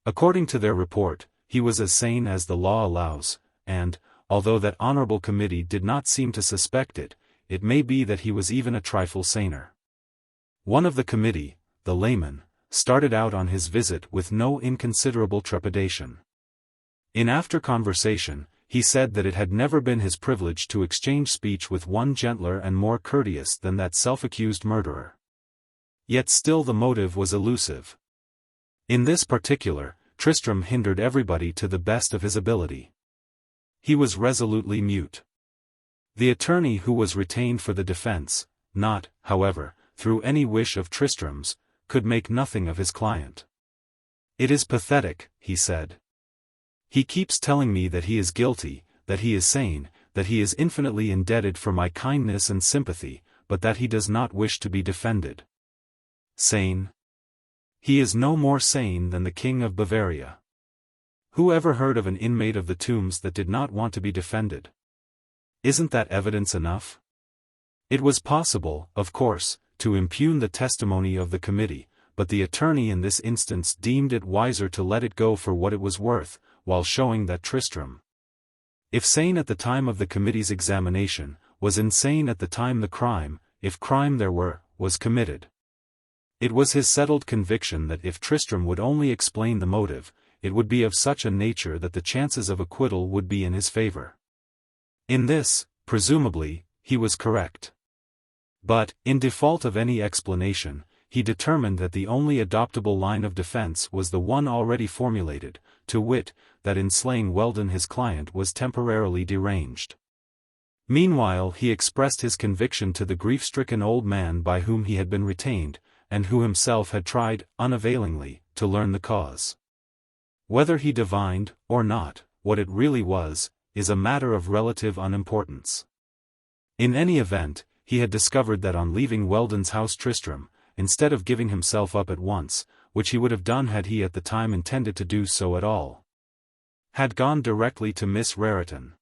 According to their report, he was as sane as the law allows, and, although that honorable committee did not seem to suspect it, it may be that he was even a trifle saner. One of the committee, the layman, started out on his visit with no inconsiderable trepidation. In after conversation, he said that it had never been his privilege to exchange speech with one gentler and more courteous than that self-accused murderer. Yet still the motive was elusive. In this particular, Tristram hindered everybody to the best of his ability. He was resolutely mute. The attorney who was retained for the defense, not, however, through any wish of Tristram's, could make nothing of his client. "It is pathetic," he said. "He keeps telling me that he is guilty, that he is sane, that he is infinitely indebted for my kindness and sympathy, but that he does not wish to be defended." Sane? He is no more sane than the King of Bavaria. Who ever heard of an inmate of the Tombs that did not want to be defended? Isn't that evidence enough? It was possible, of course, to impugn the testimony of the committee, but the attorney in this instance deemed it wiser to let it go for what it was worth, while showing that Tristram, if sane at the time of the committee's examination, was insane at the time the crime, if crime there were, was committed. It was his settled conviction that if Tristram would only explain the motive, it would be of such a nature that the chances of acquittal would be in his favor. In this, presumably, he was correct. But, in default of any explanation, he determined that the only adoptable line of defense was the one already formulated, to wit, that in slaying Weldon his client was temporarily deranged. Meanwhile he expressed his conviction to the grief-stricken old man by whom he had been retained, and who himself had tried, unavailingly, to learn the cause. Whether he divined, or not, what it really was, is a matter of relative unimportance. In any event, he had discovered that on leaving Weldon's house Tristram, instead of giving himself up at once, which he would have done had he at the time intended to do so at all, had gone directly to Miss Raritan.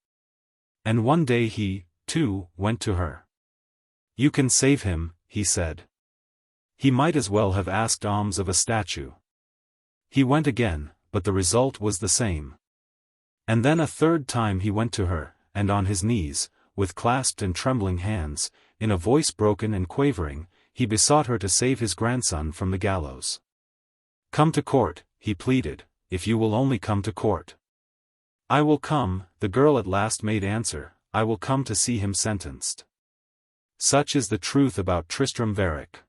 And one day he, too, went to her. "You can save him," he said. He might as well have asked alms of a statue. He went again, but the result was the same. And then a third time he went to her, and on his knees, with clasped and trembling hands, in a voice broken and quavering, he besought her to save his grandson from the gallows. "Come to court," he pleaded, "if you will only come to court." "I will come," the girl at last made answer, "I will come to see him sentenced." Such is the truth about Tristram Varick.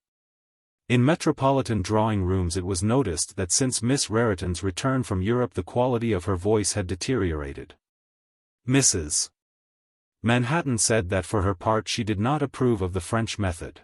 In metropolitan drawing rooms it was noticed that since Miss Raritan's return from Europe the quality of her voice had deteriorated. Mrs. Manhattan said that for her part she did not approve of the French method.